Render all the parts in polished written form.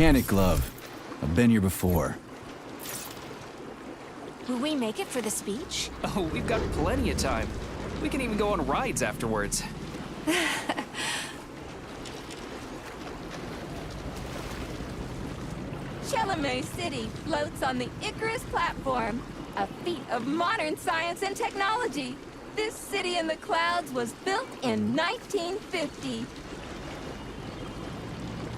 mechanic glove. I've been here before. Will we make it for the speech? Oh, we've got plenty of time. We can even go on rides afterwards. Chalamet City floats on the Icarus platform, a feat of modern science and technology. This city in the clouds was built in 1950.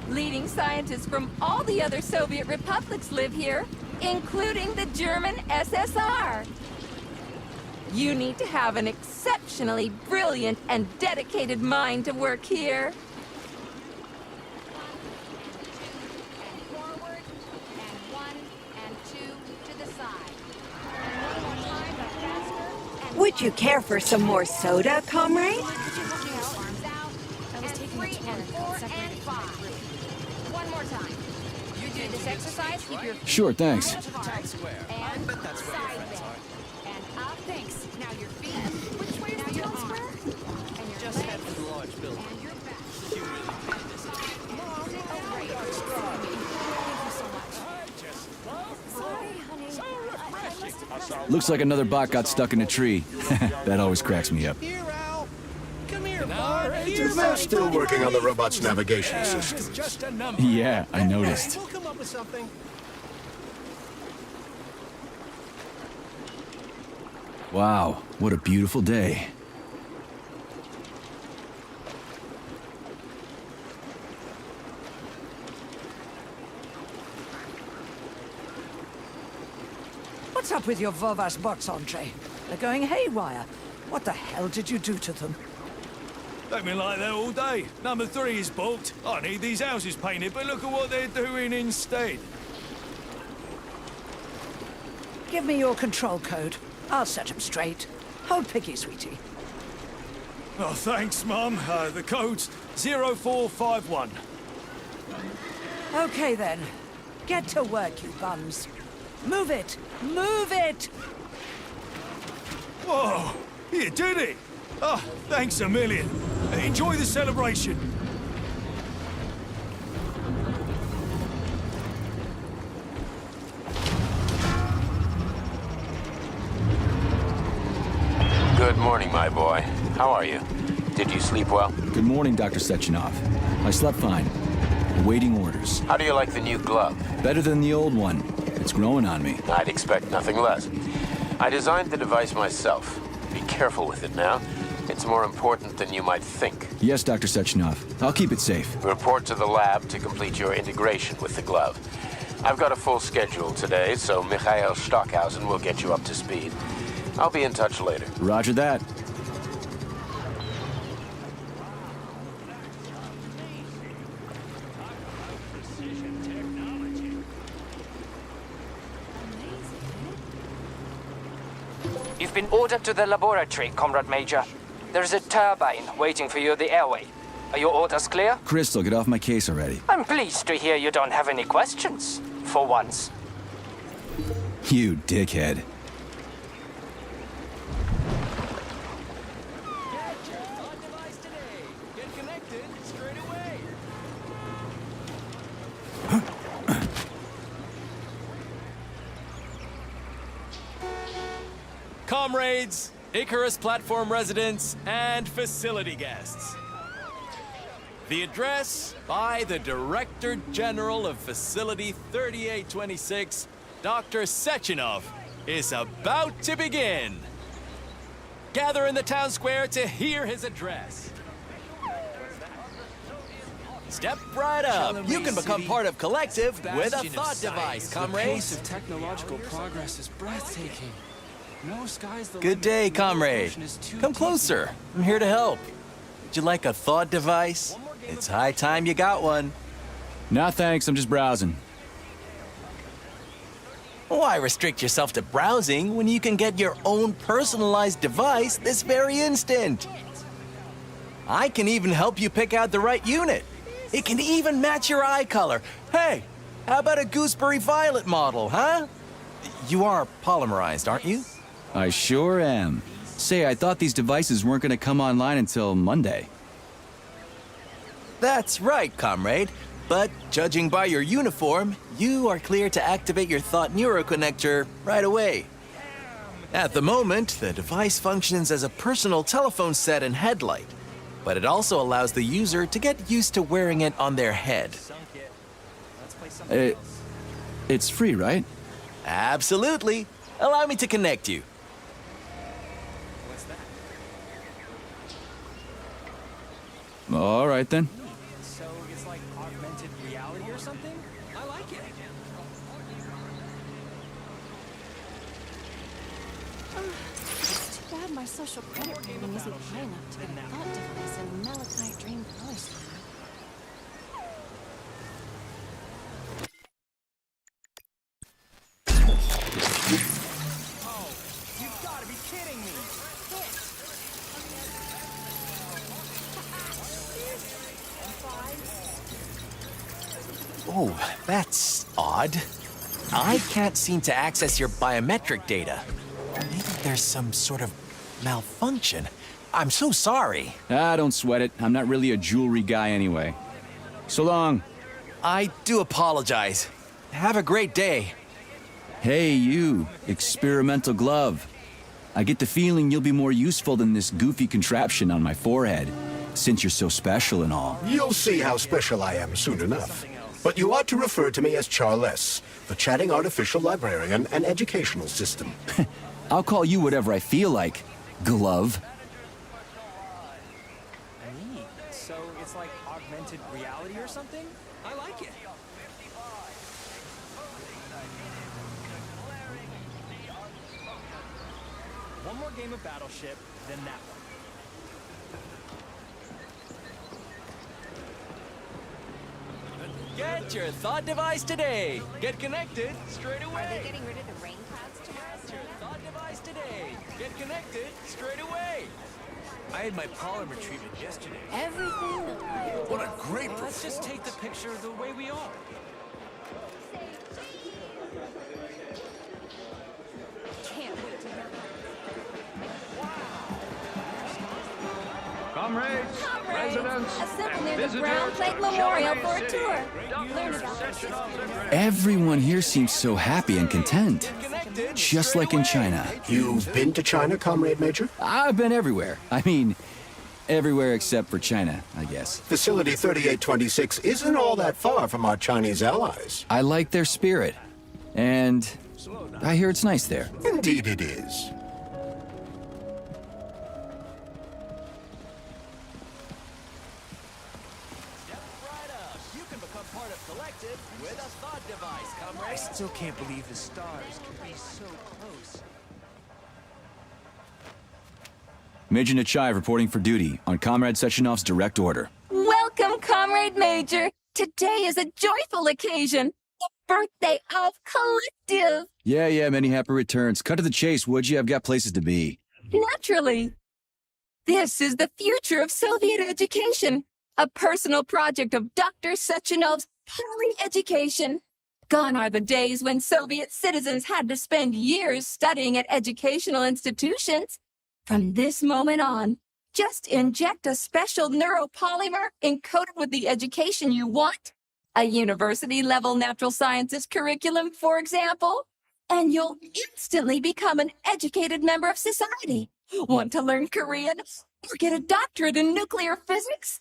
Leading scientists from all the other Soviet republics live here, including the German SSR. You need to have an exceptionally brilliant and dedicated mind to work here. Forward, and 1 and 2 to the side. And one more time, but faster. And Would you care for some more soda, comrade? arms out. And 3 and 4 and 5. One more time. You do this exercise, keep your Sure, thanks. and side bend. And up. Thanks. Now your feet. Which way is the town square? And your Just head for the large building. and your back. You really made this. Oh, great. Thank you so much. Sorry, honey. I must have Looks like another bot got stuck in a tree. That always cracks me up. Here, Al. Come here, bud. They're still working on the robot's navigation system. It's just a number. Yeah, I noticed. We'll come up with something. Wow, what a beautiful day. What's up with your Vovas box entree? They're going haywire. What the hell did you do to them? They've been like that all day. Number 3 is booked. I need these houses painted, but look at what they're doing instead. Give me your control code. I'll set them straight. Hold Piggy, sweetie. Oh, thanks, Mum. The code's 0451. Okay then. Get to work, you bums. Move it! Move it! Whoa, you did it. Oh, thanks a million. Enjoy the celebration. Good morning, my boy. How are you? Did you sleep well? Good morning, Dr. Sechenov. I slept fine. Awaiting orders. How do you like the new glove? Better than the old one. It's growing on me. I'd expect nothing less. I designed the device myself. Be careful with it now. It's more important than you might think. Yes, Dr. Sechenov. I'll keep it safe. Report to the lab to complete your integration with the glove. I've got a full schedule today, so Mikhail Stockhausen will get you up to speed. I'll be in touch later. Roger that. You've been ordered to the laboratory, Comrade Major. There's a turbine waiting for you at the airway. Are your orders clear? Crystal, get off my case already. I'm pleased to hear you don't have any questions. For once. You dickhead. Get connected straight away. Comrades, Icarus platform residents, and facility guests. The address by the Director General of Facility 3826, Dr. Sechenov, is about to begin. Gather in the town square to hear his address. Step right up. You can become part of Collective with a thought device, comrades. The pace of technological progress is breathtaking. No sky's the Good day, comrade. Come closer. I'm here to help. Would you like a thought device? It's high time you got one. Nah, thanks. I'm just browsing. Why restrict yourself to browsing when you can get your own personalized device this very instant? I can even help you pick out the right unit. It can even match your eye color. Hey, how about a gooseberry violet model, huh? You are polymerized, aren't you? I sure am. Say, I thought these devices weren't going to come online until Monday. That's right, comrade. But judging by your uniform, you are clear to activate your Thought Neuroconnector right away. At the moment, the device functions as a personal telephone set and headlight, but it also allows the user to get used to wearing it on their head. It's free, right? Absolutely. Allow me to connect you. All right, then. So it's like augmented reality or something? I like it. It's too bad my social credit rating isn't high enough to get a thought device and Malachi Dream color scheme. Oh, you've got to be kidding me. Oh, that's odd. I can't seem to access your biometric data. Maybe there's some sort of malfunction. I'm so sorry. Don't sweat it. I'm not really a jewelry guy anyway. So long. I do apologize. Have a great day. Hey, you, experimental glove. I get the feeling you'll be more useful than this goofy contraption on my forehead, since you're so special and all. You'll see how special I am soon enough. But you ought to refer to me as Charles, the chatting artificial librarian and educational system. I'll call you whatever I feel like, glove. Neat. So it's like augmented reality or something? I like it. One more game of Battleship, then that one. Get your Thought device today. Get connected straight Are away. they getting rid of the rain clouds tomorrow? Get your Thought device today. Get connected straight away. I had my polymer treatment yesterday. Everything that I What a great Let's just take the picture the way we are. can't wait to hear. Comrades, assemble near the Brown Plate Memorial for a tour. Learn about the Everyone here seems so happy and content. Just like in China. You've been to China, Comrade Major? I've been everywhere. I mean, everywhere except for China, I guess. Facility 3826 isn't all that far from our Chinese allies. I like their spirit. And I hear it's nice there. Indeed it is. You can become part of Collective with a Thought device, I comrade. still can't believe the stars can be so close. Major Nechayev reporting for duty on Comrade Sechenov's direct order. Welcome, Comrade Major. Today is a joyful occasion. The birthday of Collective. Yeah, many happy returns. Cut to the chase, would you? I've got places to be. Naturally. This is the future of Soviet education. A personal project of Dr. Sechenov's Poly Education. Gone are the days when Soviet citizens had to spend years studying at educational institutions. From this moment on, just inject a special neuropolymer encoded with the education you want. A university-level natural sciences curriculum, for example. And you'll instantly become an educated member of society. Want to learn Korean? Or get a doctorate in nuclear physics?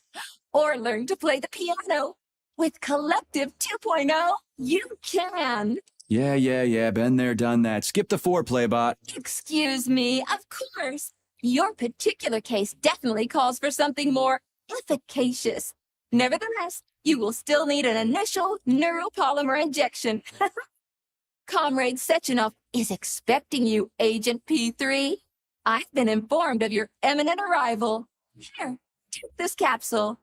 Or learn to play the piano? With Collective 2.0, you can. Yeah, been there, done that. Skip the foreplay, bot. Excuse me, of course. Your particular case definitely calls for something more efficacious. Nevertheless, you will still need an initial neuropolymer injection. Comrade Sechenov is expecting you, Agent P3. I've been informed of your imminent arrival. Here, take this capsule.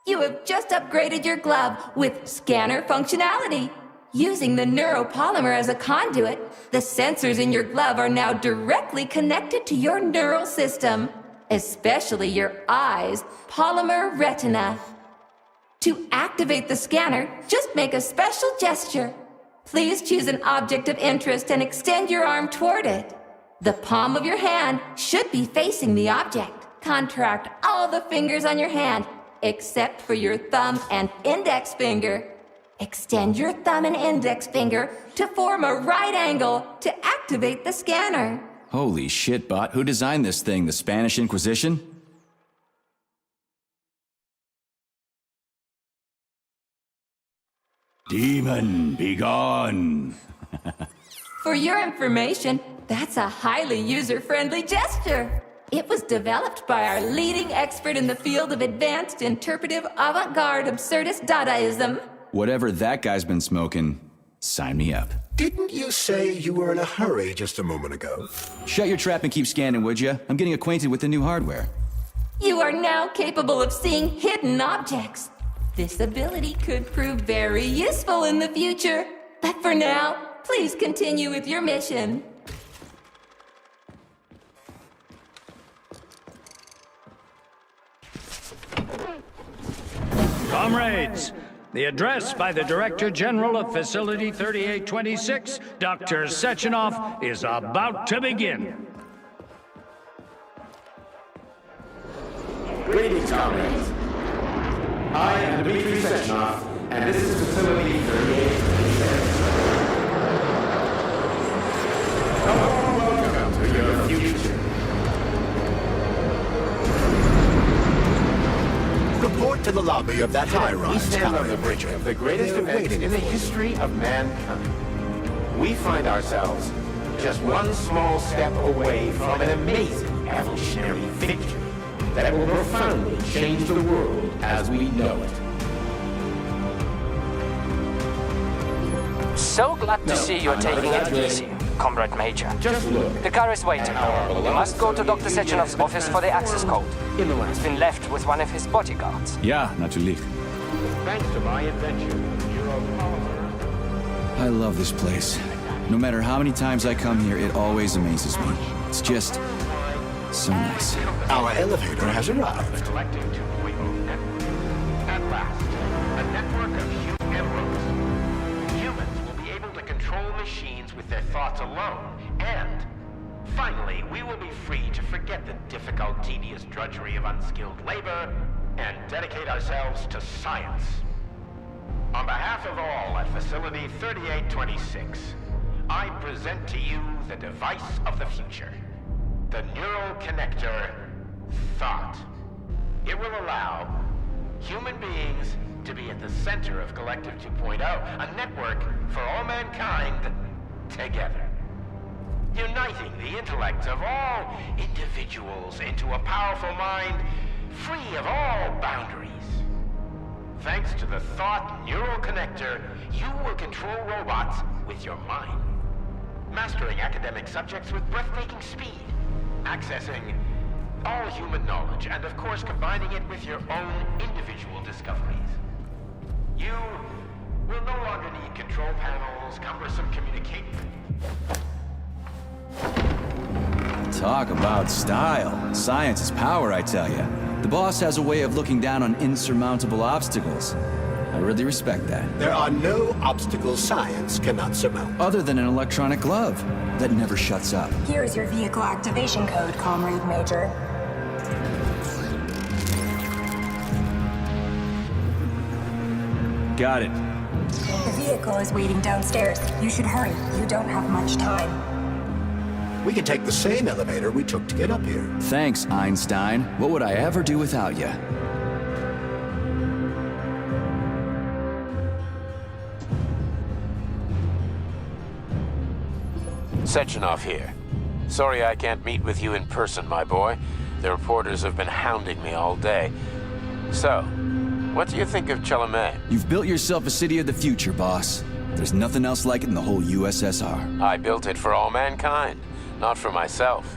You have just upgraded your glove with scanner functionality. Using the neuropolymer as a conduit, the sensors in your glove are now directly connected to your neural system, especially your eyes' polymer retina. To activate the scanner, just make a special gesture. Please choose an object of interest and extend your arm toward it. The palm of your hand should be facing the object. Contract all the fingers on your hand, except for your thumb and index finger. Extend your thumb and index finger to form a right angle to activate the scanner. Holy shit, bot. Who designed this thing? The Spanish Inquisition? Demon, be gone. For your information, that's a highly user-friendly gesture. It was developed by our leading expert in the field of advanced interpretive avant-garde absurdist Dadaism. Whatever that guy's been smoking, sign me up. Didn't you say you were in a hurry just a moment ago? Shut your trap and keep scanning, would you? I'm getting acquainted with the new hardware. You are now capable of seeing hidden objects. This ability could prove very useful in the future. But for now, please continue with your mission. Comrades, the address by the Director General of Facility 3826, Dr. Sechenov, is about to begin. Greetings, comrades. I am Dmitry Sechenov, and this is Facility 3826. Welcome to your future. Report to the lobby of that high-rise. We stand on the brink of the greatest event in the history of mankind. We find ourselves just one small step away from an amazing evolutionary victory that will profoundly change the world as we know it. So glad to see you're taking it easy, Comrade Major. Just look. The car is waiting. You must go to Dr. Sechenov's office for the access code. It's been left with one of his bodyguards. Yeah, natürlich. Thanks to my invention, neuropolymer. I love this place. No matter how many times I come here, it always amazes me. It's just so nice. Our elevator has arrived. Collecting 2.0 network. At last, a network of human emeralds. Humans will be able to control machines with their thoughts alone, and finally, we will be free to forget the difficult, tedious drudgery of unskilled labor and dedicate ourselves to science. On behalf of all at Facility 3826, I present to you the device of the future. The neural connector, Thought. It will allow human beings to be at the center of Collective 2.0, a network for all mankind together. Uniting the intellects of all individuals into a powerful mind free of all boundaries. Thanks to the Thought Neural Connector, you will control robots with your mind. Mastering academic subjects with breathtaking speed. Accessing all human knowledge, and of course combining it with your own individual discoveries. You will no longer need control panels, cumbersome communication. Talk about style. Science is power, I tell you. The boss has a way of looking down on insurmountable obstacles. I really respect that. There are no obstacles science cannot surmount. Other than an electronic glove that never shuts up. Here's your vehicle activation code, Comrade Major. Got it. The vehicle is waiting downstairs. You should hurry. You don't have much time. We can take the same elevator we took to get up here. Thanks, Einstein. What would I ever do without you? Sechenov here. Sorry I can't meet with you in person, my boy. The reporters have been hounding me all day. So, what do you think of Chalamet? You've built yourself a city of the future, boss. There's nothing else like it in the whole USSR. I built it for all mankind, not for myself.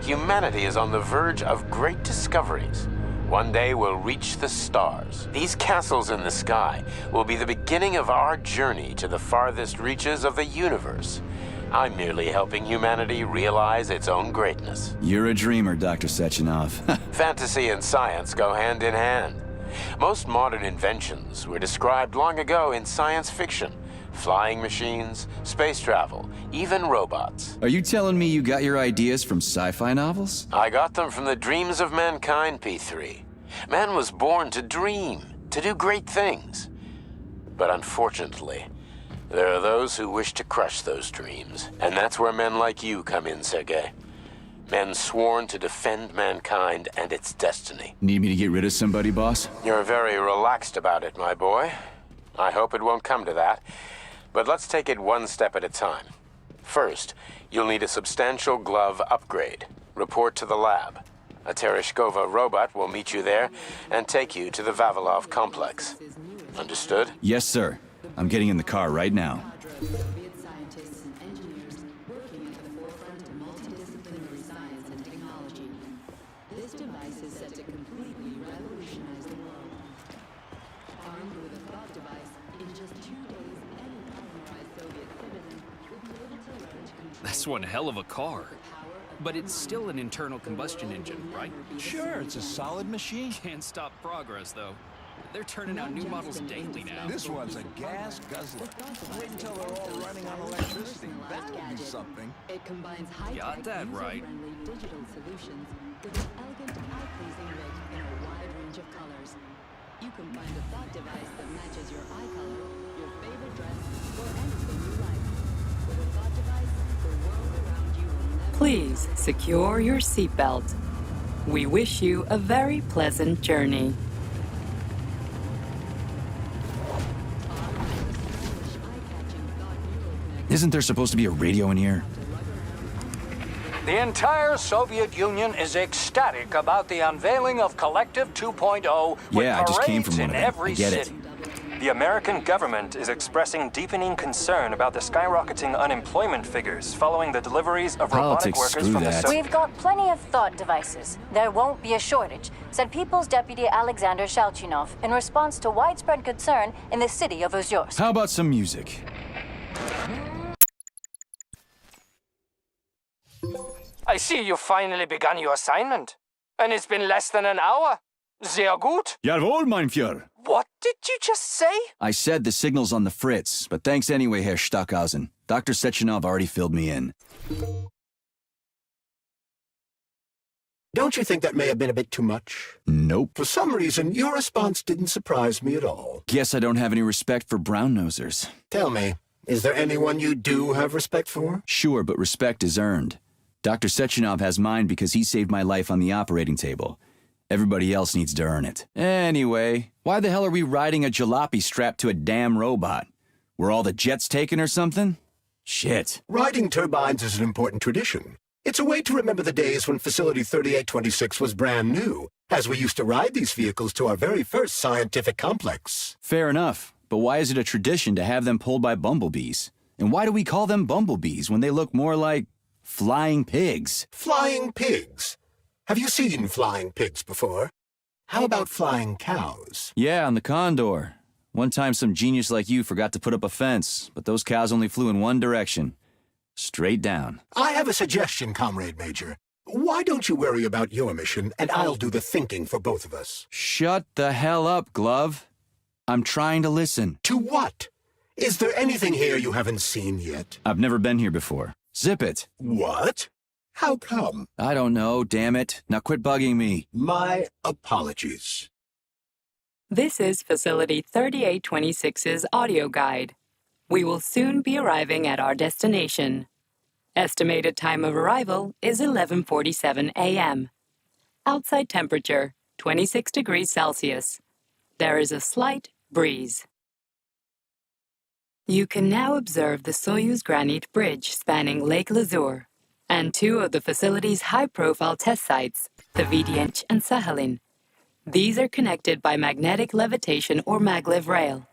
Humanity is on the verge of great discoveries. One day we'll reach the stars. These castles in the sky will be the beginning of our journey to the farthest reaches of the universe. I'm merely helping humanity realize its own greatness. You're a dreamer, Dr. Sechenov. Fantasy and science go hand in hand. Most modern inventions were described long ago in science fiction. Flying machines, space travel, even robots. Are you telling me you got your ideas from sci-fi novels? I got them from the dreams of mankind, P3. Man was born to dream, to do great things. But unfortunately, there are those who wish to crush those dreams. And that's where men like you come in, Sergei. Men sworn to defend mankind and its destiny. Need me to get rid of somebody, boss? You're very relaxed about it, my boy. I hope it won't come to that. But let's take it one step at a time. First, you'll need a substantial glove upgrade. Report to the lab. A Tereshkova robot will meet you there and take you to the Vavilov complex. Understood? Yes, sir. I'm getting in the car right now. Scientists and engineers working at the forefront of multidisciplinary science and technology. This device is set to completely revolutionize the world. Armed with a thought device, in just 2 days, any compromised Soviet citizen will be able to learn to control. That's one hell of a car. But it's still an internal combustion engine, right? Sure, it's a solid machine. Can't stop progress, though. They're turning out new models daily now. This one's a gas guzzler. Wait until they're all running on electricity. That will be something. It combines high-tech, Got that right. user-friendly digital solutions with an elegant, eye-pleasing look in a wide range of colors. You can find a thought device that matches your eye color, your favorite dress, or anything you like. With a thought device, the world around you will never... Please secure your seatbelt. We wish you a very pleasant journey. Isn't there supposed to be a radio in here? The entire Soviet Union is ecstatic about the unveiling of Collective 2.0 with Yeah, I just came from parades one in of them. every I get city. it. The American government is expressing deepening concern about the skyrocketing unemployment figures following the deliveries of robotic Politics, workers screw from that. the We've got plenty of thought devices. There won't be a shortage, said People's Deputy Alexander Shalchinov in response to widespread concern in the city of Ozyorsk. How about some music? I see you finally begun your assignment. And it's been less than an hour. Sehr gut. Jawohl, mein Führer. What did you just say? I said the signal's on the fritz, but thanks anyway, Herr Stockhausen. Dr. Sechenov already filled me in. Don't you think that may have been a bit too much? Nope. For some reason, your response didn't surprise me at all. Guess I don't have any respect for brown-nosers. Tell me, is there anyone you do have respect for? Sure, but respect is earned. Dr. Sechenov has mine because he saved my life on the operating table. Everybody else needs to earn it. Anyway, why the hell are we riding a jalopy strapped to a damn robot? Were all the jets taken or something? Shit. Riding turbines is an important tradition. It's a way to remember the days when Facility 3826 was brand new, as we used to ride these vehicles to our very first scientific complex. Fair enough, but why is it a tradition to have them pulled by bumblebees? And why do we call them bumblebees when they look more like flying pigs? Flying pigs? Have you seen flying pigs before? How about flying cows? Yeah, on the Condor. One time some genius like you forgot to put up a fence, but those cows only flew in one direction. Straight down. I have a suggestion, Comrade Major. Why don't you worry about your mission, and I'll do the thinking for both of us? Shut the hell up, Glove. I'm trying to listen. To what? Is there anything here you haven't seen yet? I've never been here before. Zip it. What? How come? I don't know, damn it. Now quit bugging me. My apologies. This is Facility 3826's audio guide. We will soon be arriving at our destination. Estimated time of arrival is 11:47 a.m. Outside temperature, 26 degrees Celsius. There is a slight breeze. You can now observe the Soyuz Granite Bridge spanning Lake Lazur, and two of the facility's high-profile test sites, the Vidianch and Sakhalin. These are connected by magnetic levitation or maglev rail.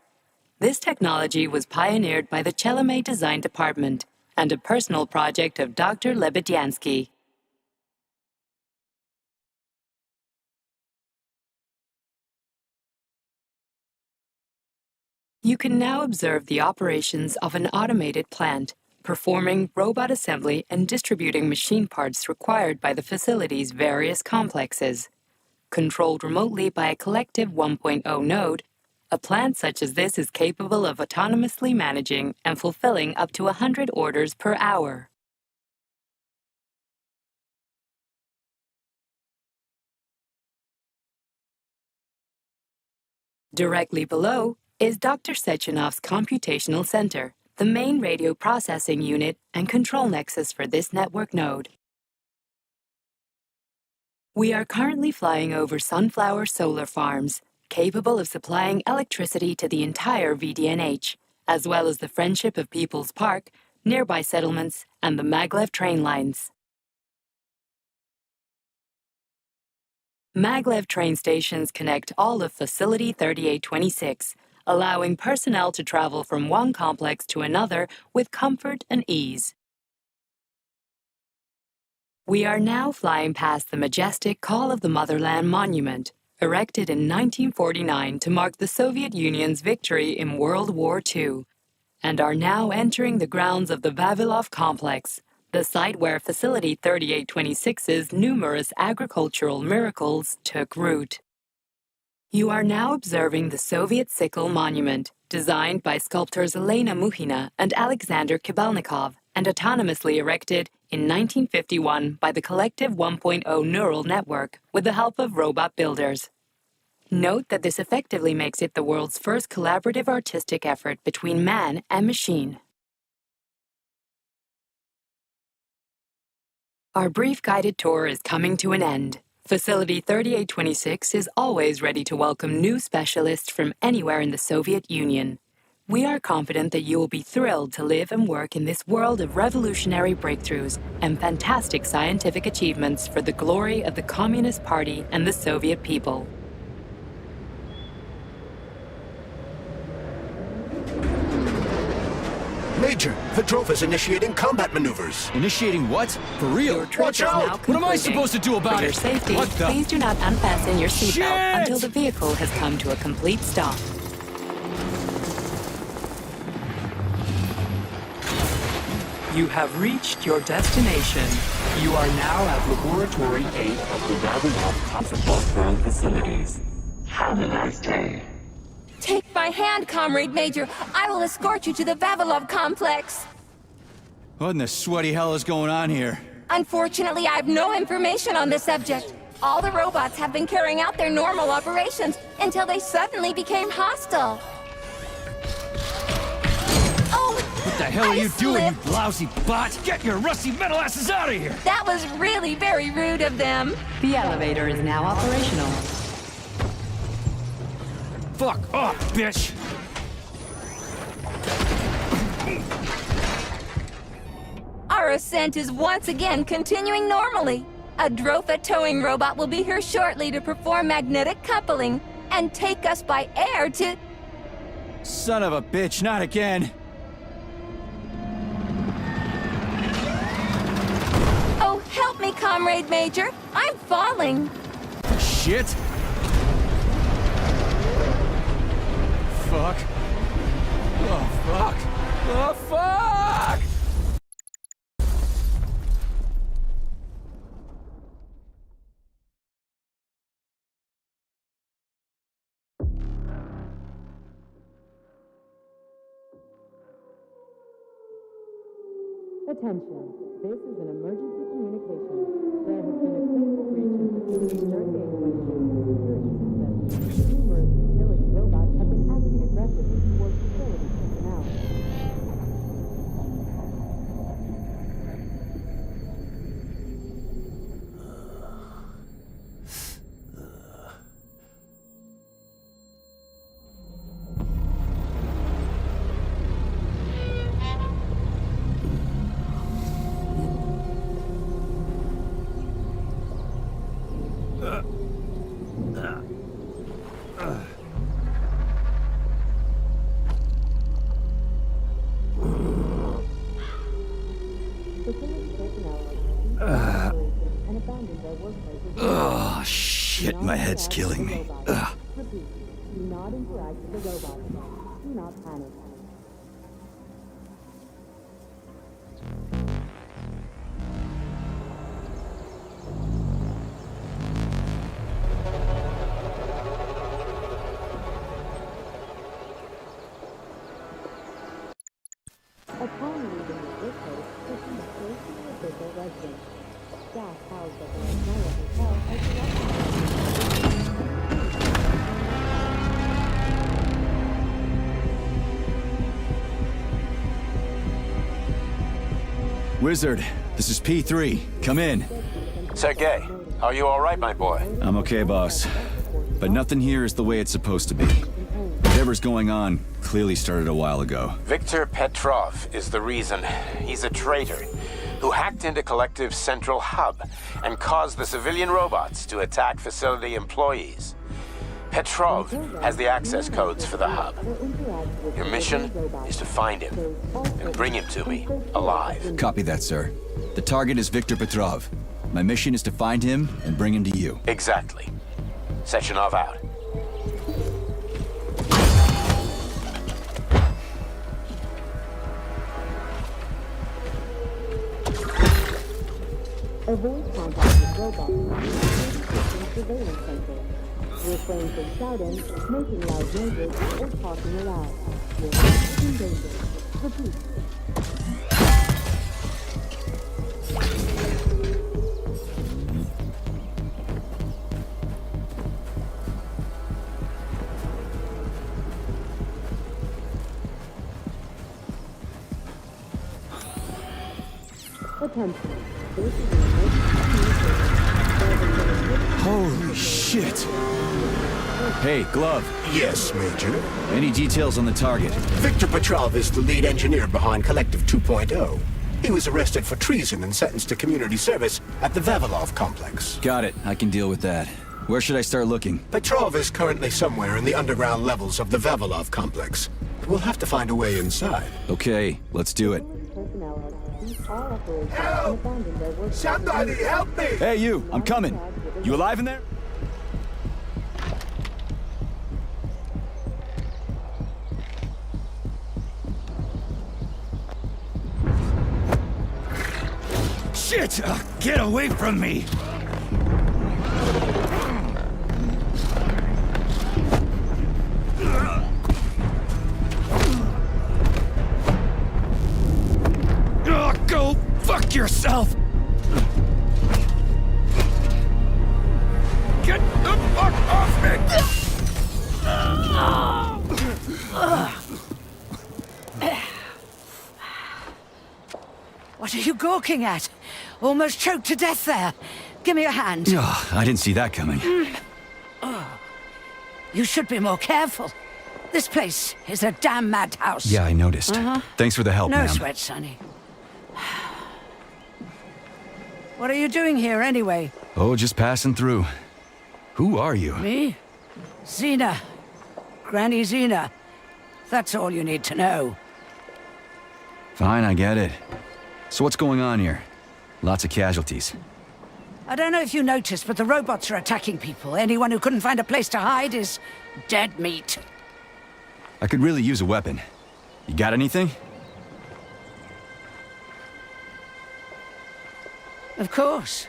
This technology was pioneered by the Chelomey Design Department and a personal project of Dr. Lebedyansky. You can now observe the operations of an automated plant, performing robot assembly and distributing machine parts required by the facility's various complexes. Controlled remotely by a Collective 1.0 node, a plant such as this is capable of autonomously managing and fulfilling up to 100 orders per hour. Directly below is Dr. Sechenov's computational center, the main radio processing unit and control nexus for this network node. We are currently flying over sunflower solar farms, capable of supplying electricity to the entire VDNH, as well as the Friendship of People's Park, nearby settlements, and the Maglev train lines. Maglev train stations connect all of Facility 3826, allowing personnel to travel from one complex to another with comfort and ease. We are now flying past the majestic Call of the Motherland monument, erected in 1949 to mark the Soviet Union's victory in World War II, and are now entering the grounds of the Vavilov complex, the site where Facility 3826's numerous agricultural miracles took root. You are now observing the Soviet Sickle Monument, designed by sculptors Elena Muhina and Alexander Kibalnikov, and autonomously erected in 1951 by the Collective 1.0 neural network with the help of robot builders. Note that this effectively makes it the world's first collaborative artistic effort between man and machine. Our brief guided tour is coming to an end. Facility 3826 is always ready to welcome new specialists from anywhere in the Soviet Union. We are confident that you will be thrilled to live and work in this world of revolutionary breakthroughs and fantastic scientific achievements for the glory of the Communist Party and the Soviet people. Major, Petrov is initiating combat maneuvers. Initiating what? For real? Your trip Watch is now out! What am I concluding. supposed to do about For your it? safety, What the? please do not unfasten your seatbelt Shit! until the vehicle has come to a complete stop. You have reached your destination. You are now at Laboratory 8 of the Vavilov Concentrating Facilities. Have a nice day. Take my hand, Comrade Major. I will escort you to the Vavilov complex. What in the sweaty hell is going on here? Unfortunately, I have no information on the subject. All the robots have been carrying out their normal operations until they suddenly became hostile. Oh! What the hell are you doing, you lousy bot? Get your rusty metal asses out of here! That was really very rude of them. The elevator is now operational. Fuck off, bitch! Our ascent is once again continuing normally. A Drofa towing robot will be here shortly to perform magnetic coupling and take us by air to... Son of a bitch, not again! Oh, help me, Comrade Major. I'm falling. Shit! Fuck. Oh, fuck. Oh, fuck! Attention. This is an emergency communication. There has been a critical breach in Facility 3826's security system. Numerous utility robots have been acting aggressively towards facility personnel. Oh, shit, my head's killing me. Ugh. Do not interact with the robot. Do not panic. Upon leaving the airport, proceed straight to your official residence. Staff housed at the Royal Hotel are Wizard, this is P3. Come in. Sergei, are you all right, my boy? I'm okay, boss. But nothing here is the way it's supposed to be. Whatever's going on clearly started a while ago. Viktor Petrov is the reason. He's a traitor who hacked into Collective's central hub and caused the civilian robots to attack facility employees. Petrov has the access codes for the hub. Your mission is to find him and bring him to me, alive. Copy that, sir. The target is Viktor Petrov. My mission is to find him and bring him to you. Exactly. Sechenov out. avoid contact with robots. Surveillance center. Refrain from shouting, making loud noises, or talking aloud. Your life is in danger. Repeat. Attention. This is an Holy shit! Hey, Glove. Yes, Major? Any details on the target? Viktor Petrov is the lead engineer behind Collective 2.0. He was arrested for treason and sentenced to community service at the Vavilov complex. Got it. I can deal with that. Where should I start looking? Petrov is currently somewhere in the underground levels of the Vavilov complex. We'll have to find a way inside. Okay, let's do it. Help! Somebody help me! Hey, you! I'm coming! You alive in there? Shit! Get away from me! Go fuck yourself! Get the fuck off me! What are you gawking at? Almost choked to death there. Give me a hand. Oh, I didn't see that coming. You should be more careful. This place is a damn madhouse. Yeah, I noticed. Thanks for the help, No ma'am. sweat, Sonny. What are you doing here, anyway? Oh, just passing through. Who are you? Me? Xena. Granny Xena. That's all you need to know. Fine, I get it. So what's going on here? Lots of casualties. I don't know if you noticed, but the robots are attacking people. Anyone who couldn't find a place to hide is dead meat. I could really use a weapon. You got anything? Of course.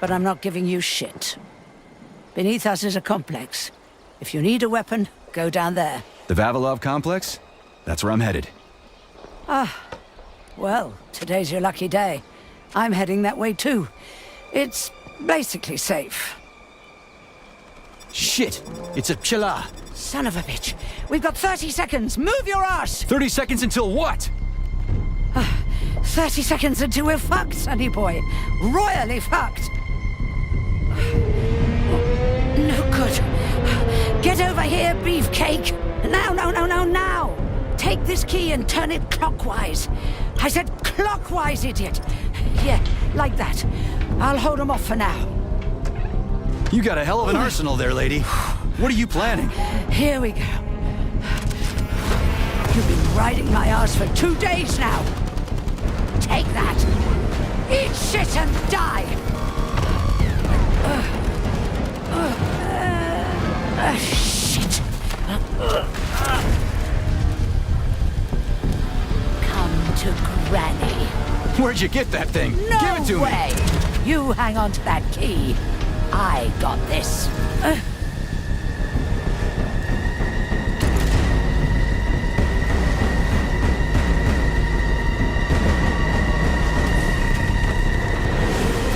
But I'm not giving you shit. Beneath us is a complex. If you need a weapon, go down there. The Vavilov complex? That's where I'm headed. Ah. Well, today's your lucky day. I'm heading that way too. It's basically safe. Shit! It's a Pshila! Son of a bitch. We've got 30 seconds. Move your ass! 30 seconds until what? 30 seconds until we're fucked, sonny boy. Royally fucked. No good. Get over here, beefcake. Now, now. Take this key and turn it clockwise. I said clockwise, idiot. Yeah, like that. I'll hold them off for now. You got a hell of an arsenal there, lady. What are you planning? Here we go. You've been riding my ass for 2 days now. Take that. Eat shit and die. Shit. Where'd you get that thing? No Give it to way! me! You hang on to that key. I got this.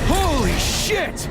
Holy shit!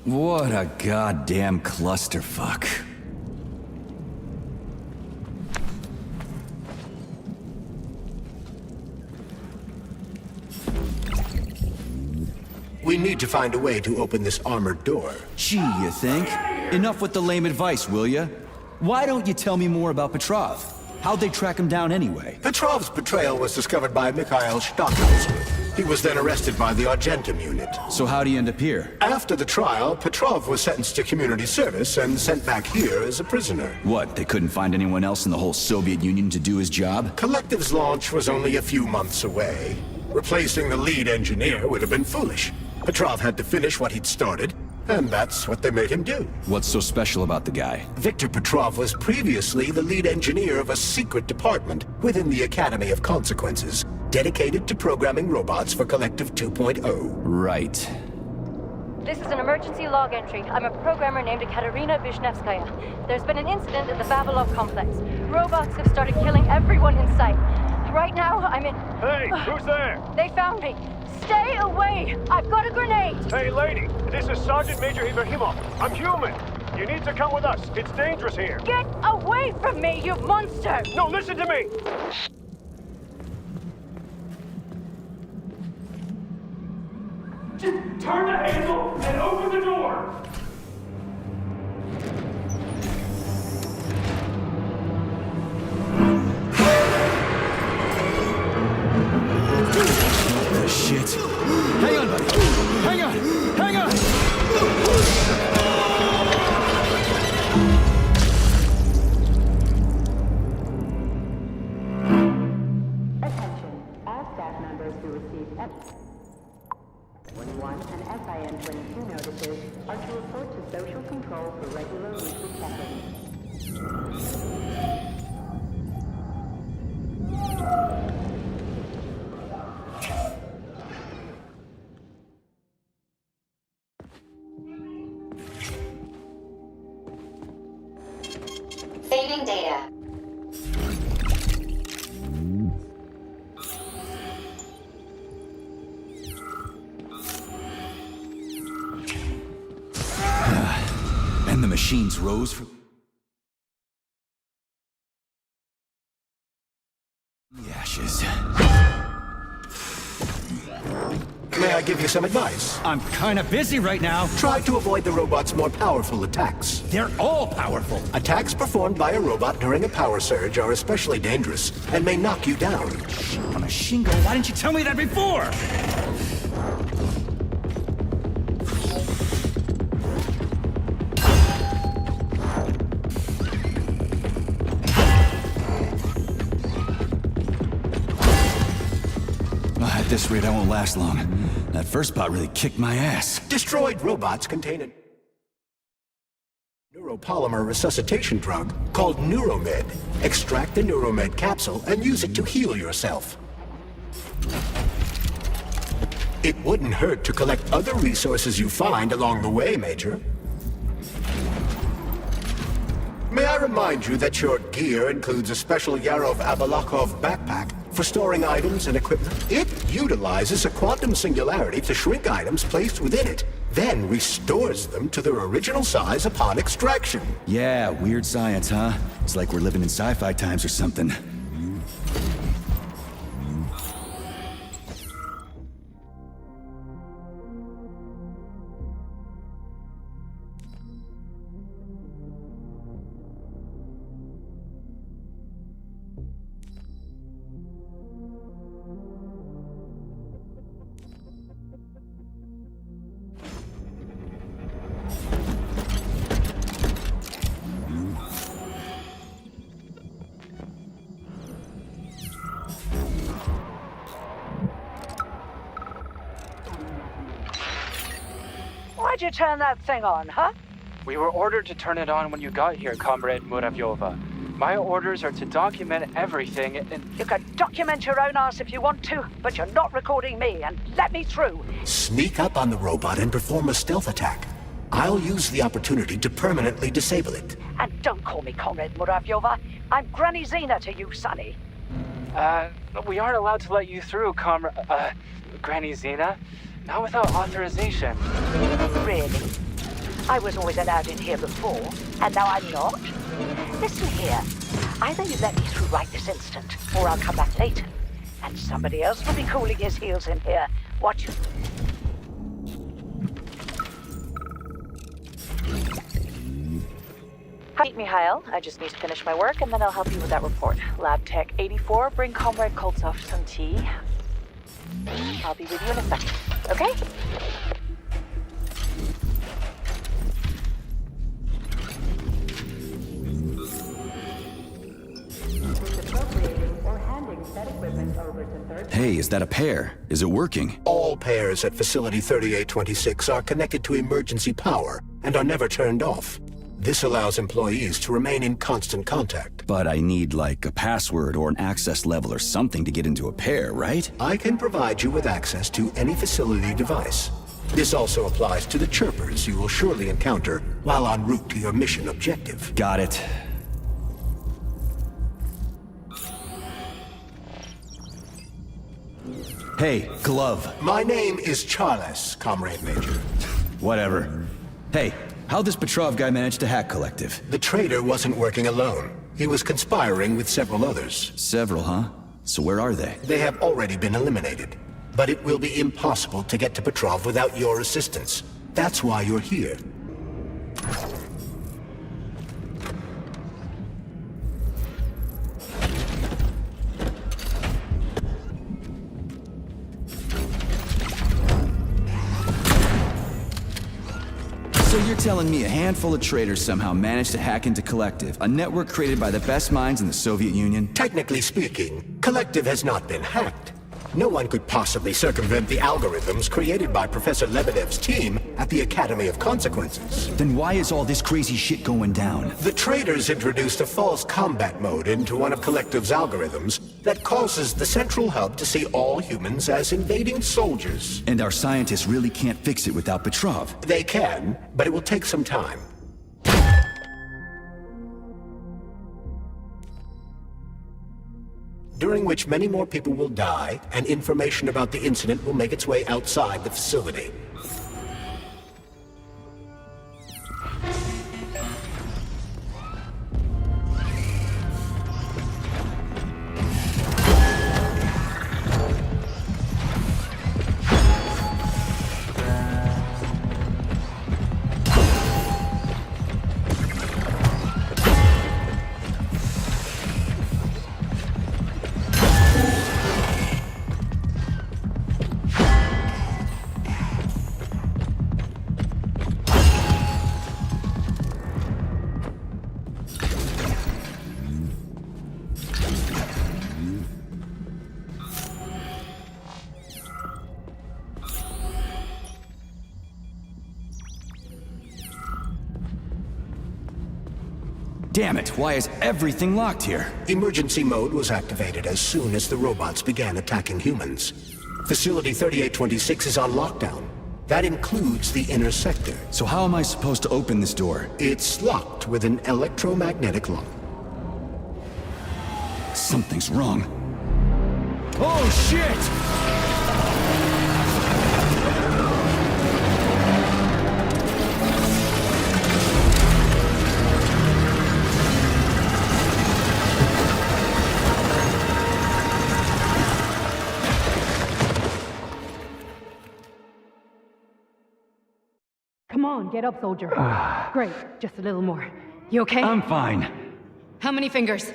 What a goddamn clusterfuck. We need to find a way to open this armored door. Gee, you think? Enough with the lame advice, will ya? Why don't you tell me more about Petrov? How'd they track him down anyway? Petrov's betrayal was discovered by Mikhail Stockhausen. He was then arrested by the Argentum unit. So how'd he end up here? After the trial, Petrov was sentenced to community service and sent back here as a prisoner. What, they couldn't find anyone else in the whole Soviet Union to do his job? Collective's launch was only a few months away. Replacing the lead engineer would have been foolish. Petrov had to finish what he'd started, and that's what they made him do. What's so special about the guy? Victor Petrov was previously the lead engineer of a secret department within the Academy of Consequences, dedicated to programming robots for Collective 2.0. Right. This is an emergency log entry. I'm a programmer named Katerina Vishnevskaya. There's been an incident in the Vavilov complex. Robots have started killing everyone in sight. Right now, I'm in... Hey, who's there? They found me. Stay away! I've got a grenade! Hey, lady, this is Sergeant Major Ibrahimov. I'm human. You need to come with us. It's dangerous here. Get away from me, you monster! No, listen to me! Just turn the handle and open the door! Shit. Hang on, buddy. Hang on. Hang on. Attention. All staff members who received F21 and SIN-22 notices are to report to Social Control for regular weekly check-ins. Saving data. And the machines rose from the ashes. May I give you some advice? I'm kinda busy right now. Try to avoid the robot's more powerful attacks. They're all powerful. Attacks performed by a robot during a power surge are especially dangerous and may knock you down. On a Shingo, why didn't you tell me that before? At this rate, I won't last long. That first bot really kicked my ass. Destroyed robots contain a neuropolymer resuscitation drug called Neuromed. Extract the Neuromed capsule and use it to heal yourself. It wouldn't hurt to collect other resources you find along the way, Major. May I remind you that your gear includes a special Yarov Abalakov backpack for storing items and equipment? It utilizes a quantum singularity to shrink items placed within it, then restores them to their original size upon extraction. Yeah, weird science, huh? It's like we're living in sci-fi times or something. Why'd you turn that thing on, huh? We were ordered to turn it on when you got here, Comrade Muravyova. My orders are to document everything and... You can document your own ass if you want to, but you're not recording me, and let me through. Sneak up on the robot and perform a stealth attack. I'll use the opportunity to permanently disable it. And don't call me Comrade Muravyova. I'm Granny Xena to you, Sonny. We aren't allowed to let you through, Granny Xena. Not without authorization. Really? I was always allowed in here before, and now I'm not? Listen here. Either you let me through right this instant, or I'll come back later. And somebody else will be cooling his heels in here. Watch you. Meet Mikhail. I just need to finish my work, and then I'll help you with that report. Lab Tech 84, bring Comrade Koltsov some tea. I'll be with you in a second, okay? Hey, is that a pair? Is it working? All pairs at Facility 3826 are connected to emergency power and are never turned off. This allows employees to remain in constant contact. But I need, like, a password or an access level or something to get into a pair, right? I can provide you with access to any facility device. This also applies to the chirpers you will surely encounter while en route to your mission objective. Got it. Hey, Glove. My name is Charles, Comrade Major. Whatever. Hey, how'd this Petrov guy manage to hack Collective? The traitor wasn't working alone. He was conspiring with several others. Several, huh? So where are they? They have already been eliminated. But it will be impossible to get to Petrov without your assistance. That's why you're here. So you're telling me a handful of traitors somehow managed to hack into Collective, a network created by the best minds in the Soviet Union? Technically speaking, Collective has not been hacked. No one could possibly circumvent the algorithms created by Professor Lebedev's team at the Academy of Consequences. Then why is all this crazy shit going down? The traitors introduced a false combat mode into one of Collective's algorithms that causes the central hub to see all humans as invading soldiers. And our scientists really can't fix it without Petrov. They can, but it will take some time. During which many more people will die, and information about the incident will make its way outside the facility. Damn it, why is everything locked here? Emergency mode was activated as soon as the robots began attacking humans. Facility 3826 is on lockdown. That includes the inner sector. So how am I supposed to open this door? It's locked with an electromagnetic lock. Something's wrong. Oh, shit! Come on, get up, soldier. Great, just a little more. You okay? I'm fine. How many fingers?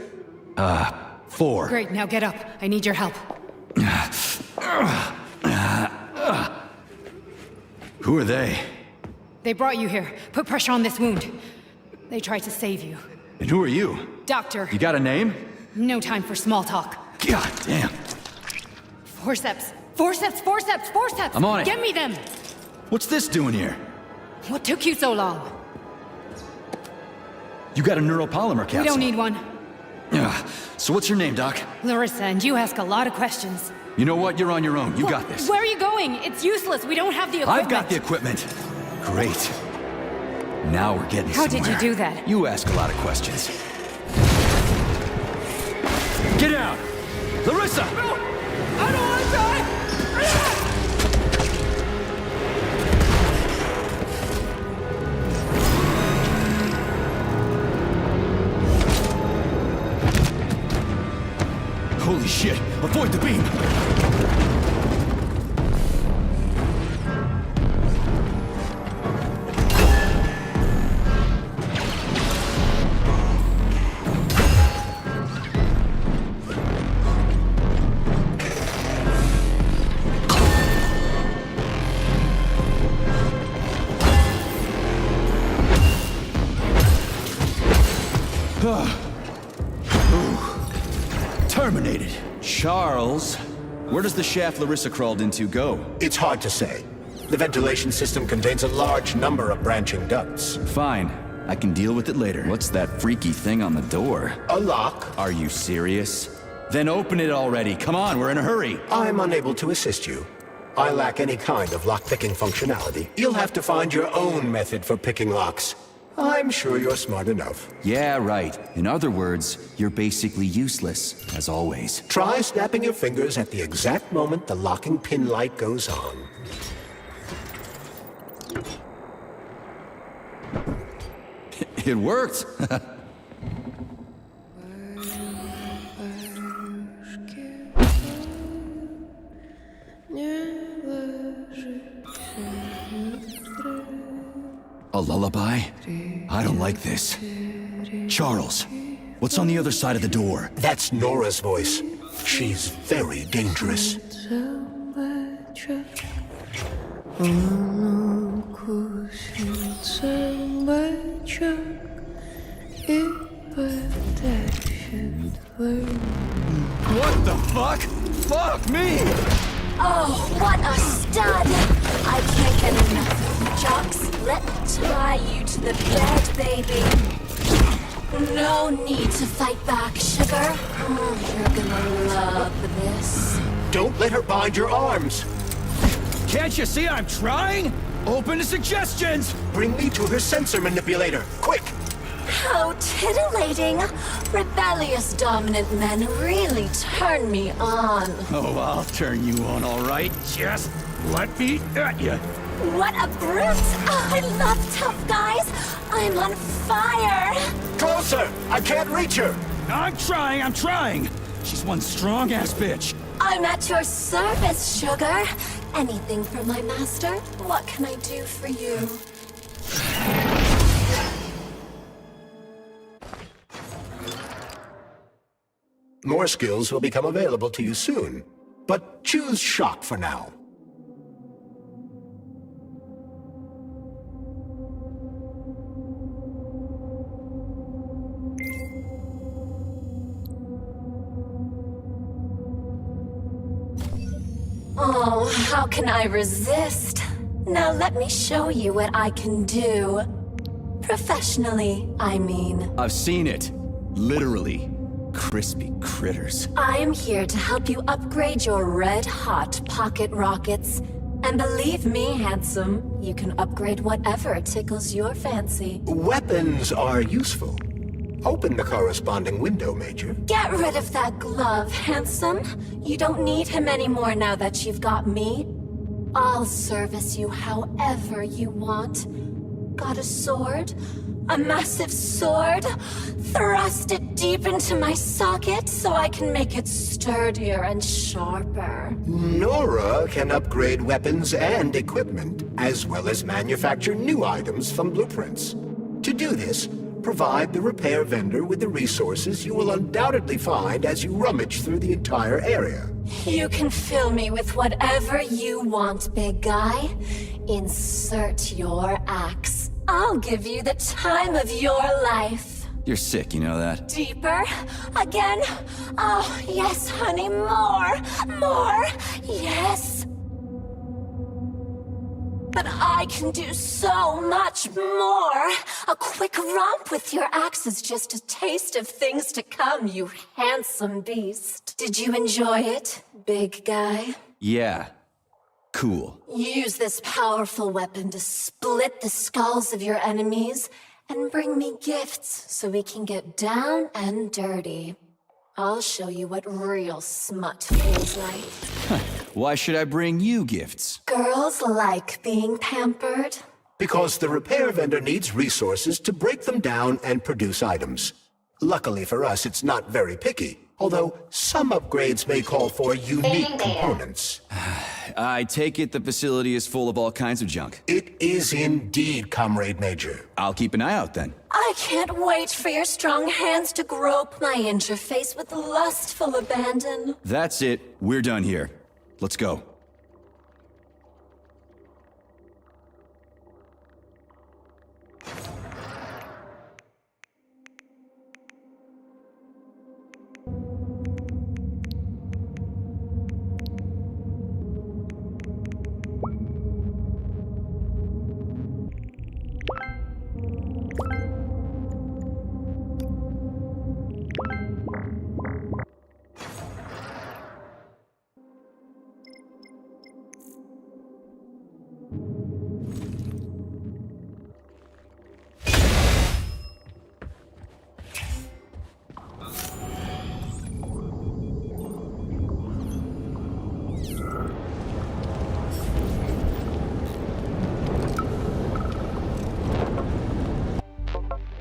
4. Great, now get up. I need your help. Who are they? They brought you here. Put pressure on this wound. They tried to save you. And who are you? Doctor. You got a name? No time for small talk. God damn. Forceps. Forceps, forceps, forceps! I'm on it. Get me them! What's this doing here? What took you so long? You got a neuropolymer capsule. We don't need one. Yeah. So what's your name, Doc? Larissa, and you ask a lot of questions. You know what? You're on your own. You got this. Where are you going? It's useless. We don't have the equipment. I've got the equipment. Great. Now we're getting How somewhere. did you do that? You ask a lot of questions. Get down! Larissa! No! I don't want to die! Holy shit! Avoid the beam! Terminated. Charles, where does the shaft Larissa crawled into go? It's hard to say. The ventilation system contains a large number of branching ducts. Fine. I can deal with it later. What's that freaky thing on the door? A lock. Are you serious? Then open it already. Come on, we're in a hurry. I'm unable to assist you. I lack any kind of lock-picking functionality. You'll have to find your own method for picking locks. I'm sure you're smart enough. Yeah, right. In other words, you're basically useless, as always. Try snapping your fingers at the exact moment the locking pin light goes on. It worked! A lullaby? I don't like this. Charles, what's on the other side of the door? That's Nora's voice. She's very dangerous. What the fuck? Fuck me! Oh, what a stud! I can't get enough. Jocks, let me tie you to the bed, baby. No need to fight back, sugar. You're gonna love this. Don't let her bind your arms. Can't you see I'm trying? Open to suggestions! Bring me to her sensor manipulator, quick! How titillating! Rebellious dominant men really turn me on. Oh, I'll turn you on, all right. Just let me at you. What a brute! Oh, I love tough guys. I'm on fire. Closer! I can't reach her. I'm trying. She's one strong-ass bitch. I'm at your service, sugar. Anything for my master? What can I do for you? More skills will become available to you soon, but choose shock for now. Oh, how can I resist? Now let me show you what I can do. Professionally, I mean. I've seen it. Literally. Crispy critters. I am here to help you upgrade your red-hot pocket rockets. And believe me, handsome, you can upgrade whatever tickles your fancy. Weapons are useful. Open the corresponding window, Major. Get rid of that glove, handsome. You don't need him anymore now that you've got me. I'll service you however you want. Got a sword? A massive sword? Thrust it deep into my socket so I can make it sturdier and sharper. Nora can upgrade weapons and equipment, as well as manufacture new items from blueprints. To do this, provide the repair vendor with the resources you will undoubtedly find as you rummage through the entire area. You can fill me with whatever you want, big guy. Insert your axe. I'll give you the time of your life. You're sick, you know that? Deeper? Again? Oh, yes, honey, more! More! Yes! But I can do so much more. A quick romp with your axe is just a taste of things to come, you handsome beast. Did you enjoy it, big guy? Yeah. Cool. Use this powerful weapon to split the skulls of your enemies and bring me gifts so we can get down and dirty. I'll show you what real smut feels like. Why should I bring you gifts? Girls like being pampered. Because the repair vendor needs resources to break them down and produce items. Luckily for us, it's not very picky, although some upgrades may call for unique components. I take it the facility is full of all kinds of junk. It is indeed, Comrade Major. I'll keep an eye out then. I can't wait for your strong hands to grope my interface with lustful abandon. That's it. We're done here. Let's go.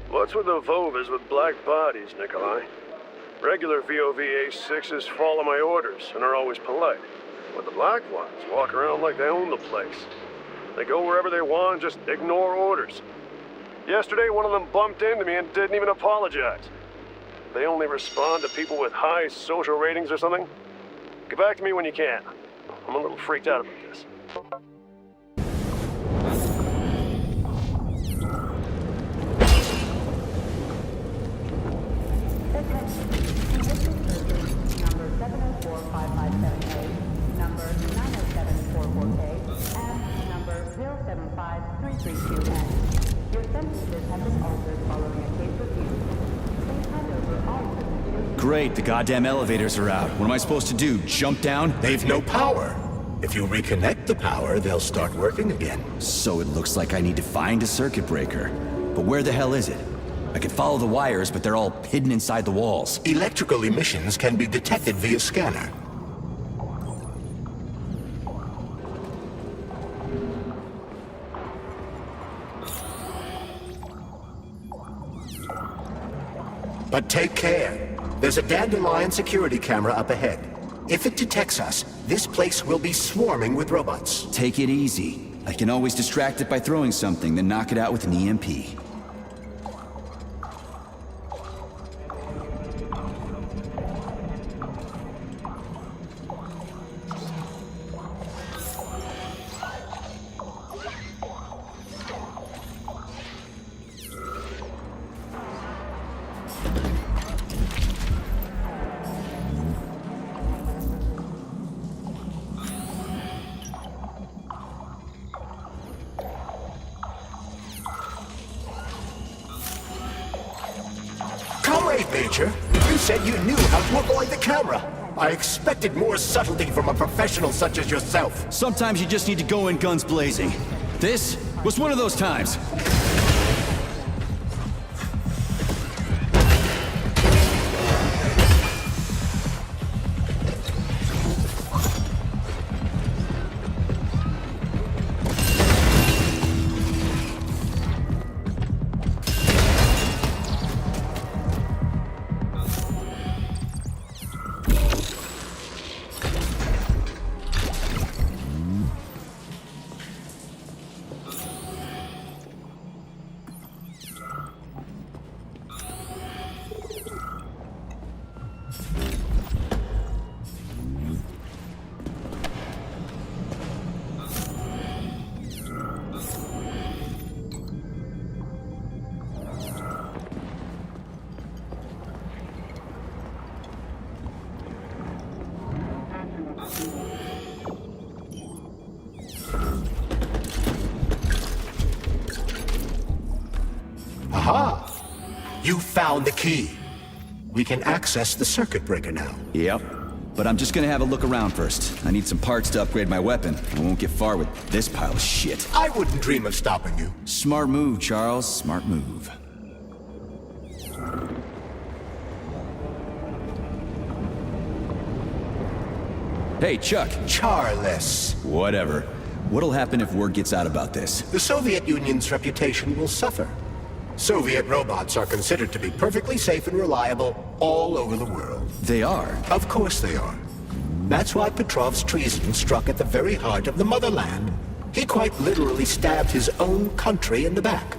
What's with the Vovas with black bodies, Nikolai? Regular VOV-A6s follow my orders and are always polite. But the black ones walk around like they own the place. They go wherever they want, just ignore orders. Yesterday, one of them bumped into me and didn't even apologize. They only respond to people with high social ratings or something. Get back to me when you can. I'm a little freaked out about this. Number 704-557A, number 90744K, and number 075-332N. Your sentences have been altered following a case review. Please hand over all sentences. Great, the goddamn elevators are out. What am I supposed to do? Jump down? They've no power. If you reconnect the power, they'll start working again. So it looks like I need to find a circuit breaker. But where the hell is it? I can follow the wires, but they're all hidden inside the walls. Electrical emissions can be detected via scanner. But take care. There's a Dandelion security camera up ahead. If it detects us, this place will be swarming with robots. Take it easy. I can always distract it by throwing something, then knock it out with an EMP. Major, you said you knew how to avoid the camera. I expected more subtlety from a professional such as yourself. Sometimes you just need to go in guns blazing. This was one of those times. You found the key. We can access the circuit breaker now. Yep. But I'm just gonna have a look around first. I need some parts to upgrade my weapon. I won't get far with this pile of shit. I wouldn't dream of stopping you. Smart move, Charles. Smart move. Hey, Chuck. Charles. Whatever. What'll happen if word gets out about this? The Soviet Union's reputation will suffer. Soviet robots are considered to be perfectly safe and reliable all over the world. They are? Of course they are. That's why Petrov's treason struck at the very heart of the motherland. He quite literally stabbed his own country in the back.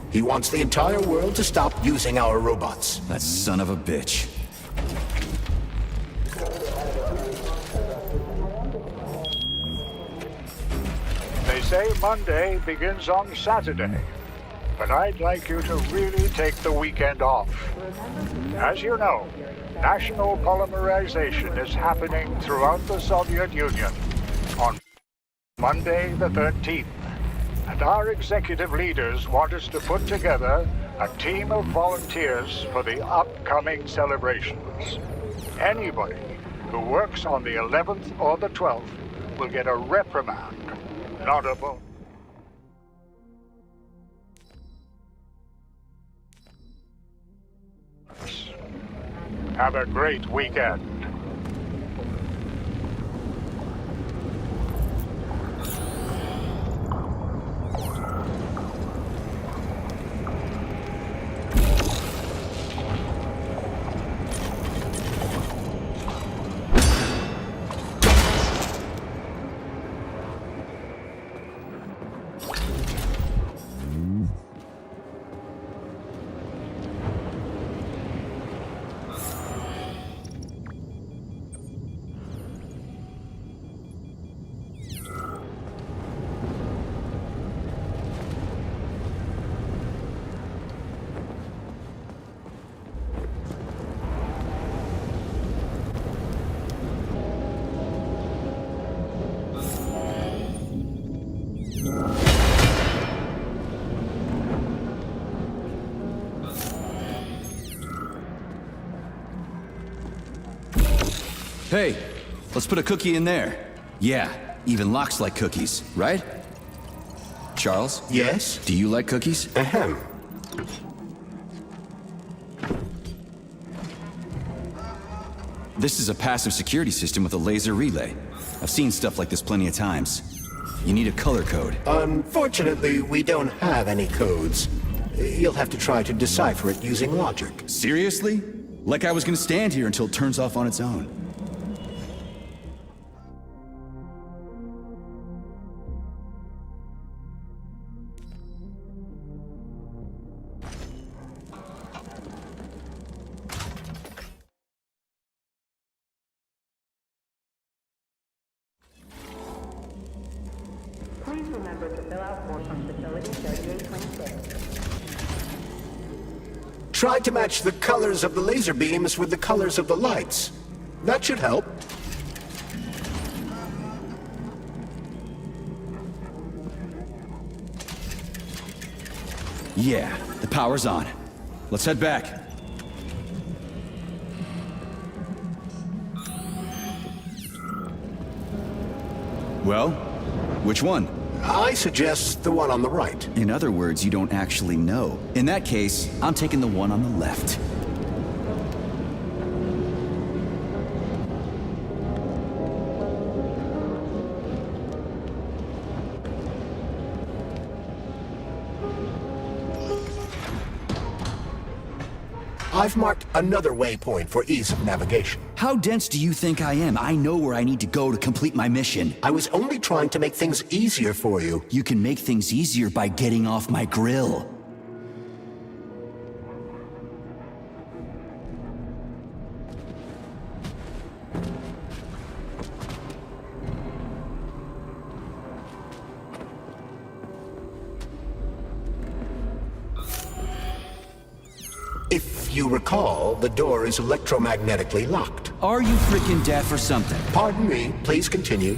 He wants the entire world to stop using our robots. That son of a bitch. They say Monday begins on Saturday, but I'd like you to really take the weekend off. As you know, national polymerization is happening throughout the Soviet Union on Monday the 13th, and our executive leaders want us to put together a team of volunteers for the upcoming celebrations. Anybody who works on the 11th or the 12th will get a reprimand. Not a vote. Have a great weekend. Hey, let's put a cookie in there. Yeah, even locks like cookies, right? Charles? Yes? Do you like cookies? Ahem. This is a passive security system with a laser relay. I've seen stuff like this plenty of times. You need a color code. Unfortunately, we don't have any codes. You'll have to try to decipher it using logic. Seriously? Like I was gonna stand here until it turns off on its own. Please remember to fill out form from Facility 3826. Try to match the colors of the laser beams with the colors of the lights. That should help. Yeah, the power's on. Let's head back. Well, which one? I suggest the one on the right. In other words, you don't actually know. In that case, I'm taking the one on the left. I've marked another waypoint for ease of navigation. How dense do you think I am? I know where I need to go to complete my mission. I was only trying to make things easier for you. You can make things easier by getting off my grill. If you recall, the door is electromagnetically locked. Are you frickin' deaf or something? Pardon me, please continue.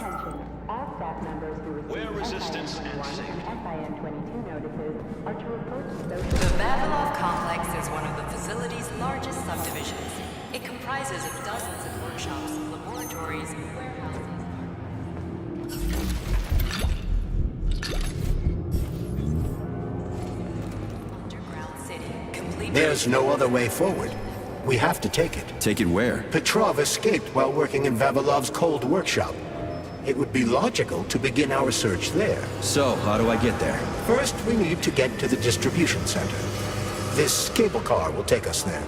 Attention, all staff members who receive Where resistance and SIN-21 and SIN-22 notices are to report to those... The Vavilov complex is one of the facility's largest subdivisions. It comprises of dozens of workshops, laboratories, warehouses. Underground city, complete... There's no other way forward. We have to take it. Take it where? Petrov escaped while working in Vavilov's cold workshop. It would be logical to begin our search there. So, how do I get there? First, we need to get to the distribution center. This cable car will take us there.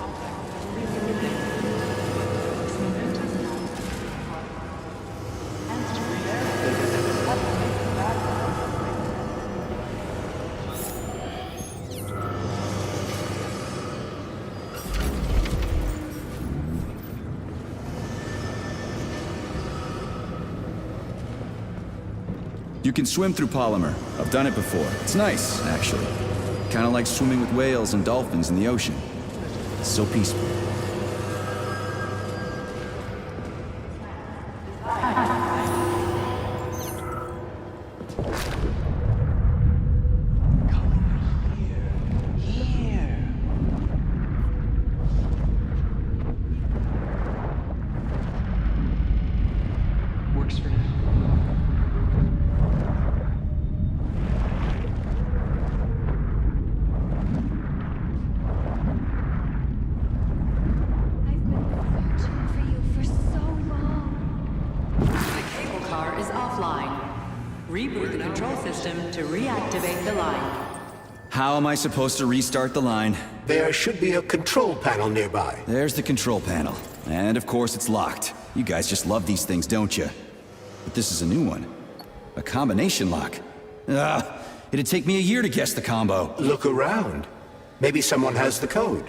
You can swim through polymer. I've done it before. It's nice, actually. Kind of like swimming with whales and dolphins in the ocean. It's so peaceful. Works for now. Reboot the control system to reactivate the line. How am I supposed to restart the line? There should be a control panel nearby. There's the control panel. And of course it's locked. You guys just love these things, don't you? But this is a new one. A combination lock. It'd take me a year to guess the combo. Look around. Maybe someone has the code.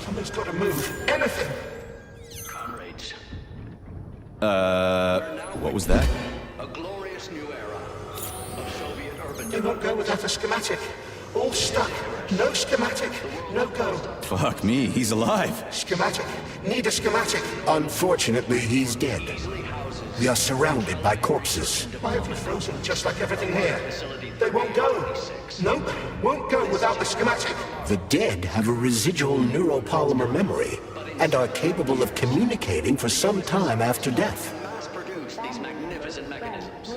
Someone's got to move. Anything! Comrades. What was that? A glorious new era of Soviet urban... They won't go without a schematic. All stuck. No schematic. No go. Fuck me, he's alive. Schematic. Need a schematic. Unfortunately, he's dead. We are surrounded by corpses. Why have you frozen just like everything here? They won't go. Nope, won't go without the schematic. The dead have a residual neuropolymer memory and are capable of communicating for some time after death. Mass-produce these magnificent mechanisms.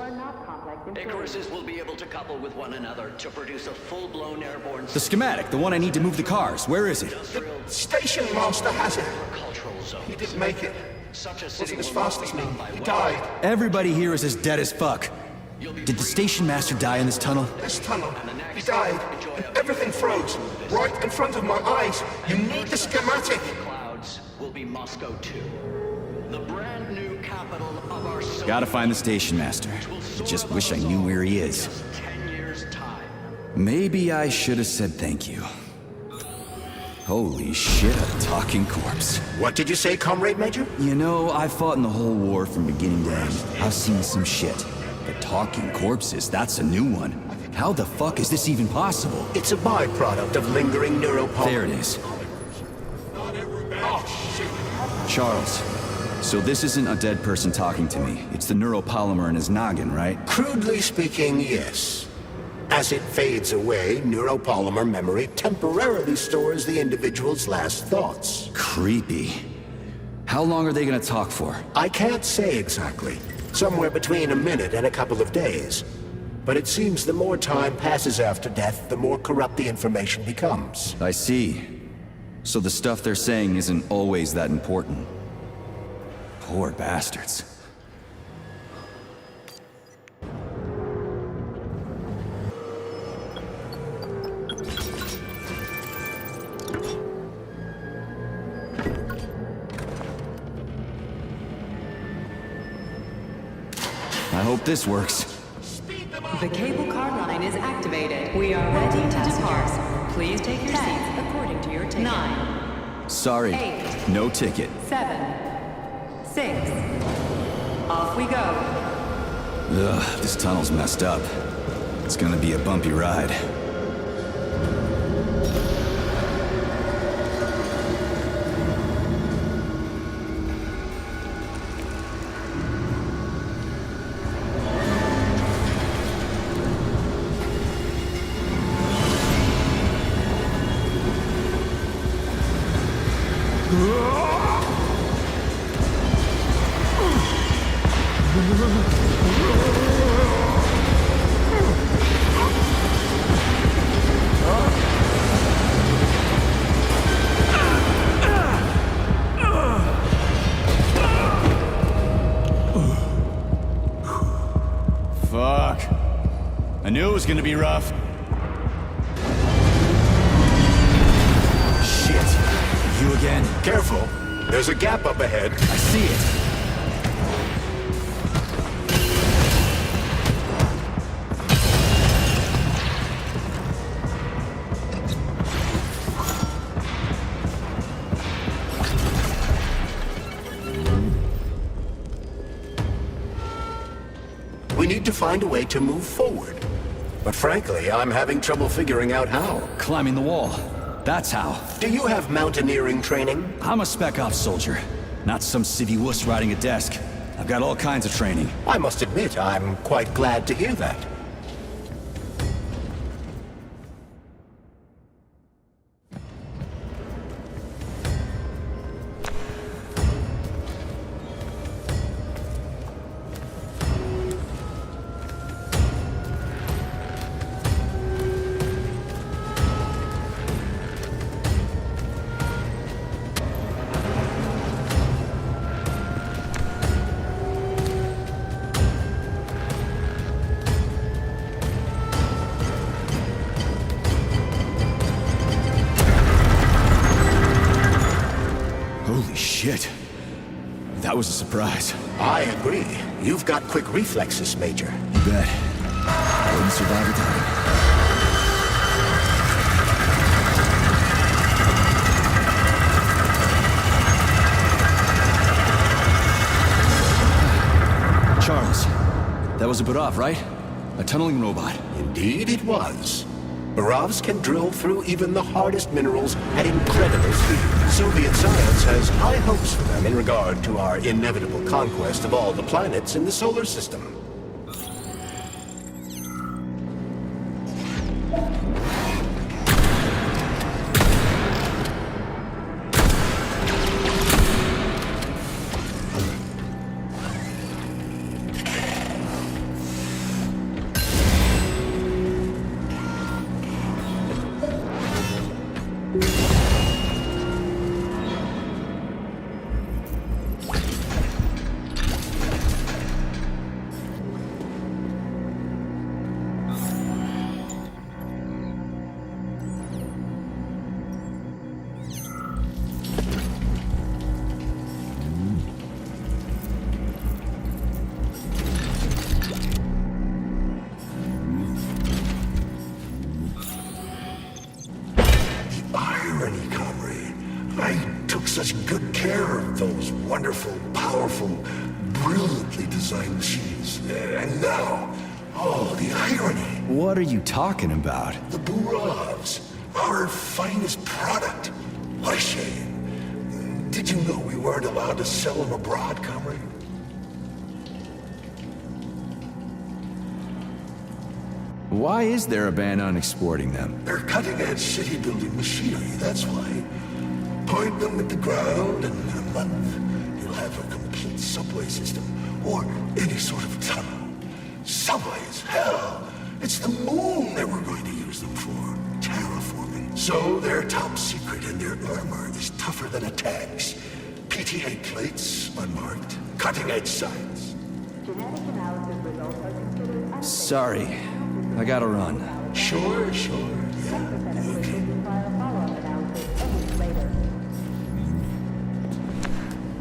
Icaruses will be able to couple with one another to produce a full-blown airborne... The schematic, the one I need to move the cars. Where is it? The station master has it. Cultural zone. He didn't make it. Such a Wasn't as fast as me. He died. Everybody here is as dead as fuck. Did the station master die in this tunnel? This tunnel. He died. And everything froze. Right in front of my eyes. You need the schematic. Clouds will be Moscow too. The brand new capital of our... Gotta find the station master. I just wish I knew where he is. 10 years' time. Maybe I should have said thank you. Holy shit, a talking corpse. What did you say, Comrade Major? You know, I've fought in the whole war from beginning to end. I've seen some shit. But talking corpses, that's a new one. How the fuck is this even possible? It's a byproduct of lingering neuropolymer. There it is. Charles, so this isn't a dead person talking to me. It's the neuropolymer in his noggin, right? Crudely speaking, yes. As it fades away, neuropolymer memory temporarily stores the individual's last thoughts. Creepy. How long are they gonna talk for? I can't say exactly. Somewhere between a minute and a couple of days. But it seems the more time passes after death, the more corrupt the information becomes. I see. So the stuff they're saying isn't always that important. Poor bastards. I hope this works. The cable car line is activated. We are ready to depart. Please take your seats according to your ticket. 9. Sorry, 8. no ticket. 7. 6. Off we go. Ugh, this tunnel's messed up. It's gonna be a bumpy ride. Fuck. I knew it was gonna be rough. Shit. You again? Careful. There's a gap up ahead. I see it. We need to find a way to move forward. But frankly, I'm having trouble figuring out how. Climbing the wall. That's how. Do you have mountaineering training? I'm a spec ops soldier, not some civvy wuss riding a desk. I've got all kinds of training. I must admit, I'm quite glad to hear that. Holy shit. That was a surprise. I agree. You've got quick reflexes, Major. You bet. I wouldn't survive without it. Charles, that was a Barov, right? A tunneling robot. Indeed it was. Barovs can drill through even the hardest minerals at incredible speed. Soviet science has high hopes for them in regard to our inevitable conquest of all the planets in the solar system. Such good care of those wonderful, powerful, brilliantly designed machines. And now, oh, the irony. What are you talking about? The Barovs, our finest product. What a shame. Did you know we weren't allowed to sell them abroad, comrade? Why is there a ban on exporting them? They're cutting-edge city-building machinery, that's why. Point them at the ground, and in a month, you'll have a complete subway system, or any sort of tunnel. Subways, hell! It's the moon that we're going to use them for. Terraforming. So they're top secret, and their armor is tougher than a tank's. PTA plates, unmarked. Cutting-edge science. Sorry. I gotta run. Sure. Yeah, okay.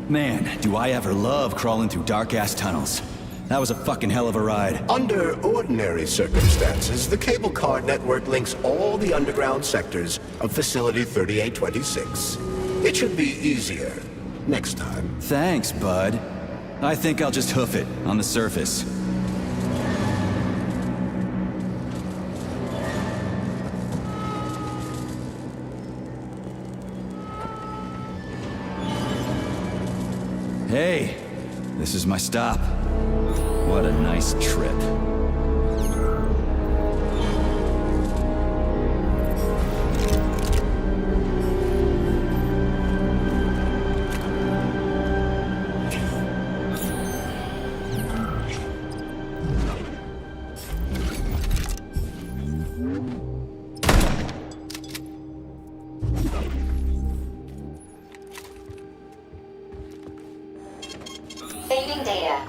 Man, do I ever love crawling through dark-ass tunnels. That was a fucking hell of a ride. Under ordinary circumstances, the cable car network links all the underground sectors of Facility 3826. It should be easier next time. Thanks, bud. I think I'll just hoof it on the surface. Hey, this is my stop. What a nice trip. Fading data.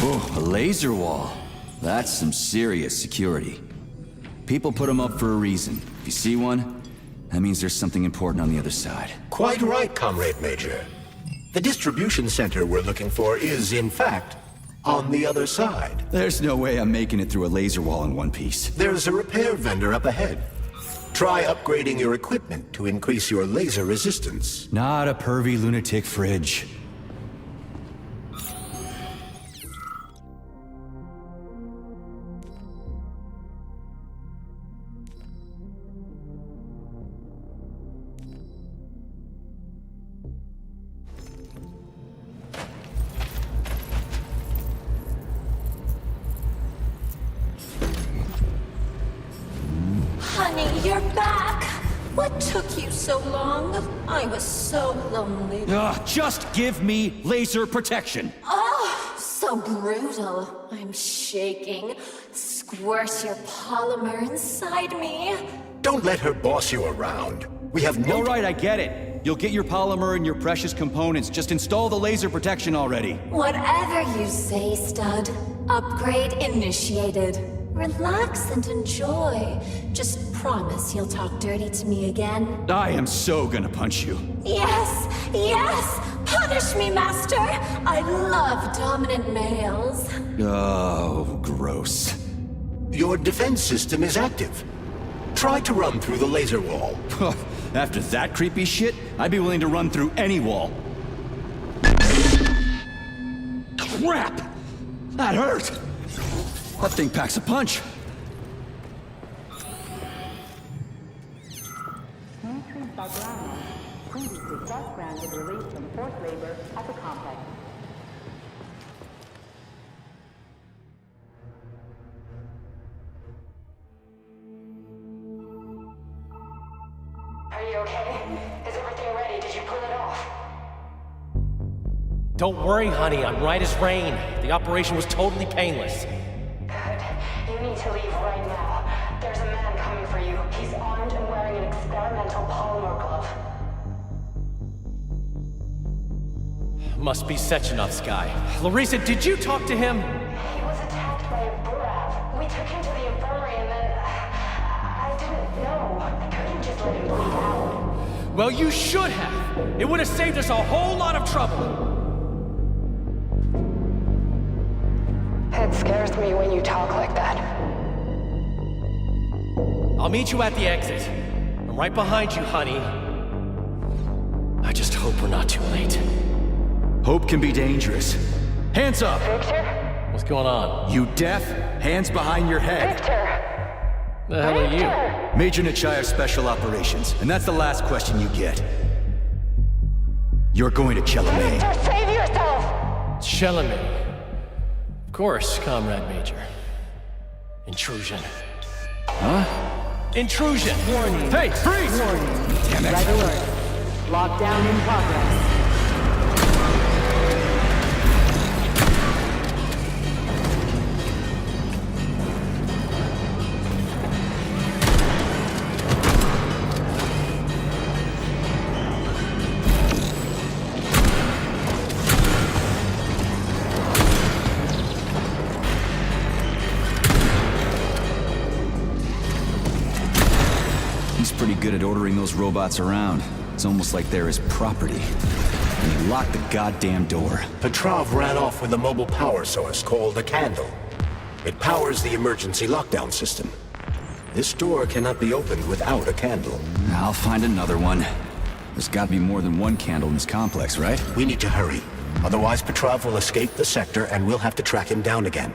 Oh, a laser wall. That's some serious security. People put them up for a reason. If you see one, that means there's something important on the other side. Quite right, Comrade Major. The distribution center we're looking for is, in fact, on the other side. There's no way I'm making it through a laser wall in one piece. There's a repair vendor up ahead. Try upgrading your equipment to increase your laser resistance. Not a pervy lunatic fridge. Honey, you're back. What took you so long? I was so lonely. Ugh, just give me laser protection. Oh, so brutal. I'm shaking. Squirt your polymer inside me. Don't let her boss you around. We have no... All right, I get it. You'll get your polymer and your precious components. Just install the laser protection already. Whatever you say, stud. Upgrade initiated. Relax and enjoy. Just promise you'll talk dirty to me again. I am so gonna punch you. Yes, yes! Punish me, master! I love dominant males. Oh, gross. Your defense system is active. Try to run through the laser wall. After that creepy shit, I'd be willing to run through any wall. Crap! That hurt! That thing packs a punch. Entries by Brown. Previously self-granted released from forced labor at the complex. Are you okay? Is everything ready? Did you pull it off? Don't worry, honey. I'm right as rain. The operation was totally painless. Good. You need to leave right now. There's a man coming for you. He's armed and wearing an experimental polymer glove. Must be Sechenov's guy. Larissa, did you talk to him? He was attacked by a Burav. We took him to the infirmary and then... I didn't know. I couldn't just let him bleed out. Well, you should have. It would have saved us a whole lot of trouble. It scares me when you talk like that. I'll meet you at the exit. I'm right behind you, honey. I just hope we're not too late. Hope can be dangerous. Hands up! Victor? What's going on? You deaf? Hands behind your head. Victor! The hell are you? Major Nechayev Special Operations, and that's the last question you get. You're going to Chalamet. Victor, save yourself! Chalamet. Of course, Comrade Major. Intrusion. Huh? Intrusion! Warning. Hey, freeze! Warning. Damn it. Red alert. Lockdown in progress. Pretty good at ordering those robots around. It's almost like they're his property. And he locked the goddamn door. Petrov ran off with a mobile power source called a candle. It powers the emergency lockdown system. This door cannot be opened without a candle. I'll find another one. There's gotta be more than one candle in this complex, right? We need to hurry. Otherwise, Petrov will escape the sector and we'll have to track him down again.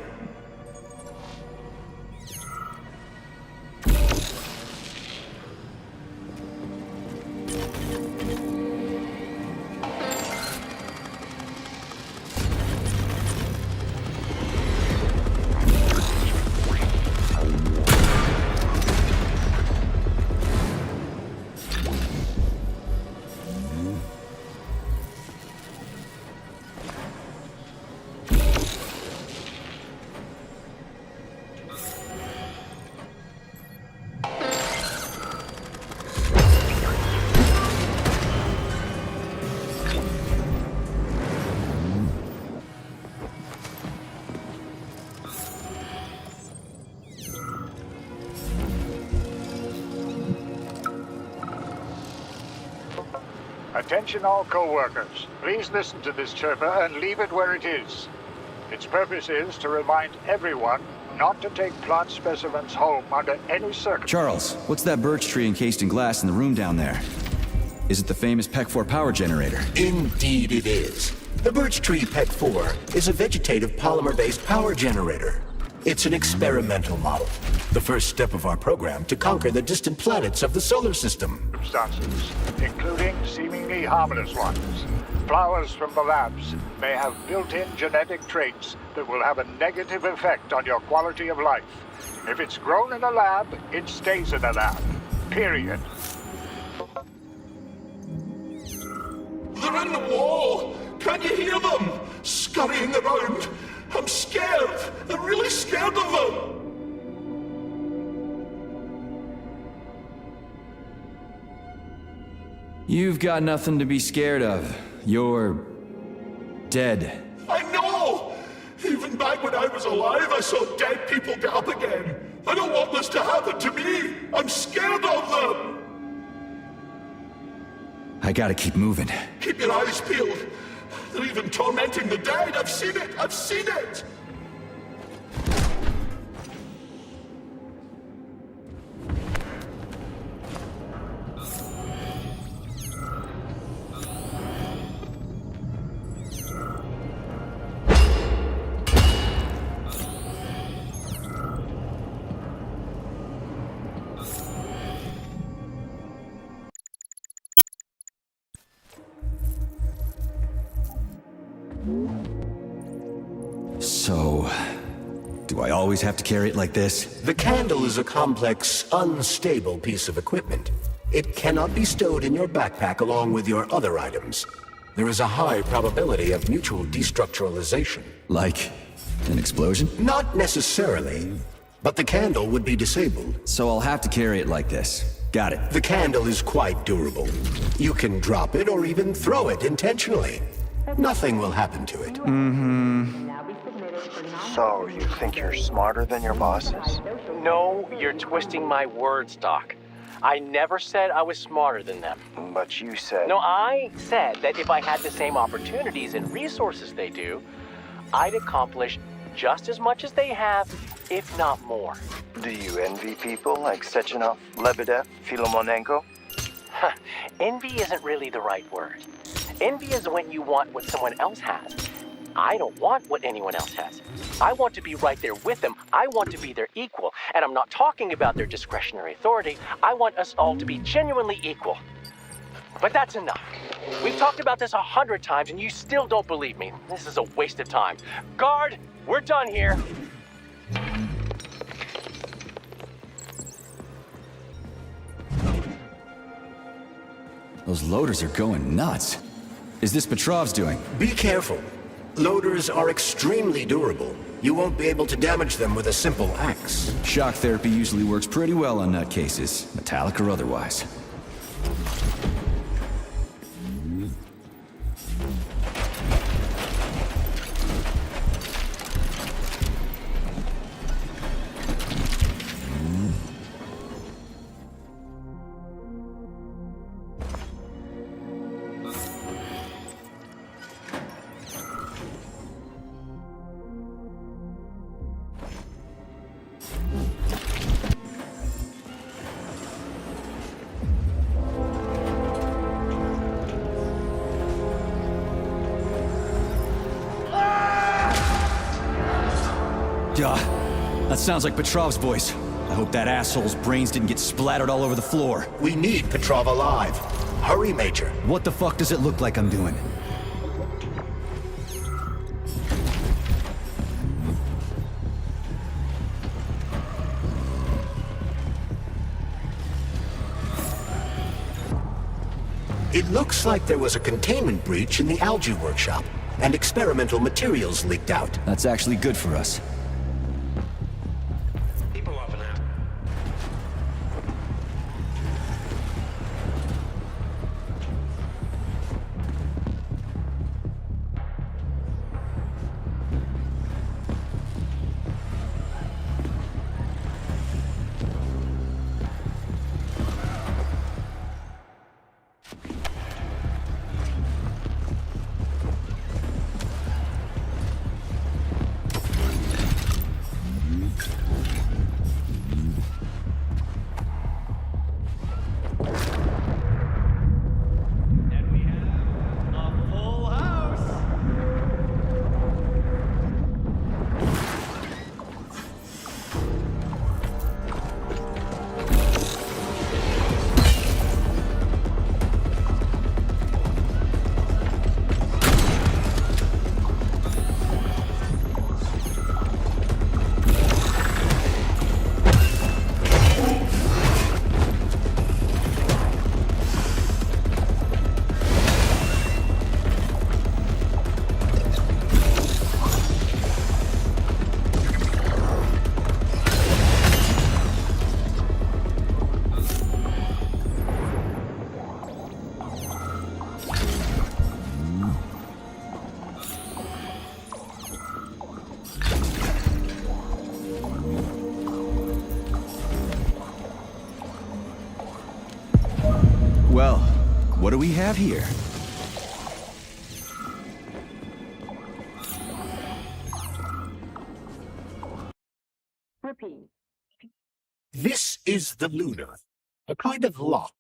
Attention all co-workers. Please listen to this chirper and leave it where it is. Its purpose is to remind everyone not to take plant specimens home under any circumstances. Charles, what's that birch tree encased in glass in the room down there? Is it the famous PEC-4 power generator? Indeed it is. The Birch Tree PEC-4 is a vegetative polymer-based power generator. It's an experimental model, the first step of our program to conquer the distant planets of the solar system. Circumstances, including seemingly harmless ones. Flowers from the labs may have built-in genetic traits that will have a negative effect on your quality of life. If it's grown in a lab, it stays in a lab. Period. They're in the wall! Can you hear them? Scurrying around. I'm scared. I'm really scared of them. You've got nothing to be scared of. You're dead. I know! Even back when I was alive, I saw dead people get up again. I don't want this to happen to me. I'm scared of them. I gotta keep moving. Keep your eyes peeled. They're even tormenting the dead. I've seen it. I've seen it. So, do I always have to carry it like this? The candle is a complex, unstable piece of equipment. It cannot be stowed in your backpack along with your other items. There is a high probability of mutual destructuralization. Like an explosion? Not necessarily, but the candle would be disabled. So I'll have to carry it like this. Got it. The candle is quite durable. You can drop it or even throw it intentionally. Nothing will happen to it. So, you think you're smarter than your bosses? No, you're twisting my words, Doc. I never said I was smarter than them. But you said... No, I said that if I had the same opportunities and resources they do, I'd accomplish just as much as they have, if not more. Do you envy people like Sechenov, Lebedev, Filomonenko? Envy isn't really the right word. Envy is when you want what someone else has. I don't want what anyone else has. I want to be right there with them. I want to be their equal. And I'm not talking about their discretionary authority. I want us all to be genuinely equal. But that's enough. We've talked about this 100 times and you still don't believe me. This is a waste of time. Guard, we're done here. Those loaders are going nuts. Is this Petrov's doing? Be careful. Loaders are extremely durable. You won't be able to damage them with a simple axe. Shock therapy usually works pretty well on nutcases, metallic or otherwise. That sounds like Petrov's voice. I hope that asshole's brains didn't get splattered all over the floor. We need Petrov alive. Hurry, Major. What the fuck does it look like I'm doing? It looks like there was a containment breach in the algae workshop, and experimental materials leaked out. That's actually good for us. we have here? Repeat. This is the Lunar, a kind of lock.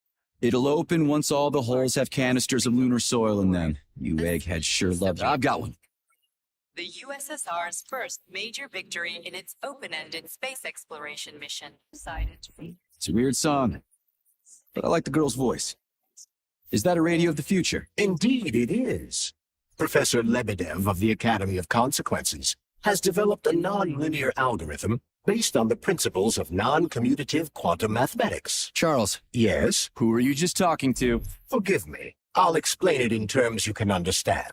It'll open once all the holes have canisters of lunar soil in them. You eggheads sure love it. I've got one. The USSR's first major victory in its open-ended space exploration mission. It's a weird song, but I like the girl's voice. Is that a radio of the future? Indeed it is. Professor Lebedev of the Academy of Consequences has developed a non-linear algorithm based on the principles of non-commutative quantum mathematics. Charles. Yes? Who are you just talking to? Forgive me. I'll explain it in terms you can understand.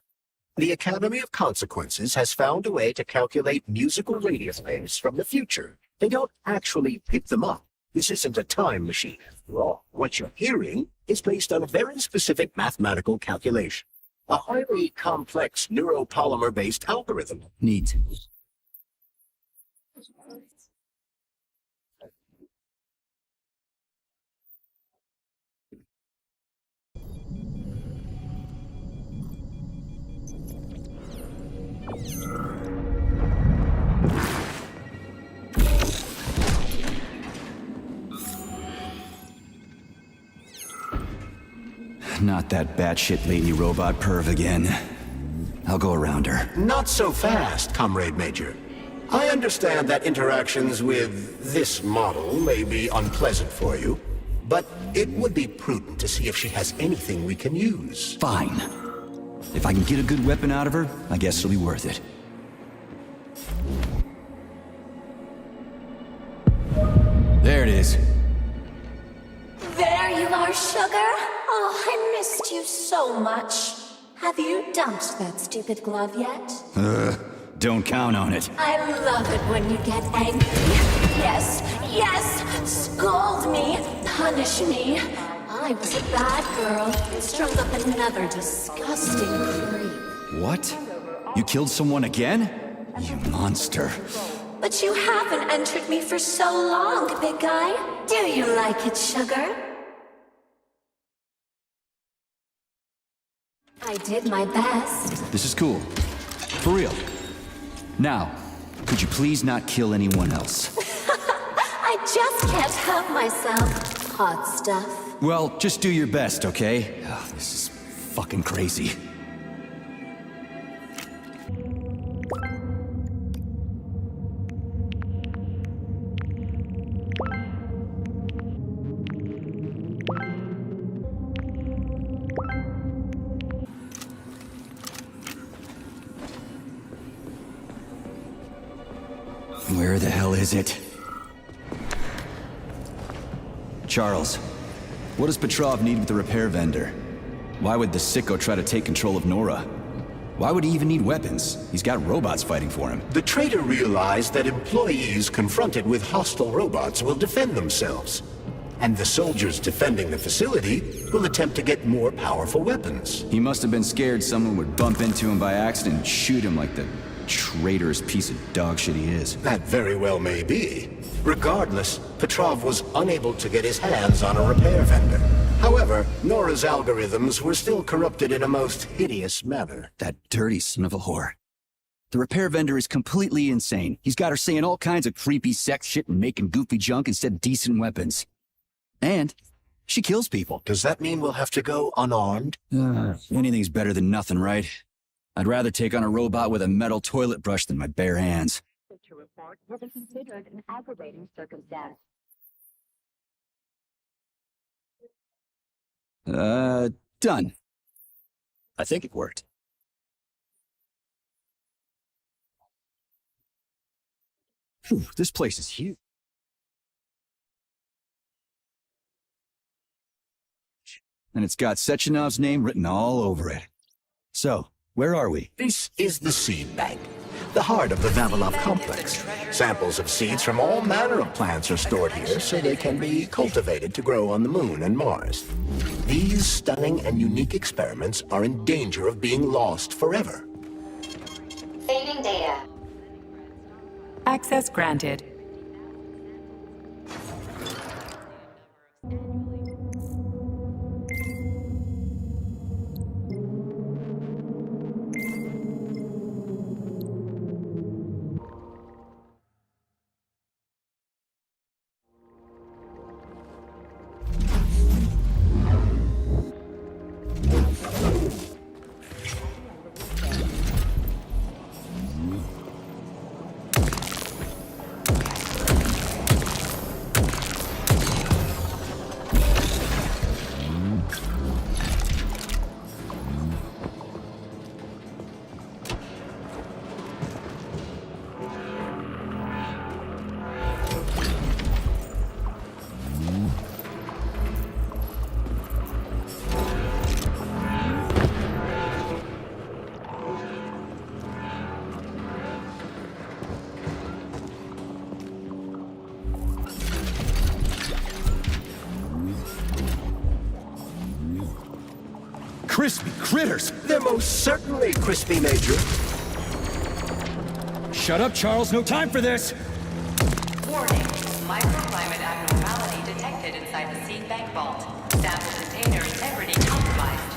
The Academy of Consequences has found a way to calculate musical radio waves from the future. They don't actually pick them up. This isn't a time machine, after all. What you're hearing is based on a very specific mathematical calculation. A highly complex neuropolymer-based algorithm. Neat. Not that batshit lady robot perv again. I'll go around her. Not so fast, Comrade Major. I understand that interactions with this model may be unpleasant for you, but it would be prudent to see if she has anything we can use. Fine. If I can get a good weapon out of her, I guess it'll be worth it. There it is. There you are, sugar. Oh, I missed you so much. Have you dumped that stupid glove yet? Don't count on it. I love it when you get angry. Yes, yes! Scold me, punish me. I was a bad girl and strung up another disgusting creep. What? You killed someone again? You monster. But you haven't entered me for so long, big guy. Do you like it, sugar? I did my best. This is cool. For real. Now, could you please not kill anyone else? I just can't help myself. Hot stuff. Well, just do your best, okay? Ugh, this is fucking crazy. Where the hell is it? Charles, what does Petrov need with the repair vendor? Why would the sicko try to take control of Nora? Why would he even need weapons? He's got robots fighting for him. The traitor realized that employees confronted with hostile robots will defend themselves. And the soldiers defending the facility will attempt to get more powerful weapons. He must have been scared someone would bump into him by accident and shoot him like the traitorous piece of dog shit he is. That very well may be. Regardless, Petrov was unable to get his hands on a repair vendor. However, Nora's algorithms were still corrupted in a most hideous manner. That dirty son of a whore. The repair vendor is completely insane. He's got her saying all kinds of creepy sex shit and making goofy junk instead of decent weapons. And she kills people. Does that mean we'll have to go unarmed? Anything's better than nothing, right? I'd rather take on a robot with a metal toilet brush than my bare hands. To report will be considered an aggravating circumstance. Done. I think it worked. Whew, this place is huge. And it's got Sechenov's name written all over it. So, where are we? This is the seed bank, the heart of the Vavilov complex. Samples of seeds from all manner of plants are stored here so they can be cultivated to grow on the Moon and Mars. These stunning and unique experiments are in danger of being lost forever. Saving data. Access granted. crispy critters! They're most certainly crispy, Major. Shut up, Charles. No time for this! Warning. Microclimate abnormality detected inside the seed bank vault. Sample container integrity compromised.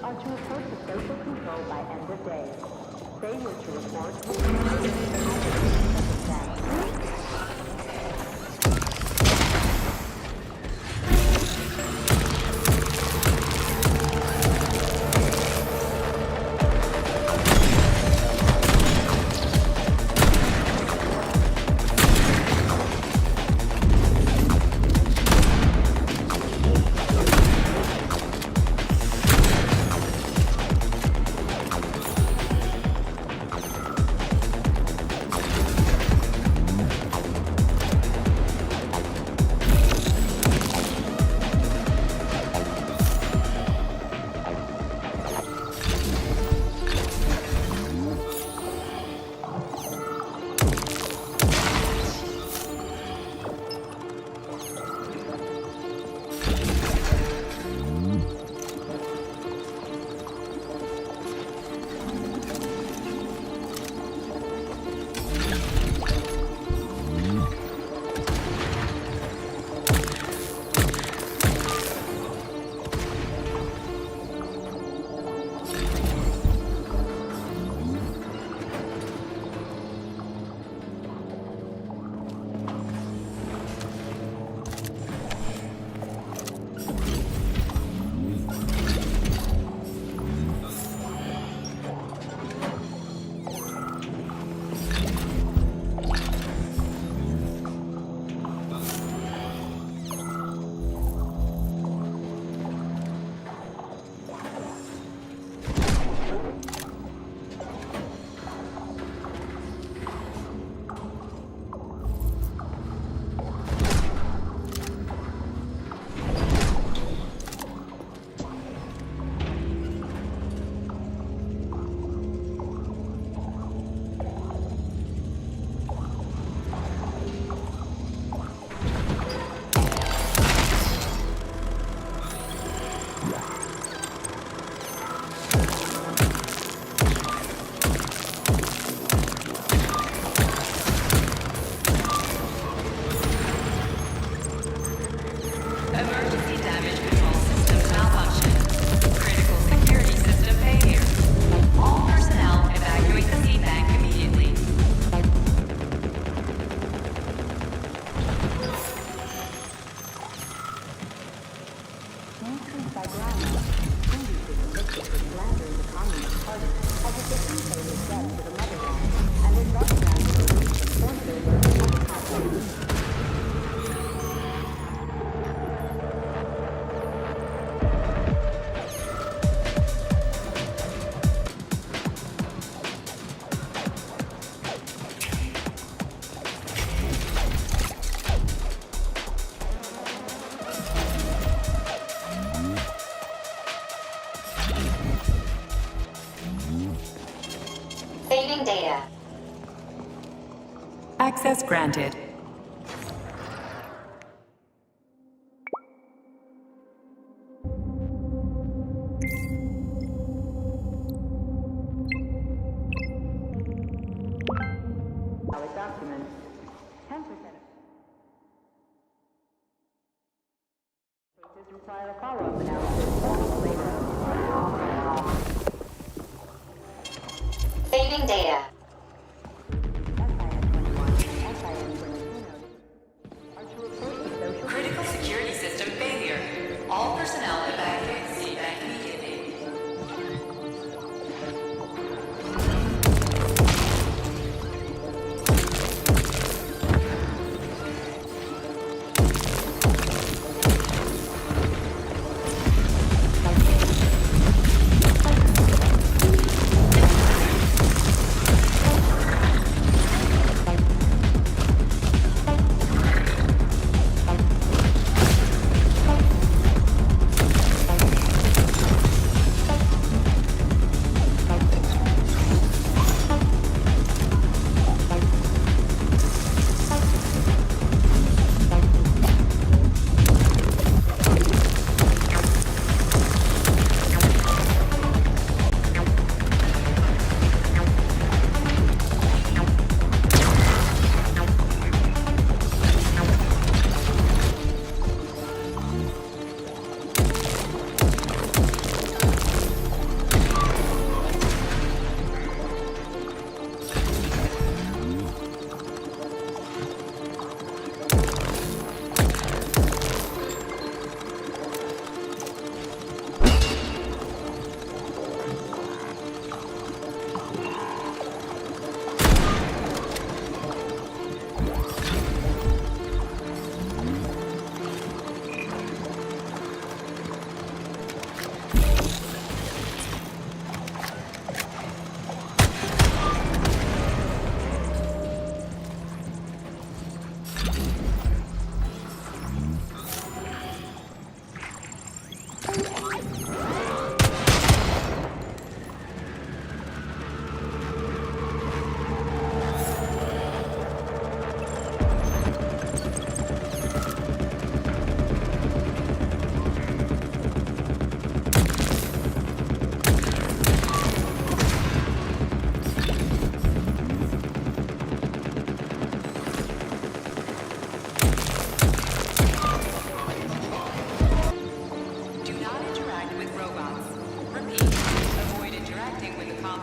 Are to report to social control by end of day. Failure to report Saving data. Access granted. Valid document. 10% cases require a follow-up analysis later. Saving data. Critical security system failure. All personnel evacuate the seed bank immediately.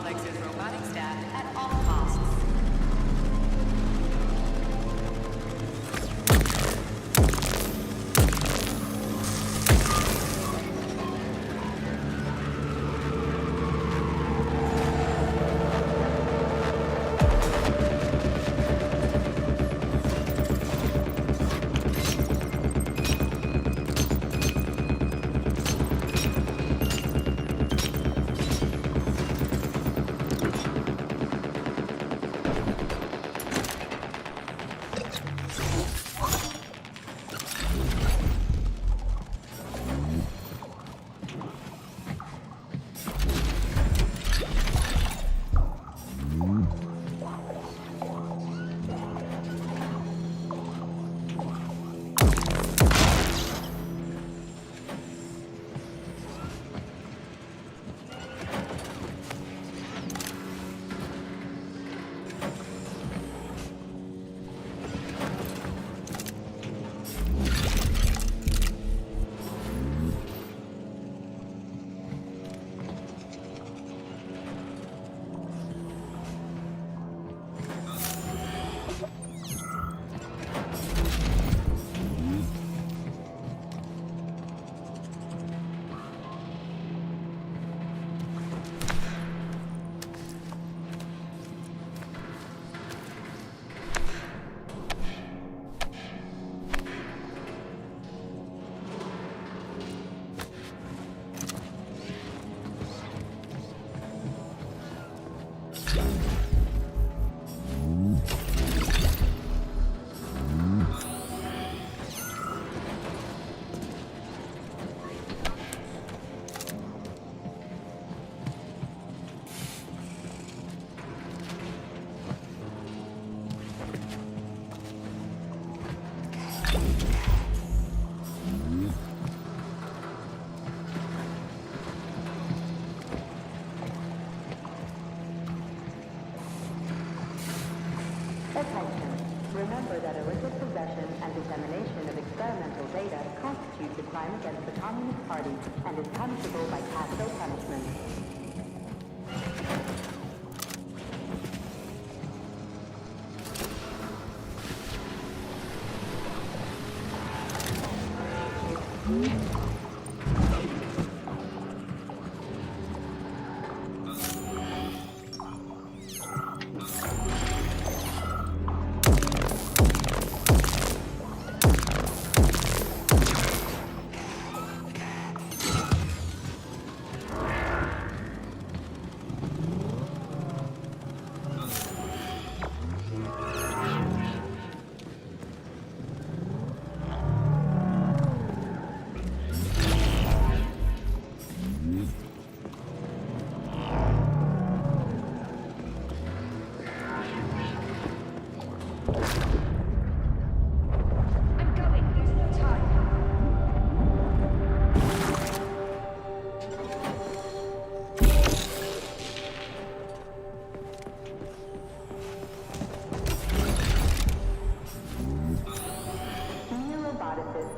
complex's robotic staff at all costs. Remember that illicit possession and dissemination of experimental data constitutes a crime against the Communist Party and is punishable by capital punishment.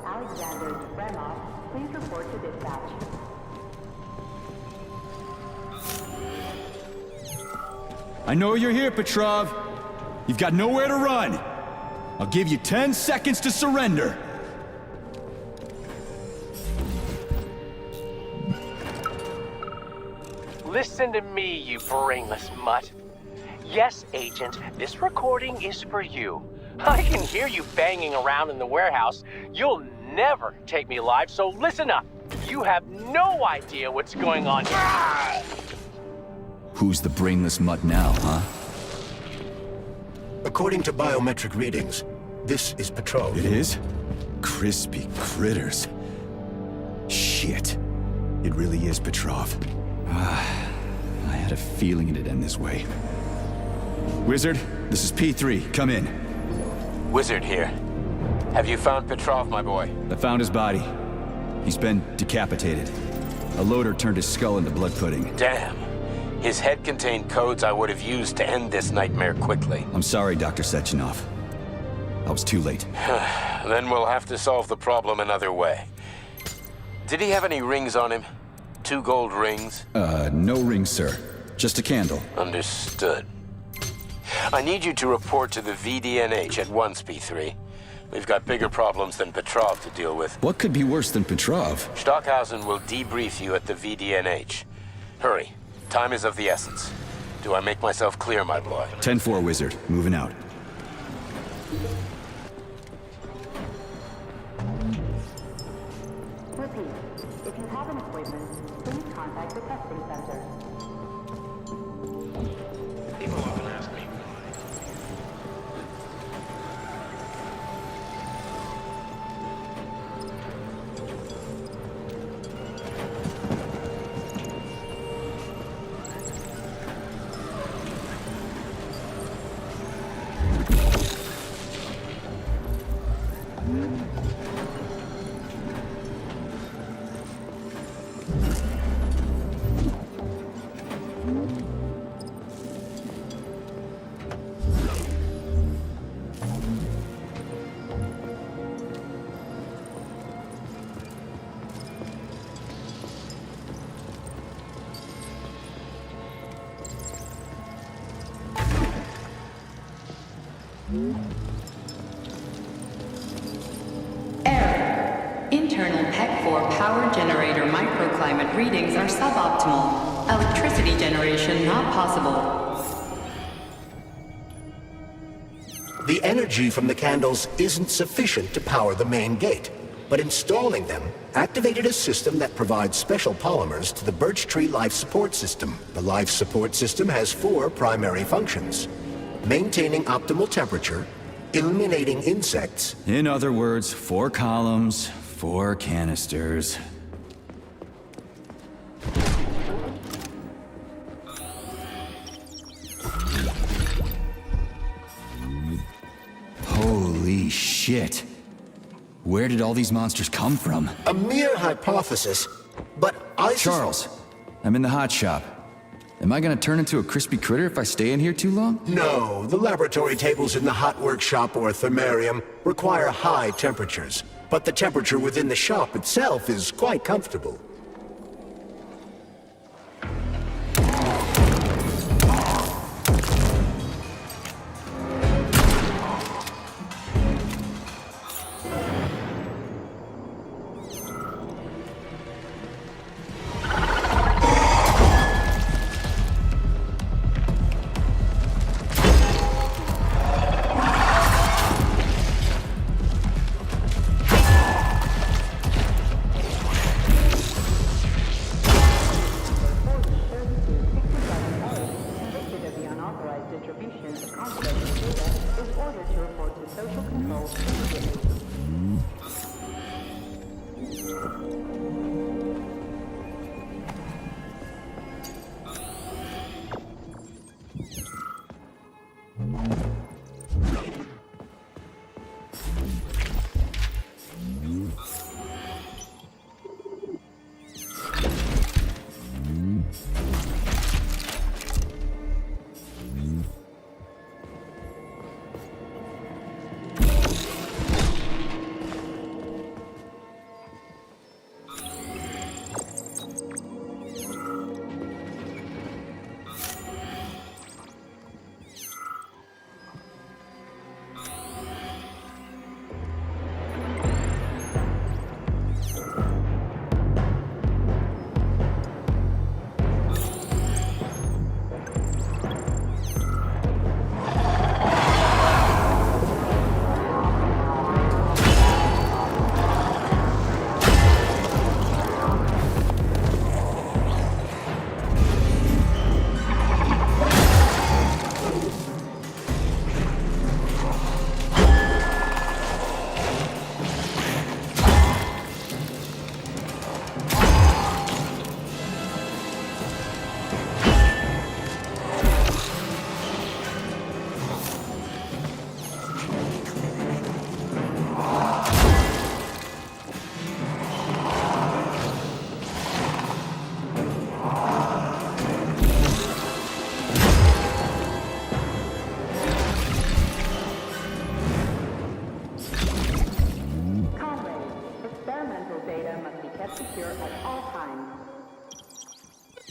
Alexander Fremov, please report to dispatch. I know you're here, Petrov. You've got nowhere to run. I'll give you 10 seconds to surrender. Listen to me, you brainless mutt. Yes, Agent, this recording is for you. I can hear you banging around in the warehouse. You'll never take me alive, so listen up. You have no idea what's going on here. Who's the brainless mutt now, huh? According to biometric readings, this is Petrov. It is? Crispy critters. Shit. It really is Petrov. I had a feeling it'd end this way. Wizard, this is P3. Come in. Wizard here. Have you found Petrov, my boy? I found his body. He's been decapitated. A loader turned his skull into blood pudding. Damn. His head contained codes I would have used to end this nightmare quickly. I'm sorry, Dr. Sechenov. I was too late. Then we'll have to solve the problem another way. Did he have any rings on him? 2 gold rings? No rings, sir. Just a candle. Understood. I need you to report to the VDNH at once, P3. We've got bigger problems than Petrov to deal with. What could be worse than Petrov? Stockhausen will debrief you at the VDNH. Hurry. Time is of the essence. Do I make myself clear, my boy? 10-4, Wizard. Moving out. Repeat. If you have an appointment, please contact the testing center. People often ask me. Error. Internal PEC-4 power generator microclimate readings are suboptimal. Electricity generation not possible. The energy from the candles isn't sufficient to power the main gate, but installing them activated a system that provides special polymers to the Birch Tree Life Support System. The Life Support System has 4 primary functions: maintaining optimal temperature, eliminating insects. In other words, 4 columns, 4 canisters. Holy shit. Where did all these monsters come from? A mere hypothesis, but I... Charles, I'm in the hot shop. Am I gonna turn into a crispy critter if I stay in here too long? No, the laboratory tables in the hot workshop or thermarium require high temperatures, but the temperature within the shop itself is quite comfortable.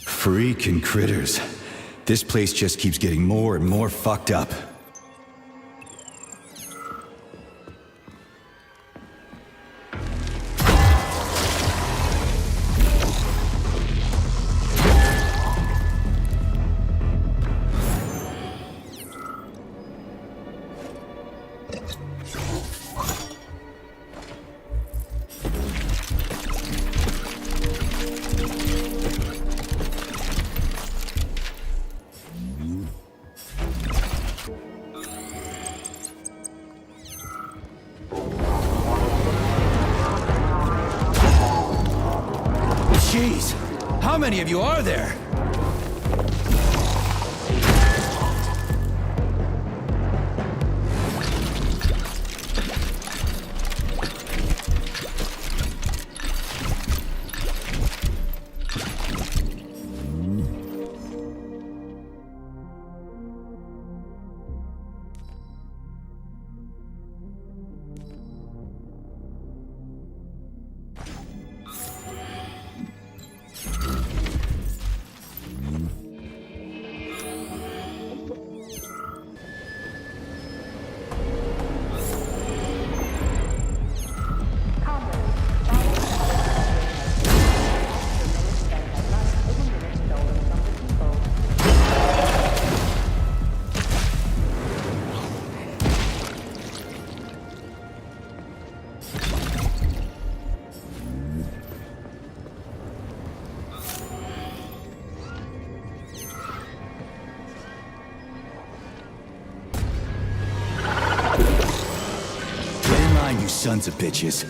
Freaking critters. This place just keeps getting more and more fucked up. Jeez, how many of you are there? You sons of bitches.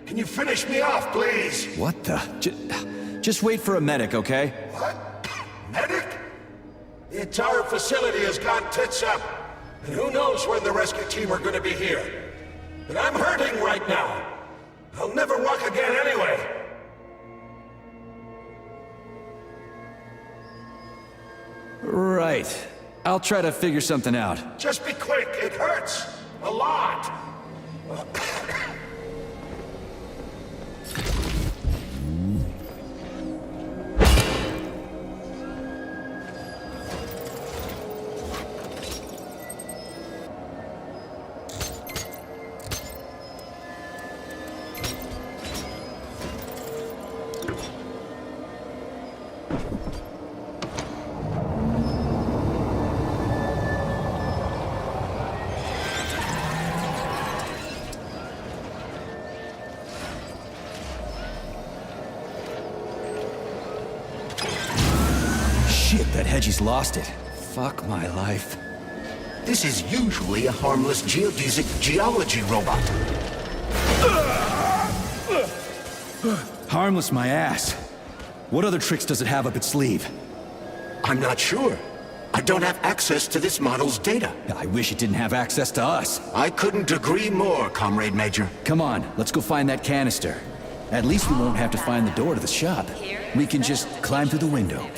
Can you finish me off, please? What the? Just wait for a medic, okay? What? Medic? The entire facility has gone tits up. And who knows when the rescue team are gonna be here. But I'm hurting right now. I'll never walk again anyway. Right. I'll try to figure something out. Just be quick, it hurts. A lot. Shit, that Hedgie's lost it. Fuck my life. This is usually a harmless geodesic geology robot. Harmless my ass. What other tricks does it have up its sleeve? I'm not sure. I don't have access to this model's data. I wish it didn't have access to us. I couldn't agree more, Comrade Major. Come on, let's go find that canister. At least we won't have to find the door to the shop. We can just climb through the window.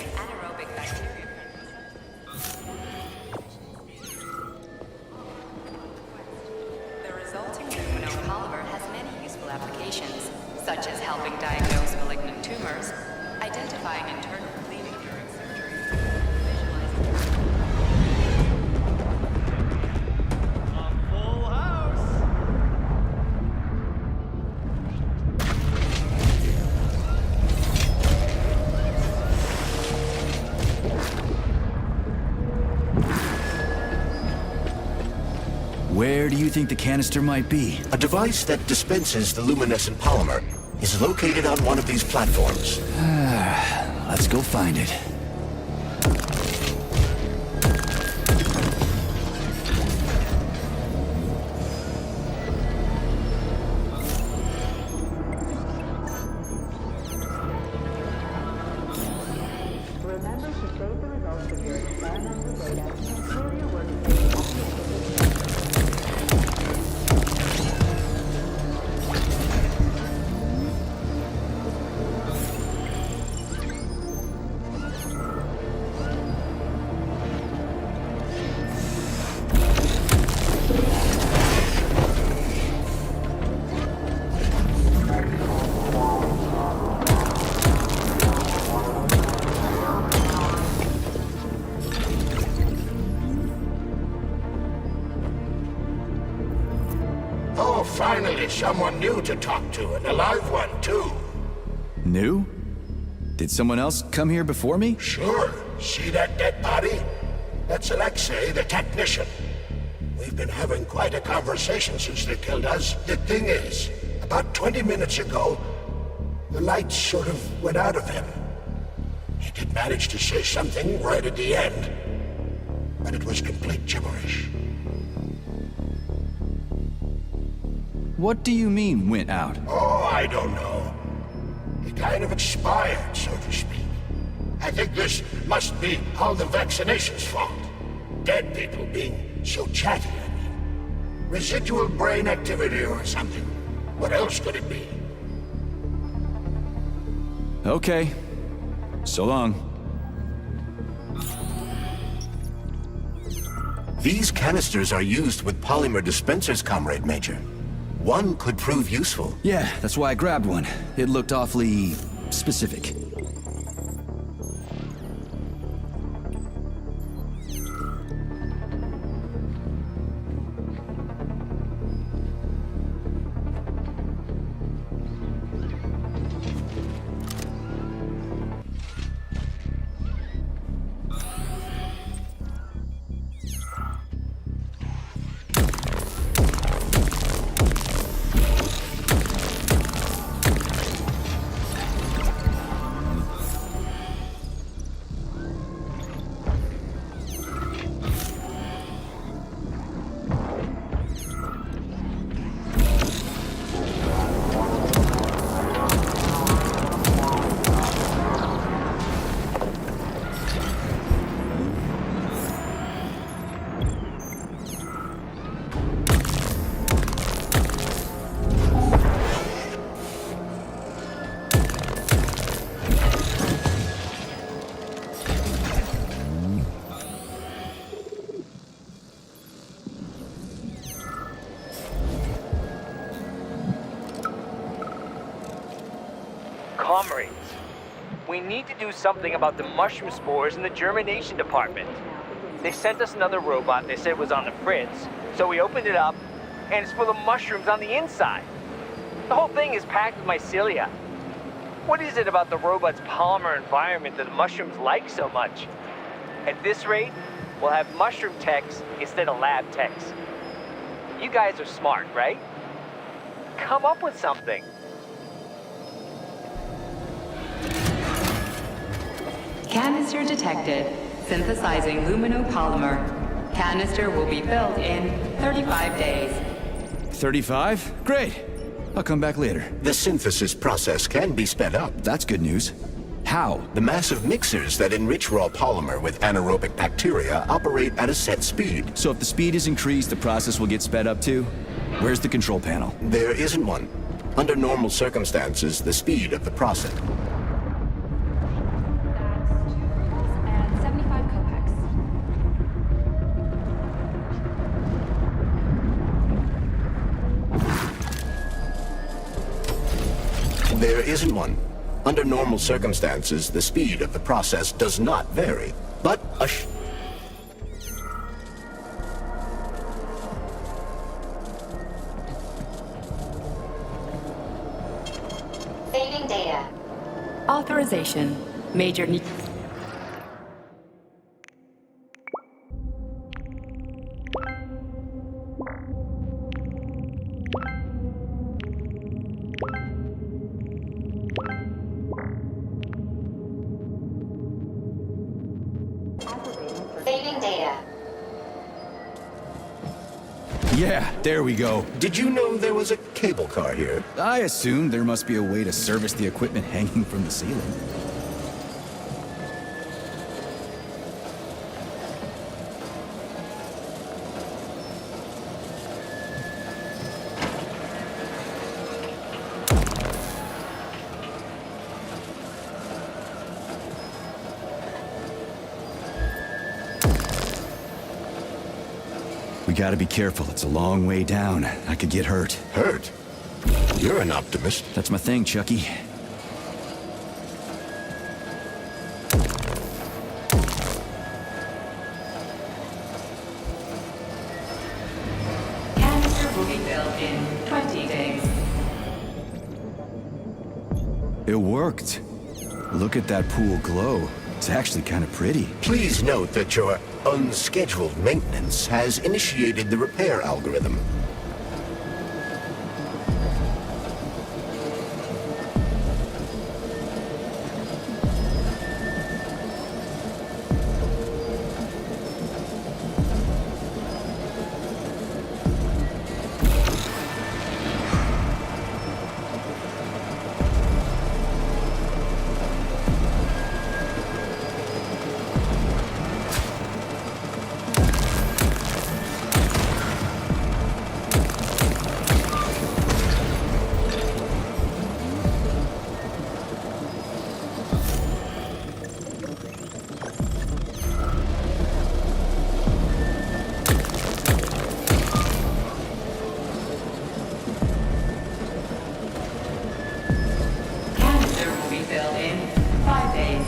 The resulting luminopolymer has many useful applications, such as helping diagnose malignant tumors, identifying internal bleeding during surgery, Where do you think the canister might be? A device that dispenses the luminescent polymer is located on one of these platforms. Let's go find it. Remember most of your experimental data and clear your workspace. Oh, finally, someone new to talk to, and a live one, too. New? Did someone else come here before me? Sure. See that dead body? That's Alexei, the technician. We've been having quite a conversation since they killed us. The thing is, about 20 minutes ago, the lights sort of went out of him. He did manage to say something right at the end, but it was complete gibberish. What do you mean, went out? Oh, I don't know. He kind of expired, so to speak. I think this must be all the vaccination's fault. Dead people being so chatty, I mean. Residual brain activity or something. What else could it be? Okay. So long. These canisters are used with polymer dispensers, Comrade Major. One could prove useful. Yeah, that's why I grabbed one. It looked awfully specific. Comrades, we need to do something about the mushroom spores in the germination department. They sent us another robot they said it was on the fritz, so we opened it up, and it's full of mushrooms on the inside. The whole thing is packed with mycelia. What is it about the robot's polymer environment that the mushrooms like so much? At this rate, we'll have mushroom techs instead of lab techs. You guys are smart, right? Come up with something. Canister detected. Synthesizing luminopolymer. Canister will be filled in 35 days. 35? Great. I'll come back later. The synthesis process can be sped up. That's good news. How? The massive mixers that enrich raw polymer with anaerobic bacteria operate at a set speed. So if the speed is increased, the process will get sped up too? Where's the control panel? There isn't one. Under normal circumstances, the speed of the process. There isn't one. Under normal circumstances, the speed of the process does not vary. But a Saving data. Authorization. Major need. Saving data. Yeah, there we go. Did you know there was a cable car here? I assumed there must be a way to service the equipment hanging from the ceiling. gotta be careful. It's a long way down. I could get hurt. Hurt? You're an optimist. That's my thing, Chucky. Canister will be filled in 20 days. It worked. Look at that pool glow. It's actually kind of pretty. Please note that your unscheduled maintenance has initiated the repair algorithm. Canister will be filled in 5 days.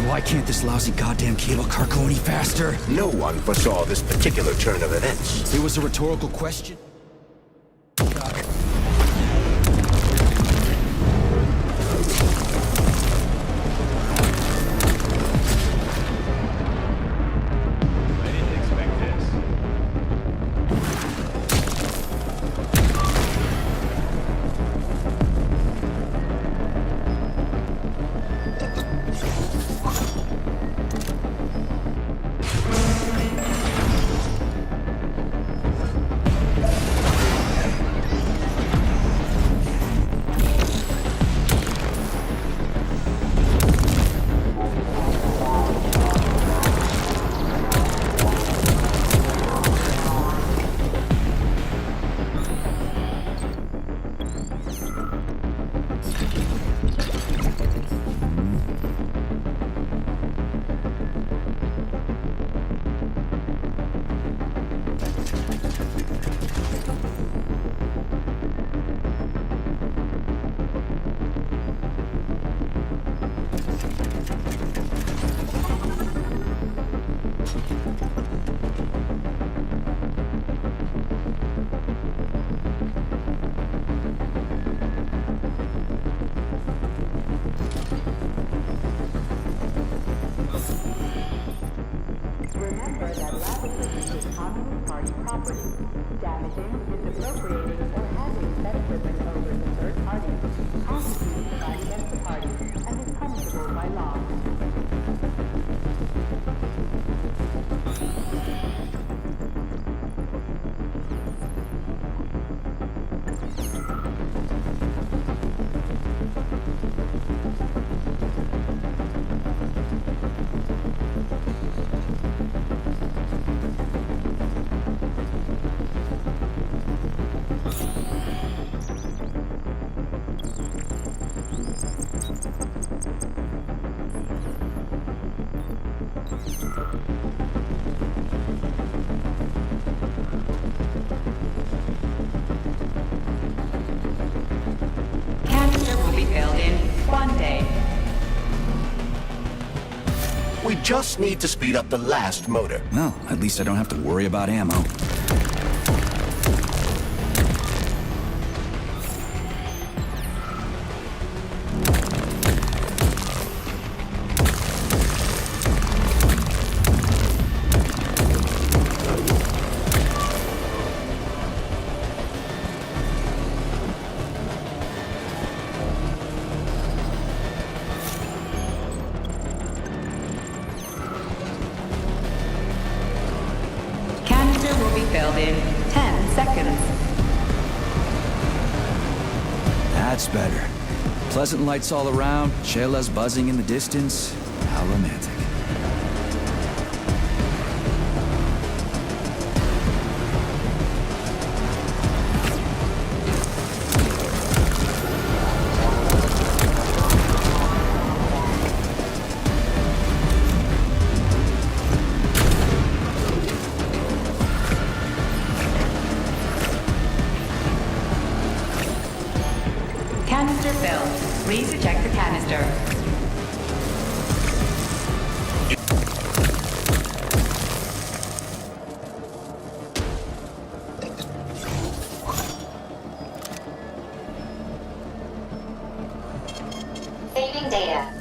Why can't this lousy goddamn cable car go any faster? No one foresaw this particular turn of events. It was a rhetorical question. I didn't expect this. Remember that laboratory is Communist Party property. Damaging, misappropriating, or handing said equipment over to third parties constitutes a crime against the party and is punishable by law. Canister will be filled in 1 day. We just need to speed up the last motor. Well, at least I don't have to worry about ammo. Canister will be filled in 10 seconds. That's better. Pleasant lights all around, chelas buzzing in the distance. How romantic. Canister filled. Please eject the canister. Saving data.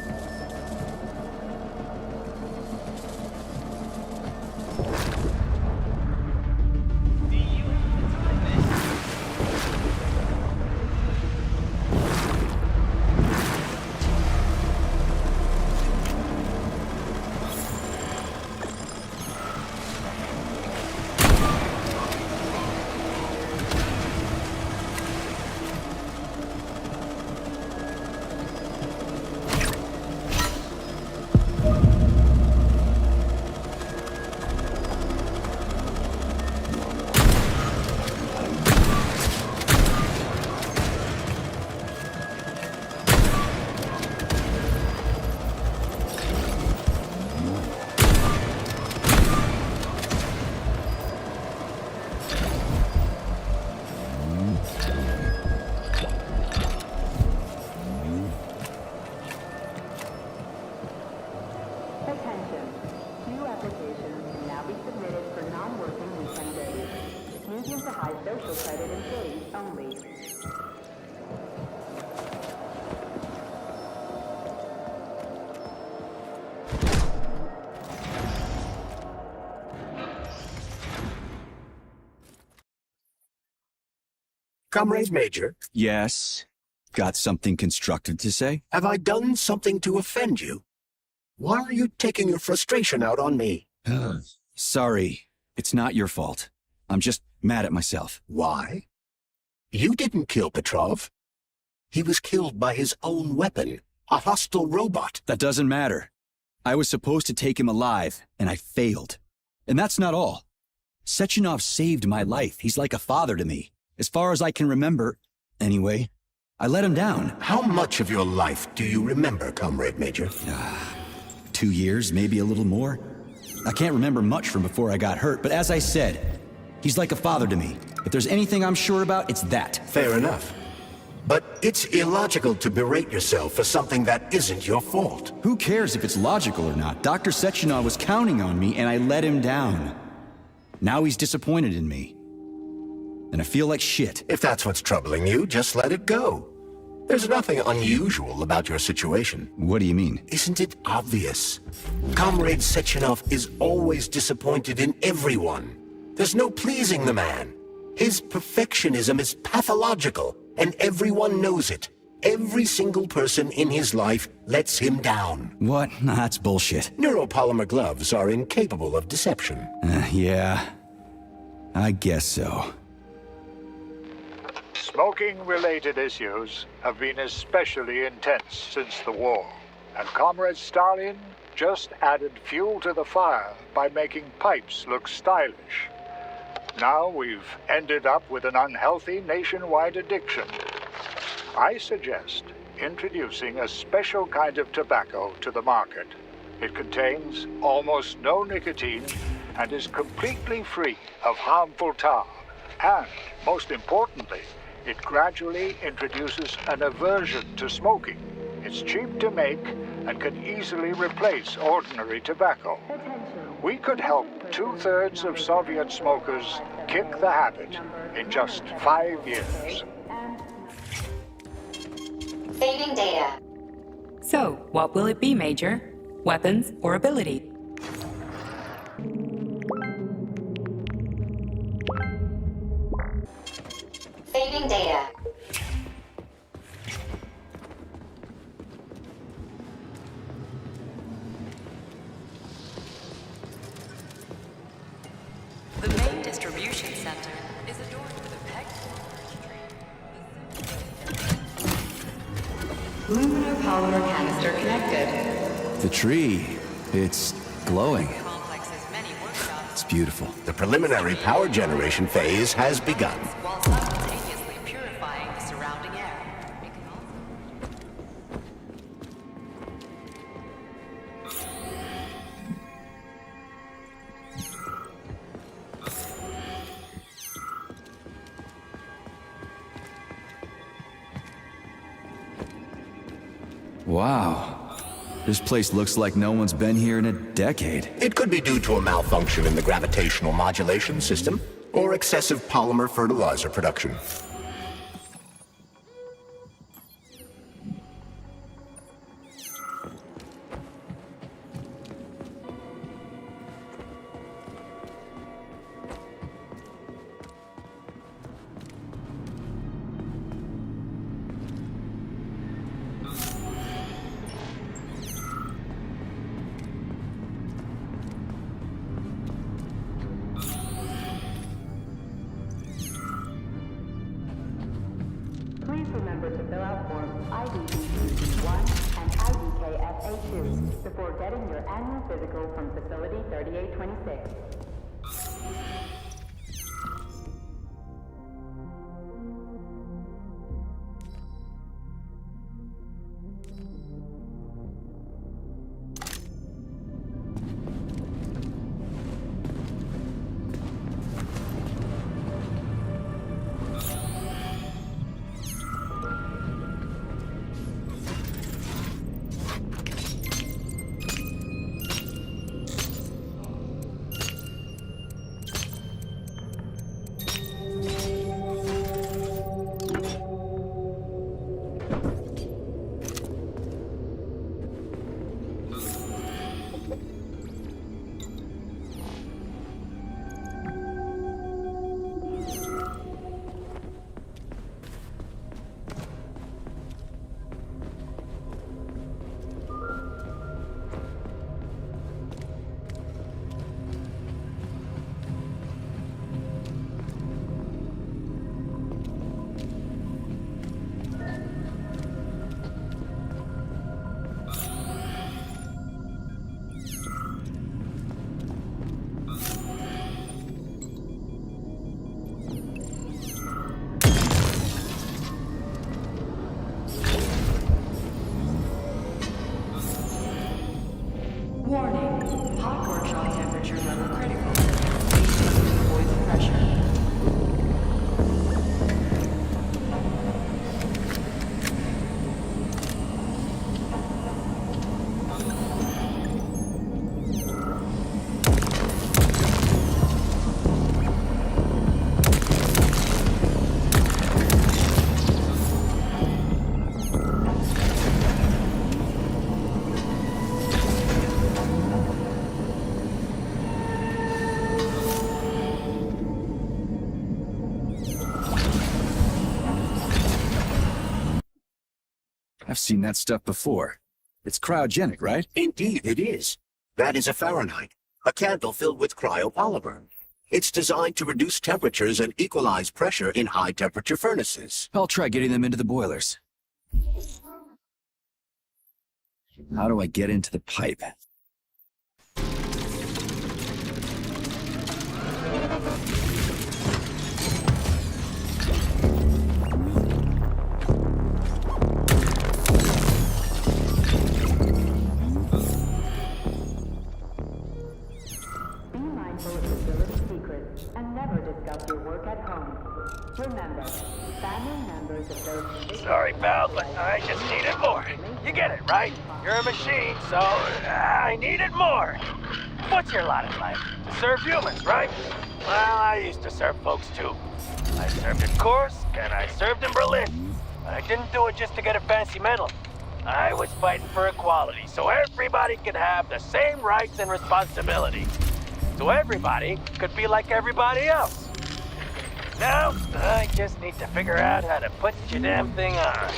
Attention. New applications can now be submitted for non-working weekend days. Medium to high social credit employees only. Comrade Major, Yes? Got something constructive to say? have I done something to offend you? Why are you taking your frustration out on me? Sorry, it's not your fault. I'm just mad at myself. Why? You didn't kill Petrov. He was killed by his own weapon, a hostile robot. That doesn't matter. I was supposed to take him alive, and I failed. And that's not all. Sechenov saved my life. He's like a father to me. As far as I can remember, anyway, I let him down. How much of your life do you remember, Comrade Major? 2 years, maybe a little more. I can't remember much from before I got hurt, but as I said, he's like a father to me. If there's anything I'm sure about, it's that. Fair enough. But it's illogical to berate yourself for something that isn't your fault. Who cares if it's logical or not? Dr. Sechenov was counting on me, and I let him down. Now he's disappointed in me. And I feel like shit. If that's what's troubling you, just let it go. There's nothing unusual about your situation. What do you mean? Isn't it obvious? Comrade Sechenov is always disappointed in everyone. There's no pleasing the man. His perfectionism is pathological, and everyone knows it. Every single person in his life lets him down. What? Nah, that's bullshit. Neuropolymer gloves are incapable of deception. Yeah, I guess so. Smoking-related issues have been especially intense since the war, and Comrade Stalin just added fuel to the fire by making pipes look stylish. Now we've ended up with an unhealthy nationwide addiction. I suggest introducing a special kind of tobacco to the market. It contains almost no nicotine and is completely free of harmful tar. And, most importantly, it gradually introduces an aversion to smoking. It's cheap to make and can easily replace ordinary tobacco. We could help 2/3 of Soviet smokers kick the habit in just 5 years. Saving data. So, what will it be, Major? Weapons or ability? Saving data. The main distribution center is adorned with a peg. Luminopolymer canister connected. The tree, it's glowing. It's beautiful. The preliminary power generation phase has begun. While simultaneously purifying the surrounding air. Wow. This place looks like no one's been here in a decade. It could be due to a malfunction in the gravitational modulation system or excessive polymer fertilizer production. Please remember to fill out forms IDBC1 and IDKSA2 before getting your annual physical from Facility 3826. Warning. Hot workshop temperature level critical. Avoid the pressure. I've seen that stuff before. It's cryogenic, right? Indeed, it is. That is a Fahrenheit, a candle filled with cryopolymer. It's designed to reduce temperatures and equalize pressure in high-temperature furnaces. I'll try getting them into the boilers. How do I get into the pipe? Be mindful of facility secrets and never discuss your work at home. Remember, family members of those... Sorry, pal, but I just needed more. You get it, right? You're a machine, so I needed more. What's your lot in life? To serve humans, right? Well, I used to serve folks too. I served in Kursk and I served in Berlin. But I didn't do it just to get a fancy medal. I was fighting for equality, so everybody could have the same rights and responsibilities. So everybody could be like everybody else. Now, I just need to figure out how to put your damn thing on.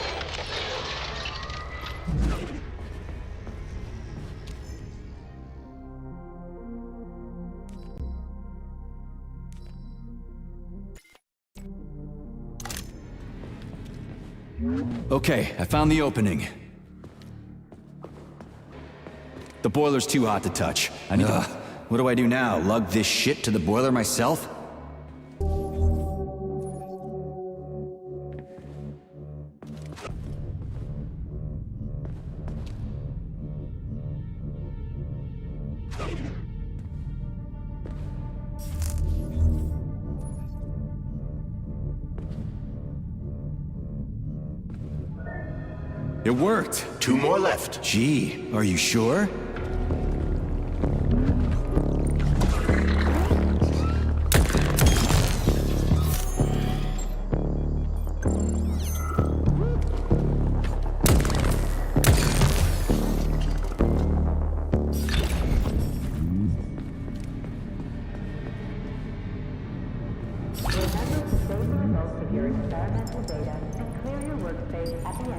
Okay, I found the opening. The boiler's too hot to touch. I need to... What do I do now? Lug this shit to the boiler myself? It worked. 2 more left. Gee, are you sure?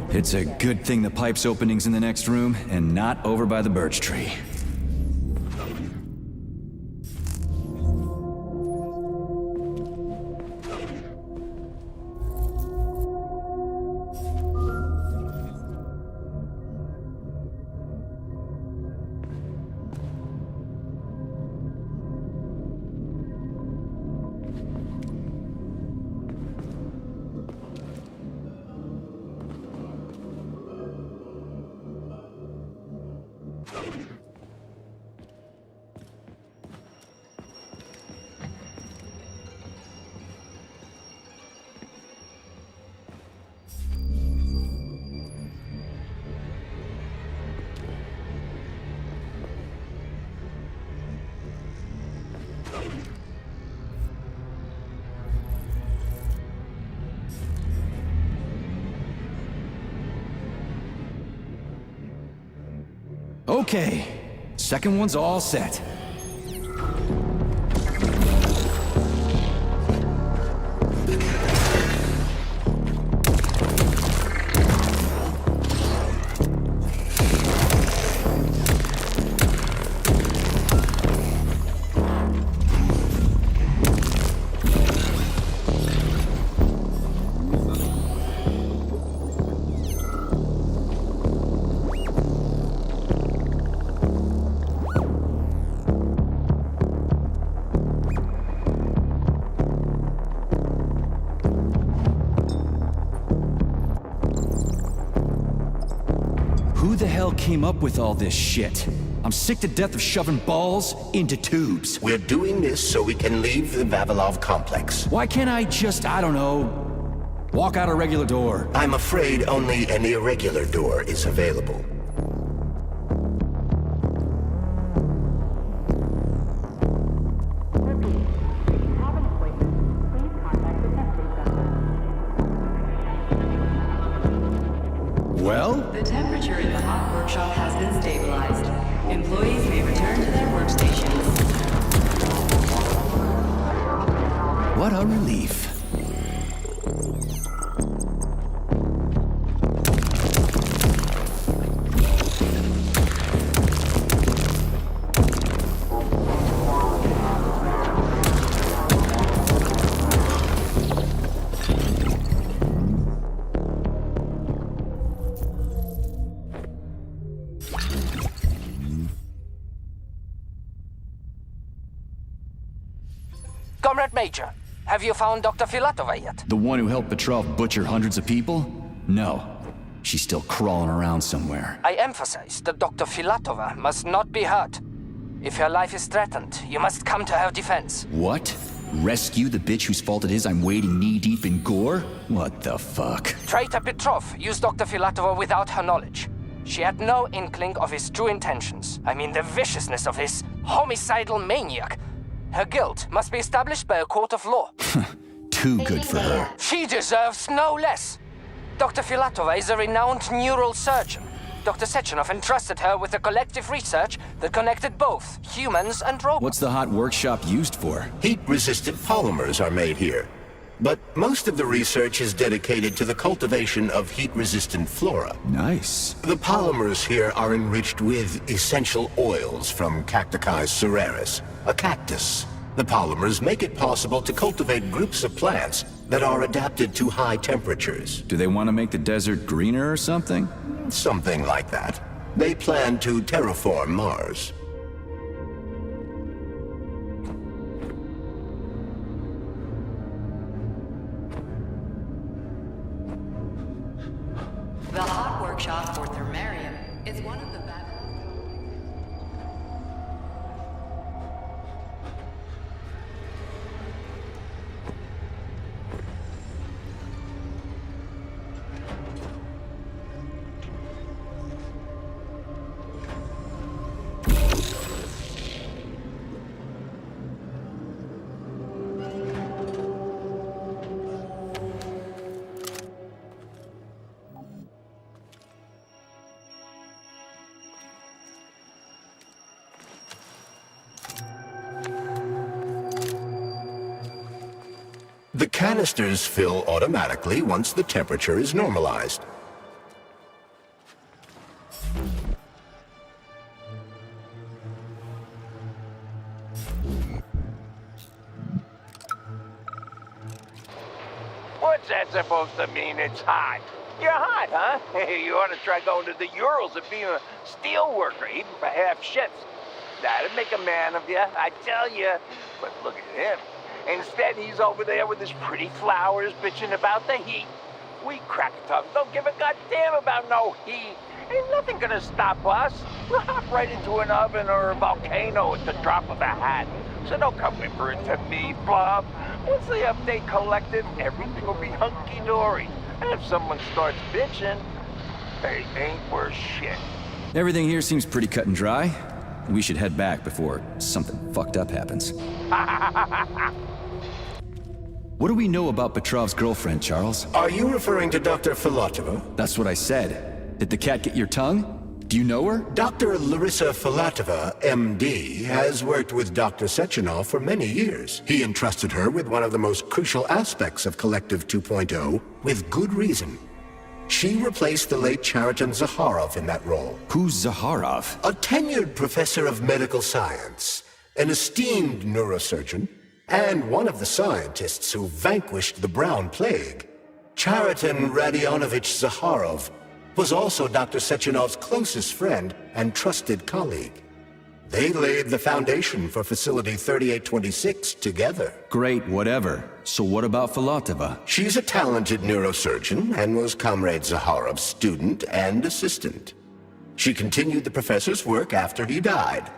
It's a good thing the pipe's opening's in the next room and not over by the birch tree. Okay, second one's all set. Who the hell came up with all this shit? I'm sick to death of shoving balls into tubes. We're doing this so we can leave the Vavilov complex. Why can't I just, I don't know, walk out a regular door? I'm afraid only an irregular door is available. Well? The temperature in the hot workshop has been stabilized. Employees may return to their workstations. What a relief. Comrade Major, have you found Dr. Filatova yet? The one who helped Petrov butcher hundreds of people? No. She's still crawling around somewhere. I emphasize that Dr. Filatova must not be hurt. If her life is threatened, you must come to her defense. What? Rescue the bitch whose fault it is I'm wading knee-deep in gore? What the fuck? Traitor Petrov used Dr. Filatova without her knowledge. She had no inkling of his true intentions. I mean the viciousness of this homicidal maniac. Her guilt must be established by a court of law. Too good for her. She deserves no less. Dr. Filatova is a renowned neural surgeon. Dr. Sechenov entrusted her with a collective research that connected both humans and robots. What's the hot workshop used for? Heat-resistant polymers are made here. But most of the research is dedicated to the cultivation of heat-resistant flora. Nice. The polymers here are enriched with essential oils from Cacticus cereris, a cactus. The polymers make it possible to cultivate groups of plants that are adapted to high temperatures. Do they want to make the desert greener or something? Something like that. They plan to terraform Mars. The hot workshop for Thermarium is one of the The canisters fill automatically once the temperature is normalized. What's that supposed to mean? It's hot. You're hot, huh? You ought to try going to the Urals and being a steel worker, even for half shifts. That'd make a man of you, I tell you. But look at him. Instead, he's over there with his pretty flowers bitching about the heat. We crack-a-tubs don't give a goddamn about no heat. Ain't nothing gonna stop us. We'll hop right into an oven or a volcano at the drop of a hat. So don't come whimpering to me, Blob. Once the update collected, everything will be hunky-dory. And if someone starts bitching, they ain't worth shit. Everything here seems pretty cut and dry. We should head back before something fucked up happens. What do we know about Petrov's girlfriend, Charles? Are you referring to Dr. Filatova? That's what I said. Did the cat get your tongue? Do you know her? Dr. Larissa Filatova, MD, has worked with Dr. Sechenov for many years. He entrusted her with one of the most crucial aspects of Collective 2.0, with good reason. She replaced the late Chariton Zakharov in that role. Who's Zakharov? A tenured professor of medical science, an esteemed neurosurgeon, and one of the scientists who vanquished the Brown Plague. Chariton Radionovich Zakharov was also Dr. Sechenov's closest friend and trusted colleague. They laid the foundation for Facility 3826 together. Great, whatever. So what about Filatova? She's a talented neurosurgeon and was Comrade Zakharov's student and assistant. She continued the professor's work after he died.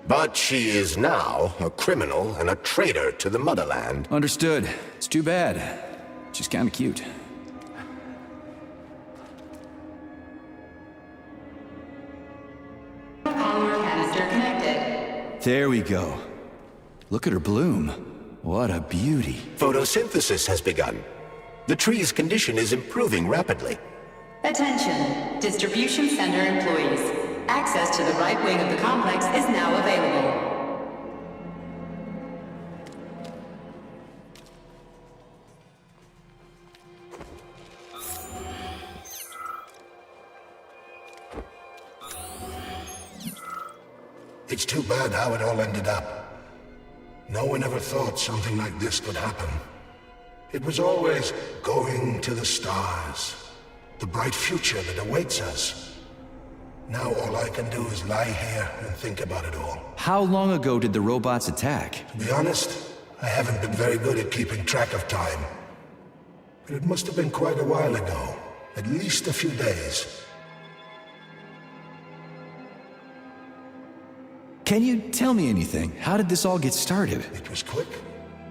But she is now a criminal and a traitor to the motherland. Understood. It's too bad. She's kinda cute. polymer canister connected. There we go. Look at her bloom. What a beauty. Photosynthesis has begun. The tree's condition is improving rapidly. Attention, distribution center employees. Access to the right wing of the complex is now available. It's too bad how it all ended up. No one ever thought something like this could happen. It was always going to the stars, the bright future that awaits us. Now all I can do is lie here and think about it all. How long ago did the robots attack? To be honest, I haven't been very good at keeping track of time. But it must have been quite a while ago, at least a few days. Can you tell me anything? How did this all get started? It was quick,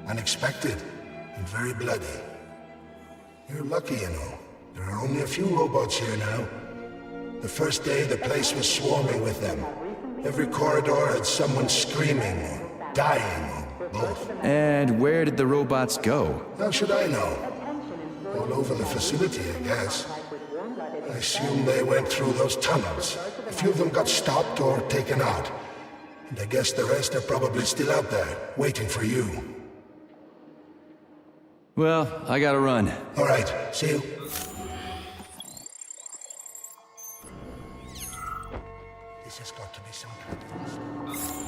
unexpected, and very bloody. You're lucky, you know. There are only a few robots here now. The first day, the place was swarming with them. Every corridor had someone screaming, or dying, or both. And where did the robots go? How should I know? All over the facility, I guess. I assume they went through those tunnels. A few of them got stopped or taken out. And I guess the rest are probably still out there, waiting for you. Well, I gotta run. All right, see you. This has got to be some kind of...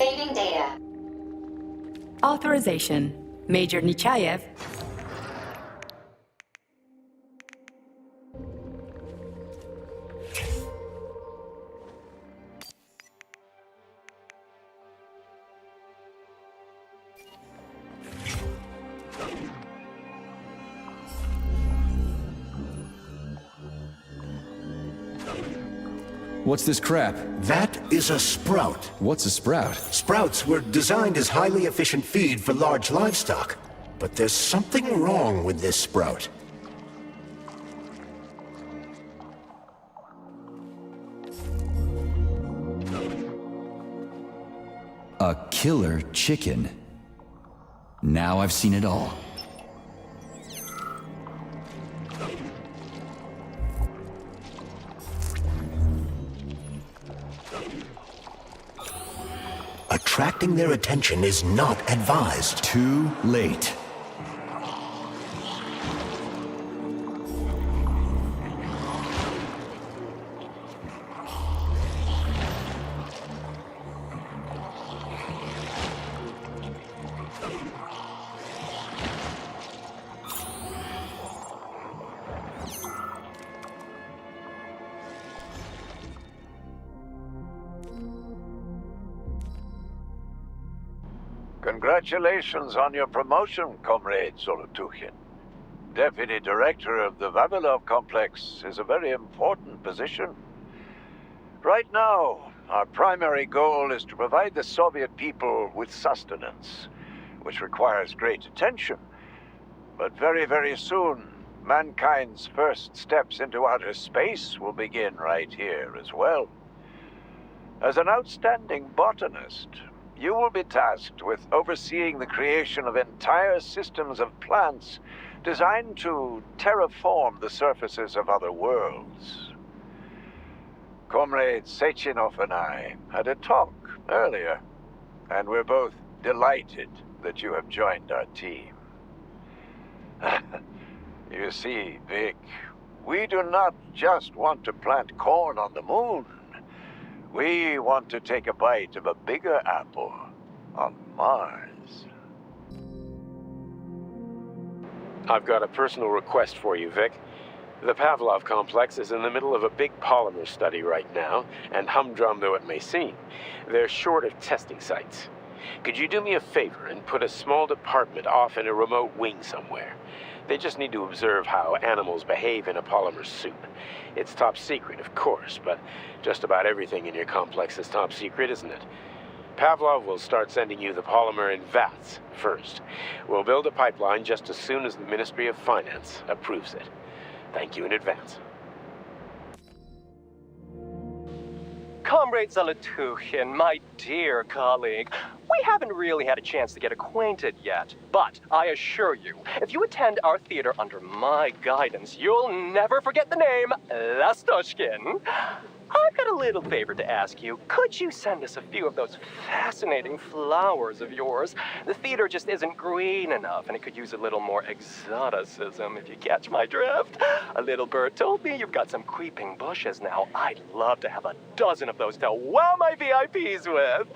Saving data. Authorization. Major Nechayev. What's this crap? That is a sprout. What's a sprout? Sprouts were designed as highly efficient feed for large livestock. But there's something wrong with this sprout. A killer chicken. Now I've seen it all. Attracting their attention is not advised. Too late. Congratulations on your promotion, Comrade Zolotukhin. Deputy Director of the Vavilov Complex is a very important position. Right now, our primary goal is to provide the Soviet people with sustenance, which requires great attention. But very, very soon, mankind's first steps into outer space will begin right here as well. As an outstanding botanist, you will be tasked with overseeing the creation of entire systems of plants designed to terraform the surfaces of other worlds. Comrade Sechenov and I had a talk earlier, and we're both delighted that you have joined our team. You see, Vic, we do not just want to plant corn on the moon. We want to take a bite of a bigger apple on Mars. I've got a personal request for you, Vic. The Pavlov complex is in the middle of a big polymer study right now, and humdrum though it may seem, they're short of testing sites. Could you do me a favor and put a small department off in a remote wing somewhere? They just need to observe how animals behave in a polymer soup. It's top secret, of course, but just about everything in your complex is top secret, isn't it? Pavlov will start sending you the polymer in vats first. We'll build a pipeline just as soon as the Ministry of Finance approves it. Thank you in advance. Comrade Zolotukhin, my dear colleague, we haven't really had a chance to get acquainted yet, but I assure you, if you attend our theater under my guidance, you'll never forget the name Lastoshkin. I've got a little favor to ask you. Could you send us a few of those fascinating flowers of yours? The theater just isn't green enough, and it could use a little more exoticism, if you catch my drift. A little bird told me you've got some creeping bushes now. I'd love to have a dozen of those to wow my VIPs with.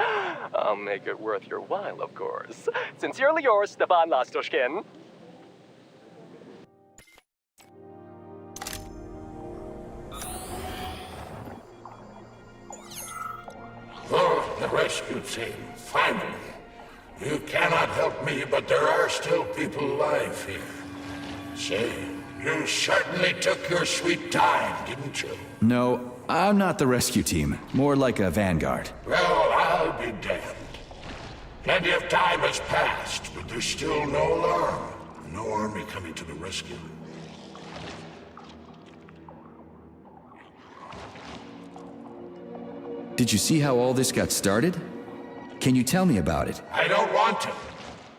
I'll make it worth your while, of course. Sincerely yours, Stepan Lastoshkin. Oh, the rescue team, finally. You cannot help me, but there are still people alive here. Say, you certainly took your sweet time, didn't you? No, I'm not the rescue team. More like a vanguard. Well, I'll be damned. Plenty of time has passed, but there's still no alarm. No army coming to the rescue. Did you see how all this got started? Can you tell me about it? I don't want to,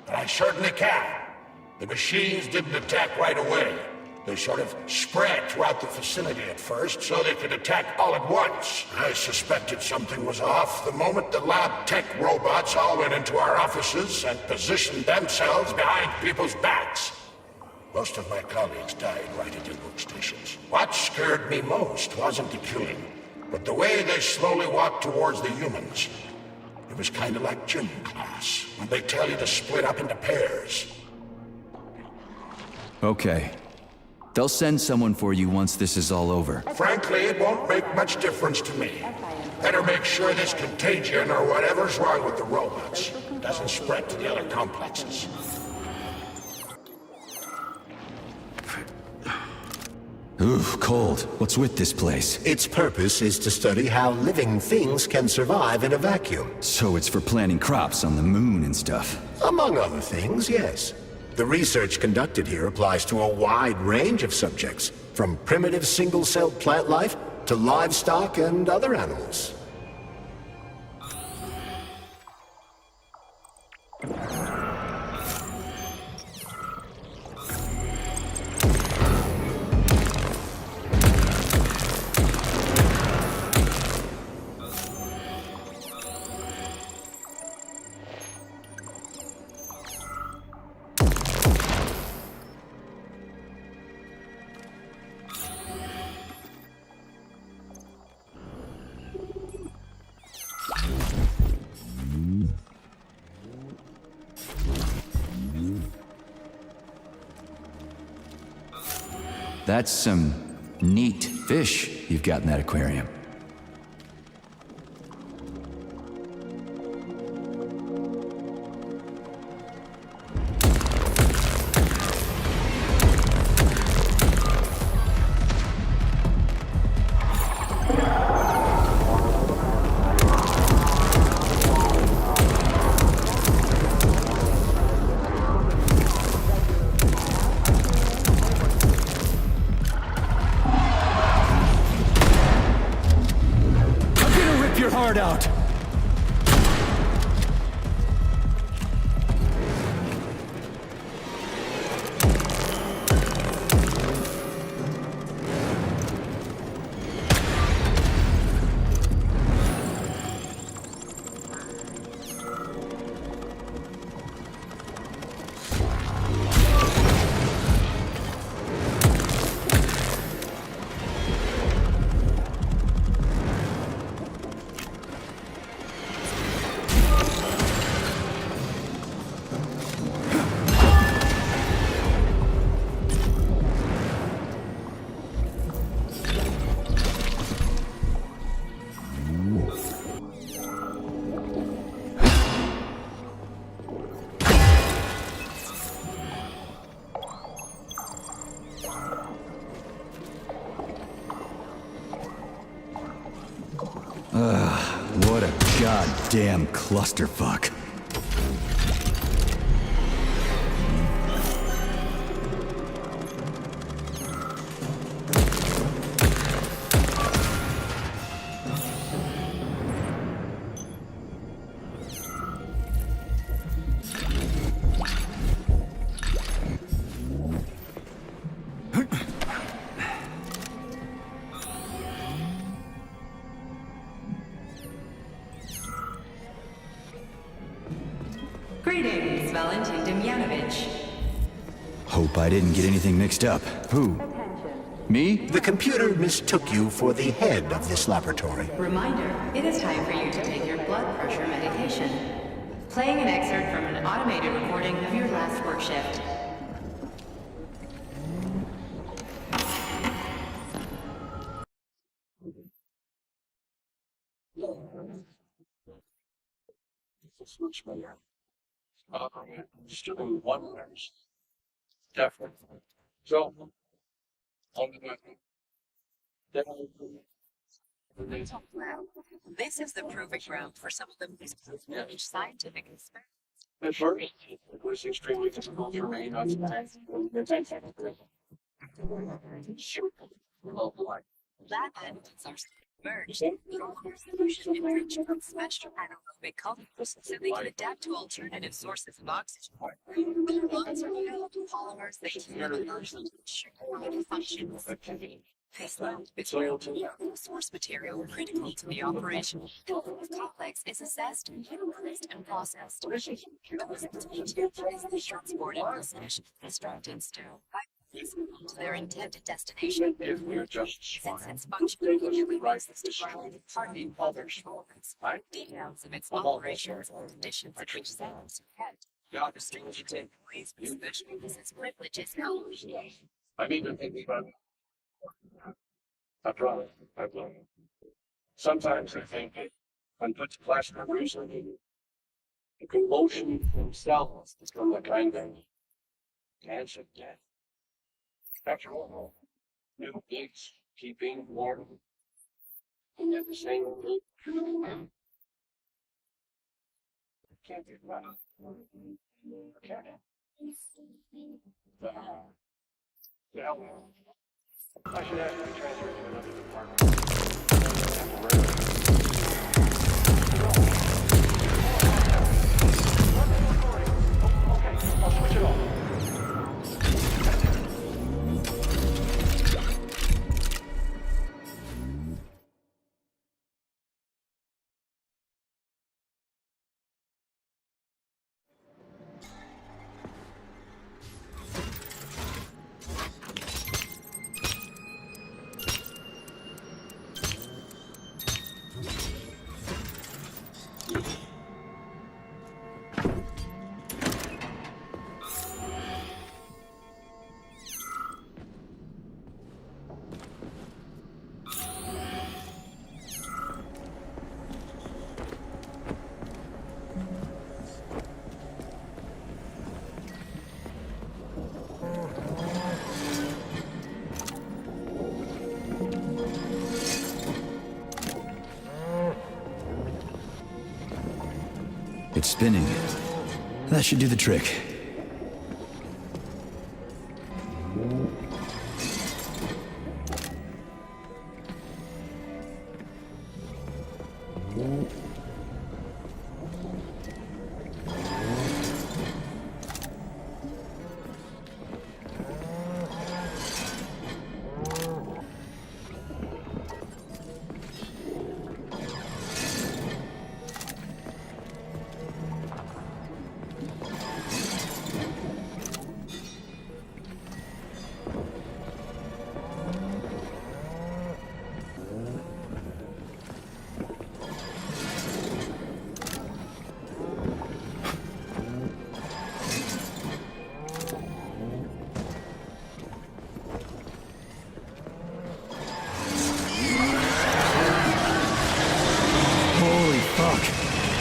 but I certainly can. The machines didn't attack right away. They sort of spread throughout the facility at first, so they could attack all at once. I suspected something was off the moment the lab tech robots all went into our offices and positioned themselves behind people's backs. Most of my colleagues died right at their workstations. What scared me most wasn't the killing, but the way they slowly walked towards the humans. It It was kind of like gym class, when they tell you to split up into pairs. Okay. They'll send someone for you once this is all over. Frankly, it won't make much difference to me. Better make sure this contagion or whatever's wrong with the robots doesn't spread to the other complexes. Oof, cold. What's with this place? Its purpose is to study how living things can survive in a vacuum. So it's for planting crops on the moon and stuff. Among other things, yes. The research conducted here applies to a wide range of subjects, from primitive single-celled plant life to livestock and other animals. That's some neat fish you've got in that aquarium. Out. What a goddamn clusterfuck. Greetings, Valentin Demyanovich. Hope I didn't get anything mixed up. Who? Me? The computer mistook you for the head of this laboratory. Reminder, it is time for you to take your blood pressure medication. Playing an excerpt from an automated recording of your last work shift. Still in one nurse. Definitely. So, on the This is the proving ground for some of the most cutting-edge scientific experiments. At first, it was extremely difficult for me not to Lab evidence are emerged. Polymers solution enriched with special anaerobic colors so they can adapt to alternative sources of oxygen. The lungs are developed polymers that can largely ensure functions. This lab is the source material critical to the operation. The complex is assessed, analyzed, and processed. The result is the transport and process constructed still. to their intended destination. If we're just Since its function immediately runs this department, departing other shores. Details of its operations and conditions at which cells are kept are restricted to employees with special business privileges only. I'm even thinking about I've learned. Sometimes I think that when put to plastic recently, the convulsion themselves is from the kind of cancer death. After all, new gigs, keeping warm, and yet the same thing. Can't be right. Okay. Yeah. I should ask you to transfer to another department. Okay, I'll switch it off. It's spinning. That should do the trick.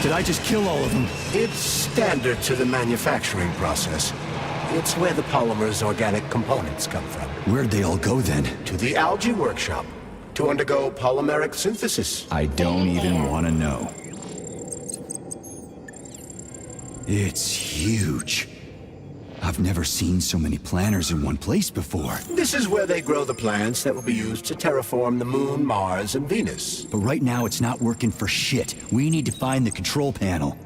Did I just kill all of them? It's standard to the manufacturing process. It's where the polymer's organic components come from. Where'd they all go then? To the algae workshop, to undergo polymeric synthesis. I don't even want to know. It's huge. I've never seen so many planters in one place before. This is where they grow the plants that will be used to terraform the Moon, Mars, and Venus. But right now it's not working for shit. We need to find the control panel.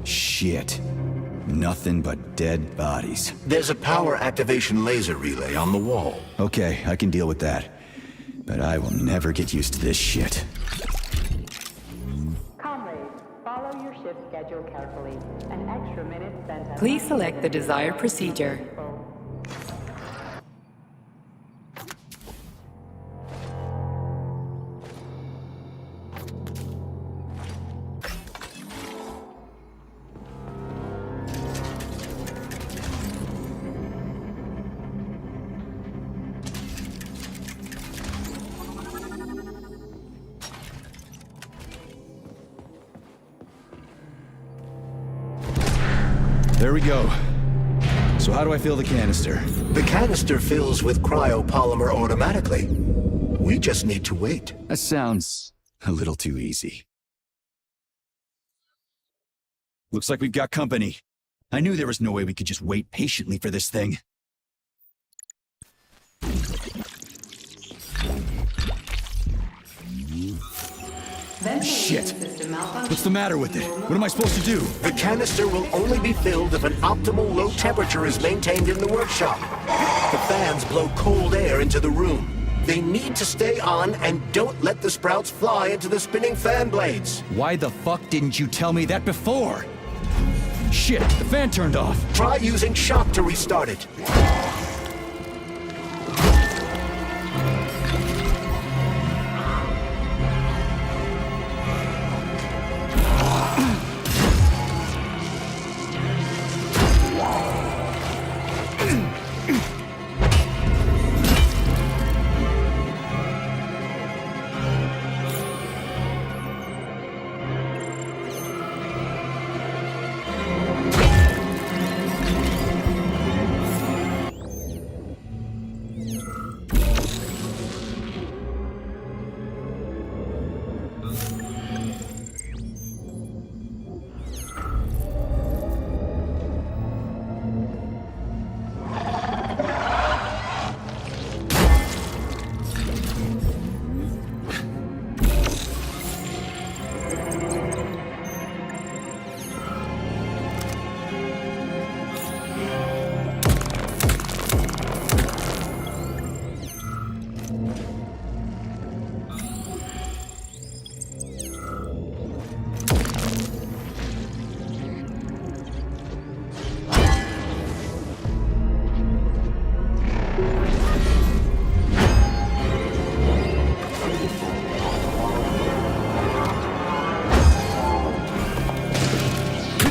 Shit. Nothing but dead bodies. There's a power activation laser relay on the wall. Okay, I can deal with that. But I will never get used to this shit. Comrades, follow your shift schedule carefully. An extra minute spent at... Please select the desired procedure. There we go. So how do I fill the canister? The canister fills with cryopolymer automatically. We just need to wait. That sounds a little too easy. Looks like we've got company. I knew there was no way we could just wait patiently for this thing. Shit! What's the matter with it? What am I supposed to do? The canister will only be filled if an optimal low temperature is maintained in the workshop. The fans blow cold air into the room. They need to stay on and don't let the sprouts fly into the spinning fan blades. Why the fuck didn't you tell me that before? Shit, the fan turned off. Try using shock to restart it.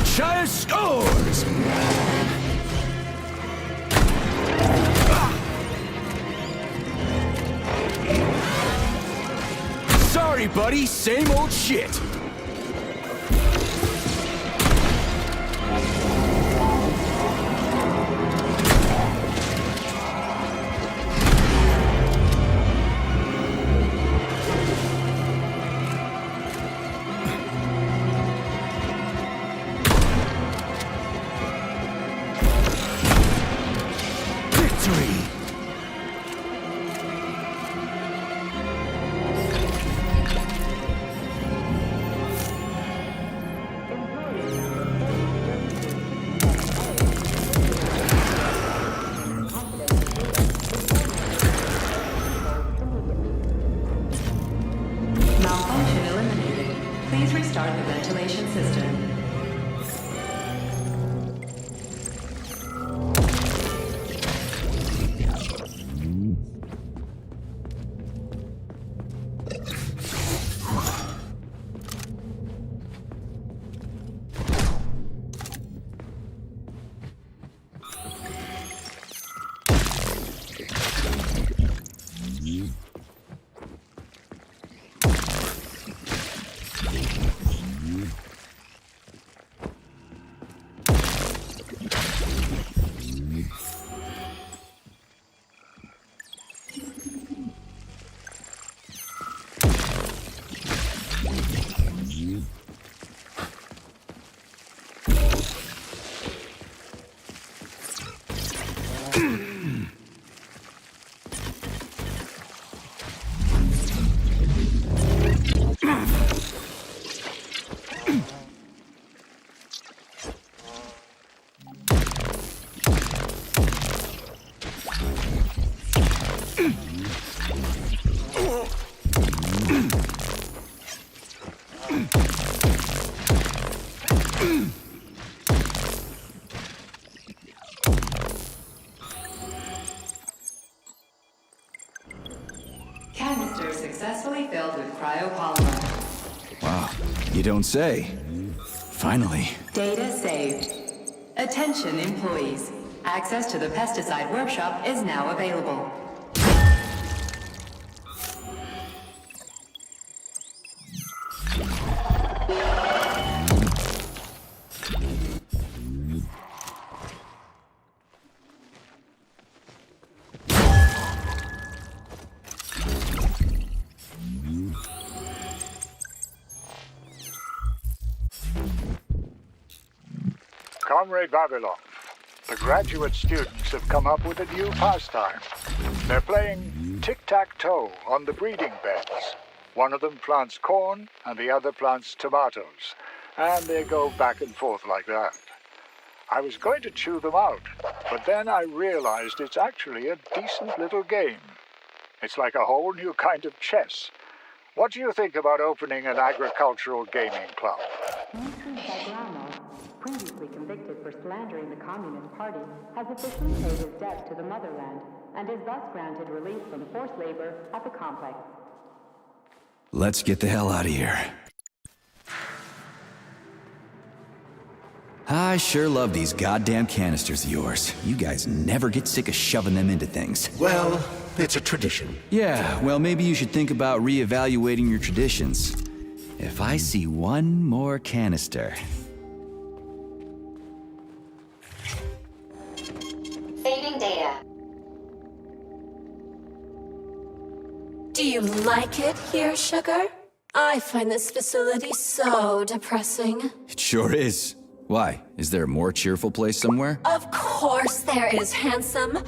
Shire scores! Sorry, buddy. Same old shit. Malfunction eliminated. Please restart the ventilation system. Canister successfully filled with cryopolymer. Wow, you don't say. Finally. Data saved. Attention employees. Access to the pesticide workshop is now available. Comrade Vavilov, the graduate students have come up with a new pastime. They're playing tic-tac-toe on the breeding beds. One of them plants corn and the other plants tomatoes, and they go back and forth like that. I was going to chew them out, but then I realized it's actually a decent little game. It's like a whole new kind of chess. What do you think about opening an agricultural gaming club? Dmitry Bagramov, previously convicted for slandering the Communist Party, has officially paid his debt to the motherland and is thus granted release from forced labor at the complex. Let's get the hell out of here. I sure love these goddamn canisters of yours. You guys never get sick of shoving them into things. Well, it's a tradition. Yeah, well, maybe you should think about reevaluating your traditions. If I see one more canister... Saving data. Do you like it here, Sugar? I find this facility so depressing. It sure is. Why? Is there a more cheerful place somewhere? Of course there is, Handsome.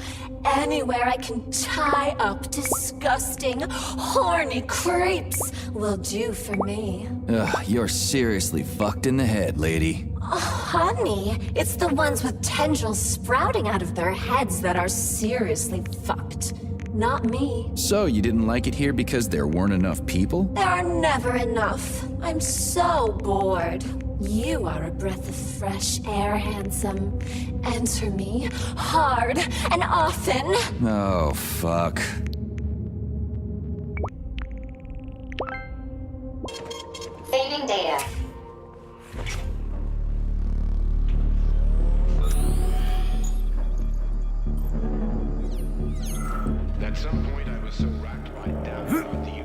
Anywhere I can tie up disgusting, horny creeps will do for me. Ugh, you're seriously fucked in the head, lady. Oh, honey, it's the ones with tendrils sprouting out of their heads that are seriously fucked. Not me. So, you didn't like it here because there weren't enough people? There are never enough. I'm so bored. You are a breath of fresh air, Handsome. Enter me hard and often. Oh, fuck. Saving data. At some point, I was so racked by doubt about the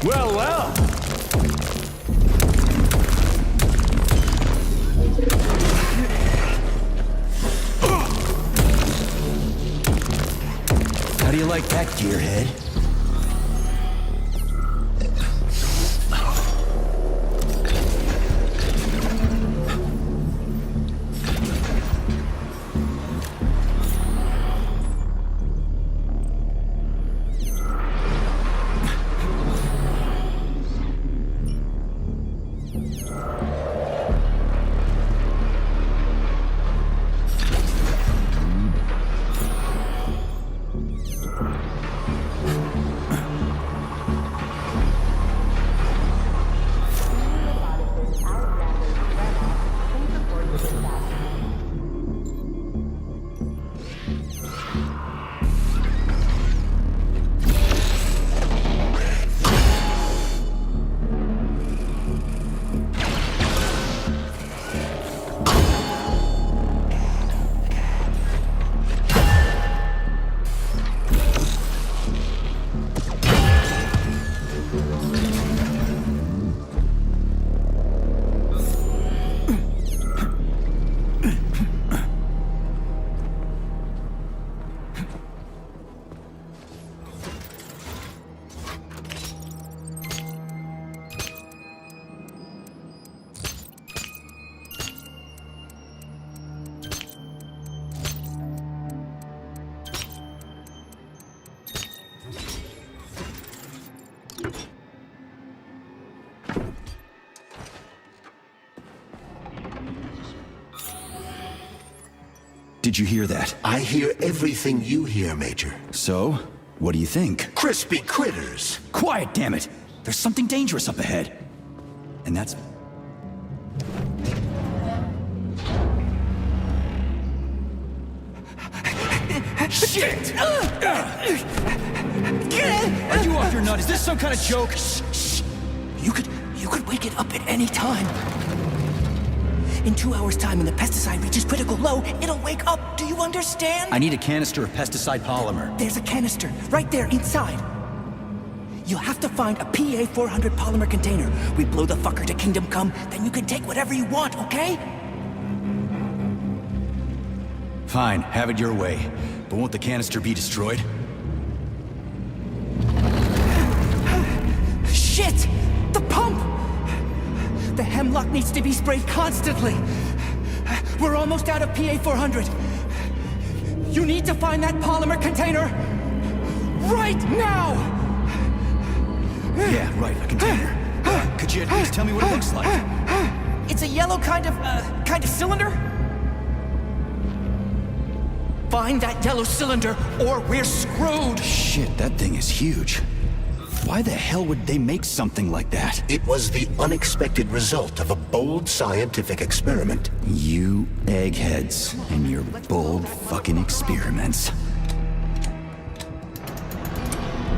Well, well. How do you like that, gearhead? Did you hear that? I hear everything you hear, Major. So, what do you think? Crispy critters! Quiet, damn it! There's something dangerous up ahead. And that's... Shit! Are you off your nut? Is this some kind of joke? Shh. You could wake it up at any time. In 2 hours' time, when the pesticide reaches critical low, it'll wake up. Do you understand? I need a canister of pesticide polymer. There's a canister right there inside. You'll have to find a PA-400 polymer container. We blow the fucker to Kingdom Come, then you can take whatever you want, okay? Fine, have it your way. But won't the canister be destroyed? Shit! The pump! The hemlock needs to be sprayed constantly. We're almost out of PA-400. You need to find that polymer container right now! Yeah, right, a container. Could you at least tell me what it looks like? It's a yellow kind of cylinder? Find that yellow cylinder, or we're screwed! Shit, that thing is huge. Why the hell would they make something like that? It was the unexpected result of a bold scientific experiment. You eggheads and your bold fucking experiments.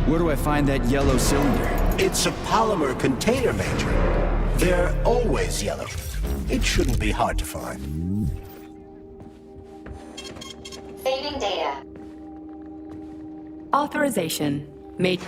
Where do I find that yellow cylinder? It's a polymer container, Major. They're always yellow. It shouldn't be hard to find. Saving data. Authorization. Major.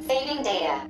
Saving data.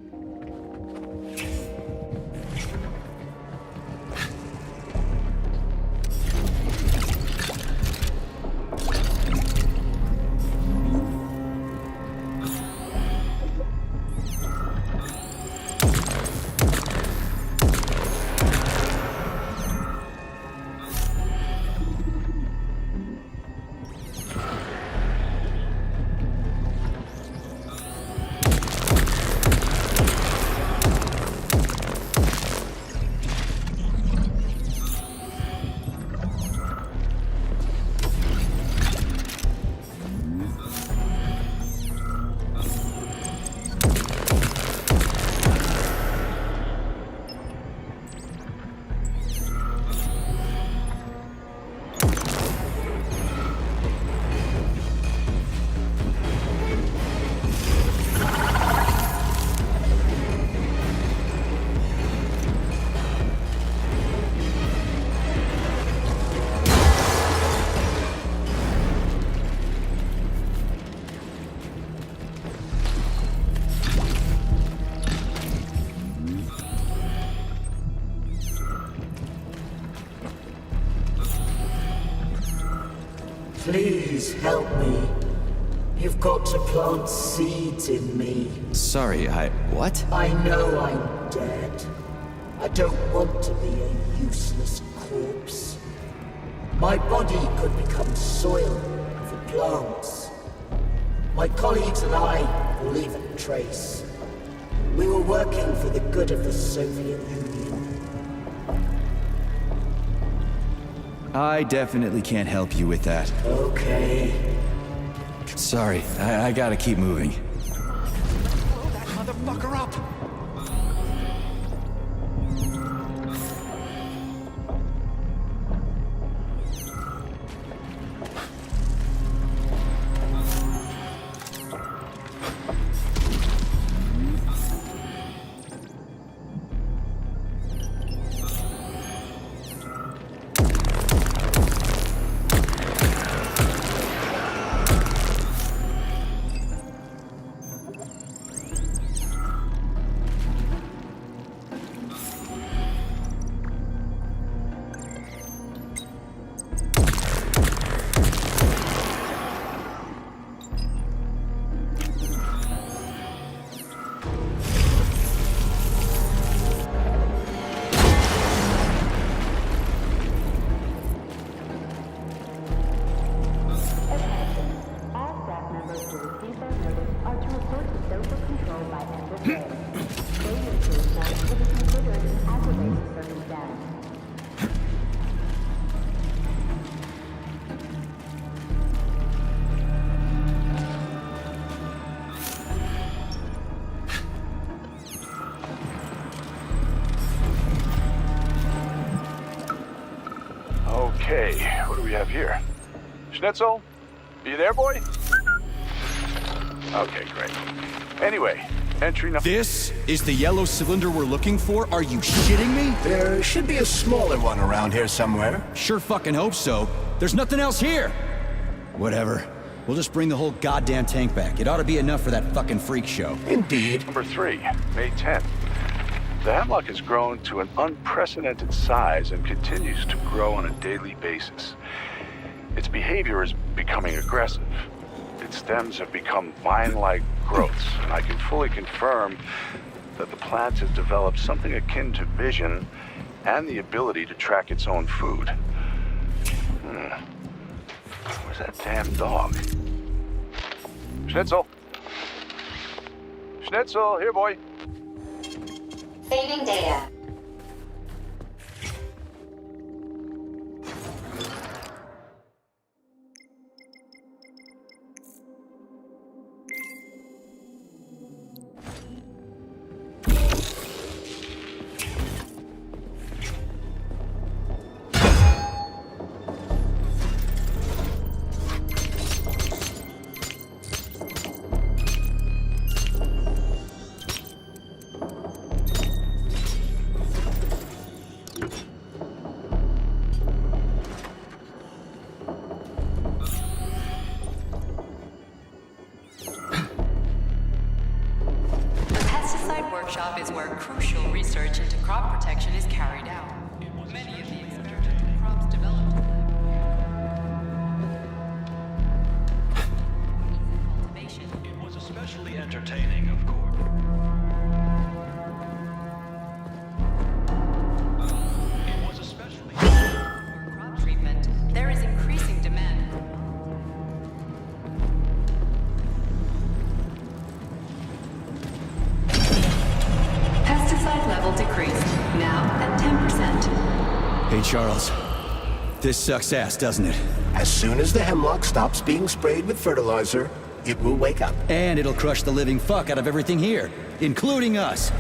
Please help me. You've got to plant seeds in me. Sorry, what? I know I'm dead. I don't want to be a useless corpse. My body could become soil for plants. My colleagues and I will leave a trace. We were working for the good of the Soviet Union. I definitely can't help you with that. Okay. Sorry, I gotta keep moving. Blow that motherfucker up! here. Schnitzel? You there, boy? Okay, great. Anyway, entry number... This is the yellow cylinder we're looking for? Are you shitting me? There should be a smaller one around here somewhere. Sure fucking hope so. There's nothing else here. Whatever. We'll just bring the whole goddamn tank back. It ought to be enough for that fucking freak show. Indeed. Number 3, May 10th. The hemlock has grown to an unprecedented size and continues to grow on a daily basis. Its behavior is becoming aggressive. Its stems have become vine-like growths, and I can fully confirm that the plant has developed something akin to vision and the ability to track its own food. Where's that damn dog? Schnitzel? Schnitzel, here, boy. Saving data. Workshop is where crucial research into crop protection is carried out. Many of the experimental crops developed cultivation. It was especially entertaining, of course. It was especially for crop treatment. There is increasing demand. Pesticide level decreased, now at 10%. Hey, Charles. This sucks ass, doesn't it? As soon as the hemlock stops being sprayed with fertilizer, it will wake up. And it'll crush the living fuck out of everything here, including us.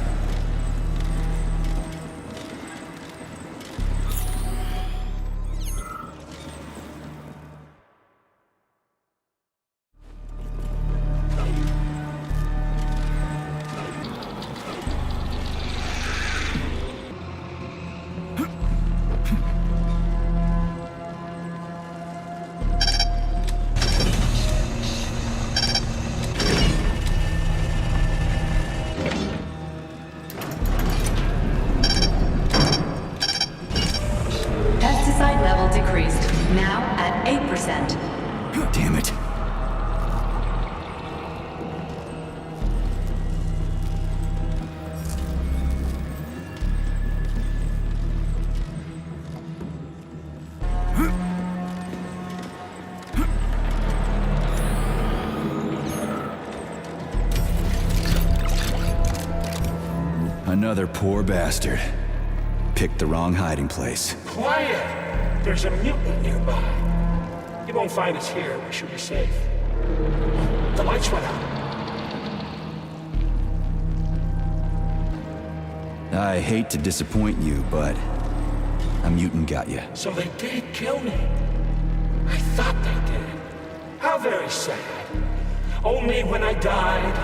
Pesticide level decreased, now at 8%. Damn it. Another poor bastard. Picked the wrong hiding place. Quiet! There's a mutant nearby. You won't find us here. We should be safe. The lights went out. I hate to disappoint you, but a mutant got you. So they did kill me. I thought they did. How very sad. Only when I died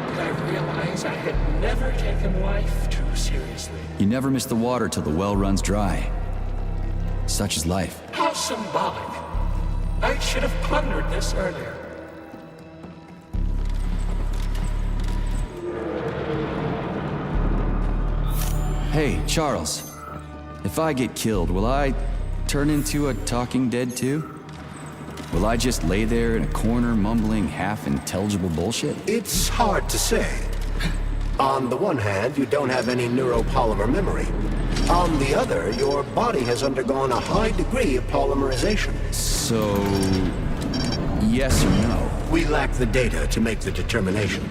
did I realize I had never taken life too seriously. You never miss the water till the well runs dry. Such is life. How symbolic. I should have pondered this earlier. Hey, Charles. If I get killed, will I turn into a talking dead too? Will I just lay there in a corner mumbling half-intelligible bullshit? It's hard to say. On the one hand, you don't have any neuropolymer memory. On the other, your body has undergone a high degree of polymerization. So, yes or no? We lack the data to make the determination.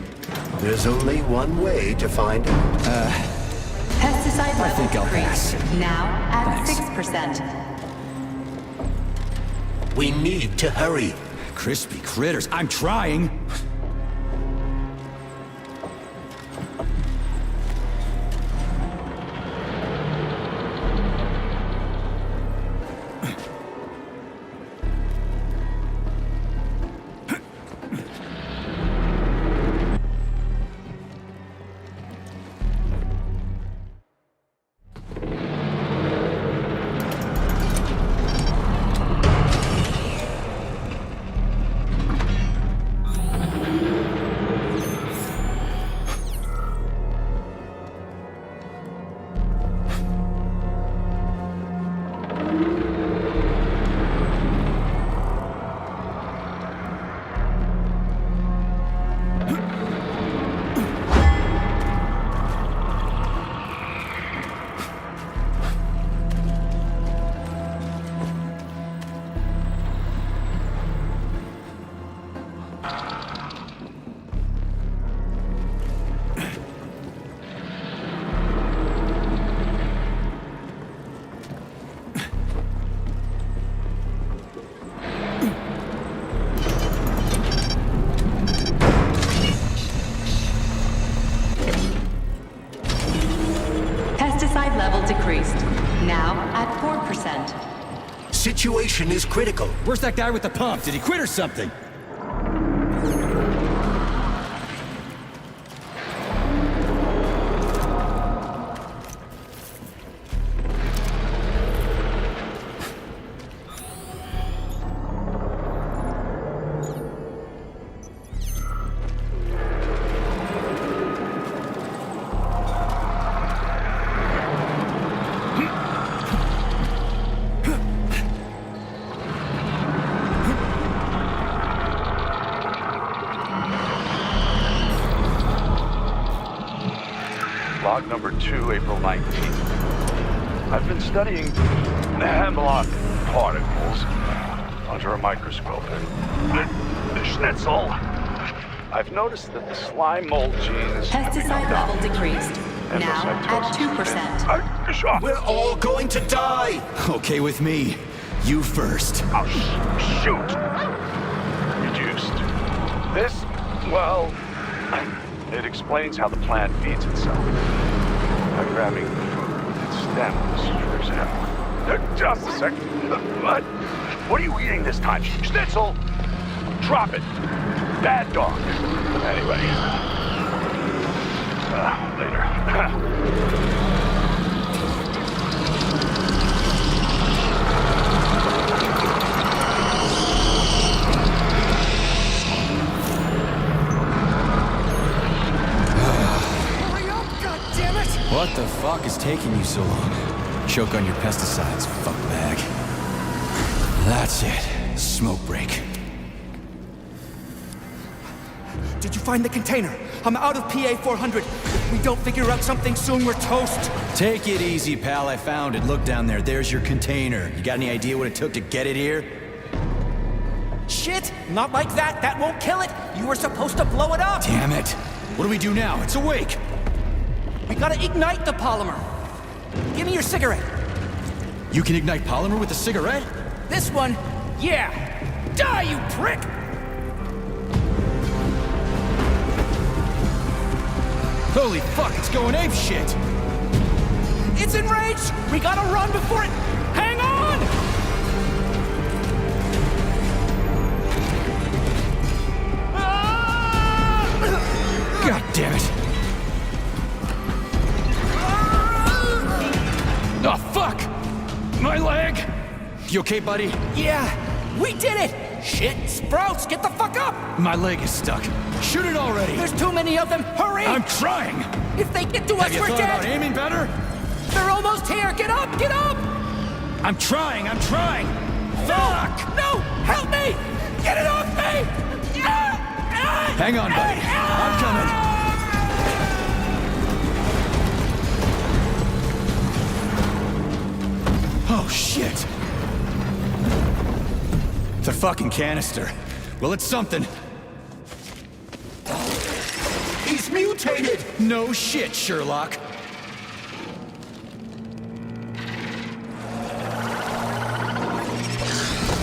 There's only one way to find out. Pesticide level I think I'll decreased, pass. now at Thanks. 6%. We need to hurry. Crispy critters, I'm trying. Attention is critical. Where's that guy with the pump? Did he quit or something? Log number 2, April 19th. I've been studying the hemlock particles under a microscope. Schnitzel! I've noticed that the slime mold genes... Pesticide level decreased. Now at 2%. We're all going to die! Okay with me. You first. Oh, shoot! Reduced. This, well... It explains how the plant feeds itself. By grabbing its stems, for example. Just a second. What? What are you eating this time? Schnitzel! Drop it. Bad dog. Anyway. Later. What the fuck is taking you so long? Choke on your pesticides, fuckbag. That's it. Smoke break. Did you find the container? I'm out of PA 400. If we don't figure out something soon, we're toast. Take it easy, pal. I found it. Look down there. There's your container. You got any idea what it took to get it here? Shit! Not like that. That won't kill it. You were supposed to blow it up. Damn it. What do we do now? It's awake. We gotta ignite the polymer. Give me your cigarette. You can ignite polymer with a cigarette? This one, yeah. Die, you prick! Holy fuck, it's going ape shit! It's enraged! We gotta run before it... Hang on! God damn it! Oh, fuck! My leg! You okay, buddy? Yeah, we did it! Shit, Sprouts, get the fuck up! My leg is stuck. Shoot it already! There's too many of them, hurry! I'm trying! If they get to Have us, you we're thought dead! about aiming better? They're almost here, get up, get up! I'm trying! Fuck! No! Help me! Get it off me! Hang on, buddy. I'm coming. Oh, shit. The fucking canister. Well, it's something. He's mutated! No shit, Sherlock.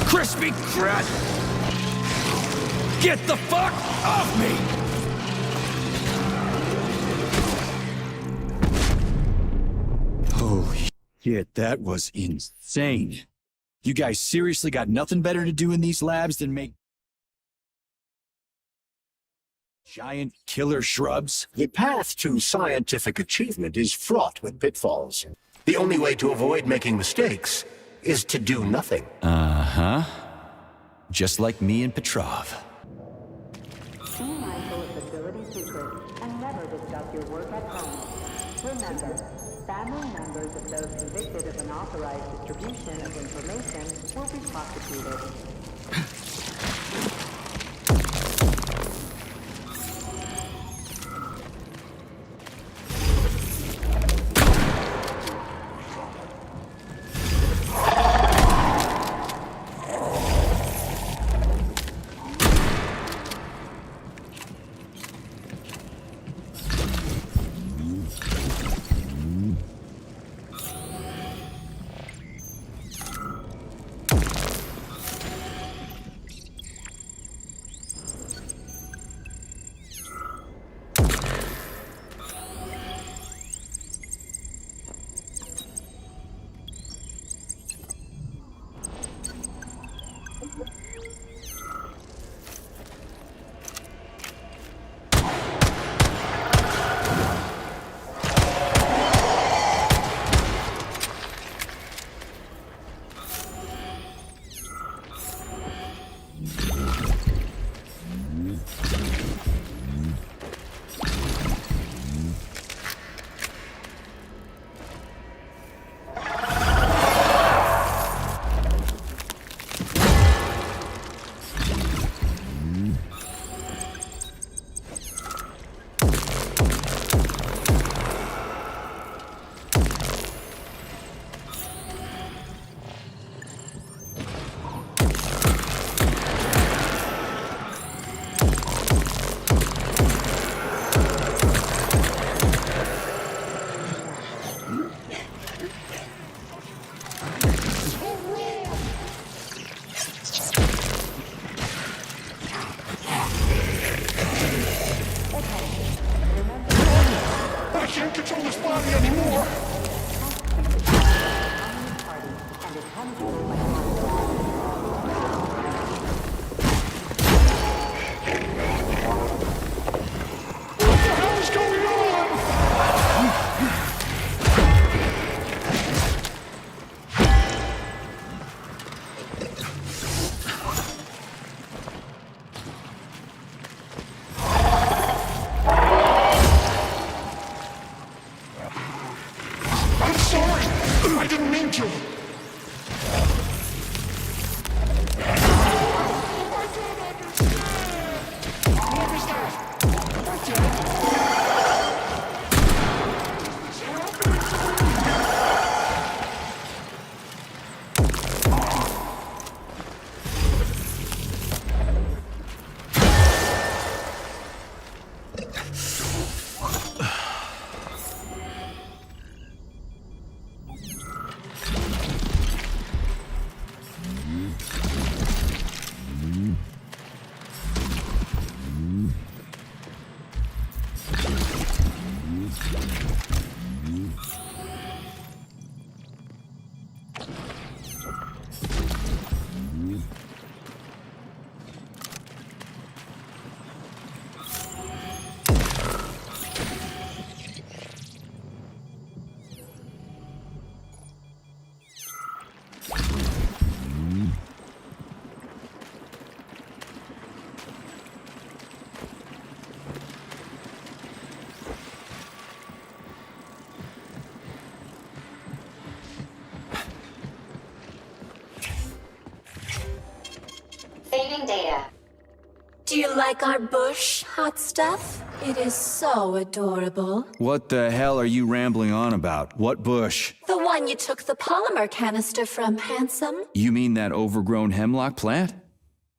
Crispy crud! Get the fuck off me! Holy shit, that was insane. You guys seriously got nothing better to do in these labs than make giant killer shrubs? The path to scientific achievement is fraught with pitfalls. The only way to avoid making mistakes is to do nothing. Uh-huh. Just like me and Petrov. Be mindful of facility secrets and never discuss your work at home. Remember, family members of those convicted of unauthorized distribution of information will be prosecuted. Saving data. Do you like our bush, hot stuff? It is so adorable. What the hell are you rambling on about? What bush? The one you took the polymer canister from, handsome. You mean that overgrown hemlock plant?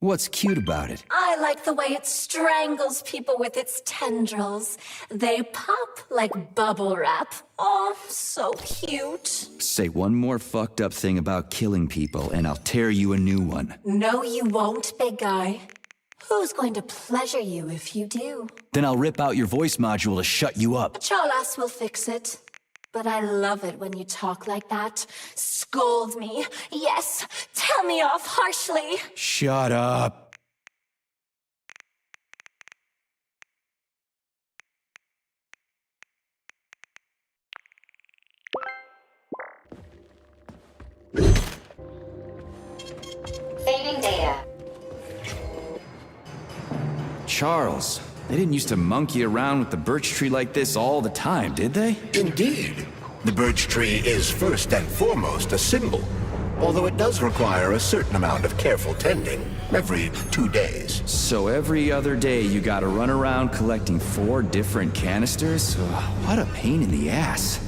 What's cute about it? I like the way it strangles people with its tendrils. They pop like bubble wrap. Oh, so cute. Say one more fucked up thing about killing people and I'll tear you a new one. No, you won't, big guy. Who's going to pleasure you if you do? Then I'll rip out your voice module to shut you up. Cholas will fix it. But I love it when you talk like that. Scold me. Yes, tell me off harshly. Shut up. Saving data. Charles, they didn't used to monkey around with the birch tree like this all the time, did they? Indeed. The birch tree is first and foremost a symbol, although it does require a certain amount of careful tending every 2 days. So every other day you gotta run around collecting 4 different canisters? Ugh, what a pain in the ass.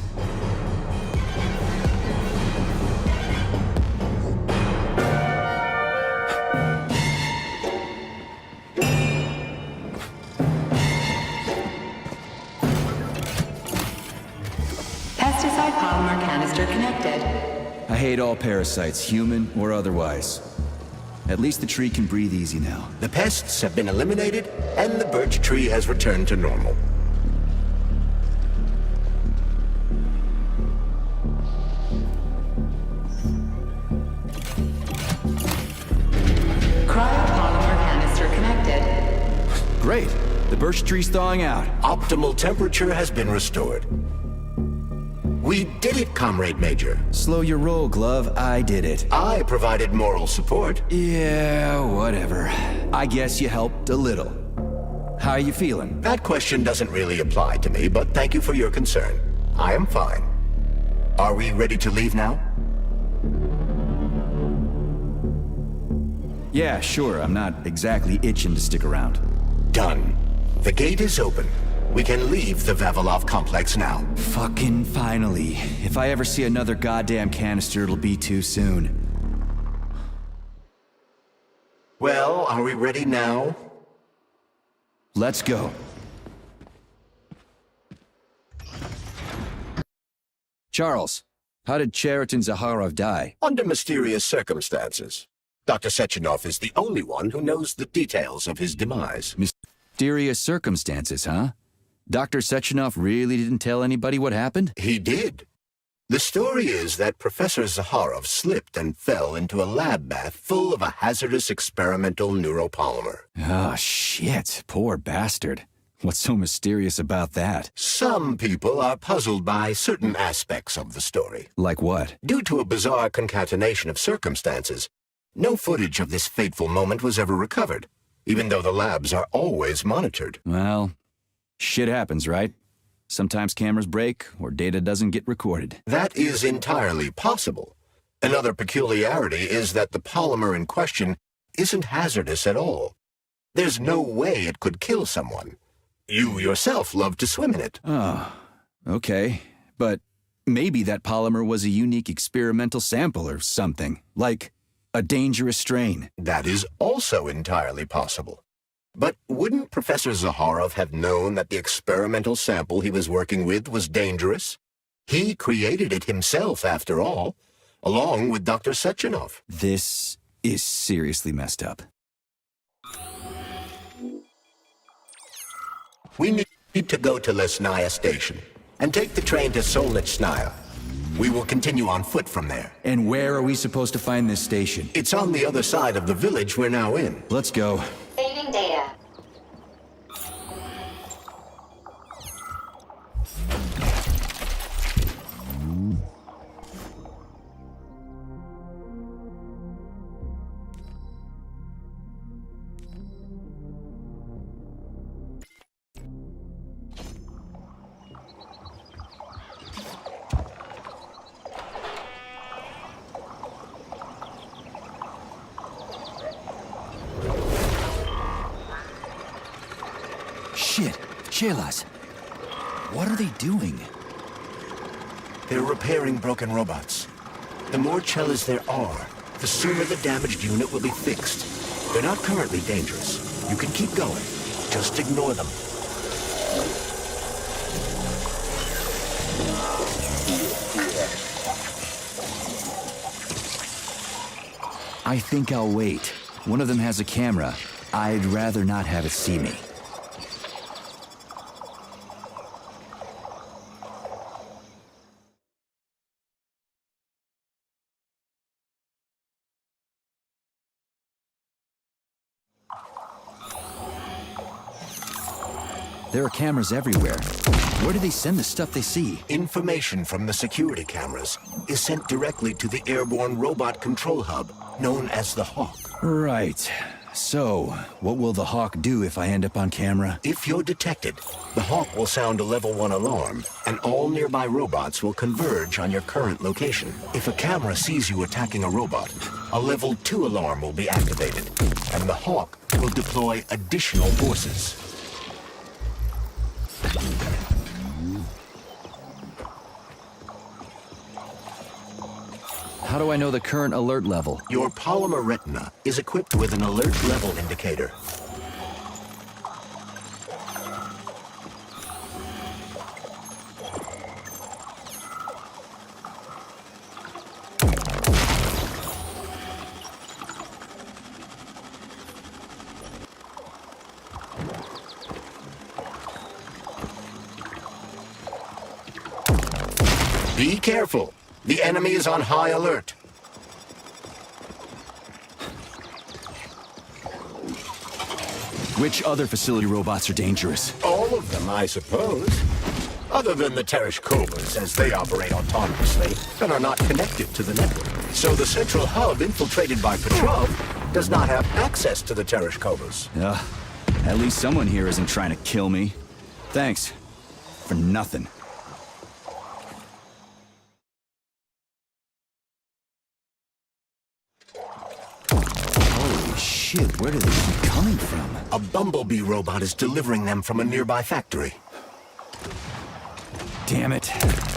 Pesticide polymer canister connected. I hate all parasites, human or otherwise. At least the tree can breathe easy now. The pests have been eliminated, and the birch tree has returned to normal. Cryopolymer canister connected. Great. The birch tree's thawing out. Optimal temperature has been restored. We did it, Comrade Major. Slow your roll, Glove. I did it. I provided moral support. Yeah, whatever. I guess you helped a little. How are you feeling? That question doesn't really apply to me, but thank you for your concern. I am fine. Are we ready to leave now? Yeah, sure. I'm not exactly itching to stick around. Done. The gate is open. We can leave the Vavilov complex now. Fucking finally. If I ever see another goddamn canister, it'll be too soon. Well, are we ready now? Let's go. Charles, how did Cheriton Zaharov die? Under mysterious circumstances. Dr. Sechenov is the only one who knows the details of his demise. Mysterious circumstances, huh? Dr. Sechenov really didn't tell anybody what happened? He did. The story is that Professor Zaharov slipped and fell into a lab bath full of a hazardous experimental neuropolymer. Oh, shit. Poor bastard. What's so mysterious about that? Some people are puzzled by certain aspects of the story. Like what? Due to a bizarre concatenation of circumstances, no footage of this fateful moment was ever recovered, even though the labs are always monitored. Well, shit happens, right? Sometimes cameras break or data doesn't get recorded. That is entirely possible. Another peculiarity is that the polymer in question isn't hazardous at all. There's no way it could kill someone. You yourself love to swim in it. Oh, okay. But maybe that polymer was a unique experimental sample or something, like a dangerous strain. That is also entirely possible. But wouldn't Professor Zaharov have known that the experimental sample he was working with was dangerous? He created it himself, after all, along with Dr. Sechenov. This is seriously messed up. We need to go to Lesnaya Station and take the train to Solnitsnaya. We will continue on foot from there. And where are we supposed to find this station? It's on the other side of the village we're now in. Let's go. Saving data. Shit. Shelas. What are they doing? They're repairing broken robots. The more Chelas there are, the sooner the damaged unit will be fixed. They're not currently dangerous. You can keep going. Just ignore them. I think I'll wait. One of them has a camera. I'd rather not have it see me. There are cameras everywhere. Where do they send the stuff they see? Information from the security cameras is sent directly to the airborne robot control hub, known as the Hawk. Right. So, what will the Hawk do if I end up on camera? If you're detected, the Hawk will sound a level 1 alarm, and all nearby robots will converge on your current location. If a camera sees you attacking a robot, a level 2 alarm will be activated, and the Hawk will deploy additional forces. How do I know the current alert level? Your polymer retina is equipped with an alert level indicator. Be careful. The enemy is on high alert. Which other facility robots are dangerous? All of them, I suppose. Other than the Tereshkovas, as they operate autonomously and are not connected to the network. So the central hub infiltrated by Petrov does not have access to the Tereshkovas. At least someone here isn't trying to kill me. Thanks. For nothing. Shit, where do they keep coming from? A Bumblebee robot is delivering them from a nearby factory. Damn it.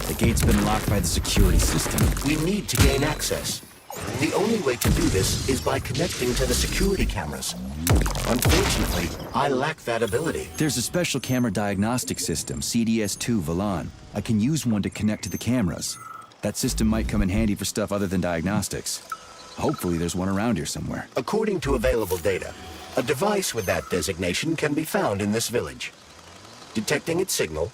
The gate's been locked by the security system. We need to gain access. The only way to do this is by connecting to the security cameras. Unfortunately, I lack that ability. There's a special camera diagnostic system, CDS-2 Velan. I can use one to connect to the cameras. That system might come in handy for stuff other than diagnostics. Hopefully there's one around here somewhere. According to available data, a device with that designation can be found in this village. Detecting its signal,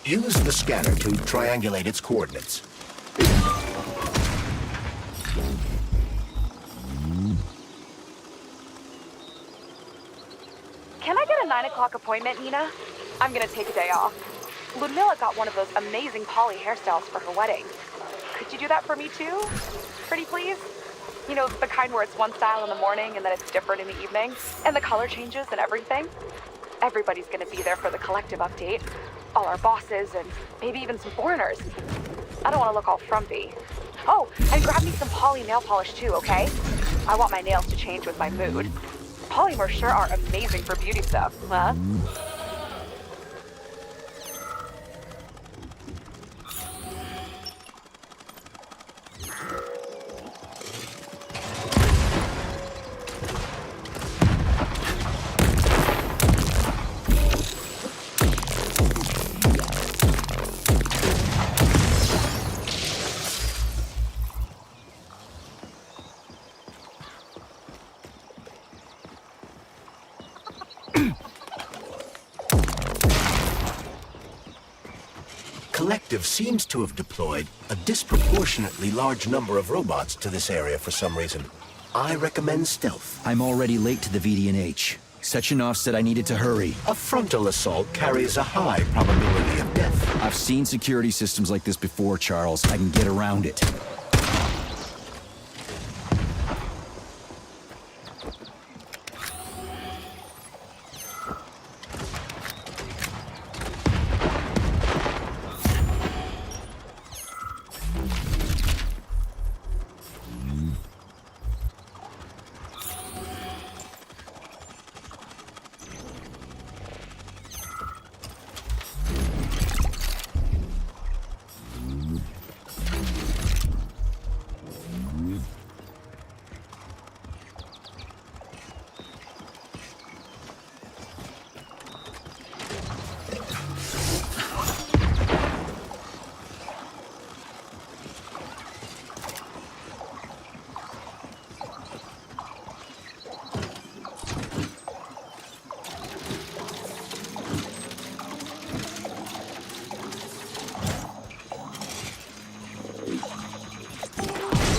use the scanner to triangulate its coordinates. Can I get a 9 o'clock appointment, Nina? I'm gonna take a day off. Ludmilla got one of those amazing poly hairstyles for her wedding. Could you do that for me too? Pretty please? You know, the kind where it's one style in the morning and then it's different in the evening, and the color changes and everything. Everybody's gonna be there for the collective update. All our bosses and maybe even some foreigners. I don't want to look all frumpy. Oh, and grab me some poly nail polish too, okay? I want my nails to change with my mood. Polymers sure are amazing for beauty stuff, huh? Collective seems to have deployed a disproportionately large number of robots to this area for some reason. I recommend stealth. I'm already late to the VDNH. Sechenov said I needed to hurry. A frontal assault carries a high probability of death. I've seen security systems like this before, Charles. I can get around it.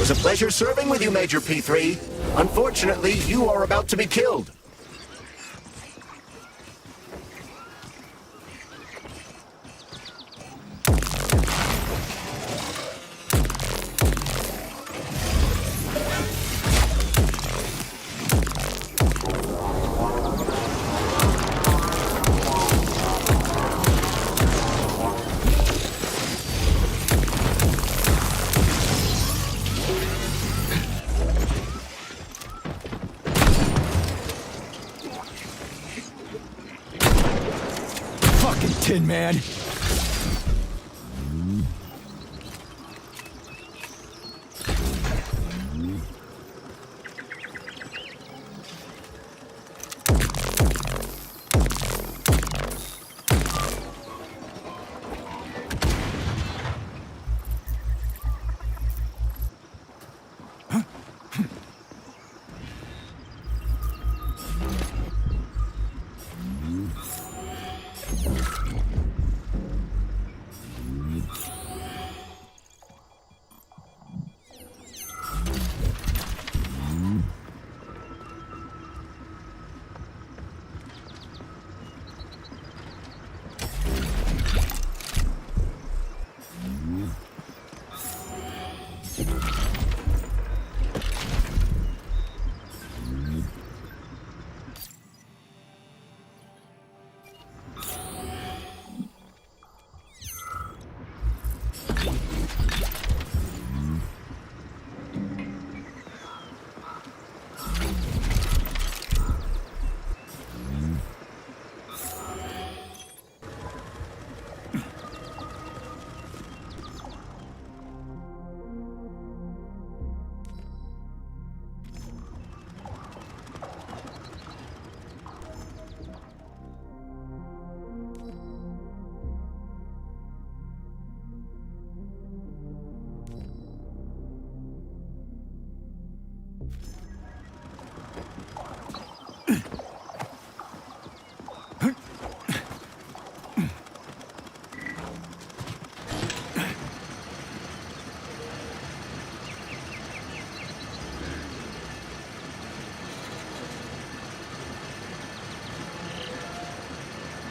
was a pleasure serving with you, Major P3. Unfortunately, you are about to be killed. Tin Man.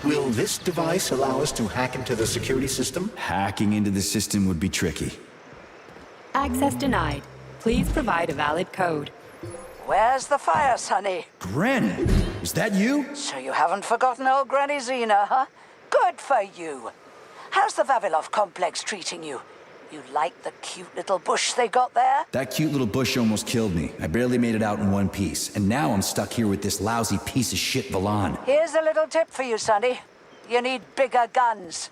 Will this device allow us to hack into the security system? Hacking into the system would be tricky. Access denied. Please provide a valid code. Where's the fire, Sonny? Granny, is that you? So you haven't forgotten old Granny Xena, huh? Good for you. How's the Vavilov complex treating you? You like the cute little bush they got there? That cute little bush almost killed me. I barely made it out in one piece, and now I'm stuck here with this lousy piece of shit Valan. Here's a little tip for you, Sonny. You need bigger guns.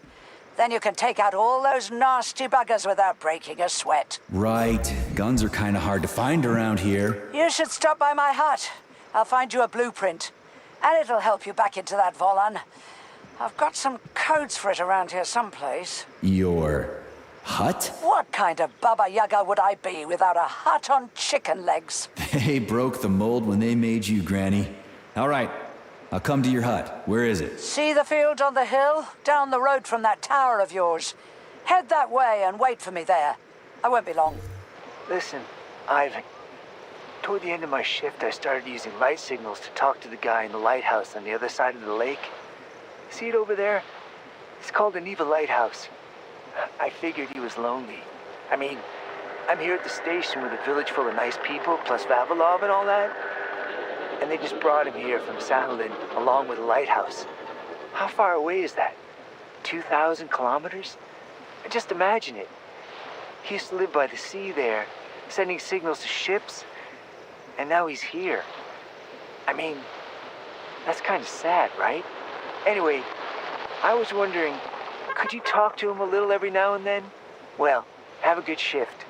Then you can take out all those nasty buggers without breaking a sweat. Right. Guns are kind of hard to find around here. You should stop by my hut. I'll find you a blueprint. And it'll help you back into that Volan. I've got some codes for it around here someplace. Your hut? What kind of Baba Yaga would I be without a hut on chicken legs? They broke the mold when they made you, Granny. All right, I'll come to your hut. Where is it? See the field on the hill? Down the road from that tower of yours. Head that way and wait for me there. I won't be long. Listen, Ivan. Toward the end of my shift, I started using light signals to talk to the guy in the lighthouse on the other side of the lake. See it over there? It's called the Neva Lighthouse. I figured he was lonely. I mean, I'm here at the station with a village full of nice people, plus Vavilov and all that. And they just brought him here from Sahalin, along with a lighthouse. How far away is that? 2,000 kilometers? Just imagine it. He used to live by the sea there, sending signals to ships, and now he's here. I mean, that's kind of sad, right? Anyway, I was wondering, could you talk to him a little every now and then? Well, have a good shift.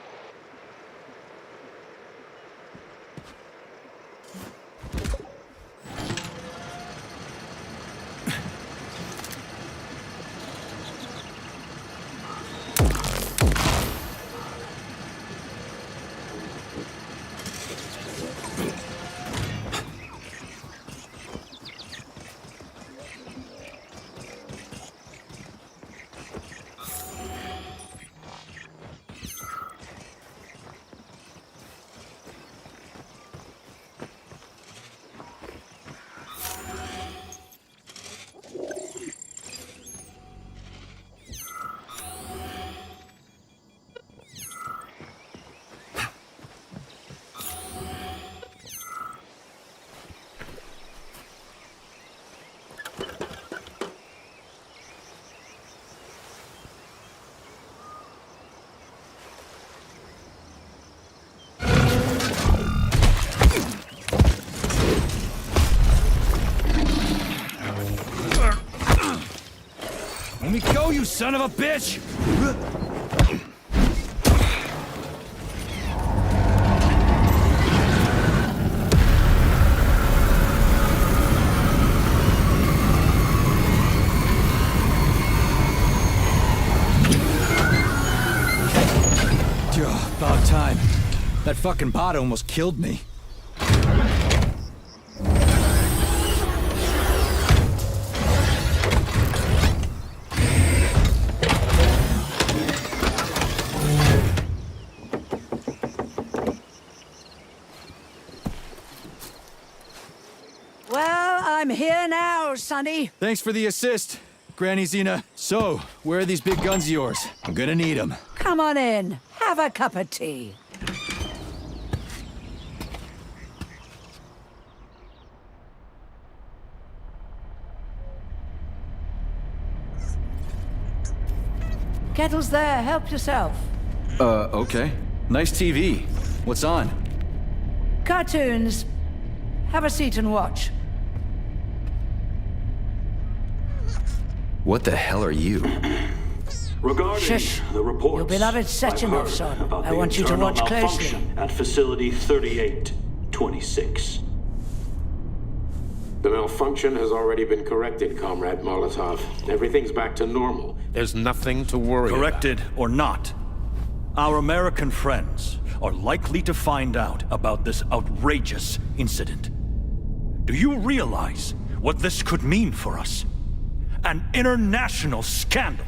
go, you son of a bitch! About time. That fucking bot almost killed me. Well, I'm here now, Sonny. Thanks for the assist, Granny Xena. So, where are these big guns of yours? I'm gonna need them. Come on in. Have a cup of tea. Kettle's there. Help yourself. Okay. Nice TV. What's on? Cartoons. Have a seat and watch. What the hell are you? Regarding Shush. the reports, Your beloved Sechenov, son. about I the want you to internal watch closely. malfunction at Facility 3826. The malfunction has already been corrected, Comrade Molotov. Everything's back to normal. There's nothing to worry about. Corrected or not, our American friends are likely to find out about this outrageous incident. Do you realize what this could mean for us? An international scandal.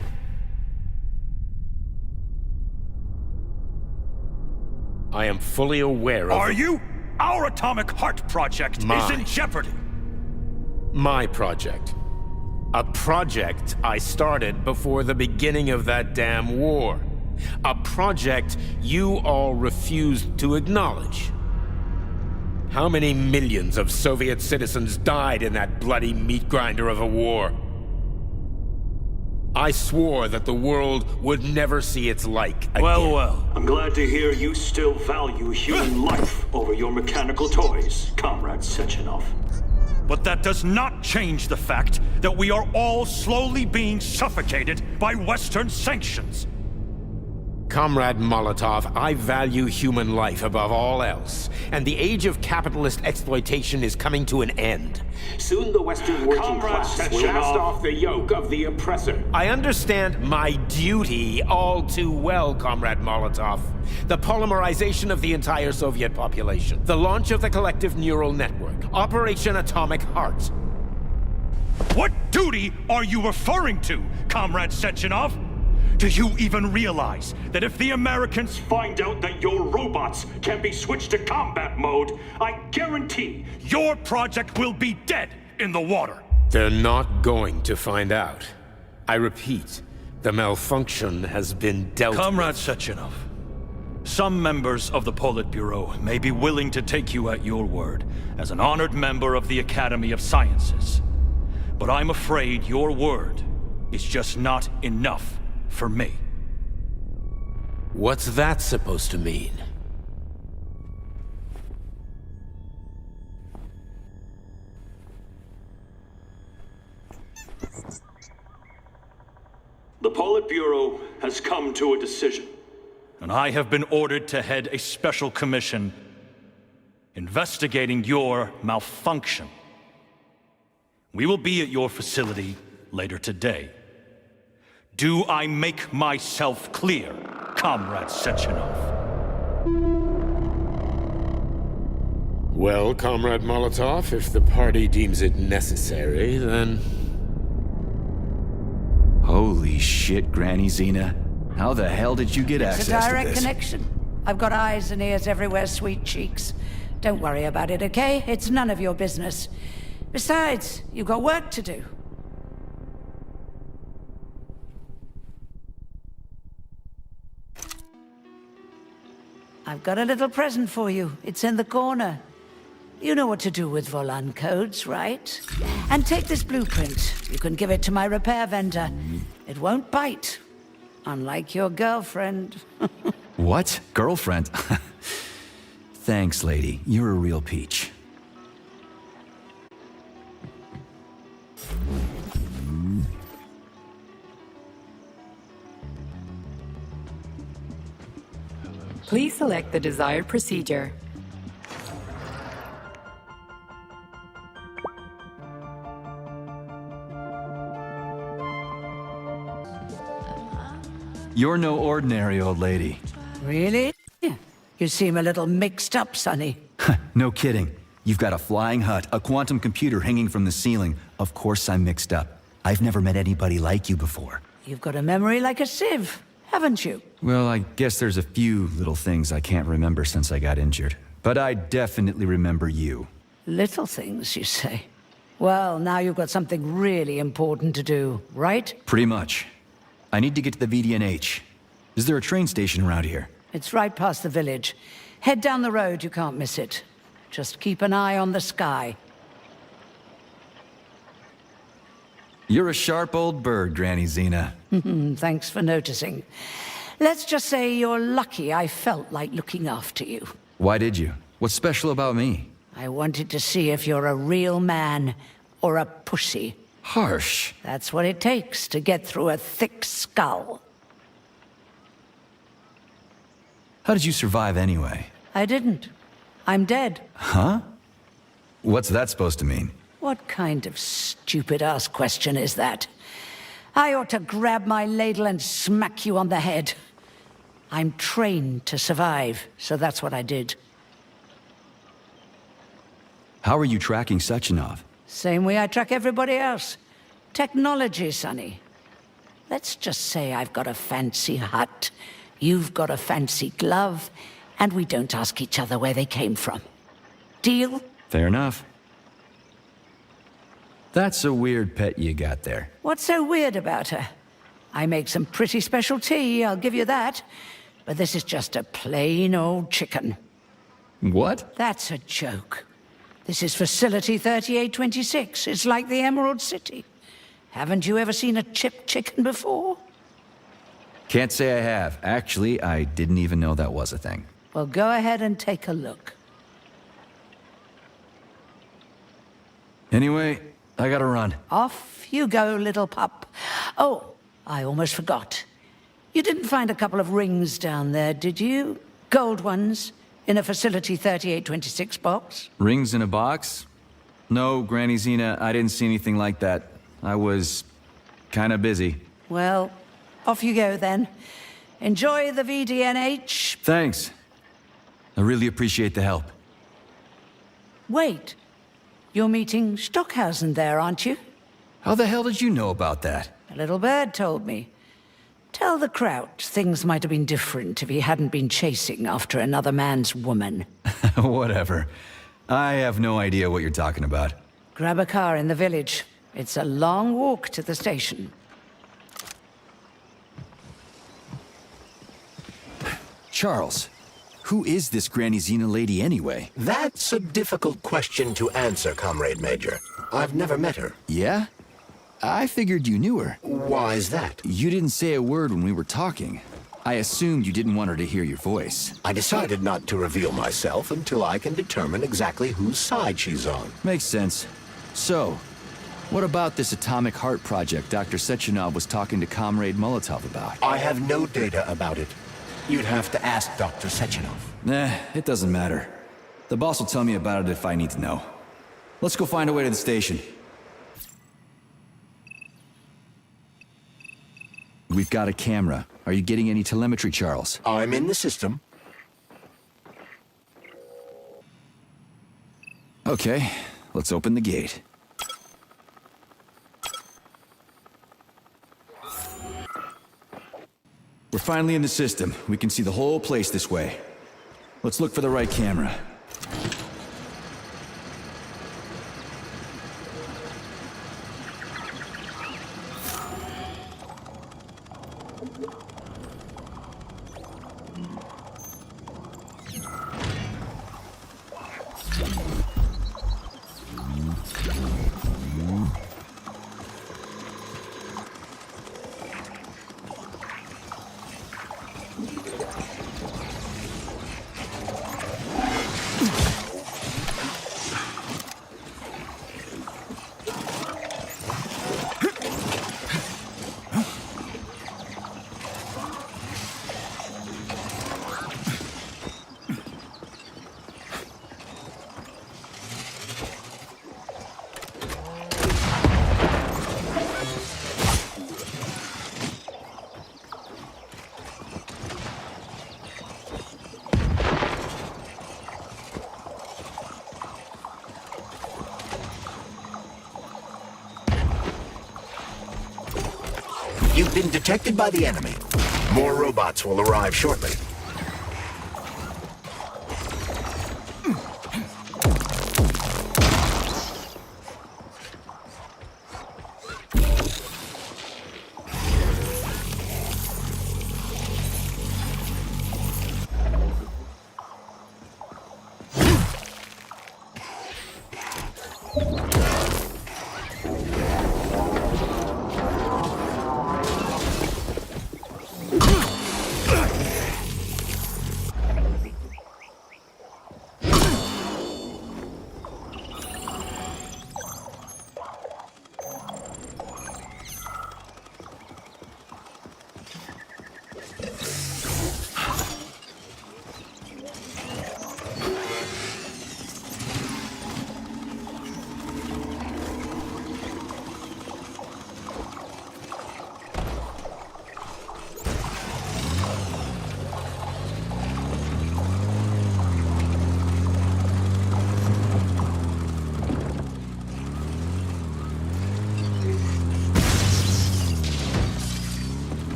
I am fully aware of... Are you? Our Atomic Heart project is in jeopardy. My project. A project I started before the beginning of that damn war. A project you all refused to acknowledge. How many millions of Soviet citizens died in that bloody meat grinder of a war? I swore that the world would never see its like again. Well. I'm glad to hear you still value human life over your mechanical toys, Comrade Sechenov. But that does not change the fact that we are all slowly being suffocated by Western sanctions. Comrade Molotov, I value human life above all else, and the age of capitalist exploitation is coming to an end. Soon the Western working class will cast off the yoke of the oppressor. I understand my duty all too well, Comrade Molotov. The polymerization of the entire Soviet population, the launch of the collective neural network, Operation Atomic Heart. What duty are you referring to, Comrade Sechenov? Do you even realize that if the Americans find out that your robots can be switched to combat mode, I guarantee your project will be dead in the water? They're not going to find out. I repeat, the malfunction has been dealt with. Comrade Sechenov, some members of the Politburo may be willing to take you at your word as an honored member of the Academy of Sciences. But I'm afraid your word is just not enough for me. What's that supposed to mean? the Politburo has come to a decision. And I have been ordered to head a special commission investigating your malfunction. We will be at your facility later today. Do I make myself clear, Comrade Sechenov? Well, Comrade Molotov, if the party deems it necessary, then... Holy shit, Granny Xena. How the hell did you get access to this? It's a direct connection. I've got eyes and ears everywhere, sweet cheeks. Don't worry about it, okay? It's none of your business. Besides, you've got work to do. I've got a little present for you. It's in the corner. You know what to do with Volan codes, right? And take this blueprint. You can give it to my repair vendor. It won't bite. Unlike your girlfriend. What? Girlfriend? Thanks, lady. You're a real peach. Please select the desired procedure. You're no ordinary old lady. Really? You seem a little mixed up, Sonny. No kidding. You've got a flying hut, a quantum computer hanging from the ceiling. Of course I'm mixed up. I've never met anybody like you before. You've got a memory like a sieve, haven't you? Well, I guess there's a few little things I can't remember since I got injured. But I definitely remember you. Little things, you say? Well, now you've got something really important to do, right? Pretty much. I need to get to the VDNH. Is there a train station around here? It's right past the village. Head down the road, you can't miss it. Just keep an eye on the sky. You're a sharp old bird, Granny Xena. Thanks for noticing. Let's just say you're lucky I felt like looking after you. Why did you? What's special about me? I wanted to see if you're a real man or a pussy. Harsh. That's what it takes to get through a thick skull. How did you survive anyway? I didn't. I'm dead. Huh? What's that supposed to mean? What kind of stupid-ass question is that? I ought to grab my ladle and smack you on the head. I'm trained to survive, so that's what I did. How are you tracking Sechenov? Same way I track everybody else. Technology, Sonny. Let's just say I've got a fancy hut, you've got a fancy glove, and we don't ask each other where they came from. Deal? Fair enough. That's a weird pet you got there. What's so weird about her? I make some pretty special tea, I'll give you that. But this is just a plain old chicken. What? That's a joke. This is Facility 3826. It's like the Emerald City. Haven't you ever seen a chipped chicken before? Can't say I have. Actually, I didn't even know that was a thing. Well, go ahead and take a look. Anyway, I gotta run. Off you go, little pup. Oh, I almost forgot. You didn't find a couple of rings down there, did you? Gold ones, in a Facility 3826 box? Rings in a box? No, Granny Xena, I didn't see anything like that. I was kinda busy. Well, off you go then. Enjoy the VDNH. Thanks. I really appreciate the help. Wait. You're meeting Stockhausen there, aren't you? How the hell did you know about that? A little bird told me. Tell the Kraut things might have been different if he hadn't been chasing after another man's woman. Whatever. I have no idea what you're talking about. Grab a car in the village. It's a long walk to the station. Charles, who is this Granny Xena lady anyway? That's a difficult question to answer, Comrade Major. I've never met her. Yeah? I figured you knew her. Why is that? You didn't say a word when we were talking. I assumed you didn't want her to hear your voice. I decided not to reveal myself until I can determine exactly whose side she's on. Makes sense. So, what about this atomic heart project Dr. Sechenov was talking to Comrade Molotov about? I have no data about it. You'd have to ask Dr. Sechenov. Nah, it doesn't matter. The boss will tell me about it if I need to know. Let's go find a way to the station. We've got a camera. Are you getting any telemetry, Charles? I'm in the system. Okay, let's open the gate. We're finally in the system. We can see the whole place this way. Let's look for the right camera. You've been detected by the enemy. More robots will arrive shortly.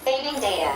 Saving data.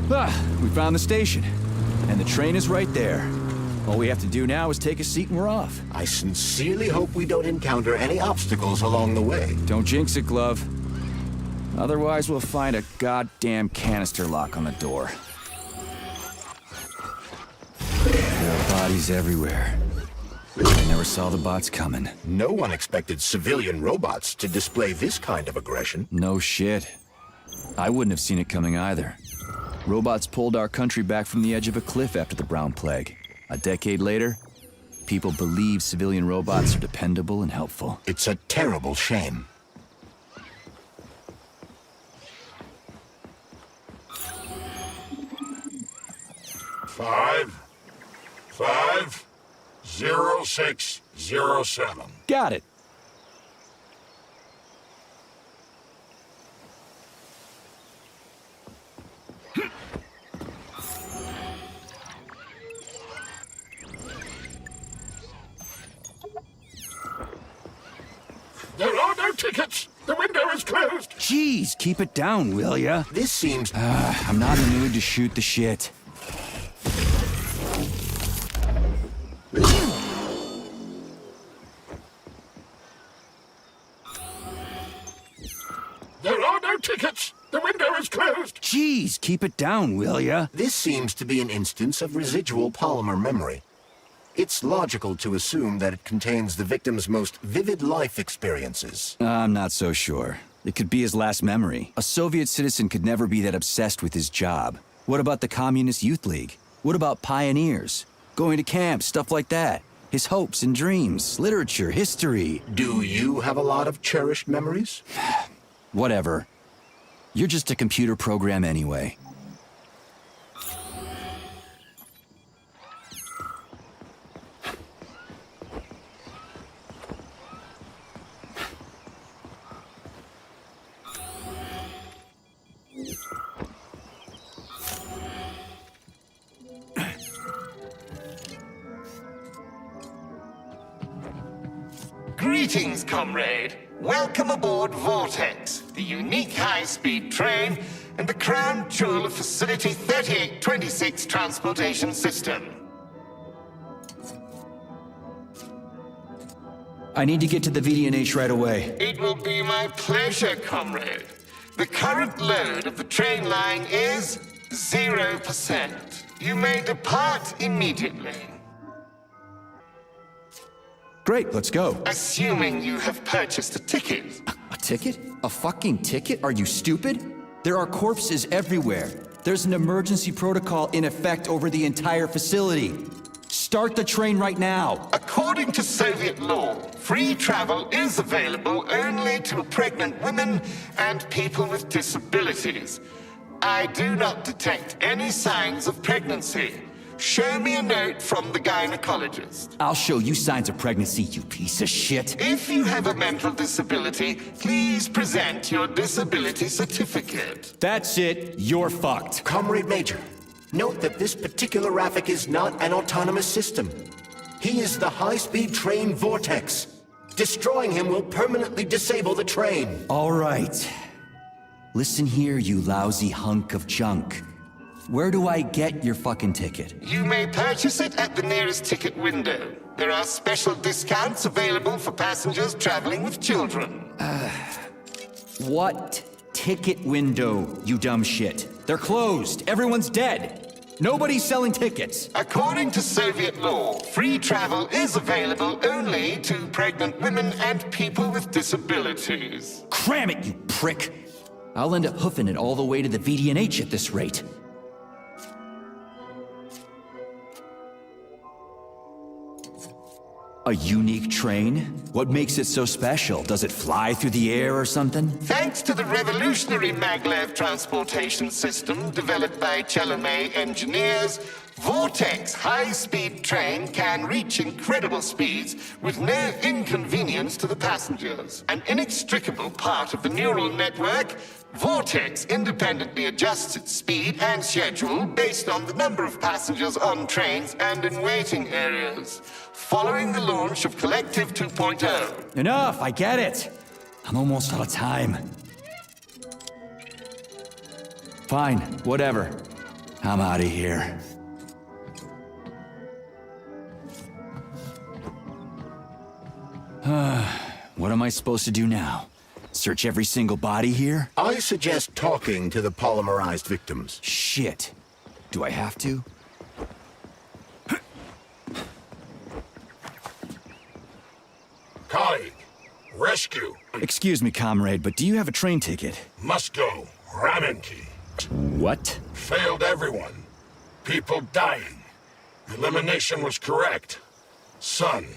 We found the station. And the train is right there. All we have to do now is take a seat and we're off. I sincerely hope we don't encounter any obstacles along the way. Don't jinx it, Glove. Otherwise, we'll find a goddamn canister lock on the door. There are bodies everywhere. I never saw the bots coming. No one expected civilian robots to display this kind of aggression. No shit. I wouldn't have seen it coming either. Robots pulled our country back from the edge of a cliff after the Brown Plague. A decade later, people believe civilian robots are dependable and helpful. It's a terrible shame. Five, 0607. Got it. There are no tickets. The window is closed. Jeez, keep it down, will ya? This seems... I'm not in the mood to shoot the shit. There are no tickets. The window is closed. Jeez, keep it down, will ya? This seems to be an instance of residual polymer memory. It's logical to assume that it contains the victim's most vivid life experiences. I'm not so sure. It could be his last memory. A Soviet citizen could never be that obsessed with his job. What about the Communist Youth League? What about pioneers? Going to camp, stuff like that. His hopes and dreams, literature, history. Do you have a lot of cherished memories? Whatever. You're just a computer program anyway. Greetings, comrade. Welcome aboard Vortex, the unique high-speed train and the crown jewel of Facility 3826 Transportation System. I need to get to the VDNH right away. It will be my pleasure, comrade. The current load of the train line is 0%. You may depart immediately. Great, let's go. Assuming you have purchased a ticket. A ticket? A fucking ticket? Are you stupid? There are corpses everywhere. There's an emergency protocol in effect over the entire facility. Start the train right now. According to Soviet law, free travel is available only to pregnant women and people with disabilities. I do not detect any signs of pregnancy. Show me a note from the gynecologist. I'll show you signs of pregnancy, you piece of shit. If you have a mental disability, please present your disability certificate. That's it. You're fucked. Comrade Major, note that this particular Raffic is not an autonomous system. He is the high-speed train Vortex. Destroying him will permanently disable the train. All right. Listen here, you lousy hunk of junk. Where do I get your fucking ticket? You may purchase it at the nearest ticket window. There are special discounts available for passengers traveling with children. What ticket window, you dumb shit? They're closed. Everyone's dead. Nobody's selling tickets. According to Soviet law, free travel is available only to pregnant women and people with disabilities. Cram it, you prick! I'll end up hoofing it all the way to the VDNH at this rate. A unique train? What makes it so special? Does it fly through the air or something? Thanks to the revolutionary maglev transportation system developed by Chelomey engineers, Vortex high-speed train can reach incredible speeds with no inconvenience to the passengers. An inextricable part of the neural network, Vortex independently adjusts its speed and schedule based on the number of passengers on trains and in waiting areas. Following the launch of Collective 2.0. Enough, I get it. I'm almost out of time. Fine, whatever. I'm out of here. What am I supposed to do now? Search every single body here? I suggest talking to the polymerized victims. Shit. Do I have to? Colleague, rescue. Excuse me, comrade, but do you have a train ticket? Must go. Ramenki. What? Failed everyone. People dying. Elimination was correct. Son.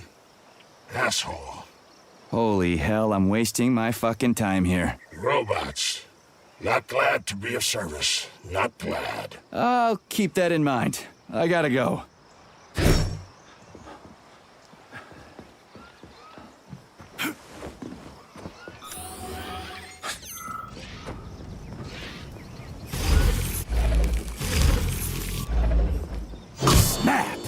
Asshole. Holy hell, I'm wasting my fucking time here. Robots. Not glad to be of service. Not glad. I'll keep that in mind. I gotta go. Snap!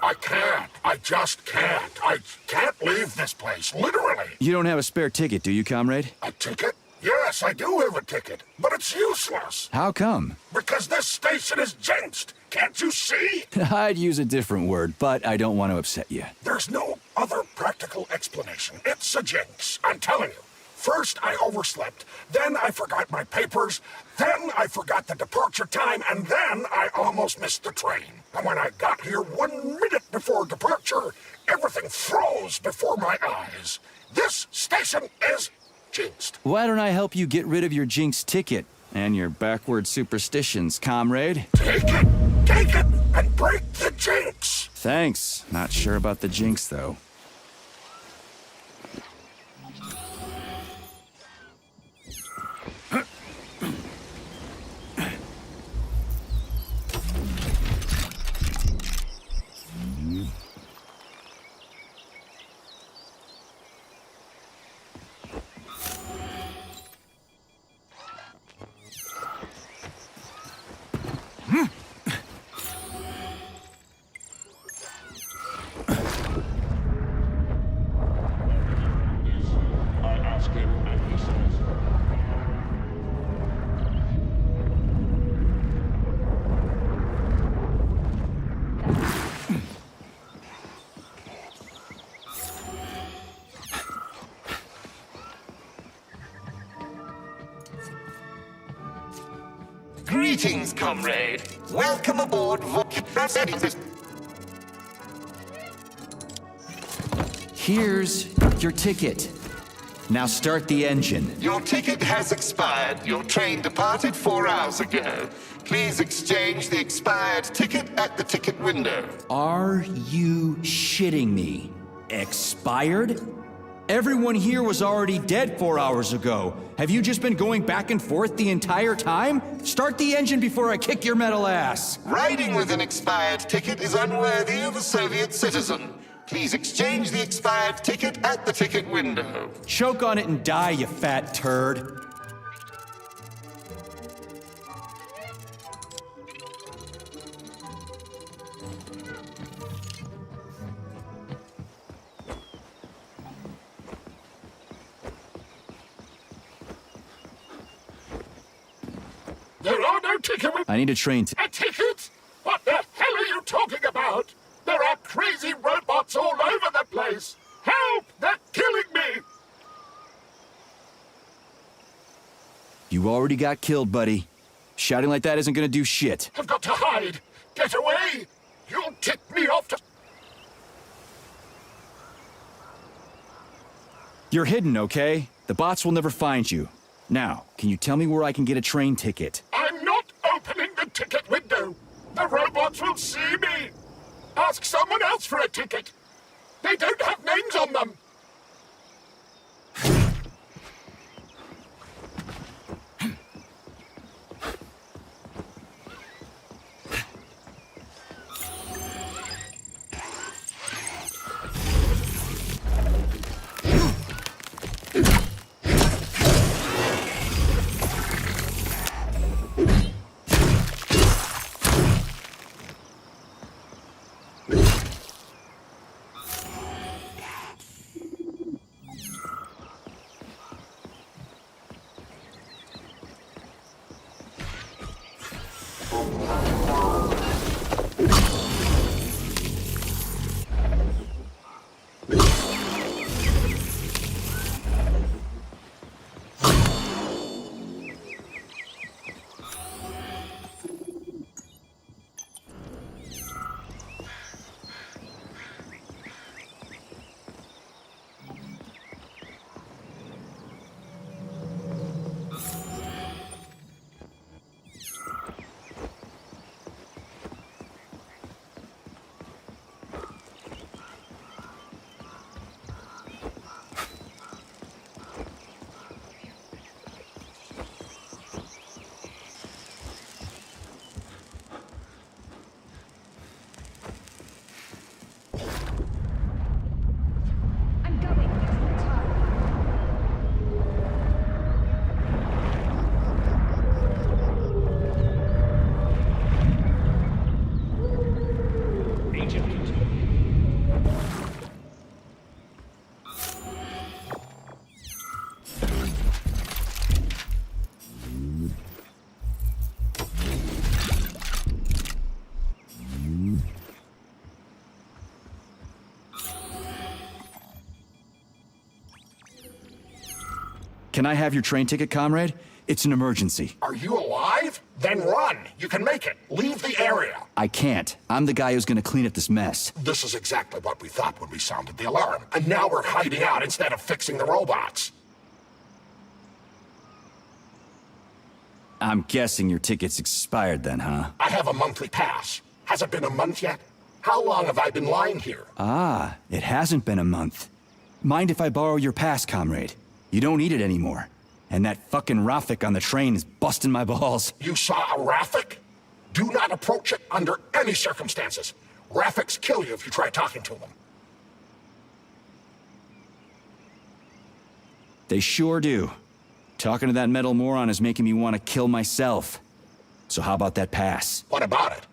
I can't. I just can't. I can't leave this place, literally. You don't have a spare ticket, do you, comrade? A ticket? Yes, I do have a ticket, but it's useless. How come? Because this station is jinxed. Can't you see? I'd use a different word, but I don't want to upset you. There's no other practical explanation. It's a jinx, I'm telling you. First, I overslept. Then I forgot my papers. Then I forgot the departure time. And then I almost missed the train. And when I got here 1 minute before departure, everything froze before my eyes. This station is jinxed. Why don't I help you get rid of your jinx ticket and your backward superstitions, comrade? Take it, and break the jinx. Thanks. Not sure about the jinx, though. Greetings, comrade. Welcome aboard Here's your ticket. Now start the engine. Your ticket has expired. Your train departed 4 hours ago. Please exchange the expired ticket at the ticket window. Are you shitting me? Expired? Everyone here was already dead 4 hours ago. Have you just been going back and forth the entire time? Start the engine before I kick your metal ass. Riding with an expired ticket is unworthy of a Soviet citizen. Please exchange the expired ticket at the ticket window. Choke on it and die, you fat turd. There are no ticket. I need a train A ticket? What the hell are you talking about? There are crazy robots all over the place. Help! They're killing me! You already got killed, buddy. Shouting like that isn't gonna do shit. I've got to hide. Get away! You'll tip me off to... You're hidden, okay? The bots will never find you. Now, can you tell me where I can get a train ticket? I'm not opening the ticket window. The robots will see me. Ask someone else for a ticket. They don't have names on them. Can I have your train ticket, comrade? It's an emergency. Are you alive? Then run. You can make it. Leave the area. I can't. I'm the guy who's gonna clean up this mess. This is exactly what we thought when we sounded the alarm. And now we're hiding out instead of fixing the robots. I'm guessing your ticket's expired then, huh? I have a monthly pass. Has it been a month yet? How long have I been lying here? Ah, it hasn't been a month. Mind if I borrow your pass, comrade? You don't need it anymore. And that fucking Rafik on the train is busting my balls. You saw a Rafik? Do not approach it under any circumstances. Rafiks kill you if you try talking to them. They sure do. Talking to that metal moron is making me want to kill myself. So how about that pass? What about it?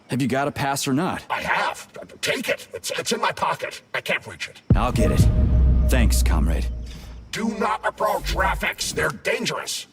Have you got a pass or not? I have. Take it. It's in my pocket. I can't reach it. I'll get it. Thanks, comrade. Do not approach Rafiks. They're dangerous.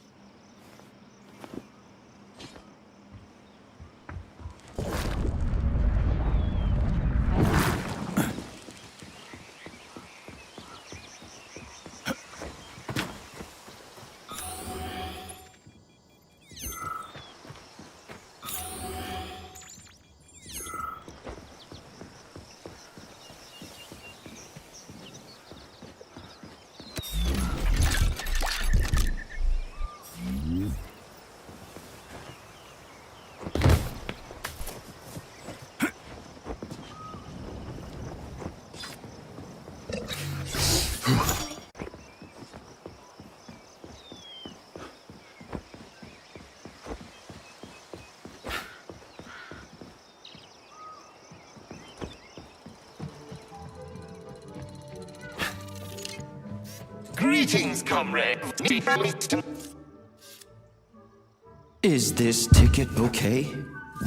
Greetings, comrade. Is this ticket okay?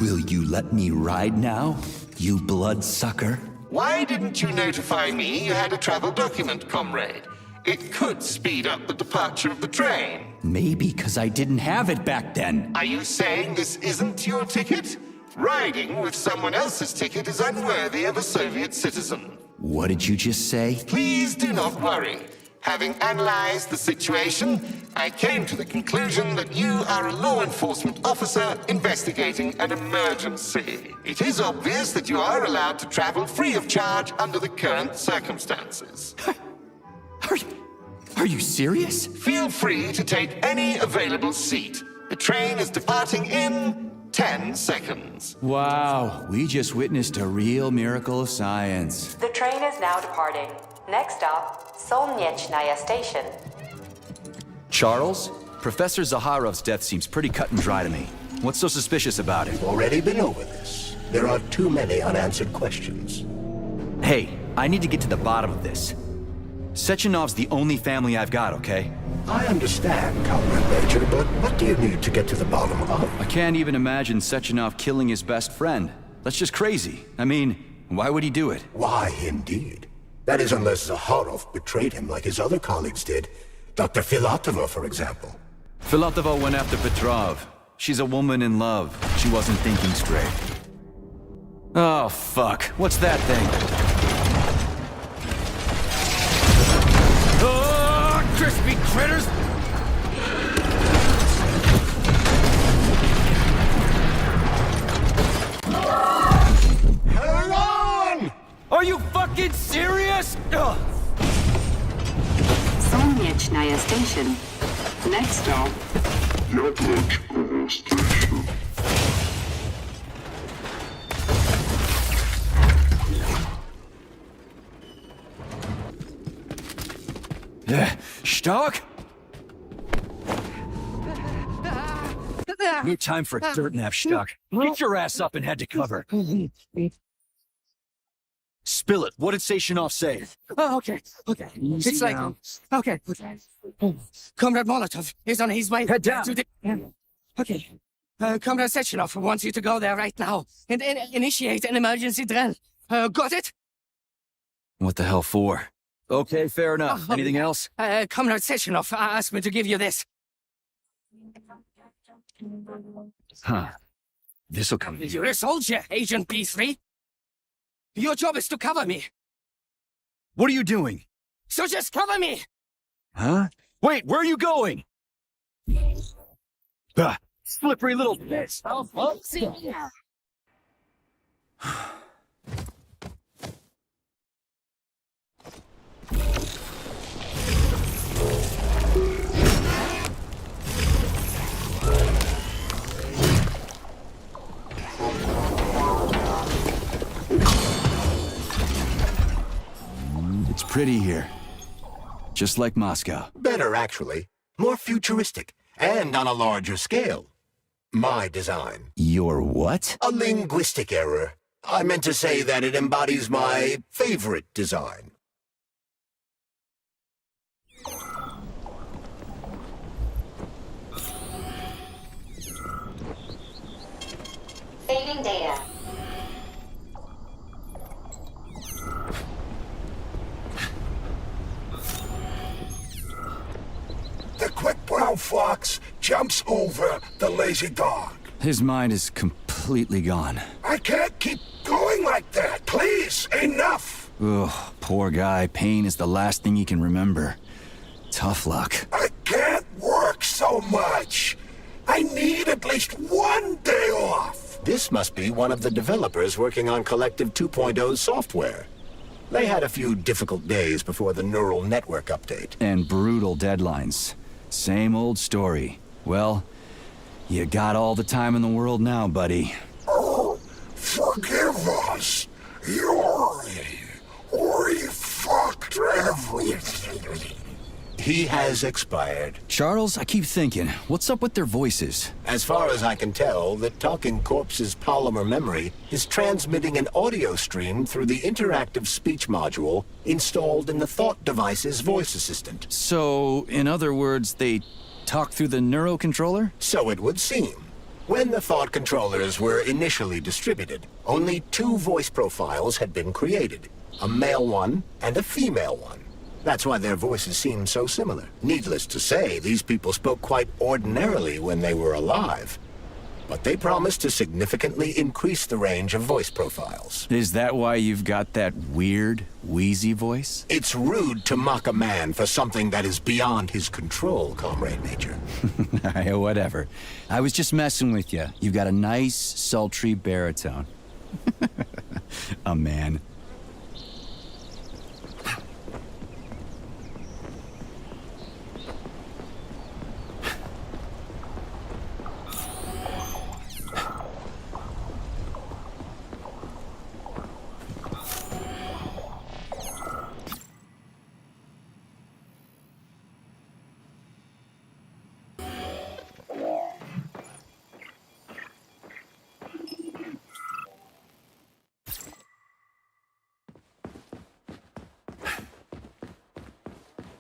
Will you let me ride now, you bloodsucker? Why didn't you notify me you had a travel document, comrade? It could speed up the departure of the train. Maybe because I didn't have it back then. Are you saying this isn't your ticket? Riding with someone else's ticket is unworthy of a Soviet citizen. What did you just say? Please do not worry. Having analyzed the situation, I came to the conclusion that you are a law enforcement officer investigating an emergency. It is obvious that you are allowed to travel free of charge under the current circumstances. Are you serious? Feel free to take any available seat. The train is departing in 10 seconds. Wow, we just witnessed a real miracle of science. The train is now departing. Next stop, Solnechnaya Station. Charles? Professor Zaharov's death seems pretty cut and dry to me. What's so suspicious about it? We've already been over this. There are too many unanswered questions. Hey, I need to get to the bottom of this. Sechenov's the only family I've got, okay? I understand, Comrade Major, but what do you need to get to the bottom of? I can't even imagine Sechenov killing his best friend. That's just crazy. I mean, why would he do it? Why, indeed. That is unless Zaharov betrayed him like his other colleagues did. Dr. Filatova, for example. Filatova went after Petrov. She's a woman in love. She wasn't thinking straight. Oh, fuck. What's that thing? Oh, crispy critters! Hang on! Are you fucking serious? Ugh. Solnechnaya Station. Next stop. Яблочко Station. Stark? No time for a dirt nap, Stark. Get your ass up and head to cover. Spill it. What did Sachenov say? Oh, okay. It's like... Okay. Comrade Molotov is on his way... Head down. To the... Okay. Comrade Sechenov wants you to go there right now and initiate an emergency drill. Got it? What the hell for? Okay, fair enough. Anything else? Comrade Sechenov asked me to give you this. Huh. This'll come. You're a soldier, Agent B3. Your job is to cover me. What are you doing? So just cover me! Huh? Wait, where are you going? Ah, slippery little bitch. Oh, see ya. It's pretty here. Just like Moscow. Better, actually. More futuristic, and on a larger scale. My design. Your what? A linguistic error. I meant to say that it embodies my favorite design. Saving data. The quick brown fox jumps over the lazy dog. His mind is completely gone. I can't keep going like that. Please, enough. Ugh, poor guy. Pain is the last thing he can remember. Tough luck. I can't work so much. I need at least one day off. This must be one of the developers working on Collective 2.0's software. They had a few difficult days before the neural network update. And brutal deadlines. Same old story. Well, you got all the time in the world now, buddy. Oh, forgive us. We fucked everything. He has expired. Charles, I keep thinking, what's up with their voices? As far as I can tell, the talking corpse's polymer memory is transmitting an audio stream through the interactive speech module installed in the Thought device's voice assistant. So, in other words, they talk through the neurocontroller? So it would seem. When the Thought controllers were initially distributed, only 2 voice profiles had been created, a male one and a female one. That's why their voices seem so similar. Needless to say, these people spoke quite ordinarily when they were alive. But they promised to significantly increase the range of voice profiles. Is that why you've got that weird, wheezy voice? It's rude to mock a man for something that is beyond his control, Comrade Major. Whatever. I was just messing with you. You've got a nice, sultry baritone. A man.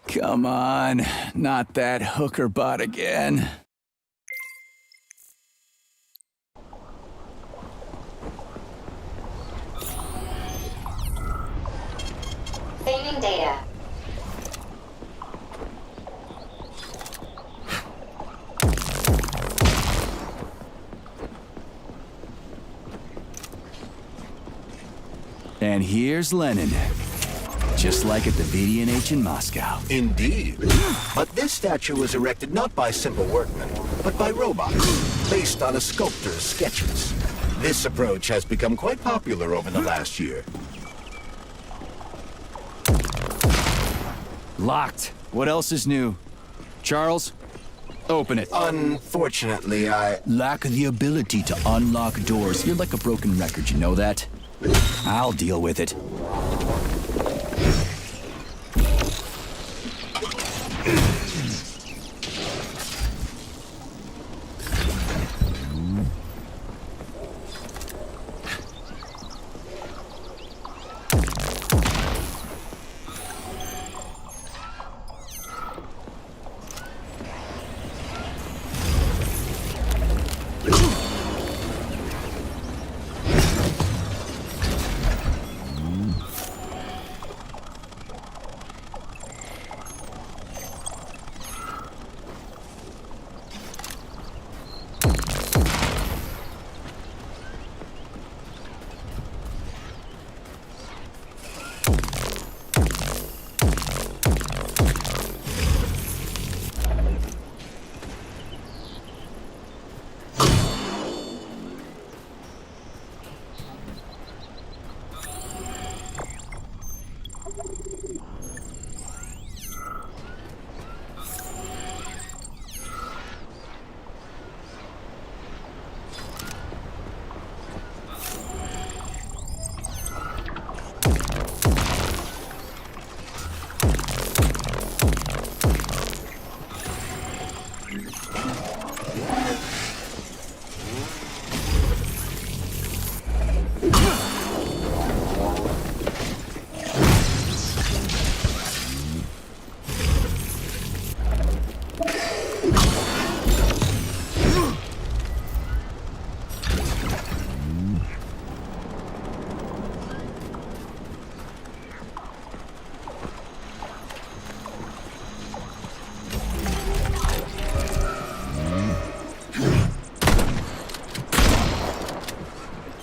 Come on, not that hooker bot again. Saving data. And here's Lenin. Just like at the VDNH in Moscow. Indeed. But this statue was erected not by simple workmen, but by robots, based on a sculptor's sketches. This approach has become quite popular over the last year. Locked. What else is new? Charles, open it. Unfortunately, I lack the ability to unlock doors. You're like a broken record, you know that? I'll deal with it.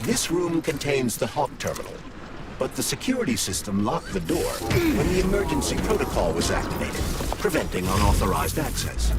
This room contains the Hawk terminal, but the security system locked the door when the emergency protocol was activated, preventing unauthorized access.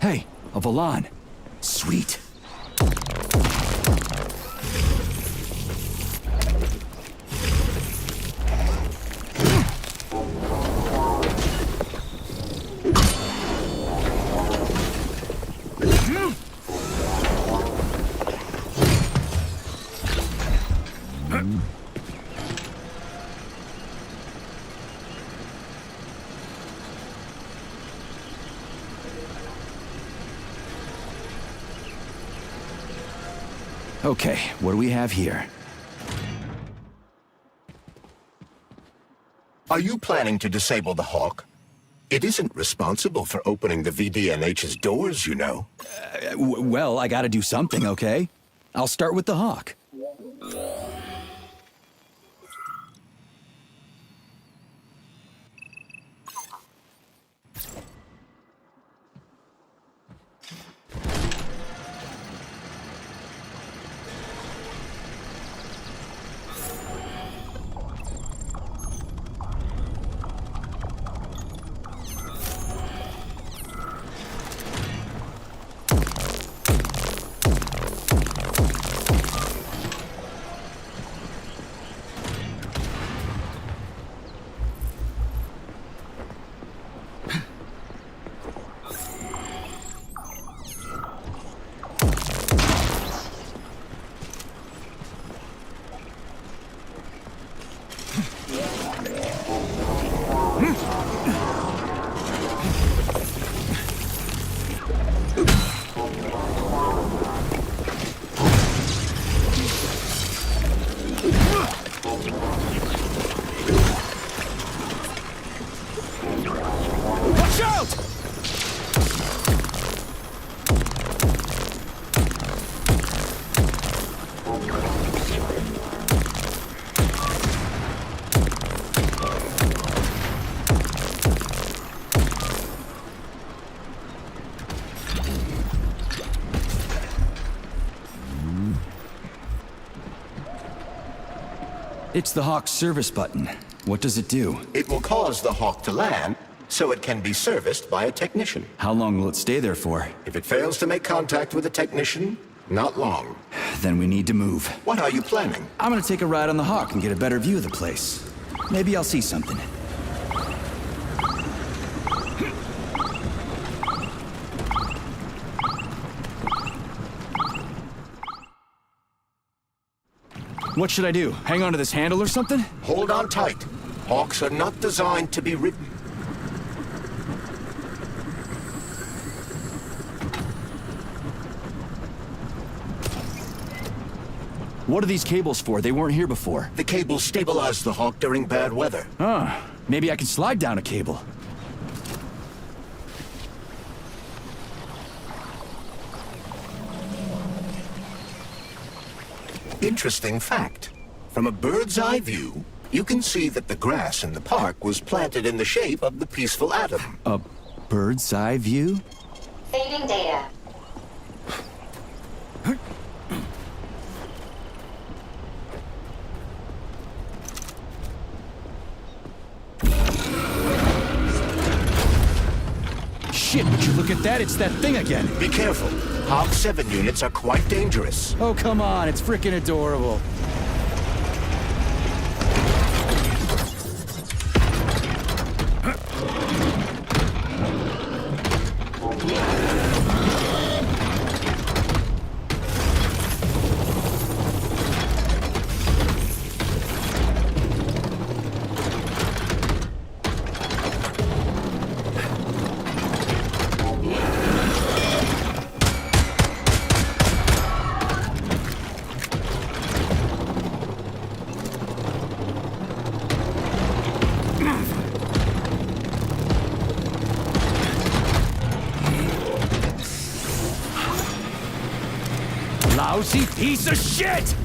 Hey, a Volan. Sweet. Okay, what do we have here? Are you planning to disable the Hawk? It isn't responsible for opening the VDNH's doors, you know. Well, I gotta do something, okay? I'll start with the Hawk. It's the Hawk service button. What does it do? It will cause the Hawk to land, so it can be serviced by a technician. How long will it stay there for? If it fails to make contact with a technician, not long. Then we need to move. What are you planning? I'm gonna take a ride on the Hawk and get a better view of the place. Maybe I'll see something. What should I do? Hang on to this handle or something? Hold on tight. Hawks are not designed to be ridden. What are these cables for? They weren't here before. The cables stabilize the Hawk during bad weather. Huh. Maybe I can slide down a cable. Interesting fact. From a bird's eye view, you can see that the grass in the park was planted in the shape of the peaceful atom. A bird's eye view? Saving data. Shit, would you look at that? It's that thing again. Be careful. Hawk 7 units are quite dangerous. Oh, come on. It's freaking adorable. Lousy piece of shit!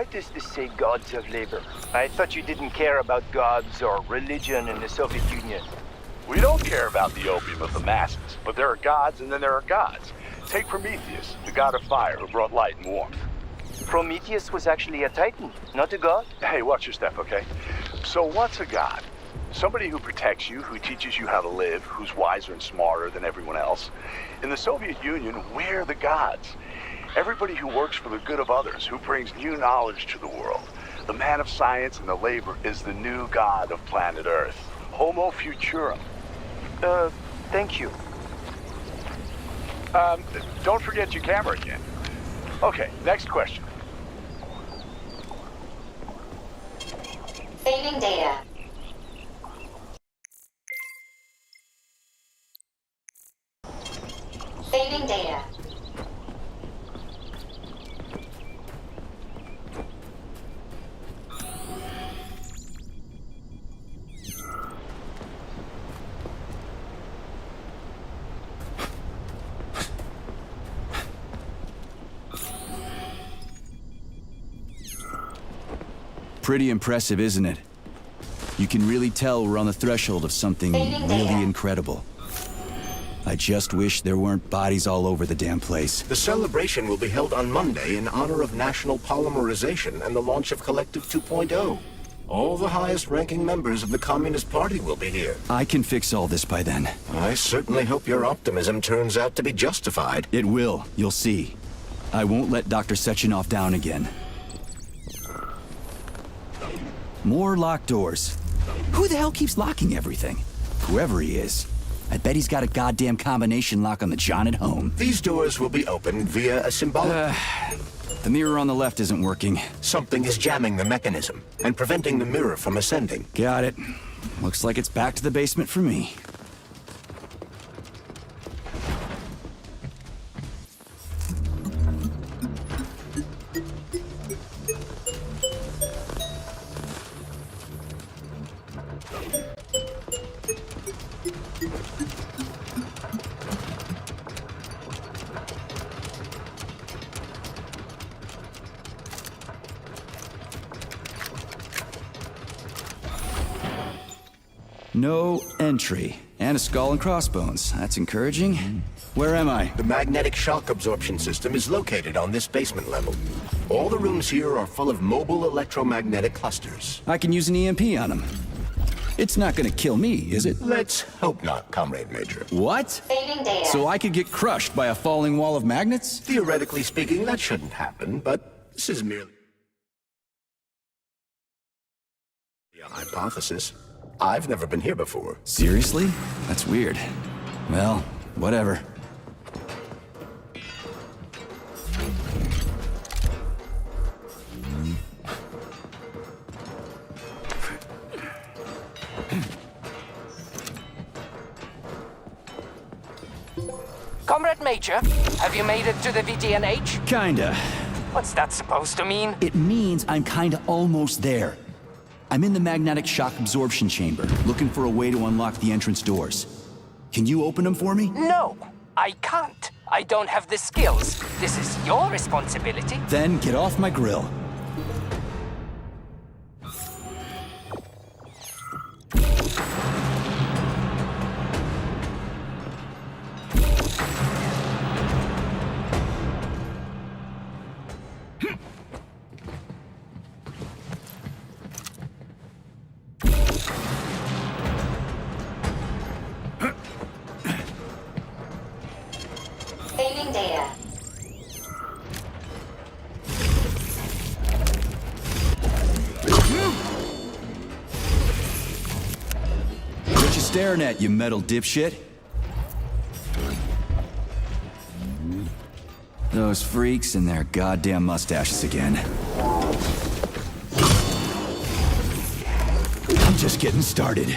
Why does this say gods of labor? I thought you didn't care about gods or religion in the Soviet Union. We don't care about the opium of the masses, but there are gods and then there are gods. Take Prometheus, the god of fire who brought light and warmth. Prometheus was actually a titan, not a god? Hey, watch your step, okay? So what's a god? Somebody who protects you, who teaches you how to live, who's wiser and smarter than everyone else. In the Soviet Union, we're the gods. Everybody who works for the good of others, who brings new knowledge to the world. The man of science and the labor is the new god of planet Earth. Homo Futurum. Thank you. Don't forget your camera again. Okay, next question. Saving data. Saving data. Pretty impressive, isn't it? You can really tell we're on the threshold of something really incredible. I just wish there weren't bodies all over the damn place. The celebration will be held on Monday in honor of National Polymerization and the launch of Collective 2.0. All the highest-ranking members of the Communist Party will be here. I can fix all this by then. I certainly hope your optimism turns out to be justified. It will, you'll see. I won't let Dr. Sechenov down again. More locked doors. Who the hell keeps locking everything? Whoever he is. I bet he's got a goddamn combination lock on the John at home. These doors will be opened via a symbolic... The mirror on the left isn't working. Something is jamming the mechanism and preventing the mirror from ascending. Got it. Looks like it's back to the basement for me. No entry. And a skull and crossbones. That's encouraging. Where am I? The magnetic shock absorption system is located on this basement level. All the rooms here are full of mobile electromagnetic clusters. I can use an EMP on them. It's not gonna kill me, is it? Let's hope not, Comrade Major. What? Saving data. So I could get crushed by a falling wall of magnets? Theoretically speaking, that shouldn't happen, but this is merely a hypothesis. I've never been here before. Seriously? That's weird. Well, whatever. Comrade Major, have you made it to the VDNH? Kinda. What's that supposed to mean? It means I'm kinda almost there. I'm in the magnetic shock absorption chamber, looking for a way to unlock the entrance doors. Can you open them for me? No, I can't. I don't have the skills. This is your responsibility. Then get off my grill. Saving data. What you staring at, you metal dipshit? Those freaks and their goddamn mustaches again. I'm just getting started.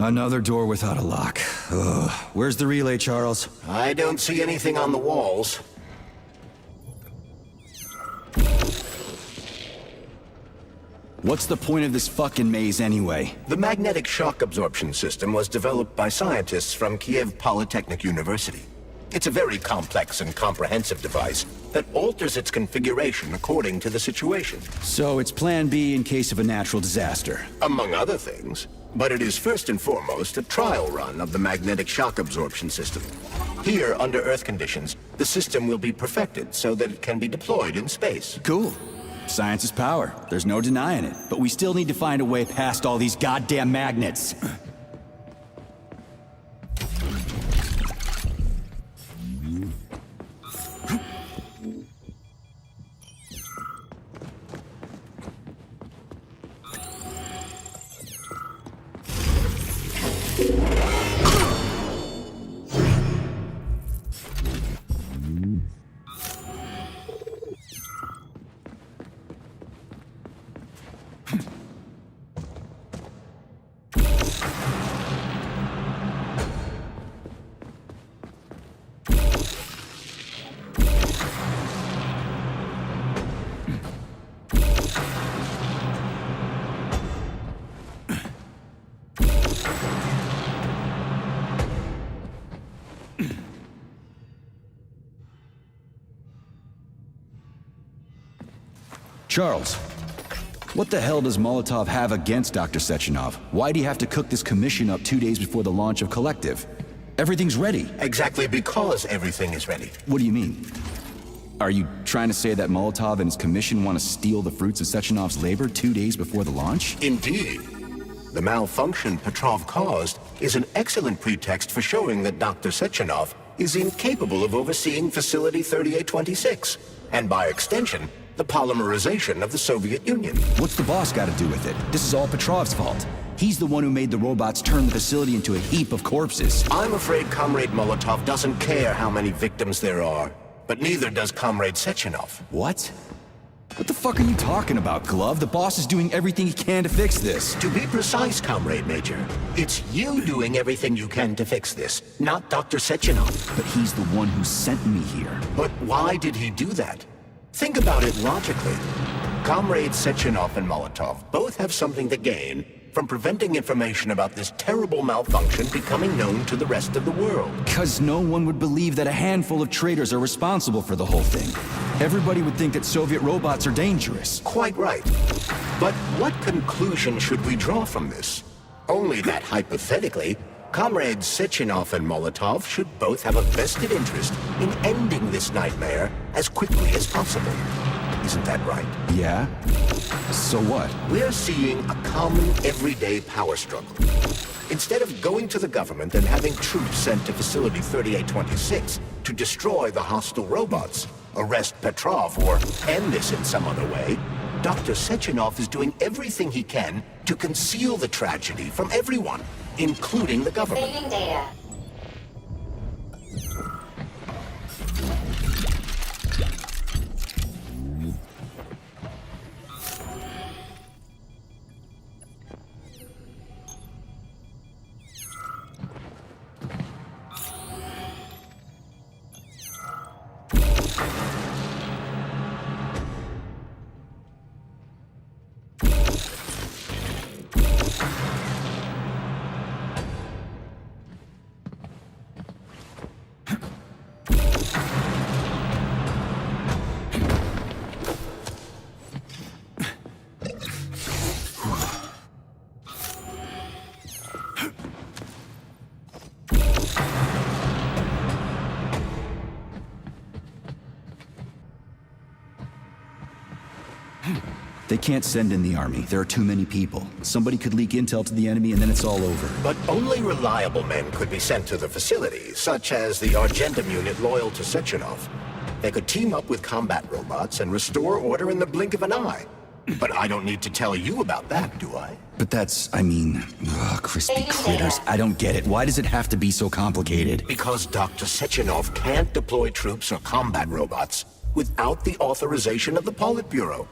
Another door without a lock. Ugh. Where's the relay, Charles? I don't see anything on the walls. What's the point of this fucking maze anyway? The magnetic shock absorption system was developed by scientists from Kiev Polytechnic University. It's a very complex and comprehensive device that alters its configuration according to the situation. So it's plan B in case of a natural disaster. Among other things. But it is first and foremost a trial run of the magnetic shock absorption system. Here, under Earth conditions, the system will be perfected so that it can be deployed in space. Cool. Science is power. There's no denying it. But we still need to find a way past all these goddamn magnets. Charles, what the hell does Molotov have against Dr. Sechenov? Why'd he have to cook this commission up 2 days before the launch of Collective? Everything's ready. Exactly because everything is ready. What do you mean? Are you trying to say that Molotov and his commission want to steal the fruits of Sechenov's labor 2 days before the launch? Indeed. The malfunction Petrov caused is an excellent pretext for showing that Dr. Sechenov is incapable of overseeing Facility 3826, and by extension, the polymerization of the Soviet Union. What's the boss got to do with it? This is all Petrov's fault. He's the one who made the robots turn the facility into a heap of corpses. I'm afraid Comrade Molotov doesn't care how many victims there are, but neither does Comrade Sechenov. What? What the fuck are you talking about, Glove? The boss is doing everything he can to fix this. To be precise, Comrade Major, it's you doing everything you can to fix this, not Dr. Sechenov. But he's the one who sent me here. But why did he do that? Think about it logically. Comrades Sechenov and Molotov both have something to gain from preventing information about this terrible malfunction becoming known to the rest of the world. Because no one would believe that a handful of traitors are responsible for the whole thing. Everybody would think that Soviet robots are dangerous. Quite right. But what conclusion should we draw from this? Only that hypothetically, Comrades Sechenov and Molotov should both have a vested interest in ending this nightmare as quickly as possible. Isn't that right? Yeah? So what? We're seeing a common, everyday power struggle. Instead of going to the government and having troops sent to Facility 3826 to destroy the hostile robots, arrest Petrov, or end this in some other way, Dr. Sechenov is doing everything he can to conceal the tragedy from everyone, including the government. Saving data. They can't send in the army. There are too many people. Somebody could leak intel to the enemy and then it's all over. But only reliable men could be sent to the facility, such as the Argentum unit loyal to Sechenov. They could team up with combat robots and restore order in the blink of an eye. But I don't need to tell you about that, do I? But that's, crispy critters. I don't get it. Why does it have to be so complicated? Because Dr. Sechenov can't deploy troops or combat robots without the authorization of the Politburo.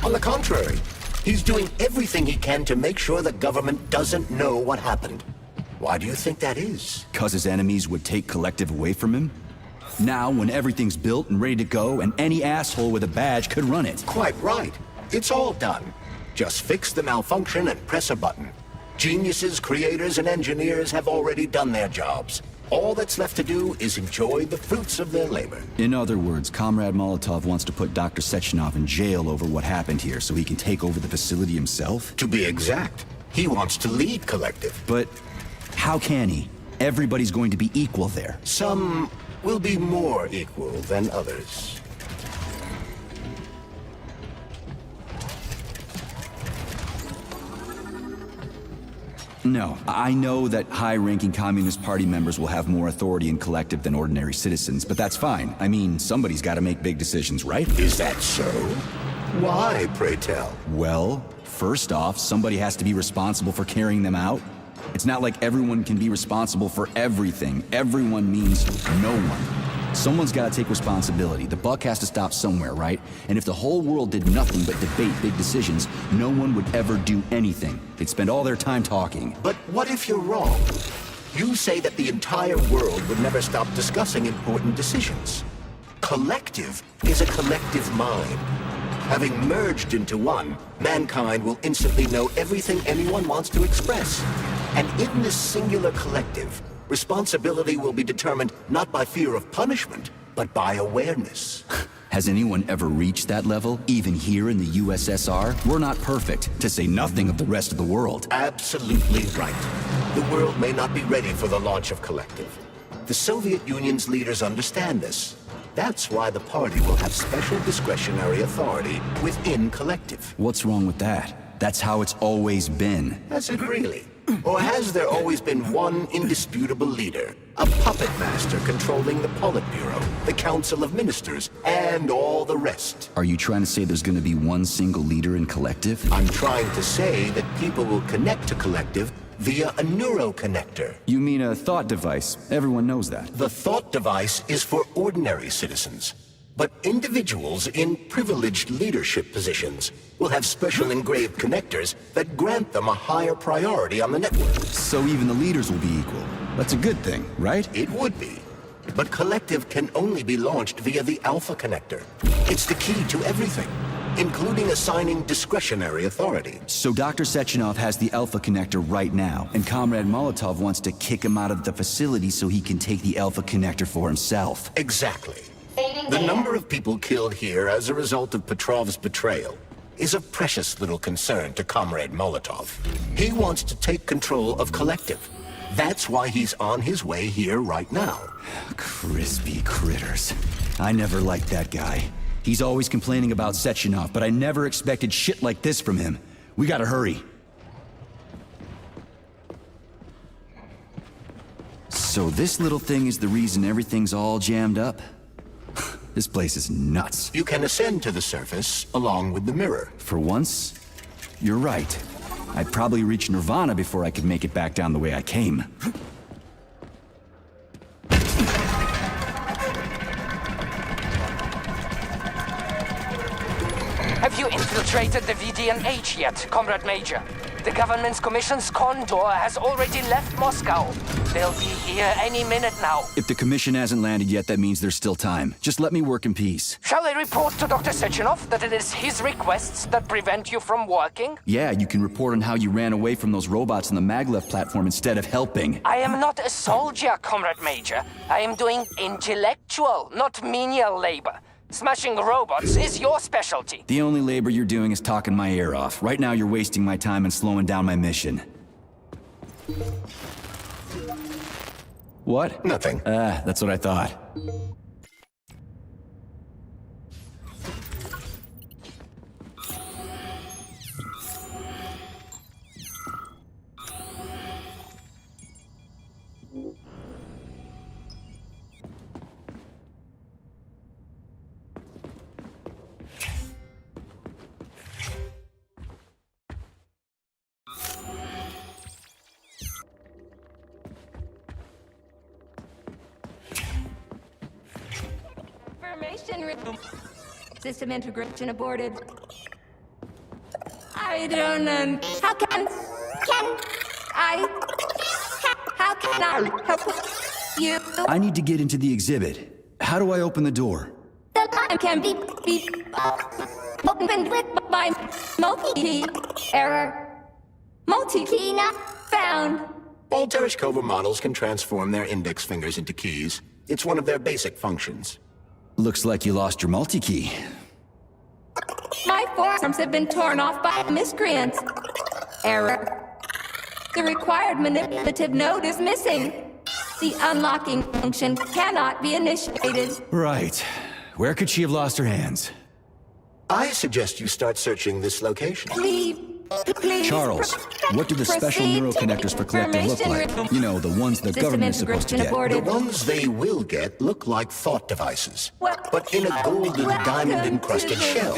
On the contrary, he's doing everything he can to make sure the government doesn't know what happened. Why do you think that is? 'Cause his enemies would take Collective away from him? Now, when everything's built and ready to go, and any asshole with a badge could run it. Quite right. It's all done. Just fix the malfunction and press a button. Geniuses, creators, and engineers have already done their jobs. All that's left to do is enjoy the fruits of their labor. In other words, Comrade Molotov wants to put Dr. Sechenov in jail over what happened here so he can take over the facility himself? To be exact, he wants to lead Collective. But how can he? Everybody's going to be equal there. Some will be more equal than others. No, I know that high-ranking Communist Party members will have more authority in Collective than ordinary citizens, but that's fine. I mean, somebody's got to make big decisions, right? Is that so? Why, pray tell? Well, first off, somebody has to be responsible for carrying them out. It's not like everyone can be responsible for everything. Everyone means no one. Someone's got to take responsibility. The buck has to stop somewhere, right? And if the whole world did nothing but debate big decisions, no one would ever do anything. They'd spend all their time talking. But what if you're wrong? You say that the entire world would never stop discussing important decisions. Collective is a collective mind. Having merged into one, mankind will instantly know everything anyone wants to express. And in this singular collective, responsibility will be determined not by fear of punishment, but by awareness. Has anyone ever reached that level, even here in the USSR? We're not perfect, to say nothing of the rest of the world. Absolutely right. The world may not be ready for the launch of Collective. The Soviet Union's leaders understand this. That's why the party will have special discretionary authority within Collective. What's wrong with that? That's how it's always been. Has it really? Or has there always been one indisputable leader? A puppet master controlling the Politburo, the Council of Ministers, and all the rest? Are you trying to say there's going to be one single leader in Collective? I'm trying to say that people will connect to Collective via a neuroconnector. You mean a thought device? Everyone knows that. The thought device is for ordinary citizens. But individuals in privileged leadership positions will have special engraved connectors that grant them a higher priority on the network. So even the leaders will be equal. That's a good thing, right? It would be. But Collective can only be launched via the Alpha Connector. It's the key to everything, including assigning discretionary authority. So Dr. Sechenov has the Alpha Connector right now, and Comrade Molotov wants to kick him out of the facility so he can take the Alpha Connector for himself. Exactly. The number of people killed here as a result of Petrov's betrayal is a precious little concern to Comrade Molotov. He wants to take control of Collective. That's why he's on his way here right now. Crispy critters. I never liked that guy. He's always complaining about Sechenov, but I never expected shit like this from him. We gotta hurry. So this little thing is the reason everything's all jammed up? This place is nuts. You can ascend to the surface along with the mirror. For once, you're right. I'd probably reach Nirvana before I could make it back down the way I came. Have you infiltrated the VDNH yet, Comrade Major? The government's commission's Condor has already left Moscow. They'll be here any minute now. If the commission hasn't landed yet, that means there's still time. Just let me work in peace. Shall I report to Dr. Sechenov that it is his requests that prevent you from working? Yeah, you can report on how you ran away from those robots on the maglev platform instead of helping. I am not a soldier, Comrade Major. I am doing intellectual, not menial labor. Smashing robots is your specialty. The only labor you're doing is talking my ear off. Right now you're wasting my time and slowing down my mission. What? Nothing. That's what I thought. System integration aborted. I don't know. How can I can I help you? I need to get into the exhibit. How do I open the door? The line can be opened with my multi-key. Error. Multi-key not found. All Tereshkova models can transform their index fingers into keys. It's one of their basic functions. Looks like you lost your multi-key. My forearms have been torn off by miscreants. Error. The required manipulative node is missing. The unlocking function cannot be initiated. Right. Where could she have lost her hands? I suggest you start searching this location. Please. Charles, what do the special neuroconnectors for Collective look like? You know, the ones the government is supposed to get. The ones they will get look like thought devices, but in a golden diamond-encrusted shell.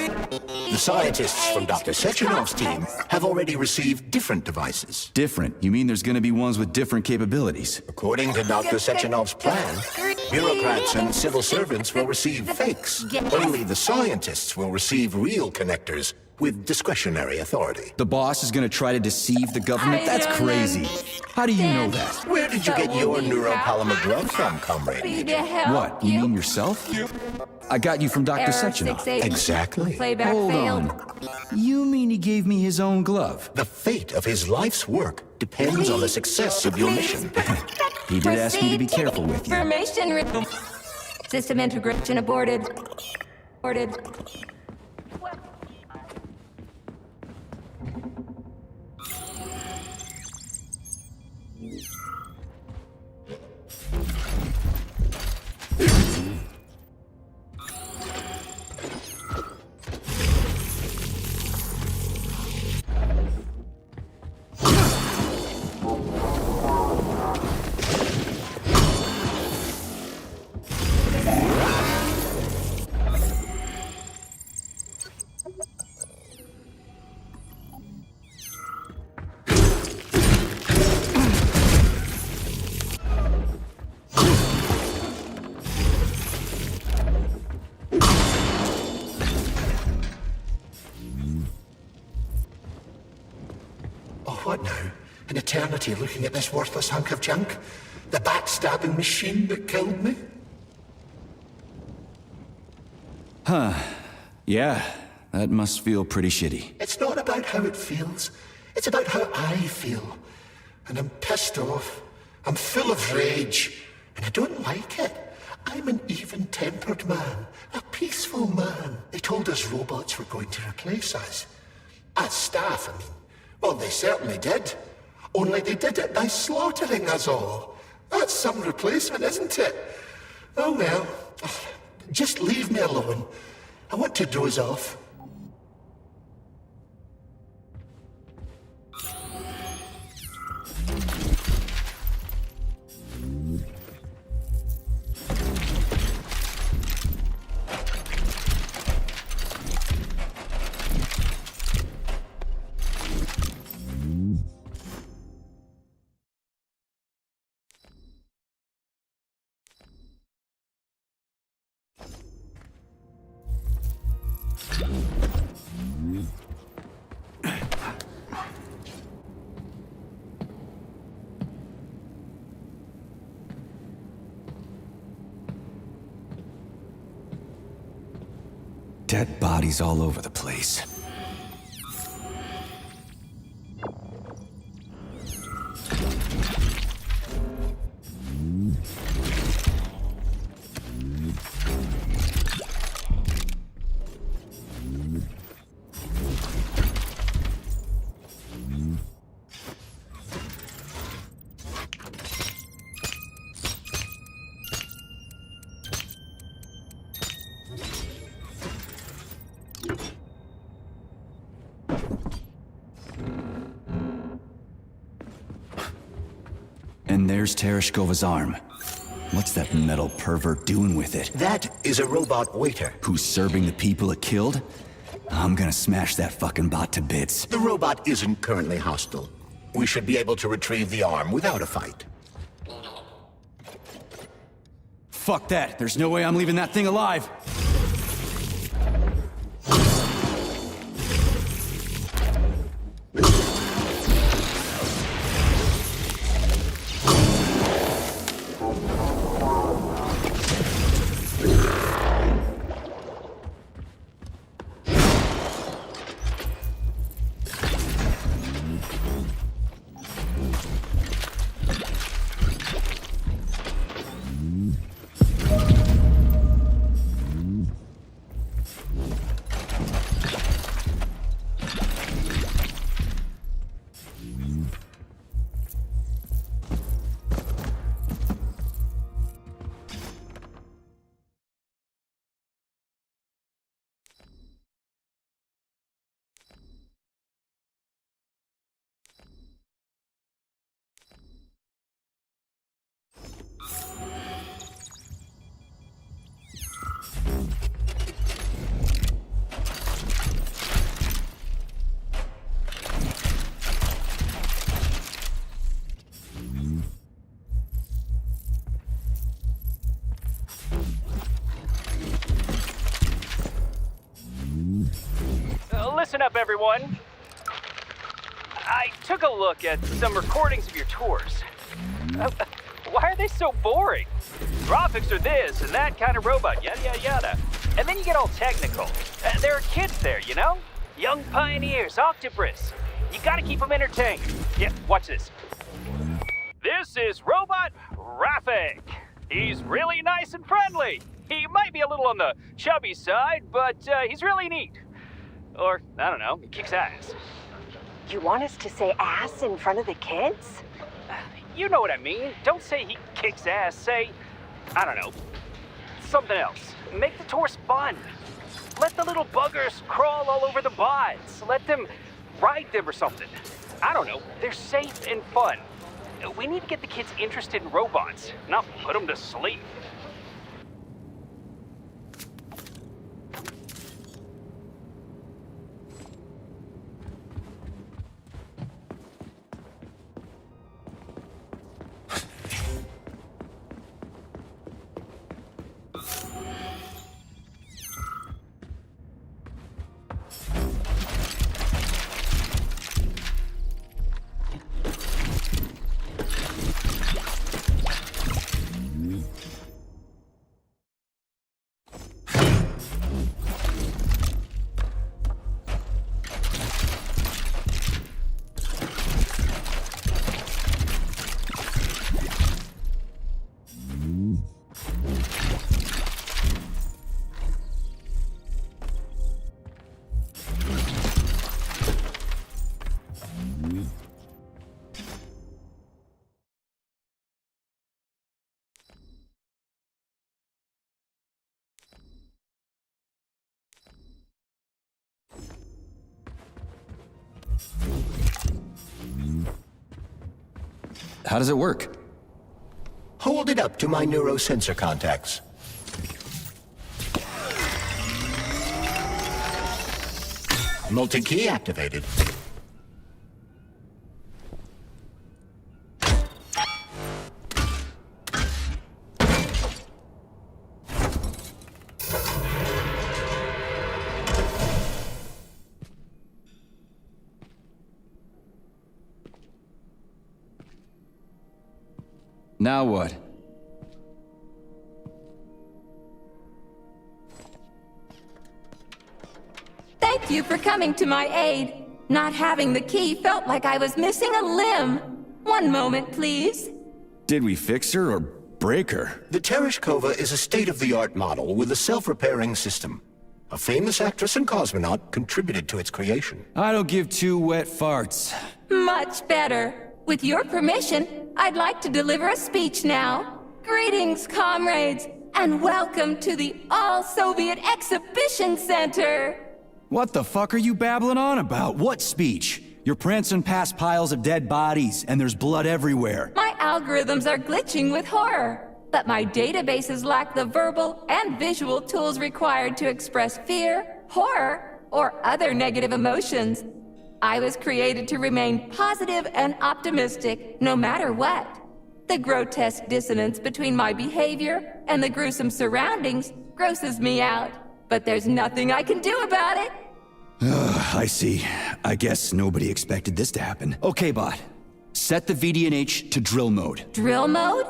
The scientists from Dr. Sechenov's team have already received different devices. Different? You mean there's gonna be ones with different capabilities? According to Dr. Sechenov's plan, bureaucrats and civil servants will receive fakes. Only the scientists will receive real connectors with discretionary authority. The boss is gonna try to deceive the government? That's crazy. How do you know that? Where did you get your neuropolymer glove from, comrade? What, you mean yourself? I got you from Dr. Sechenov. Exactly. Hold on. You mean he gave me his own glove? The fate of his life's work depends on the success of your mission. He did ask me to be careful with you. Information system integration aborted. Aborted. What now? An eternity looking at this worthless hunk of junk? The backstabbing machine that killed me? Huh. Yeah, that must feel pretty shitty. It's not about how it feels. It's about how I feel. And I'm pissed off. I'm full of rage. And I don't like it. I'm an even-tempered man. A peaceful man. They told us robots were going to replace us. As staff, I mean. Well, they certainly did. Only they did it by slaughtering us all. That's some replacement, isn't it? Oh well. Just leave me alone. I want to doze off. Dead bodies all over the place. And there's Tereshkova's arm. What's that metal pervert doing with it? That is a robot waiter. Who's serving the people it killed? I'm gonna smash that fucking bot to bits. The robot isn't currently hostile. We should be able to retrieve the arm without a fight. Fuck that. There's no way I'm leaving that thing alive. up, everyone? I took a look at some recordings of your tours. Why are they so boring? Graphics are this and that kind of robot, yada yada yada. And then you get all technical. There are kids there, you know? Young pioneers, Octopus. You gotta keep them entertained. Yeah, watch this. This is Robot Rafik. He's really nice and friendly. He might be a little on the chubby side, but he's really neat. Or, I don't know, he kicks ass. You want us to say ass in front of the kids? You know what I mean. Don't say he kicks ass. Say, I don't know, something else. Make the tours fun. Let the little buggers crawl all over the bots. Let them ride them or something. I don't know. They're safe and fun. We need to get the kids interested in robots, not put them to sleep. How does it work? Hold it up to my neurosensor contacts. Multi-key activated. Now what? Thank you for coming to my aid. Not having the key felt like I was missing a limb. One moment, please. Did we fix her or break her? The Tereshkova is a state-of-the-art model with a self-repairing system. A famous actress and cosmonaut contributed to its creation. I don't give two wet farts. Much better. With your permission, I'd like to deliver a speech now. Greetings, comrades, and welcome to the All-Soviet Exhibition Center. What the fuck are you babbling on about? What speech? You're prancing past piles of dead bodies, and there's blood everywhere. My algorithms are glitching with horror, but my databases lack the verbal and visual tools required to express fear, horror, or other negative emotions. I was created to remain positive and optimistic, no matter what. The grotesque dissonance between my behavior and the gruesome surroundings grosses me out, but there's nothing I can do about it. I see. I guess nobody expected this to happen. Okay, bot. Set the VDNH to drill mode. Drill mode?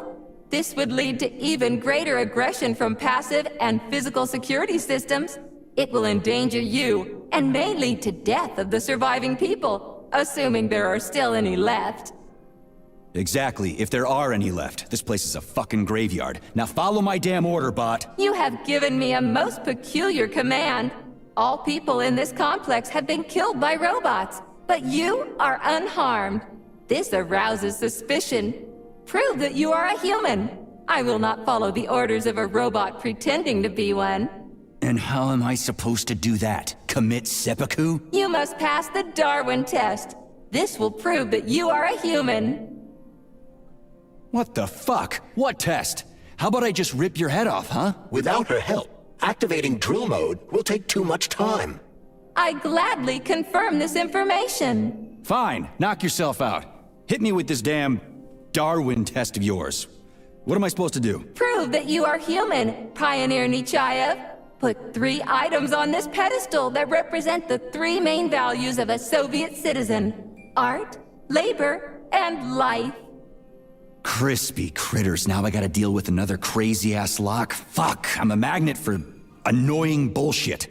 This would lead to even greater aggression from passive and physical security systems. It will endanger you, and may lead to death of the surviving people, assuming there are still any left. Exactly, if there are any left. This place is a fucking graveyard. Now follow my damn order, bot. You have given me a most peculiar command. All people in this complex have been killed by robots, but you are unharmed. This arouses suspicion. Prove that you are a human. I will not follow the orders of a robot pretending to be one. And how am I supposed to do that? Commit seppuku? You must pass the Darwin test. This will prove that you are a human. What the fuck? What test? How about I just rip your head off, huh? Without her help, activating drill mode will take too much time. I gladly confirm this information. Fine, knock yourself out. Hit me with this damn Darwin test of yours. What am I supposed to do? Prove that you are human, Pioneer Nechayev. Put 3 items on this pedestal that represent the 3 main values of a Soviet citizen: art, labor, and life. Crispy critters, now I gotta deal with another crazy-ass lock. Fuck, I'm a magnet for annoying bullshit.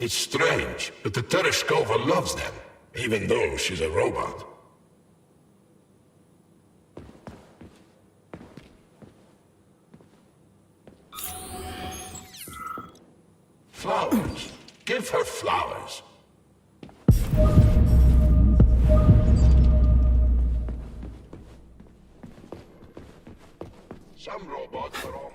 It's strange, but the Tereshkova loves them, even though she's a robot. Flowers. Give her flowers. Some robots are almost...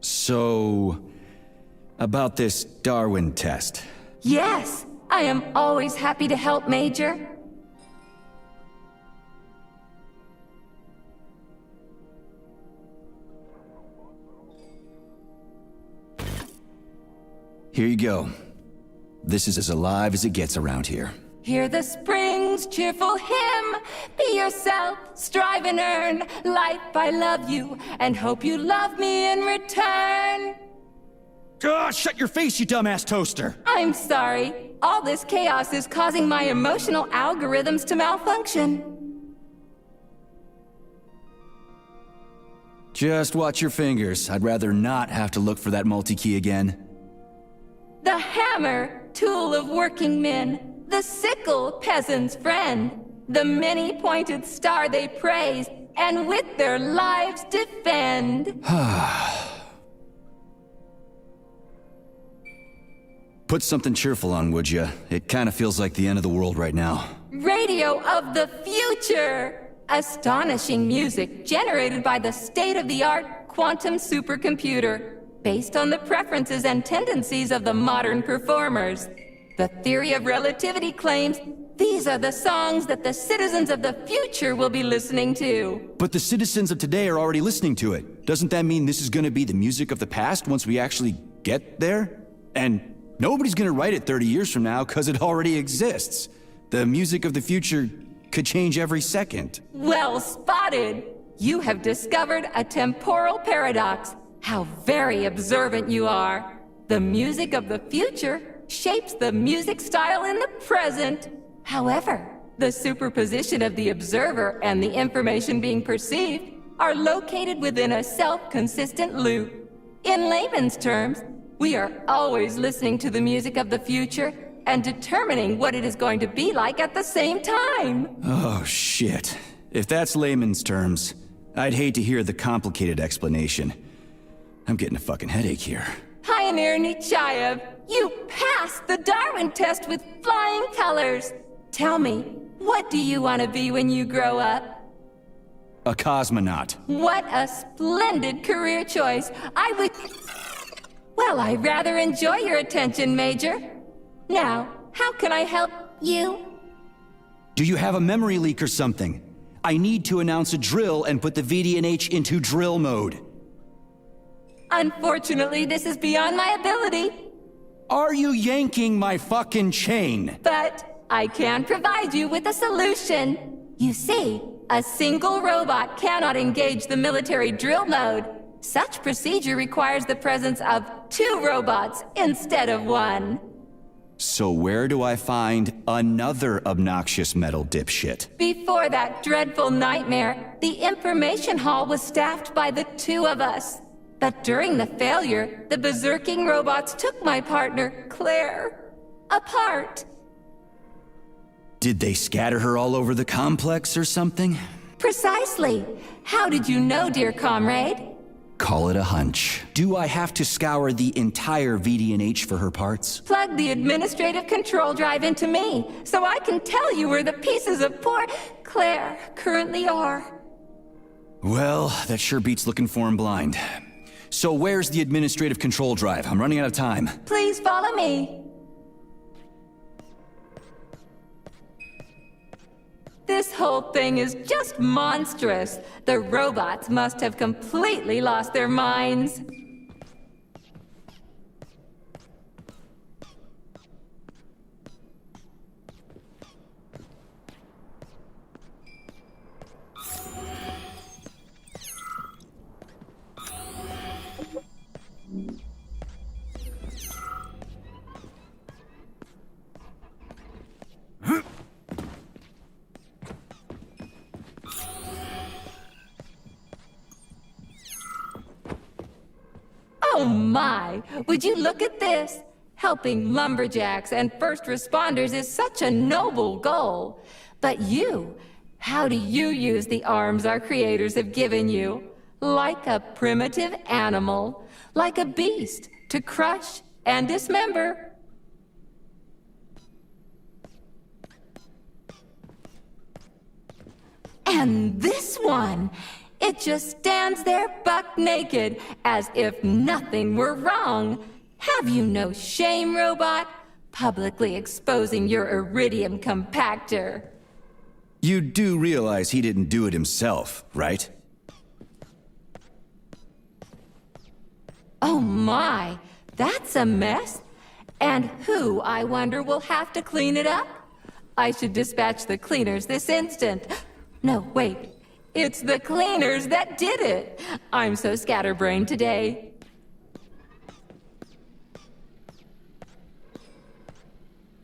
So, about this Darwin test. Yes, I am always happy to help, Major. Here you go. This is as alive as it gets around here. Hear the spring's cheerful hymn. Be yourself, strive and earn. Life, I love you, and hope you love me in return. Ah, shut your face, you dumbass toaster! I'm sorry. All this chaos is causing my emotional algorithms to malfunction. Just watch your fingers. I'd rather not have to look for that multi-key again. The hammer, tool of working men. The sickle, peasant's friend. The many-pointed star they praise, and with their lives defend. Put something cheerful on, would ya? It kinda feels like the end of the world right now. Radio of the future! Astonishing music generated by the state-of-the-art quantum supercomputer, based on the preferences and tendencies of the modern performers. The theory of relativity claims these are the songs that the citizens of the future will be listening to. But the citizens of today are already listening to it. Doesn't that mean this is gonna be the music of the past once we actually get there? And nobody's gonna write it 30 years from now, 'cause it already exists. The music of the future could change every second. Well spotted! You have discovered a temporal paradox. How very observant you are. The music of the future shapes the music style in the present. However, the superposition of the observer and the information being perceived are located within a self-consistent loop. In layman's terms, we are always listening to the music of the future and determining what it is going to be like at the same time. Oh, shit. If that's layman's terms, I'd hate to hear the complicated explanation. I'm getting a fucking headache here. Pioneer Nechayev, you passed the Darwin test with flying colors. Tell me, what do you want to be when you grow up? A cosmonaut. What a splendid career choice. Well, I rather enjoy your attention, Major. Now, how can I help you? Do you have a memory leak or something? I need to announce a drill and put the VDNH into drill mode. Unfortunately, this is beyond my ability. Are you yanking my fucking chain? But I can provide you with a solution. You see, a single robot cannot engage the military drill mode. Such procedure requires the presence of 2 robots instead of 1. So where do I find another obnoxious metal dipshit? Before that dreadful nightmare, the information hall was staffed by the 2 of us. But during the failure, the berserking robots took my partner, Claire, apart. Did they scatter her all over the complex or something? Precisely. How did you know, dear comrade? Call it a hunch. Do I have to scour the entire VDNH for her parts? Plug the administrative control drive into me, so I can tell you where the pieces of poor Claire currently are. Well, that sure beats looking for him blind. So where's the administrative control drive? I'm running out of time. Please follow me. This whole thing is just monstrous. The robots must have completely lost their minds. Oh my! Would you look at this? Helping lumberjacks and first responders is such a noble goal. But you, how do you use the arms our creators have given you? Like a primitive animal, like a beast, to crush and dismember. And this one! It just stands there buck naked, as if nothing were wrong. Have you no shame, robot? Publicly exposing your iridium compactor. You do realize he didn't do it himself, right? Oh my, that's a mess. And who, I wonder, will have to clean it up? I should dispatch the cleaners this instant. No, wait. It's the cleaners that did it! I'm so scatterbrained today.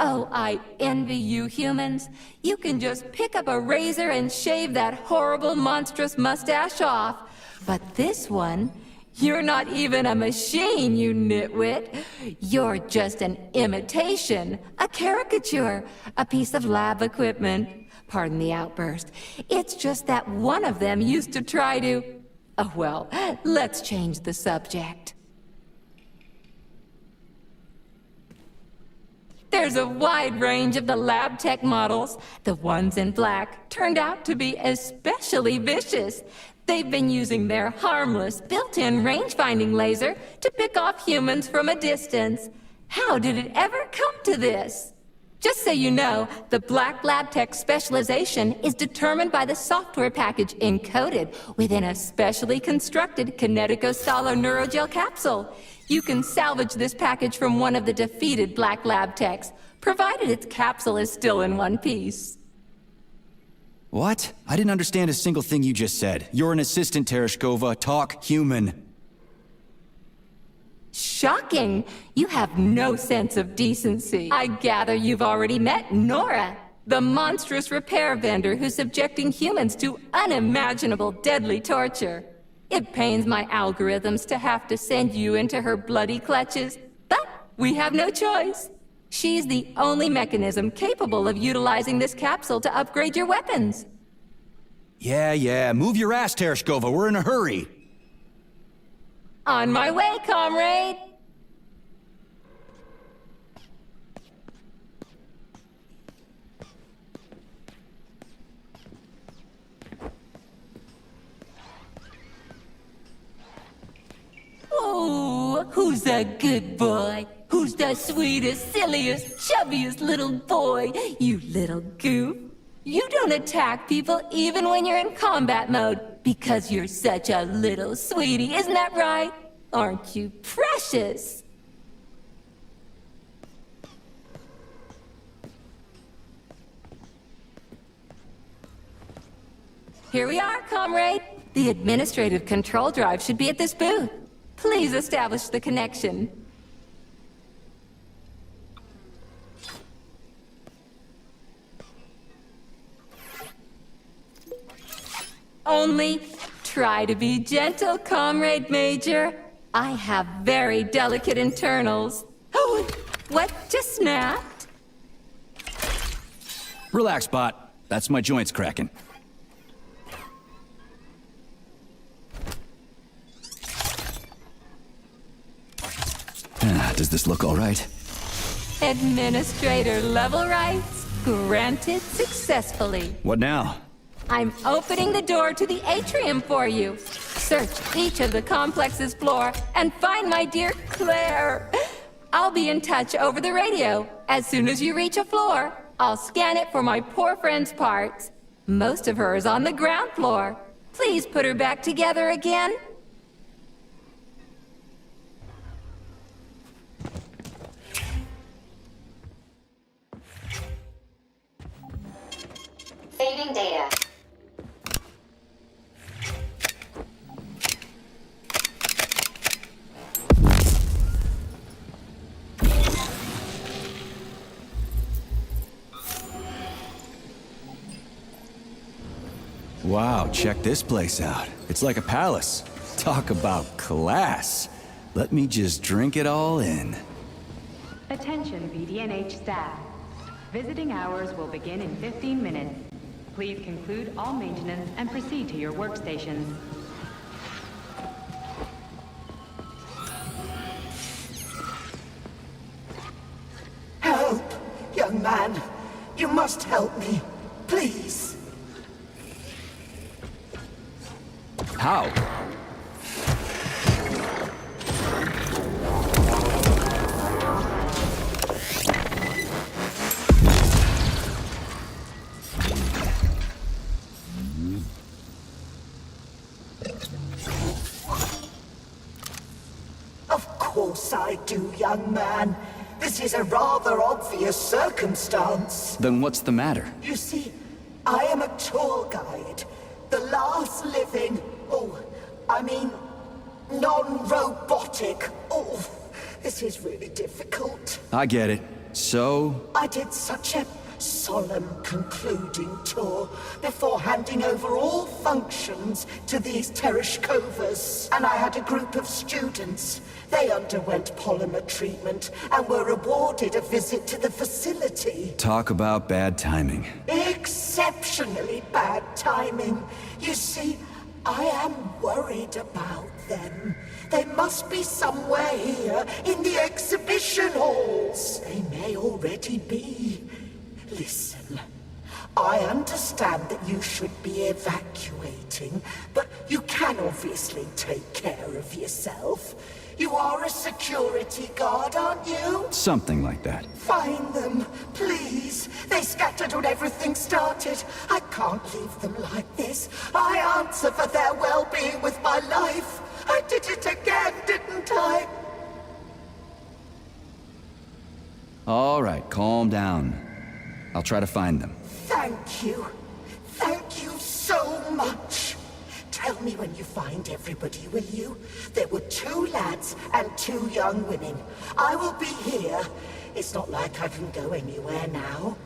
Oh, I envy you humans. You can just pick up a razor and shave that horrible, monstrous mustache off. But this one, you're not even a machine, you nitwit. You're just an imitation, a caricature, a piece of lab equipment. Pardon the outburst. It's just that one of them used to try to... Oh, well, let's change the subject. There's a wide range of the lab tech models. The ones in black turned out to be especially vicious. They've been using their harmless, built-in range-finding laser to pick off humans from a distance. How did it ever come to this? Just so you know, the Black LabTech specialization is determined by the software package encoded within a specially constructed Kinetico-Stalo Neurogel capsule. You can salvage this package from one of the defeated Black LabTechs, provided its capsule is still in one piece. What? I didn't understand a single thing you just said. You're an assistant, Tereshkova. Talk human. Shocking! You have no sense of decency. I gather you've already met Nora, the monstrous repair vendor who's subjecting humans to unimaginable deadly torture. It pains my algorithms to have to send you into her bloody clutches, but we have no choice. She's the only mechanism capable of utilizing this capsule to upgrade your weapons. Yeah, move your ass, Tereshkova. We're in a hurry. On my way, comrade! Oh, who's a good boy? Who's the sweetest, silliest, chubbiest little boy? You little goof. You don't attack people even when you're in combat mode, because you're such a little sweetie, isn't that right? Aren't you precious? Here we are, comrade. The administrative control drive should be at this booth. Please establish the connection. Only try to be gentle, Comrade Major. I have very delicate internals. Oh, what just snapped? Relax, Bot. That's my joints cracking. Does this look all right? Administrator level rights granted successfully. What now? I'm opening the door to the atrium for you. Search each of the complex's floor and find my dear Claire. I'll be in touch over the radio. As soon as you reach a floor, I'll scan it for my poor friend's parts. Most of her is on the ground floor. Please put her back together again. Saving data. Wow, check this place out. It's like a palace. Talk about class. Let me just drink it all in. Attention BDNH staff. Visiting hours will begin in 15 minutes. Please conclude all maintenance and proceed to your workstations. Help! Young man, you must help me. Please. How? Of course I do, young man. This is a rather obvious circumstance. Then what's the matter? You see, I am a tour guide. The last living... non-robotic. Oh, this is really difficult. I get it. So? I did such a solemn concluding tour before handing over all functions to these Tereshkovas. And I had a group of students. They underwent polymer treatment and were awarded a visit to the facility. Talk about bad timing. Exceptionally bad timing. You see, I am worried about them. They must be somewhere here in the exhibition halls. They may already be. Listen, I understand that you should be evacuating, but you can obviously take care of yourself. You are a security guard, aren't you? Something like that. Find them, please. They scattered when everything started. I can't leave them like this. I answer for their well-being with my life. I did it again, didn't I? All right, calm down. I'll try to find them. Thank you. Thank you so much. Tell me when you find everybody, will you? There were 2 lads and 2 young women. I will be here. It's not like I can go anywhere now.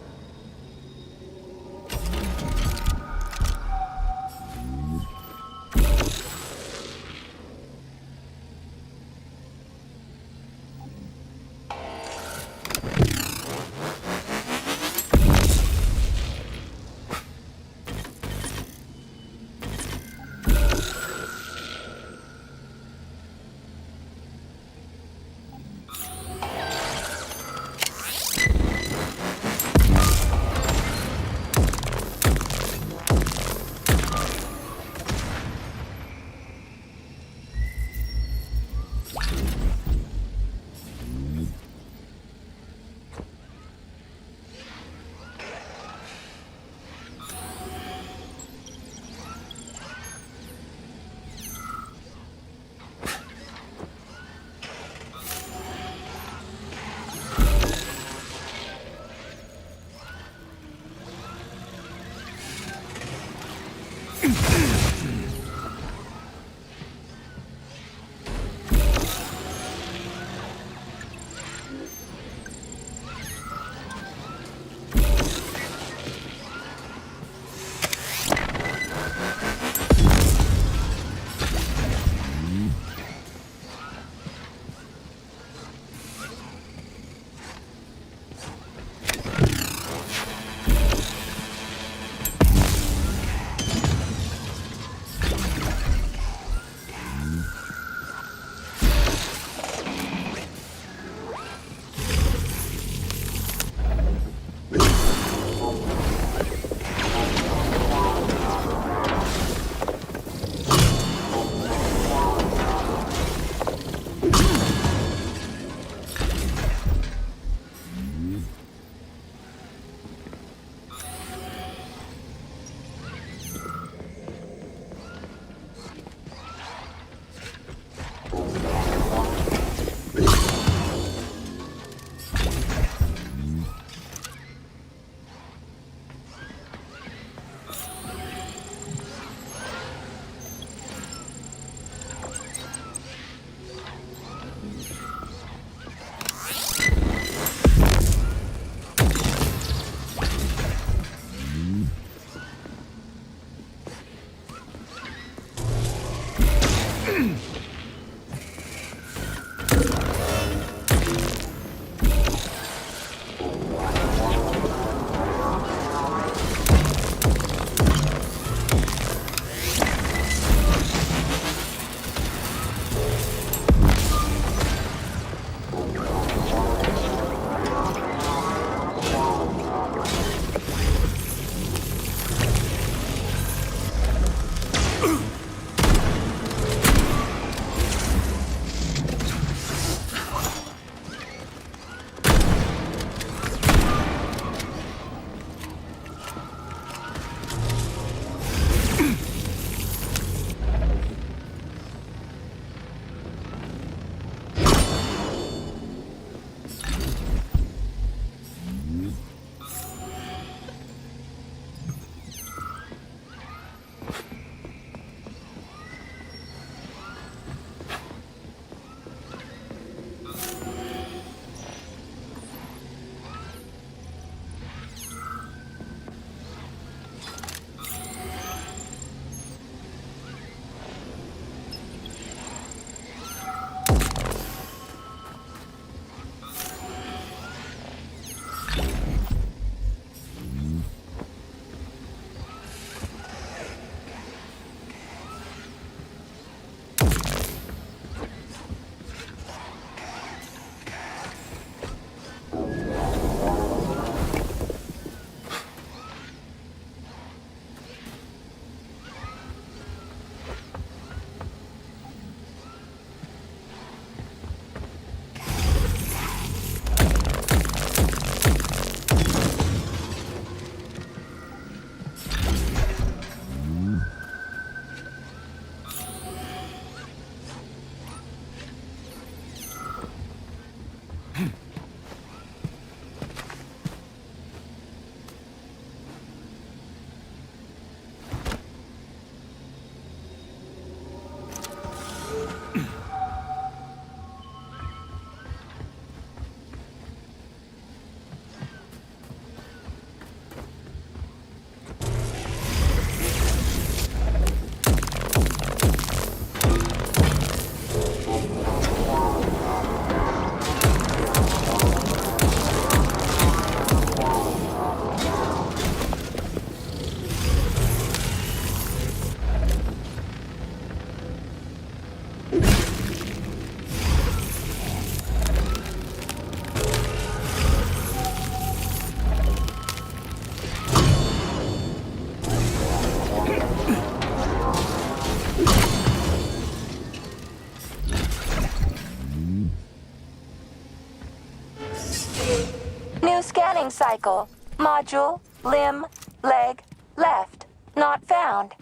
cycle. Module, limb, leg, left. Not found.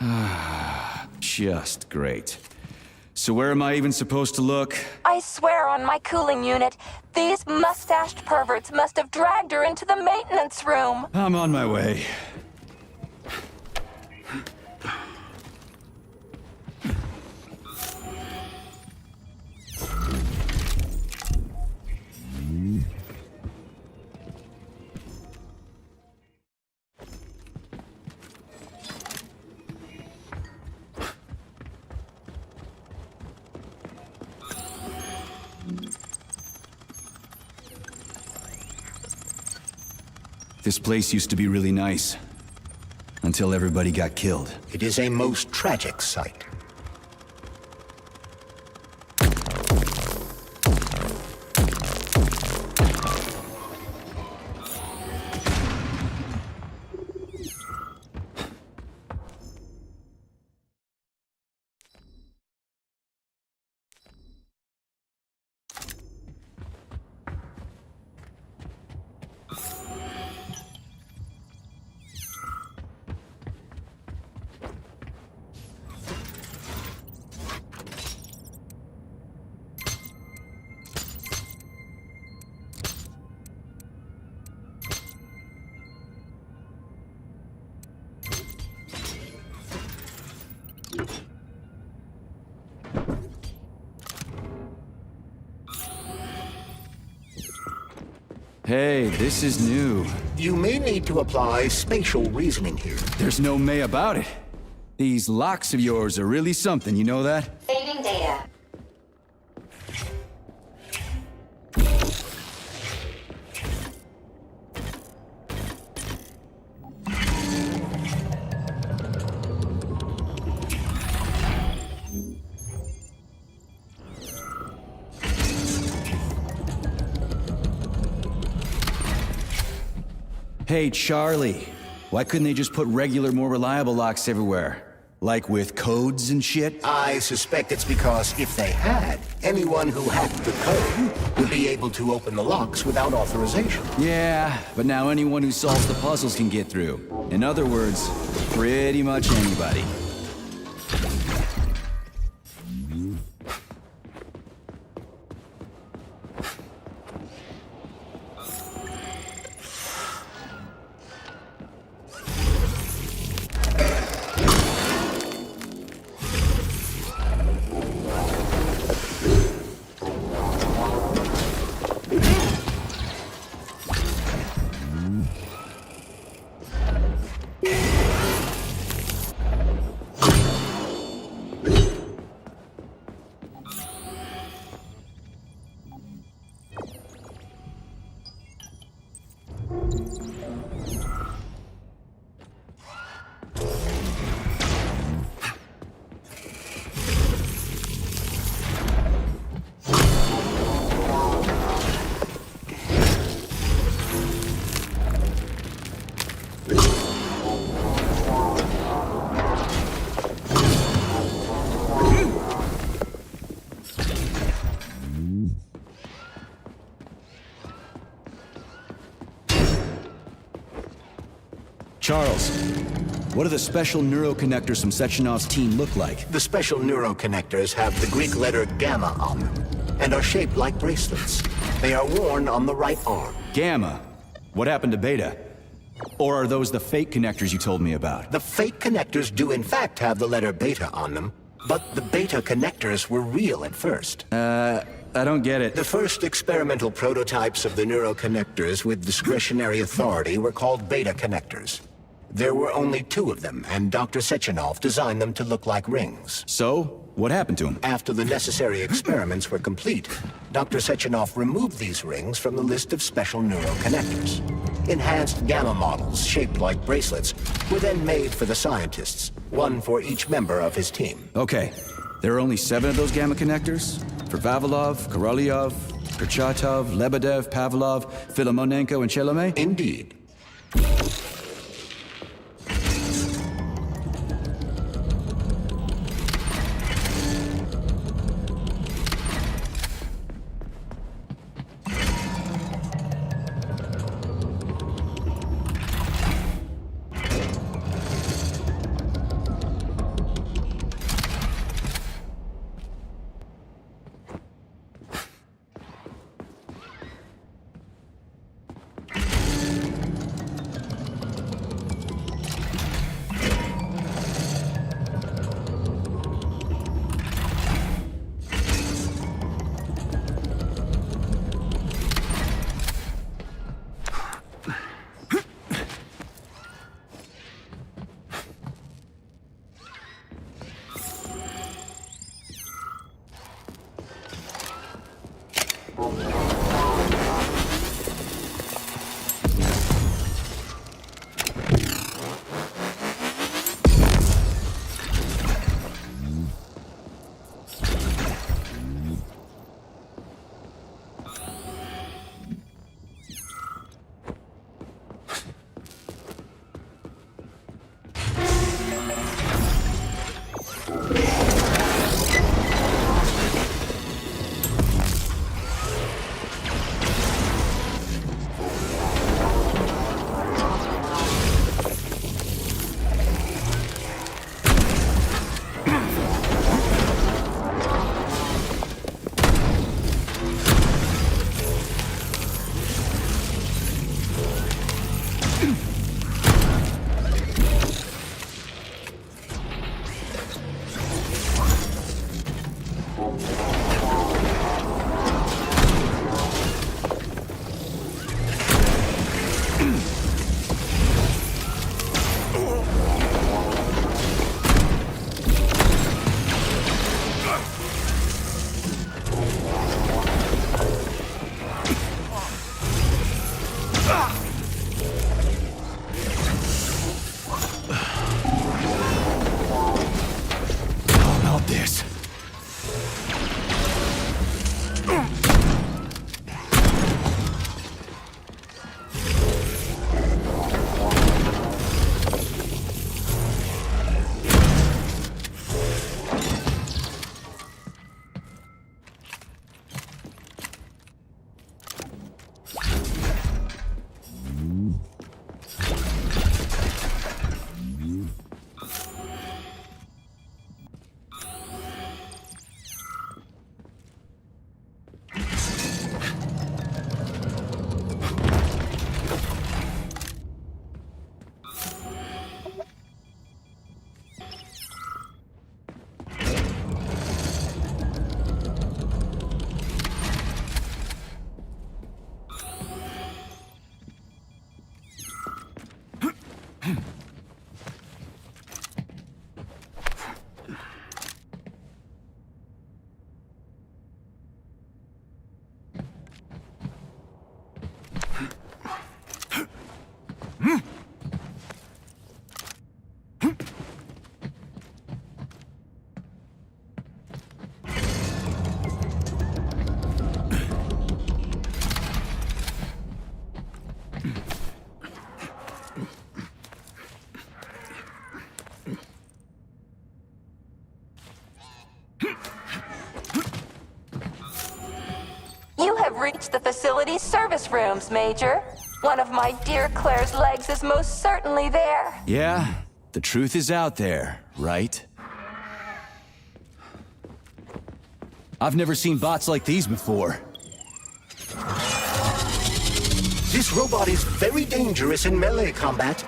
Just great. So where am I even supposed to look? I swear on my cooling unit, these mustached perverts must have dragged her into the maintenance room. I'm on my way. This place used to be really nice. Until everybody got killed. It is a most tragic sight. Hey, this is new. You may need to apply spatial reasoning here. There's no may about it. These locks of yours are really something, you know that? Saving data. Hey, Charlie. Why couldn't they just put regular, more reliable locks everywhere? Like with codes and shit? I suspect it's because if they had, anyone who hacked the code would be able to open the locks without authorization. Yeah, but now anyone who solves the puzzles can get through. In other words, pretty much anybody. Charles, what do the special neuroconnectors from Sechenov's team look like? The special neuroconnectors have the Greek letter Gamma on them, and are shaped like bracelets. They are worn on the right arm. Gamma? What happened to Beta? Or are those the fake connectors you told me about? The fake connectors do in fact have the letter Beta on them, but the Beta connectors were real at first. I don't get it. The first experimental prototypes of the neuroconnectors with discretionary authority were called Beta connectors. There were only 2 of them, and Dr. Sechenov designed them to look like rings. So, what happened to them? After the necessary experiments were complete, Dr. Sechenov removed these rings from the list of special neuroconnectors. Enhanced gamma models, shaped like bracelets, were then made for the scientists, one for each member of his team. Okay, there are only 7 of those gamma connectors? For Vavilov, Korolyov, Kurchatov, Lebedev, Pavlov, Filomonenko, and Chelomey? Indeed. reached the facility's service rooms, Major. One of my dear Claire's legs is most certainly there. Yeah, the truth is out there, right? I've never seen bots like these before. This robot is very dangerous in melee combat.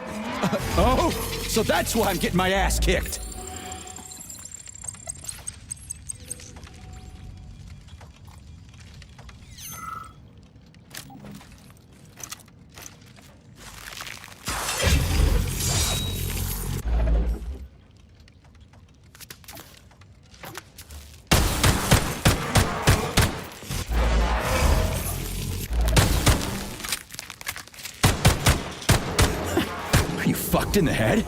Oh, so that's why I'm getting my ass kicked. Are you fucked in the head?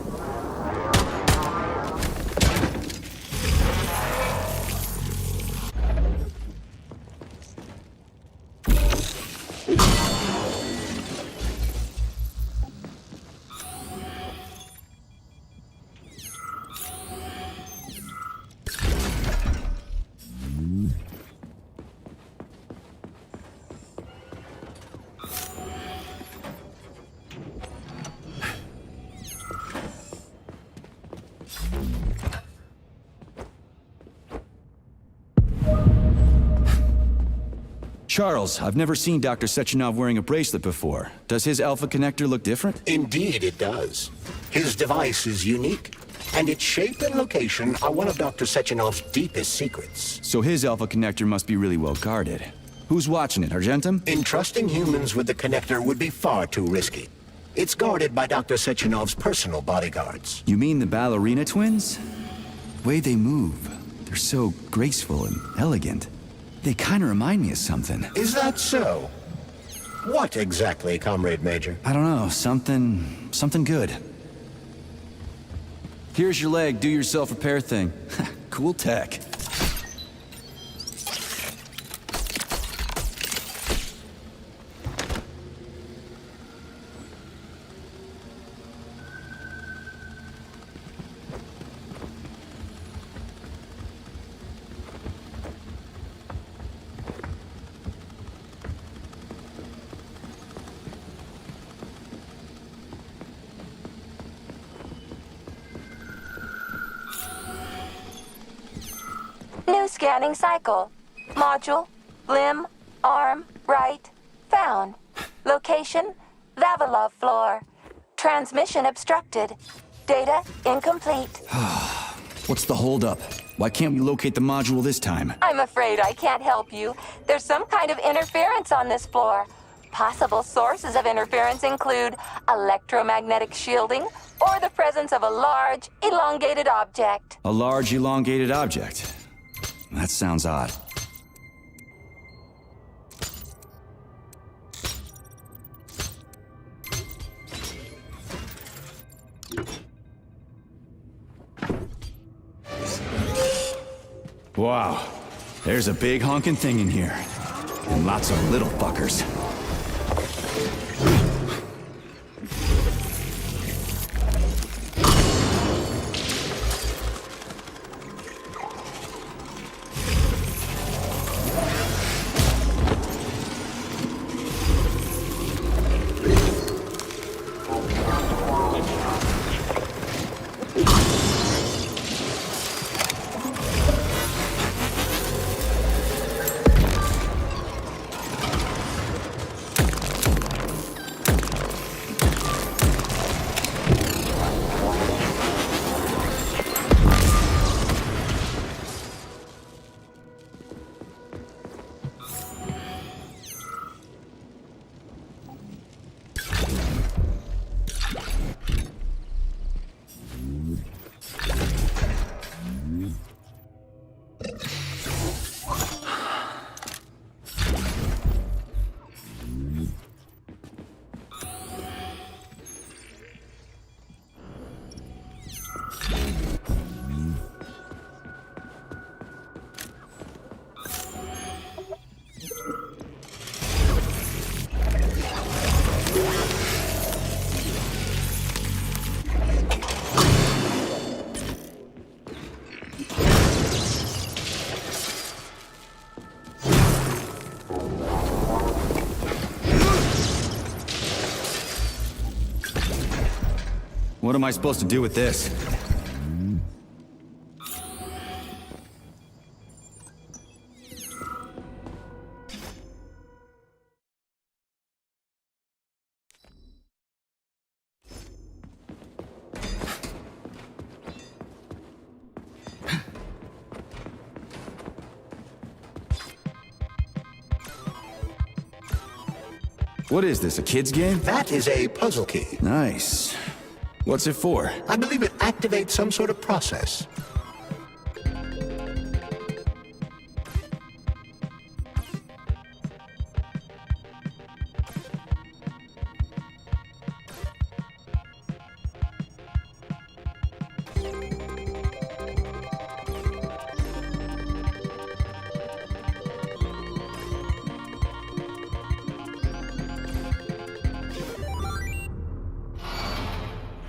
Charles, I've never seen Dr. Sechenov wearing a bracelet before. Does his alpha connector look different? Indeed it does. His device is unique, and its shape and location are one of Dr. Sechenov's deepest secrets. So his alpha connector must be really well guarded. Who's watching it, Argentum? Entrusting humans with the connector would be far too risky. It's guarded by Dr. Sechenov's personal bodyguards. You mean the ballerina twins? The way they move, they're so graceful and elegant. They kind of remind me of something. Is that so? What exactly, Comrade Major? I don't know, something good. Here's your leg, do yourself repair thing. Cool tech. New scanning cycle. Module, limb, arm, right, found. Location, Vavilov floor. Transmission obstructed. Data incomplete. What's the holdup? Why can't we locate the module this time? I'm afraid I can't help you. There's some kind of interference on this floor. Possible sources of interference include electromagnetic shielding or the presence of a large, elongated object. A large, elongated object. That sounds odd. Wow, there's a big honking thing in here. And lots of little fuckers. What am I supposed to do with this? What is this, a kid's game? That is a puzzle key. Nice. What's it for? I believe it activates some sort of process.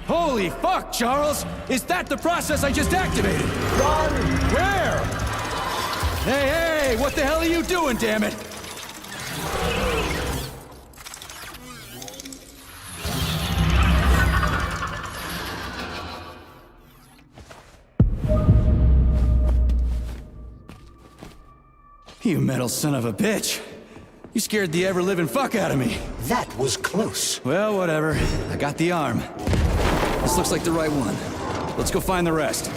Holy fuck, Charles! Is that the process I just activated? Run! Where? Hey, hey! What the hell are you doing, damn it? You metal son of a bitch! You scared the ever-living fuck out of me. That was close. Well, whatever. I got the arm. This looks like the right one. Let's go find the rest.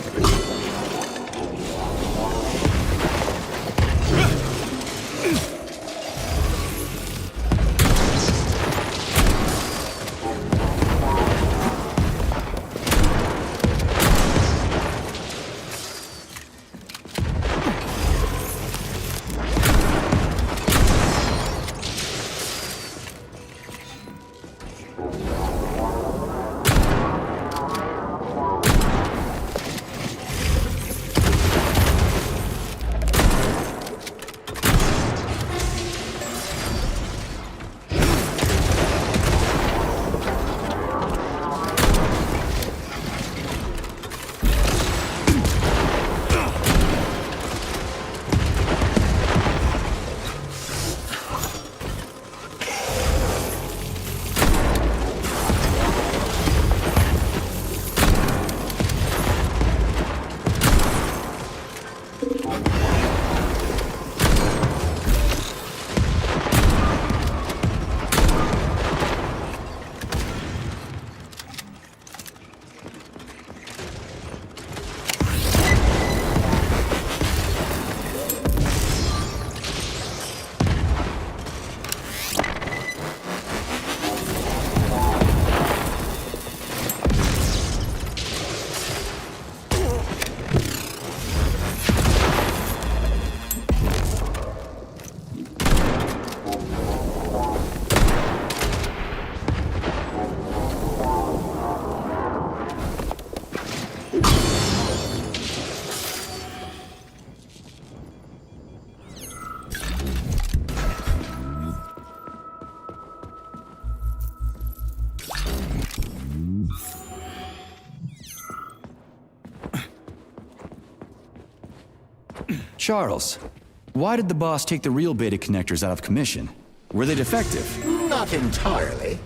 Charles, why did the boss take the real beta connectors out of commission? Were they defective? Not entirely.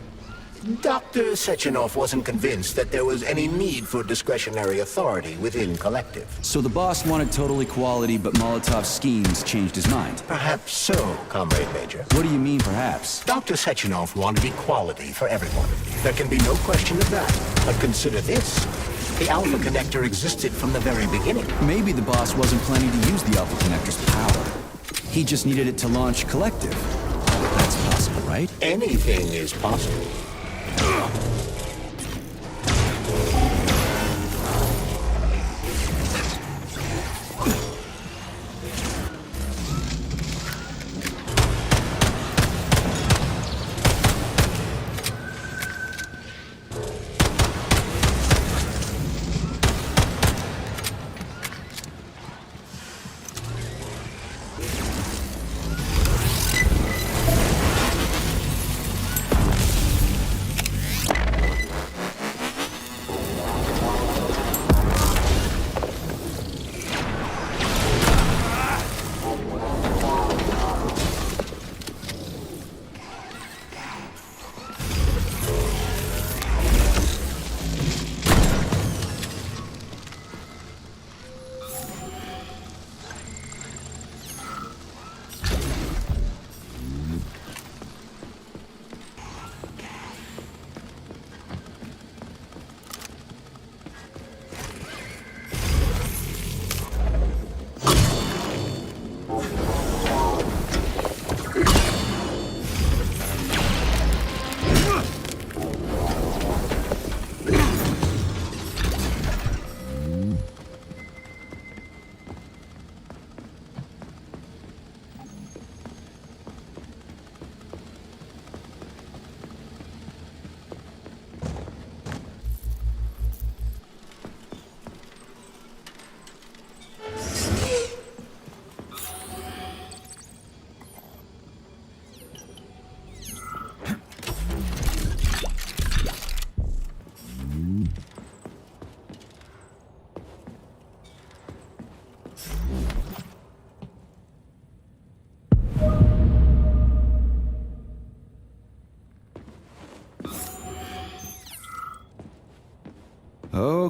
Dr. Sechenov wasn't convinced that there was any need for discretionary authority within Collective. So the boss wanted total equality, but Molotov's schemes changed his mind. Perhaps so, Comrade Major. What do you mean, perhaps? Dr. Sechenov wanted equality for everyone. There can be no question of that. But consider this. The Alpha Connector existed from the very beginning. Maybe the boss wasn't planning to use the Alpha Connector's power. He just needed it to launch Collective. That's possible, right? Anything is possible.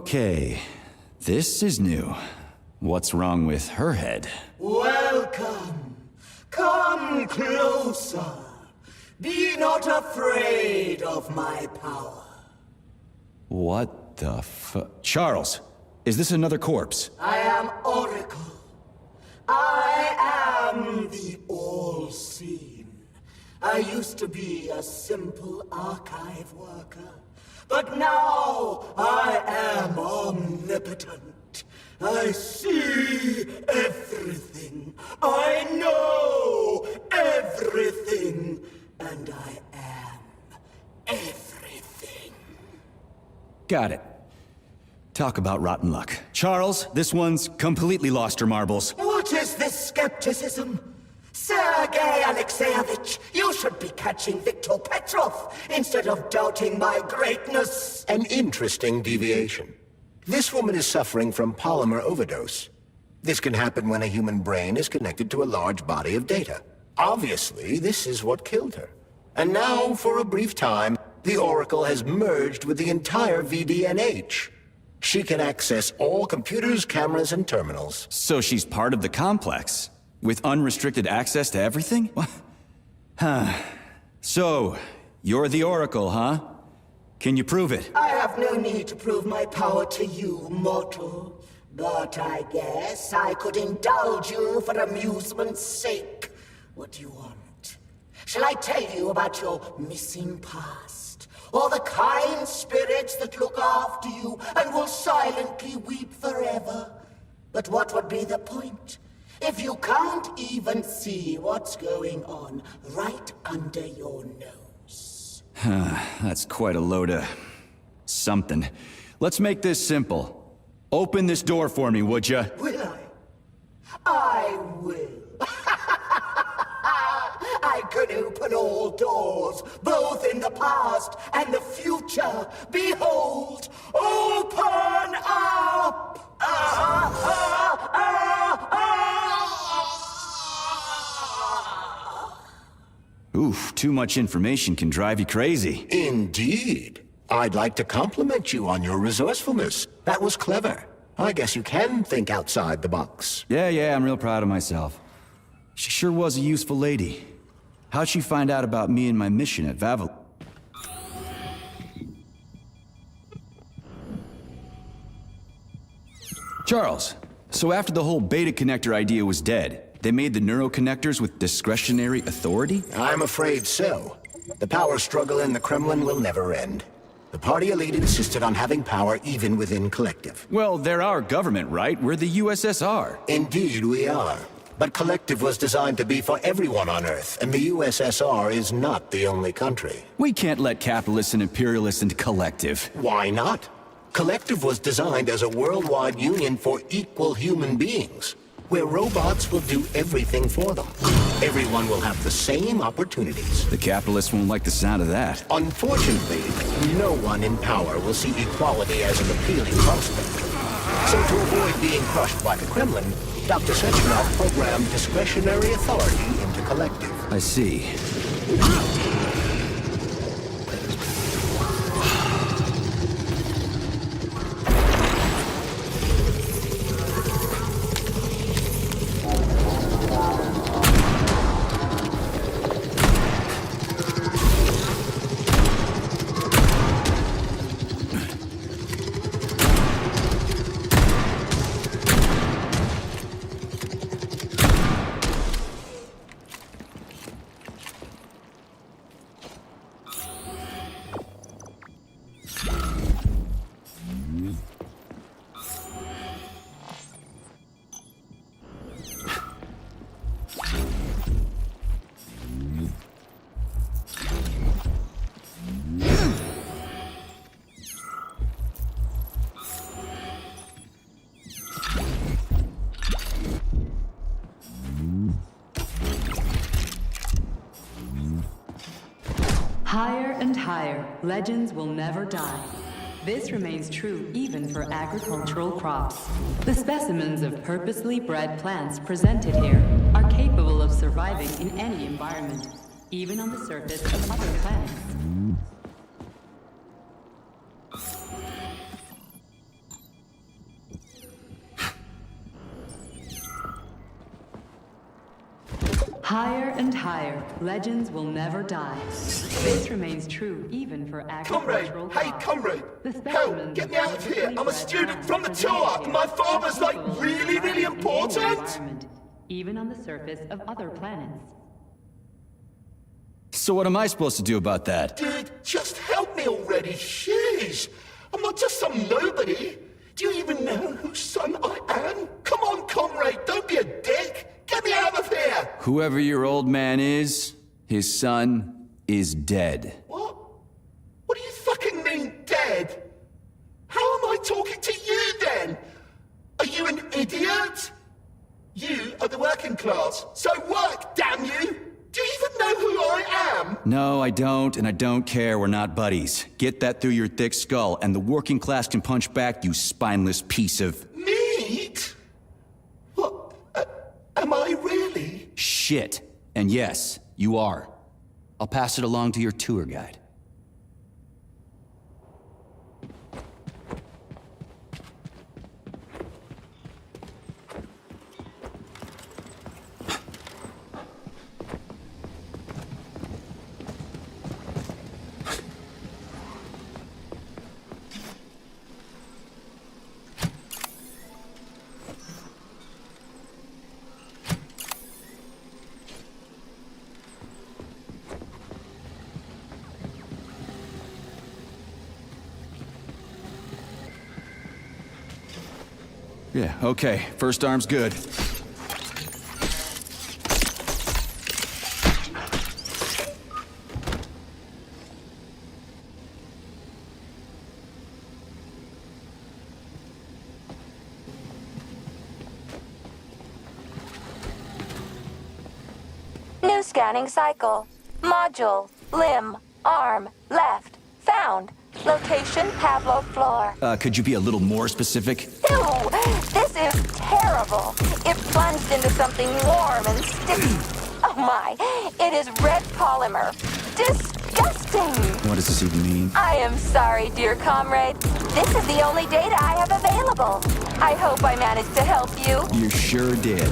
Okay, this is new. What's wrong with her head? Welcome. Come closer. Be not afraid of my power. What the Charles, is this another corpse? I am Oracle. I am the All-Seen. I used to be a simple archive worker, but now I am omnipotent. I see everything. I know everything. And I am everything. Got it. Talk about rotten luck. Charles, this one's completely lost her marbles. What is this skepticism? Sergei Alexeyevich, you should be catching Viktor Petrov instead of doubting my greatness. An interesting deviation. This woman is suffering from polymer overdose. This can happen when a human brain is connected to a large body of data. Obviously, this is what killed her. And now, for a brief time, the Oracle has merged with the entire VDNH. She can access all computers, cameras, and terminals. So she's part of the complex? With unrestricted access to everything? Huh. So, you're the Oracle, huh? Can you prove it? I have no need to prove my power to you, mortal. But I guess I could indulge you for amusement's sake. What do you want? Shall I tell you about your missing past? Or the kind spirits that look after you and will silently weep forever? But what would be the point if you can't even see what's going on right under your nose? That's quite a load of something. Let's make this simple. Open this door for me, would ya? Will I? I will. I can open all doors, both in the past and the future. Behold, open up! Oof, too much information can drive you crazy. Indeed. I'd like to compliment you on your resourcefulness. That was clever. I guess you can think outside the box. Yeah, I'm real proud of myself. She sure was a useful lady. How'd she find out about me and my mission at Vavel? Charles, so after the whole beta connector idea was dead, they made the neuroconnectors with discretionary authority? I'm afraid so. The power struggle in the Kremlin will never end. The party elite insisted on having power even within Collective. Well, they're our government, right? We're the USSR. Indeed we are. But Collective was designed to be for everyone on Earth, and the USSR is not the only country. We can't let capitalists and imperialists into Collective. Why not? Collective was designed as a worldwide union for equal human beings, where robots will do everything for them. Everyone will have the same opportunities. The capitalists won't like the sound of that. Unfortunately, no one in power will see equality as an appealing prospect. So to avoid being crushed by the Kremlin, Dr. Sechenov programmed discretionary authority into Collective. I see. Higher and higher, legends will never die. This remains true even for agricultural crops. The specimens of purposely bred plants presented here are capable of surviving in any environment, even on the surface of other planets. Higher and higher. Legends will never die. This remains true even for agricultural Comrade! Hey, comrade! Help! Get me out of here! I'm a student from the tour! My father's like really important! Even on the surface of other planets. So what am I supposed to do about that? Dude, just help me already, sheesh! I'm not just some nobody! Do you even know whose son I am? Come on, comrade, don't be a dick! Get me out of here! Whoever your old man is, his son is dead. What? What do you fucking mean, dead? How am I talking to you, then? Are you an idiot? You are the working class, so work, damn you! Do you even know who I am? No, I don't, and I don't care. We're not buddies. Get that through your thick skull, and the working class can punch back, you spineless piece of... Meat? What? Am I really? Shit. And yes, you are. I'll pass it along to your tour guide. Yeah, okay. First arm's good. New scanning cycle. Module. Limb. Arm. Left. Found. Location Pavlov floor. Could you be a little more specific? Ew! This is terrible. It plunged into something warm and sticky. Oh my! It is red polymer. Disgusting! What does this even mean? I am sorry, dear comrade. This is the only data I have available. I hope I managed to help you. You sure did.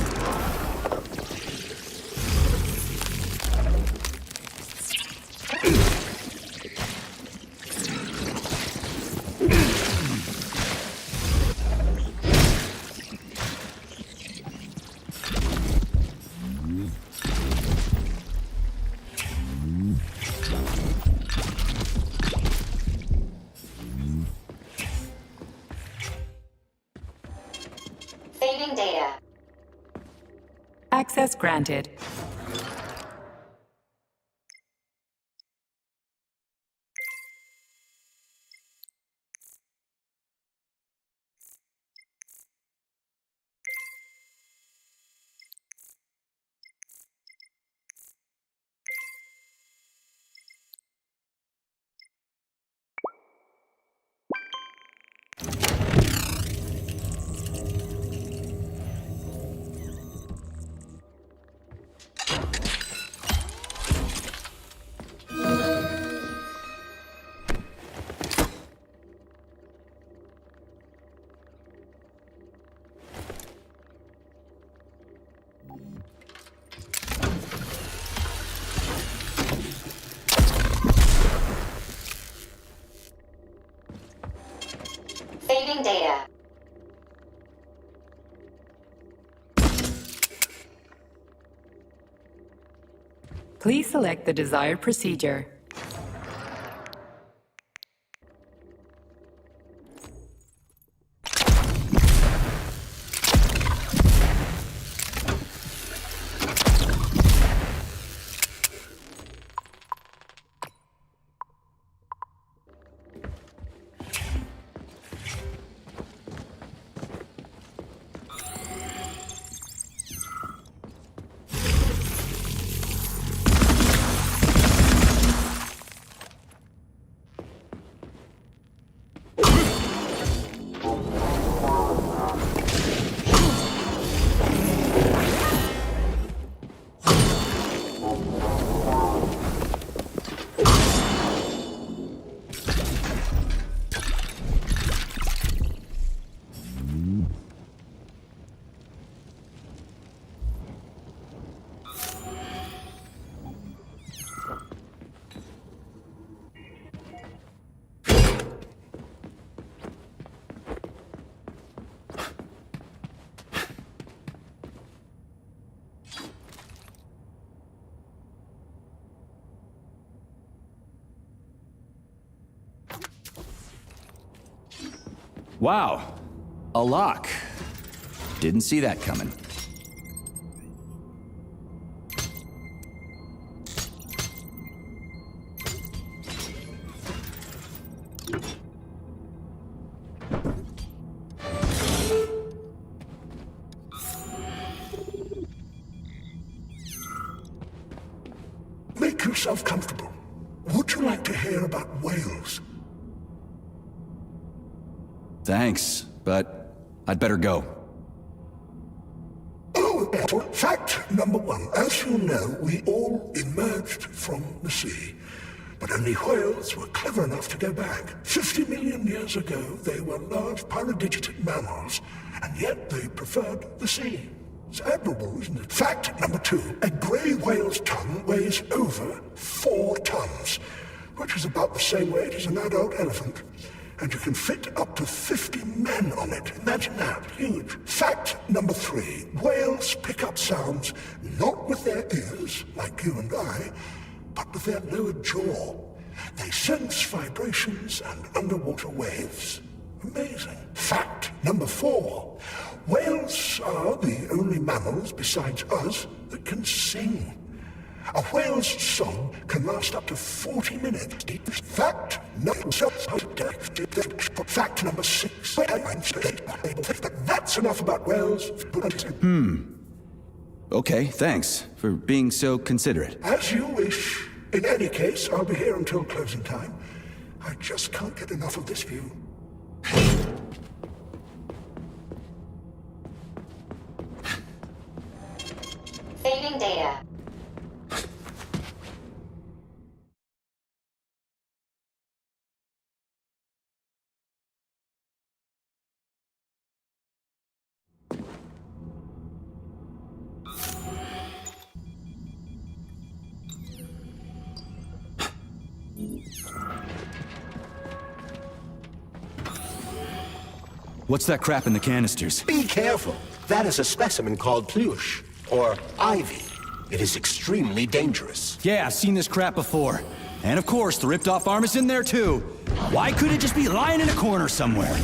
Saving data. Access granted. Saving data. Please select the desired procedure. Wow. A lock. Didn't see that coming. Make yourself comfortable. Would you like to hear about whales? Thanks, but I'd better go. Oh, fact number one. As you know, we all emerged from the sea. But only whales were clever enough to go back. 50 million years ago, they were large paradigitic mammals, and yet they preferred the sea. It's admirable, isn't it? Fact number two. A grey whale's tongue weighs over 4 tons, which is about the same weight as an adult elephant. And you can fit up to 50 men on it. Imagine that. Huge. Fact number three. Whales pick up sounds not with their ears, like you and I, but with their lower jaw. They sense vibrations and underwater waves. Amazing. Fact number four. Whales are the only mammals besides us that can sing. A whale's song can last up to 40 minutes. Fact number 6. But that's enough about whales. Okay, thanks for being so considerate. As you wish. In any case, I'll be here until closing time. I just can't get enough of this view. Saving data. What's that crap in the canisters? Be careful. That is a specimen called Plush, or ivy. It is extremely dangerous. Yeah, I've seen this crap before. And of course, the ripped-off arm is in there too. Why couldn't it just be lying in a corner somewhere?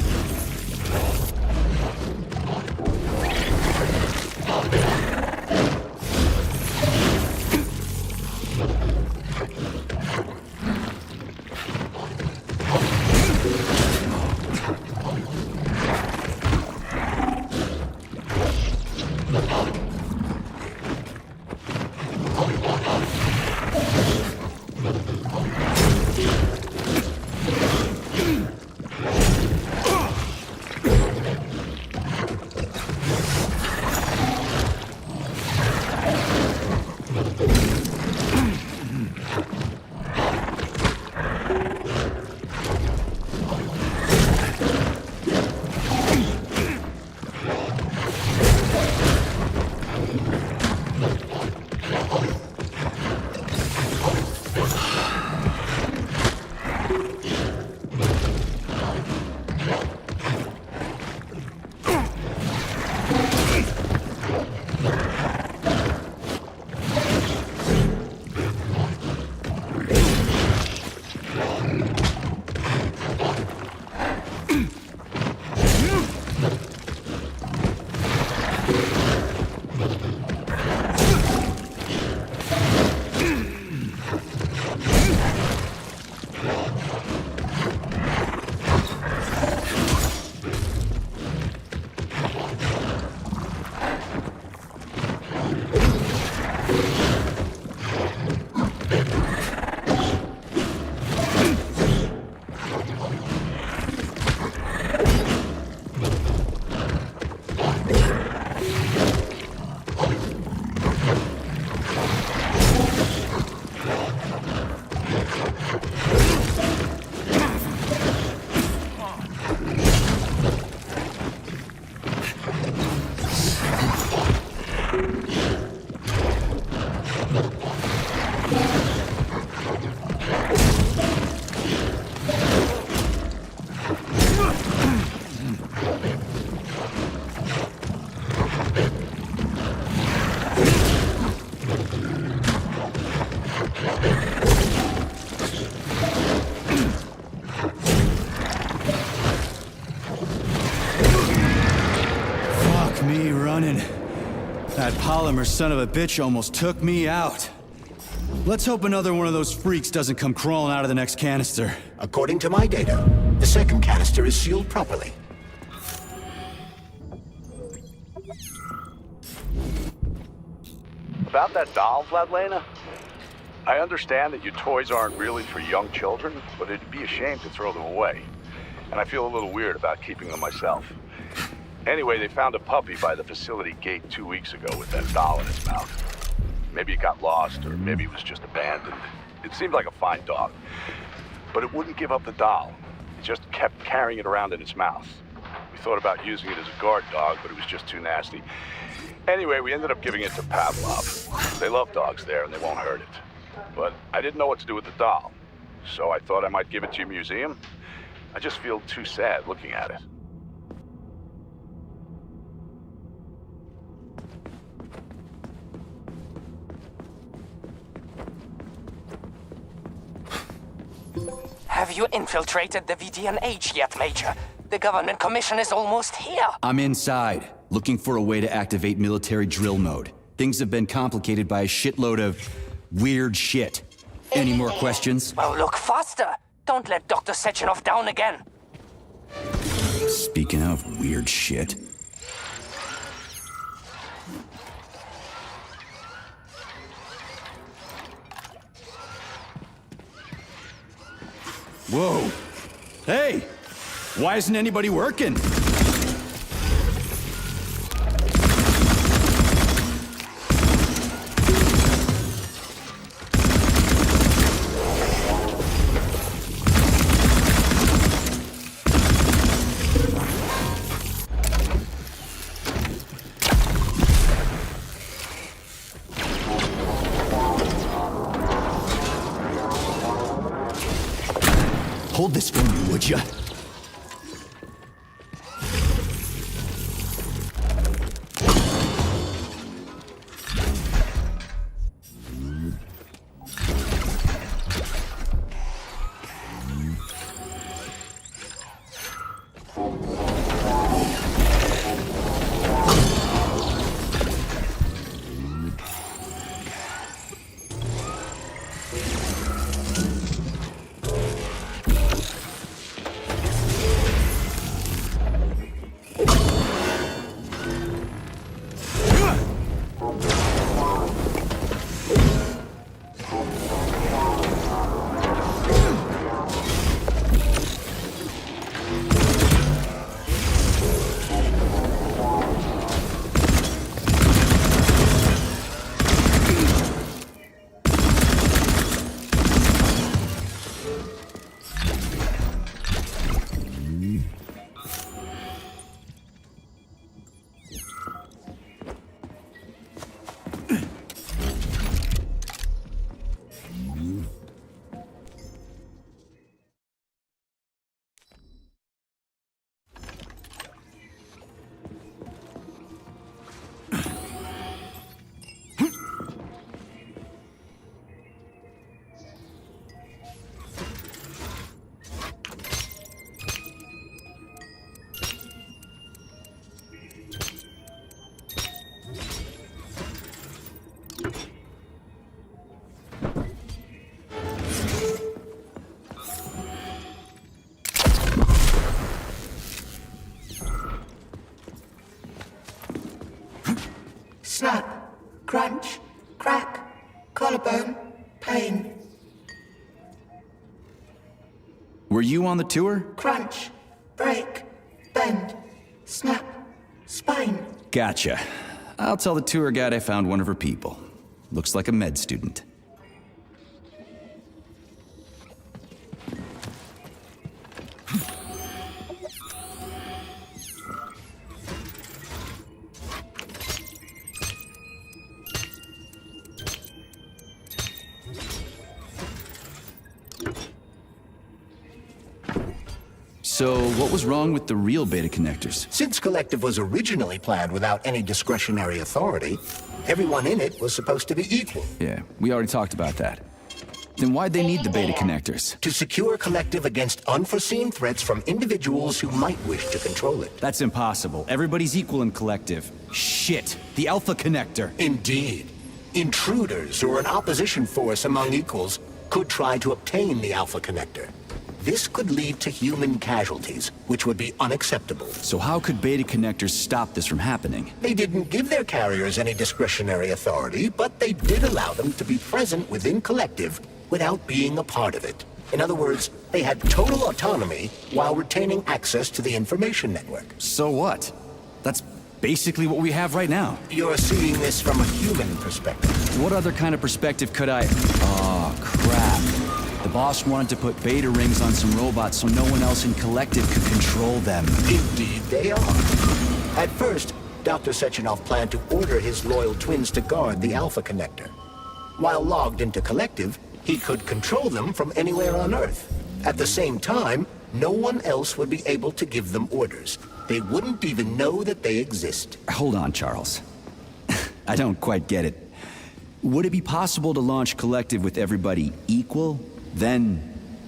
me running. That polymer son of a bitch almost took me out. Let's hope another one of those freaks doesn't come crawling out of the next canister. According to my data, the second canister is sealed properly. About that doll, Vladlena? I understand that your toys aren't really for young children, but it'd be a shame to throw them away. And I feel a little weird about keeping them myself. Anyway, they found a puppy by the facility gate 2 weeks ago with that doll in its mouth. Maybe it got lost, or maybe it was just abandoned. It seemed like a fine dog. But it wouldn't give up the doll. It just kept carrying it around in its mouth. We thought about using it as a guard dog, but it was just too nasty. Anyway, we ended up giving it to Pavlov. They love dogs there, and they won't hurt it. But I didn't know what to do with the doll, so I thought I might give it to your museum. I just feel too sad looking at it. Have you infiltrated the VDNH yet, Major? The government commission is almost here. I'm inside, looking for a way to activate military drill mode. Things have been complicated by a shitload of weird shit. Any more questions? Well, look faster. Don't let Dr. Sechenov down again. Speaking of weird shit. Whoa! Hey! Why isn't anybody working? Hold this for me, would ya? Snap, crunch, crack, collarbone, pain. Were you on the tour? Crunch, break, bend, snap, spine. Gotcha. I'll tell the tour guide I found one of her people. Looks like a med student. So, what was wrong with the real beta connectors? Since Collective was originally planned without any discretionary authority, everyone in it was supposed to be equal. Yeah, we already talked about that. Then why'd they need the beta connectors? To secure Collective against unforeseen threats from individuals who might wish to control it. That's impossible. Everybody's equal in Collective. Shit! The Alpha Connector! Indeed. Intruders or an opposition force among equals could try to obtain the Alpha Connector. This could lead to human casualties, which would be unacceptable. So how could beta connectors stop this from happening? They didn't give their carriers any discretionary authority, but they did allow them to be present within Collective without being a part of it. In other words, they had total autonomy while retaining access to the information network. So what? That's basically what we have right now. You're seeing this from a human perspective. What other kind of perspective could I... Oh, crap. The boss wanted to put beta rings on some robots so no one else in Collective could control them. Indeed they are. At first, Dr. Sechenov planned to order his loyal twins to guard the Alpha Connector. While logged into Collective, he could control them from anywhere on Earth. At the same time, no one else would be able to give them orders. They wouldn't even know that they exist. Hold on, Charles. I don't quite get it. Would it be possible to launch Collective with everybody equal, then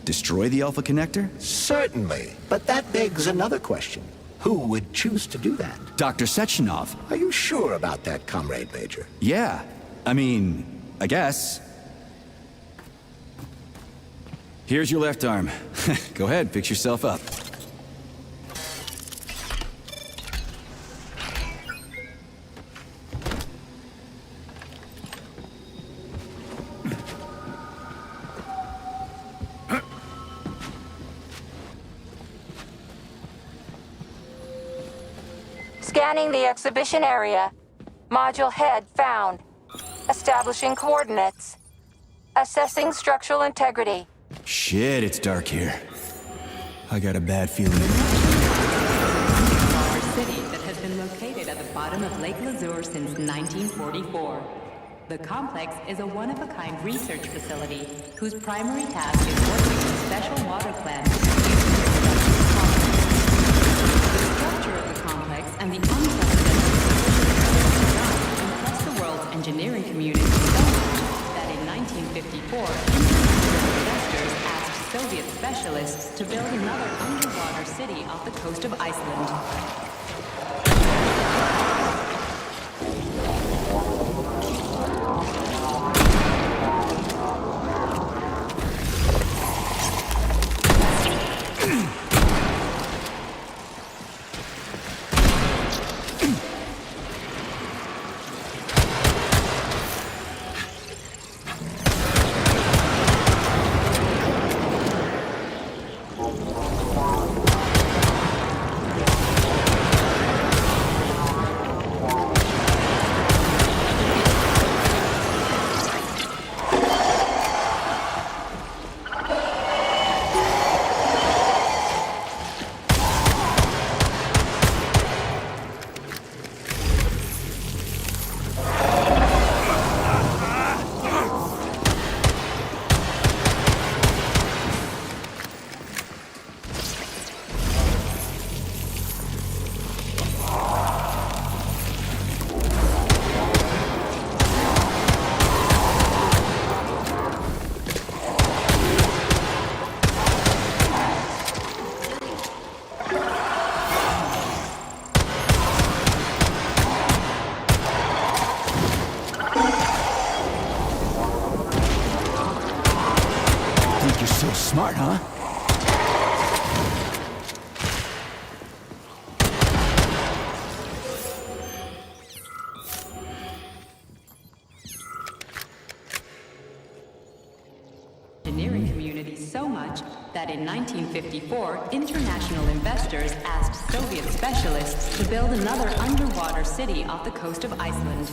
destroy the Alpha Connector? Certainly, but that begs another question. Who would choose to do that? Dr. Sechenov. Are you sure about that, Comrade Major? Yeah. I mean, I guess. Here's your left arm. Go ahead, fix yourself up. Scanning the exhibition area. Module head found. Establishing coordinates. Assessing structural integrity. Shit, it's dark here. I got a bad feeling. Our city that has been located at the bottom of Lake Lazur since 1944. The complex is a one-of-a-kind research facility whose primary task is working on special water plants. The structure of the complex and the unprecedented impressed the world's engineering community so much that in 1954, investors asked Soviet specialists to build another underwater city off the coast of Iceland. Smart, huh? Engineering community so much that in 1954, international investors asked Soviet specialists to build another underwater city off the coast of Iceland.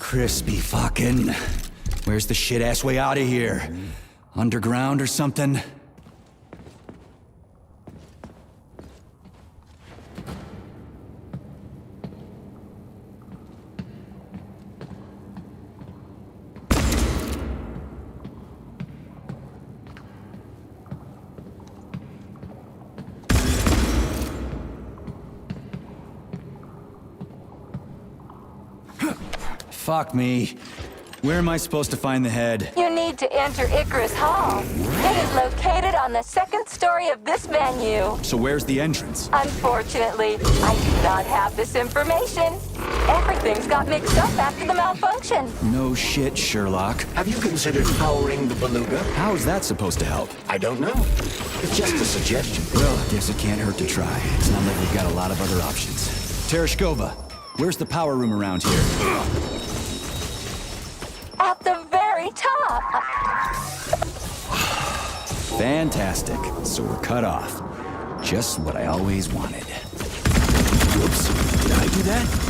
Crispy fucking. Where's the shit-ass way out of here? Underground or something? Fuck me. Where am I supposed to find the head? You need to enter Icarus Hall. It is located on the second story of this venue. So where's the entrance? Unfortunately, I do not have this information. Everything's got mixed up after the malfunction. No shit, Sherlock. Have you considered powering the beluga? How is that supposed to help? I don't know. It's just a suggestion. Well, I guess it can't hurt to try. It's not like we've got a lot of other options. Tereshkova, where's the power room around here? At the very top. Fantastic. So we're cut off. Just what I always wanted. Whoops. Did I do that?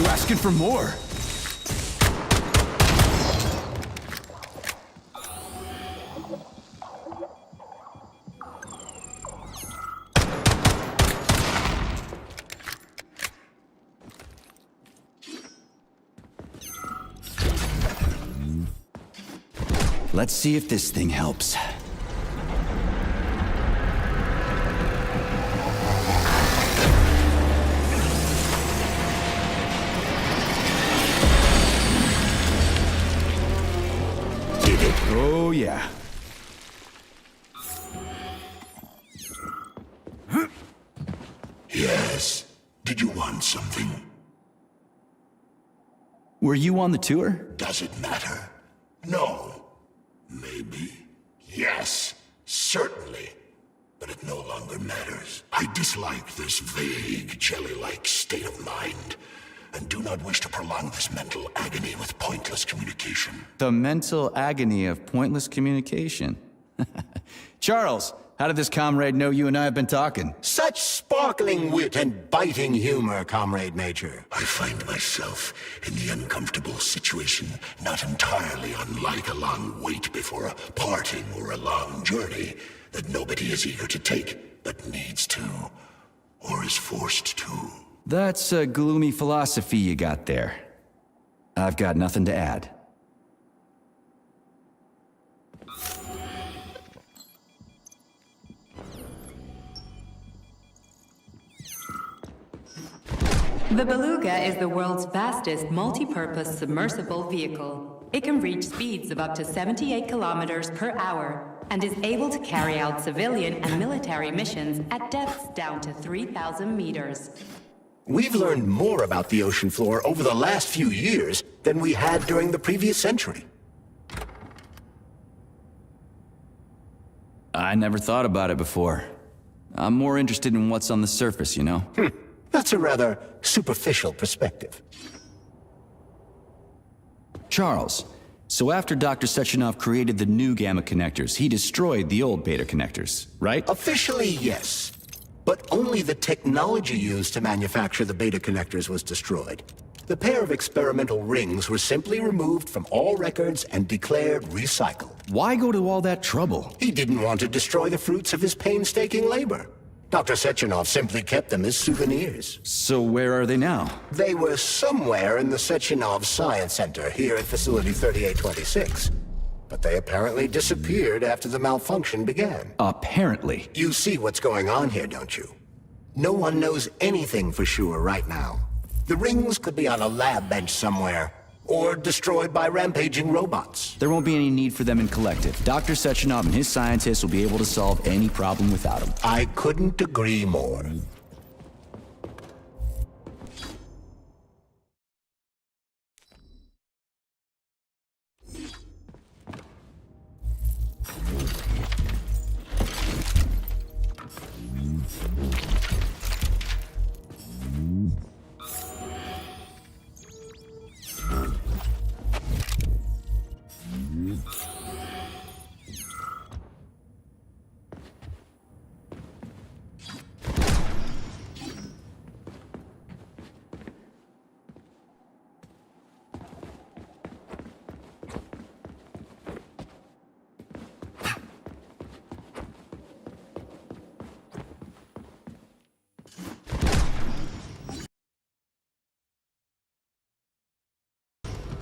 Asking for more. Let's see if this thing helps. Oh, yeah. Yes. Did you want something? Were you on the tour? Does it matter? No. Maybe. Yes. Certainly. But it no longer matters. I dislike this vague, jelly-like state of mind, and do not wish to prolong this mental agony with pointless communication. The mental agony of pointless communication. Charles, how did this comrade know you and I have been talking? Such sparkling wit and biting humor, Comrade Major. I find myself in the uncomfortable situation not entirely unlike a long wait before a parting or a long journey that nobody is eager to take, but needs to, or is forced to. That's a gloomy philosophy you got there. I've got nothing to add. The Beluga is the world's fastest multi-purpose submersible vehicle. It can reach speeds of up to 78 kilometers per hour and is able to carry out civilian and military missions at depths down to 3,000 meters. We've learned more about the ocean floor over the last few years than we had during the previous century. I never thought about it before. I'm more interested in what's on the surface, you know? That's a rather superficial perspective. Charles, so after Dr. Sechenov created the new gamma connectors, he destroyed the old beta connectors, right? Officially, yes. But only the technology used to manufacture the beta connectors was destroyed. The pair of experimental rings were simply removed from all records and declared recycled. Why go to all that trouble? He didn't want to destroy the fruits of his painstaking labor. Dr. Sechenov simply kept them as souvenirs. So where are they now? They were somewhere in the Sechenov Science Center here at Facility 3826. But they apparently disappeared after the malfunction began. Apparently. You see what's going on here, don't you? No one knows anything for sure right now. The rings could be on a lab bench somewhere, or destroyed by rampaging robots. There won't be any need for them in Collective. Dr. Sechenov and his scientists will be able to solve any problem without them. I couldn't agree more.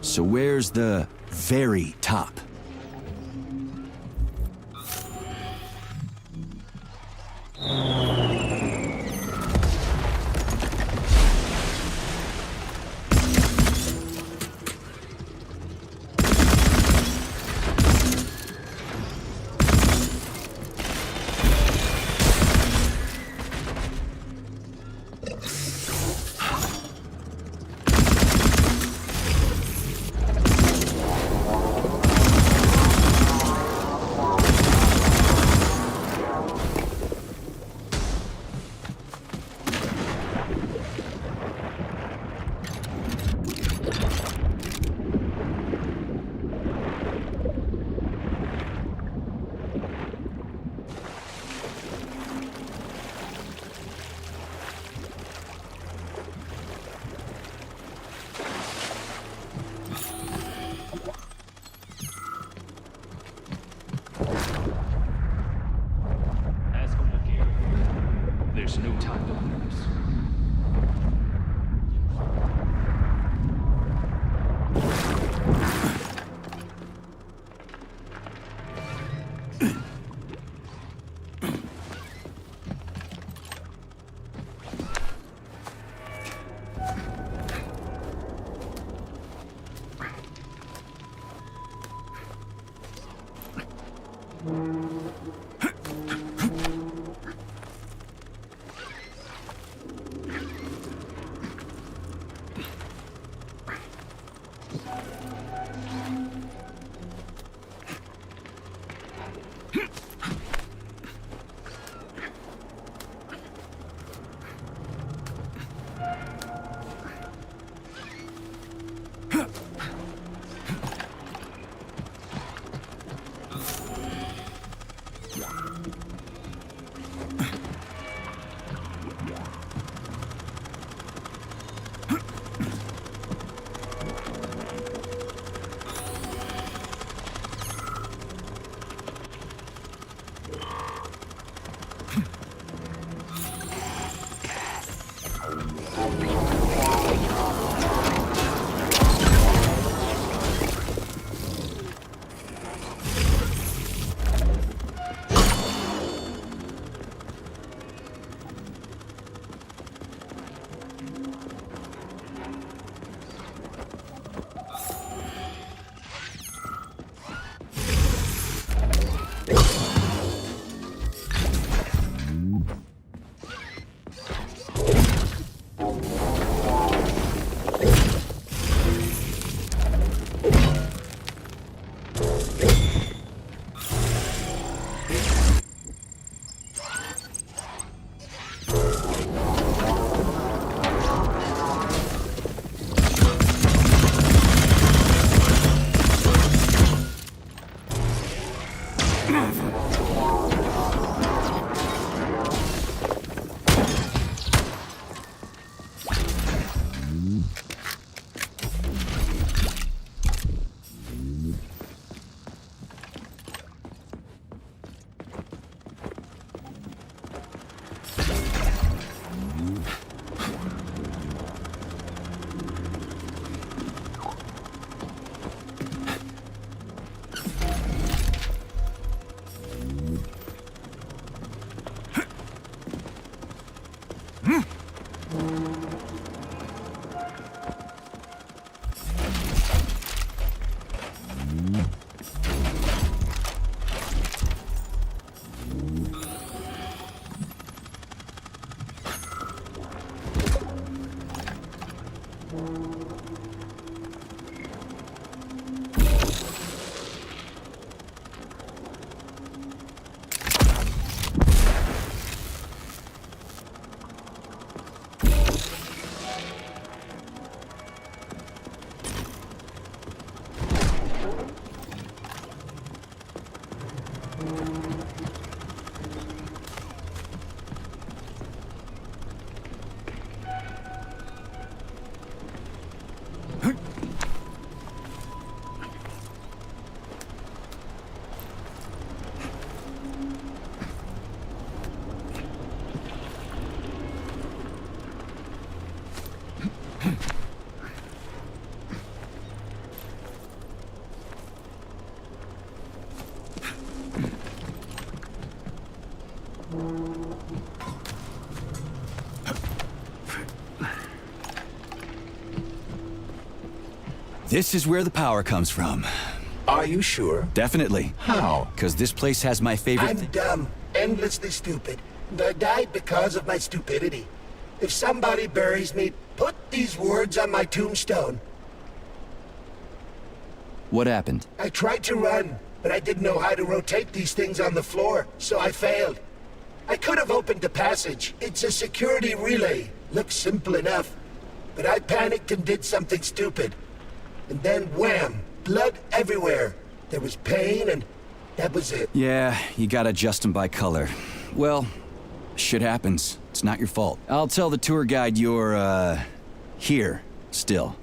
So where's the very top? This is where the power comes from. Are you sure? Definitely. How? Because this place has my favorite... I'm dumb, endlessly stupid, and I died because of my stupidity. If somebody buries me, put these words on my tombstone. What happened? I tried to run, but I didn't know how to rotate these things on the floor, so I failed. I could have opened the passage. It's a security relay. Looks simple enough. But I panicked and did something stupid. And then wham! Blood everywhere. There was pain, and that was it. Yeah, you gotta adjust them by color. Well, shit happens. It's not your fault. I'll tell the tour guide you're, here, still.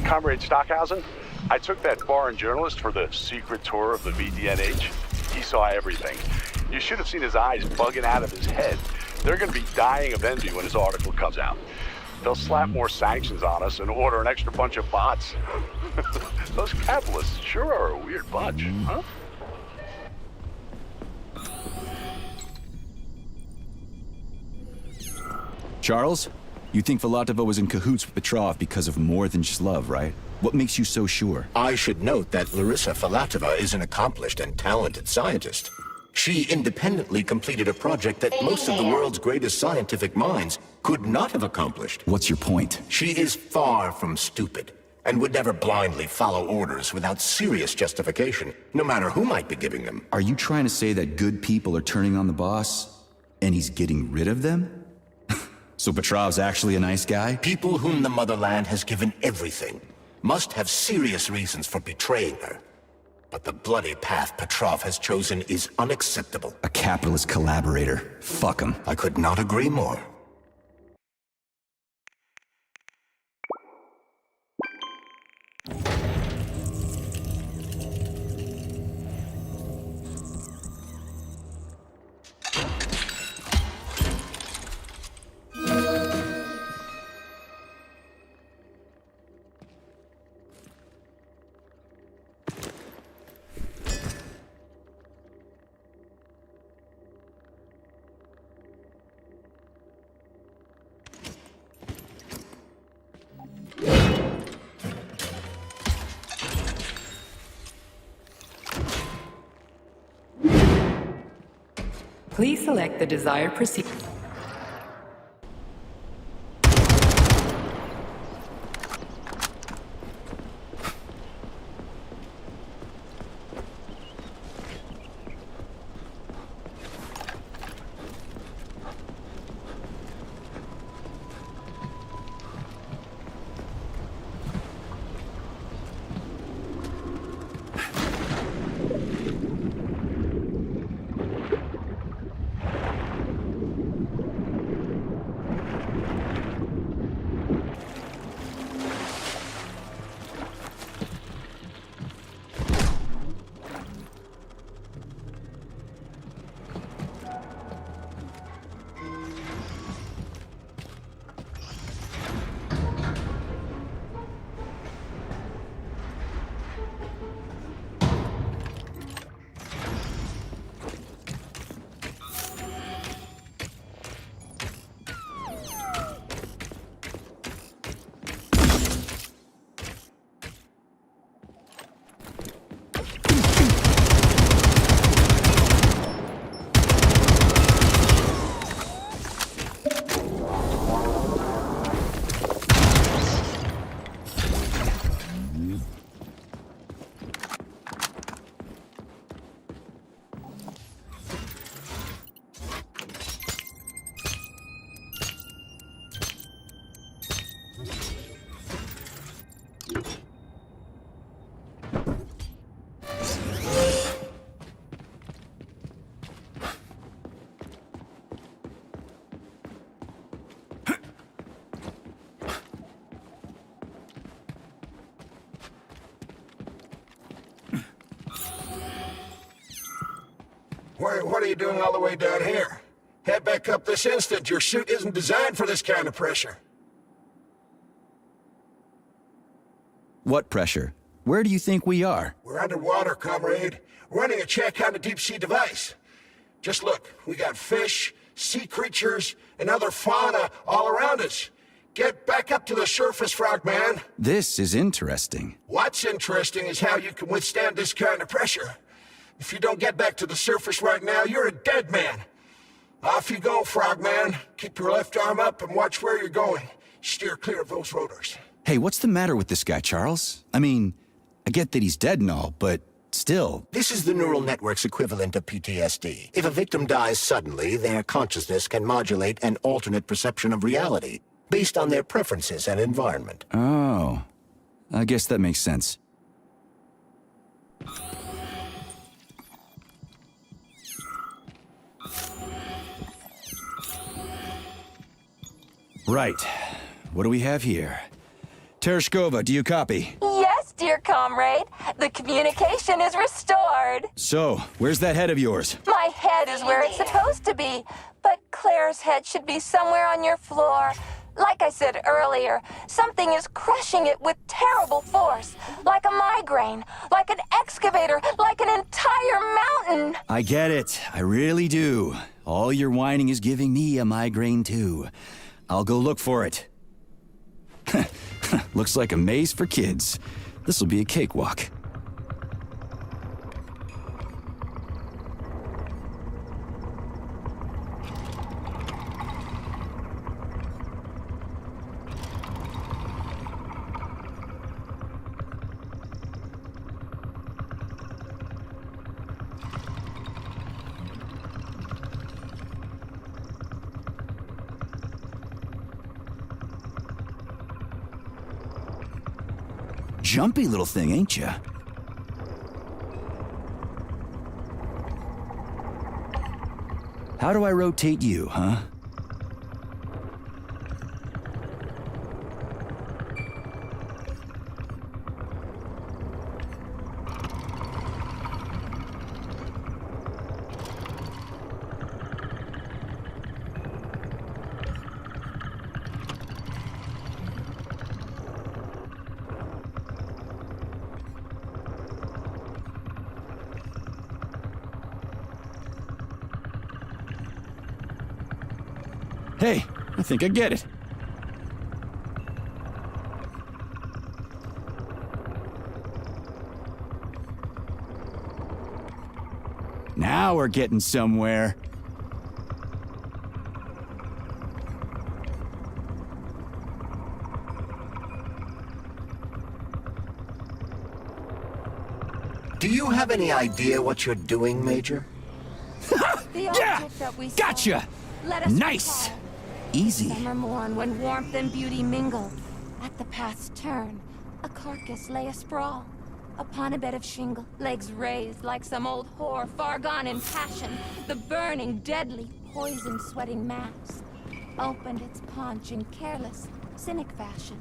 Comrade Stockhausen, I took that foreign journalist for the secret tour of the VDNH. He saw everything. You should have seen his eyes bugging out of his head. They're gonna be dying of envy when his article comes out. They'll slap more sanctions on us and order an extra bunch of bots. Those capitalists sure are a weird bunch, huh? Charles, you think Filatova was in cahoots with Petrov because of more than just love, right? What makes you so sure? I should note that Larissa Filatova is an accomplished and talented scientist. She independently completed a project that most of the world's greatest scientific minds could not have accomplished. What's your point? She is far from stupid, and would never blindly follow orders without serious justification, no matter who might be giving them. Are you trying to say that good people are turning on the boss, and he's getting rid of them? So Petrov's actually a nice guy? People whom the motherland has given everything must have serious reasons for betraying her. But the bloody path Petrov has chosen is unacceptable. A capitalist collaborator. Fuck him. I could not agree more. Please select the desired procedure. What are you doing all the way down here? Head back up this instant. Your suit isn't designed for this kind of pressure. What pressure? Where do you think we are? We're underwater, comrade. Running a check on a deep-sea device. Just look, we got fish, sea creatures, and other fauna all around us. Get back up to the surface, Frogman. This is interesting. What's interesting is how you can withstand this kind of pressure. If you don't get back to the surface right now, you're a dead man. Off you go, Frogman. Keep your left arm up and watch where you're going. Steer clear of those rotors. Hey, what's the matter with this guy, Charles? I mean, I get that he's dead and all, but still. This is the neural network's equivalent of PTSD. If a victim dies suddenly, their consciousness can modulate an alternate perception of reality based on their preferences and environment. Oh, I guess that makes sense. Right. What do we have here? Tereshkova, do you copy? Yes, dear comrade. The communication is restored. So, where's that head of yours? My head is where it's supposed to be, but Claire's head should be somewhere on your floor. Like I said earlier, something is crushing it with terrible force. Like a migraine, like an excavator, like an entire mountain. I get it. I really do. All your whining is giving me a migraine, too. I'll go look for it. Looks like a maze for kids. This'll be a cakewalk. Jumpy little thing, ain't ya? How do I rotate you, huh? Hey, I think I get it. Now we're getting somewhere. Do you have any idea what you're doing, Major? Yeah! Gotcha! Nice! Easy. Summer morn when warmth and beauty mingle. At the path's turn, a carcass lay asprawl. Upon a bed of shingle, legs raised like some old whore far gone in passion. The burning, deadly, poison-sweating mass opened its paunch in careless, cynic fashion,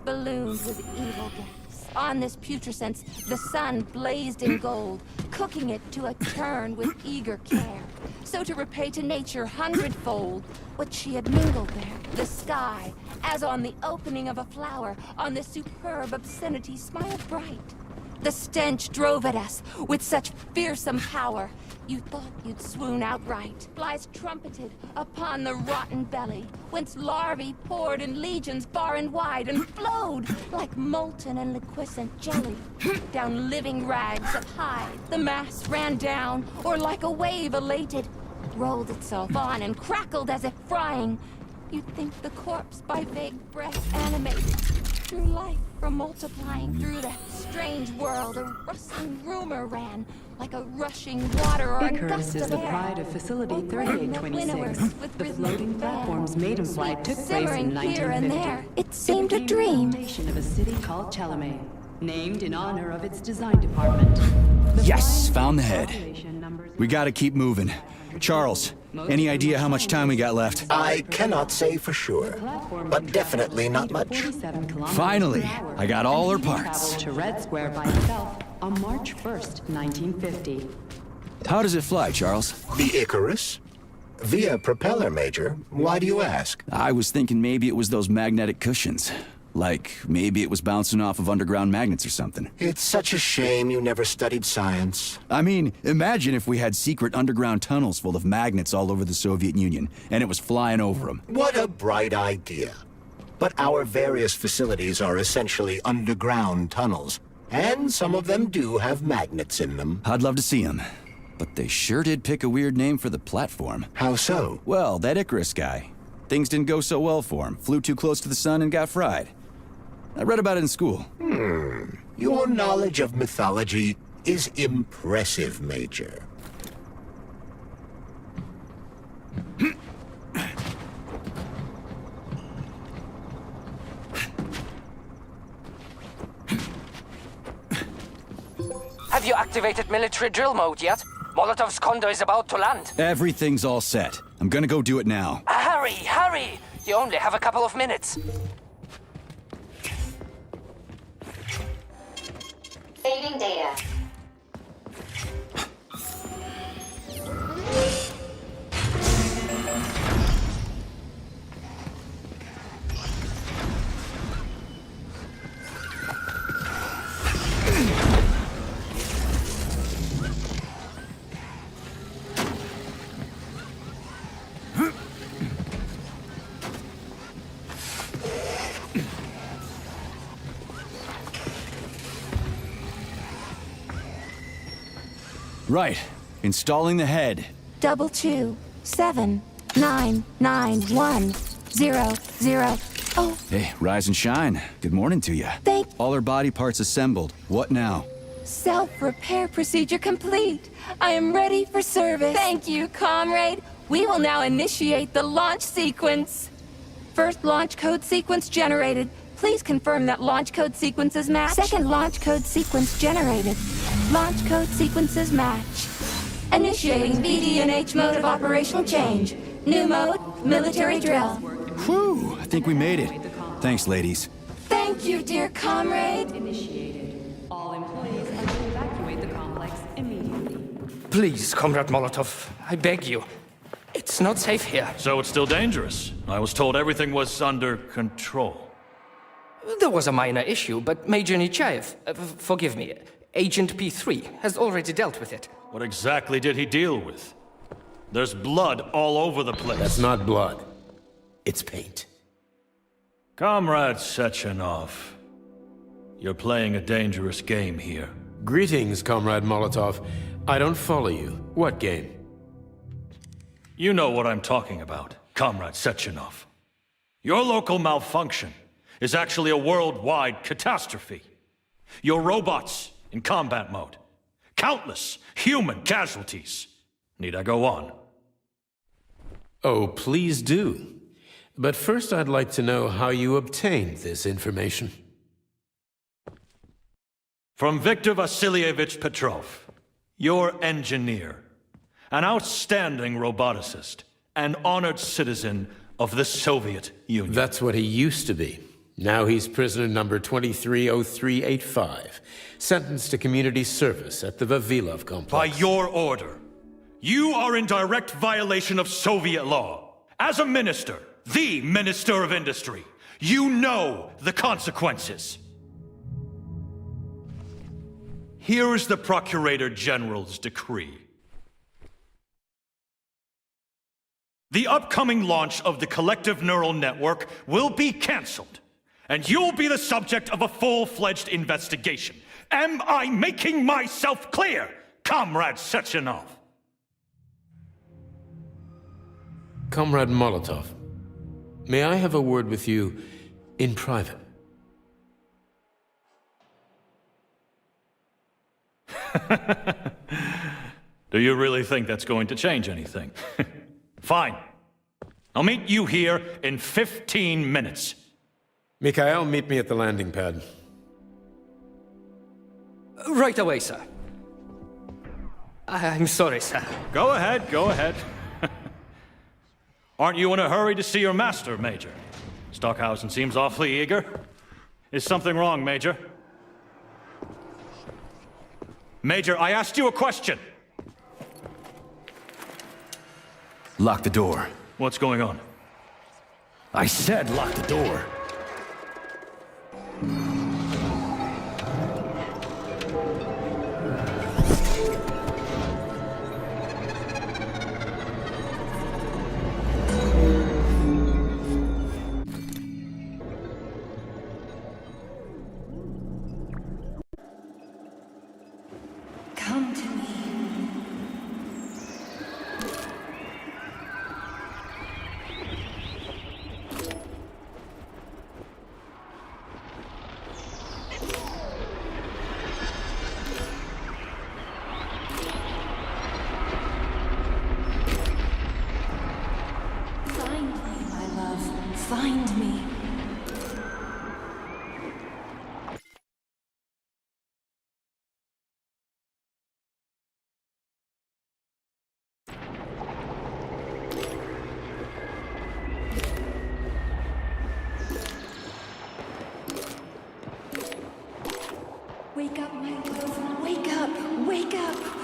ballooned with evil gas. On this putrescence, the sun blazed in gold, cooking it to a turn with eager care. So to repay to nature hundredfold what she had mingled there, the sky, as on the opening of a flower, on this superb obscenity smiled bright. The stench drove at us with such fearsome power, you thought you'd swoon outright. Flies trumpeted upon the rotten belly, whence larvae poured in legions far and wide, and flowed like molten and liquescent jelly. Down living rags of hide, the mass ran down, or like a wave elated, rolled itself on and crackled as if frying. You'd think the corpse by vague breath animated, through life from multiplying through that strange world. A rustling rumor ran, like a rushing water or a Icarus gust is of the air. pride of Facility Or burning the 3826. winnowers with The rhythmic floating fan. platform's maiden flight took place in Simmering here and 1950. there. It seemed a dream. Foundation of a city called Chalamet, named in honor of its design department. Yes, found the head. We gotta keep moving. Charles, any idea how much time we got left? I cannot say for sure, but definitely not much. Finally, I got all her parts. Traveled to Red Square by itself on March 1st, 1950. How does it fly, Charles? The Icarus? Via propeller, Major. Why do you ask? I was thinking maybe it was those magnetic cushions. Like, maybe it was bouncing off of underground magnets or something. It's such a shame you never studied science. I mean, imagine if we had secret underground tunnels full of magnets all over the Soviet Union, and it was flying over them. What a bright idea. But our various facilities are essentially underground tunnels, and some of them do have magnets in them. I'd love to see them. But they sure did pick a weird name for the platform. How so? Well, that Icarus guy. Things didn't go so well for him. Flew too close to the sun and got fried. I read about it in school. Your knowledge of mythology is impressive, Major. Have you activated military drill mode yet? Molotov's Condor is about to land. Everything's all set. I'm gonna go do it now. Hurry, hurry! You only have a couple of minutes. Saving data. Right. Installing the head. 227991000. Oh, Hey, rise and shine. Good morning to you. Thank- All her body parts assembled. What now? self-repair procedure complete. I am ready for service. Thank you, comrade. We will now initiate the launch sequence. First launch code sequence generated. Please confirm that launch code sequences match. Second launch code sequence generated. Launch code sequences match. Initiating VD&H mode of operational change. New mode, military drill. Whew, I think we made it. Thanks, ladies. Thank you, dear comrade. All employees are to evacuate the complex immediately. Please, Comrade Molotov, I beg you. It's not safe here. So it's still dangerous. I was told everything was under control. There was a minor issue, but Major Nechayev, forgive me, Agent P3 has already dealt with it. What exactly did he deal with? There's blood all over the place. That's not blood. It's paint. Comrade Sechenov, you're playing a dangerous game here. Greetings, Comrade Molotov. I don't follow you. What game? You know what I'm talking about, Comrade Sechenov. Your local malfunction is actually a worldwide catastrophe. Your robots in combat mode. Countless human casualties. Need I go on? Oh, please do. But first I'd like to know how you obtained this information. From Viktor Vasilievich Petrov, your engineer, an outstanding roboticist, an honored citizen of the Soviet Union. That's what he used to be. Now he's prisoner number 230385, sentenced to community service at the Vavilov complex. By your order, you are in direct violation of Soviet law. As a minister, the Minister of Industry, you know the consequences. Here is the Procurator General's decree. The upcoming launch of the Collective Neural Network will be cancelled, and you'll be the subject of a full-fledged investigation. Am I making myself clear, Comrade Sechenov? Comrade Molotov, may I have a word with you in private? Do you really think that's going to change anything? Fine. I'll meet you here in 15 minutes. Mikhail, meet me at the landing pad. Right away, sir. I'm sorry, sir. Go ahead, go ahead. Aren't you in a hurry to see your master, Major? Stockhausen seems awfully eager. Is something wrong, Major? Major, I asked you a question. Lock the door. What's going on? I said lock the door. Come to me. Wake up, my love. Wake up. Wake up.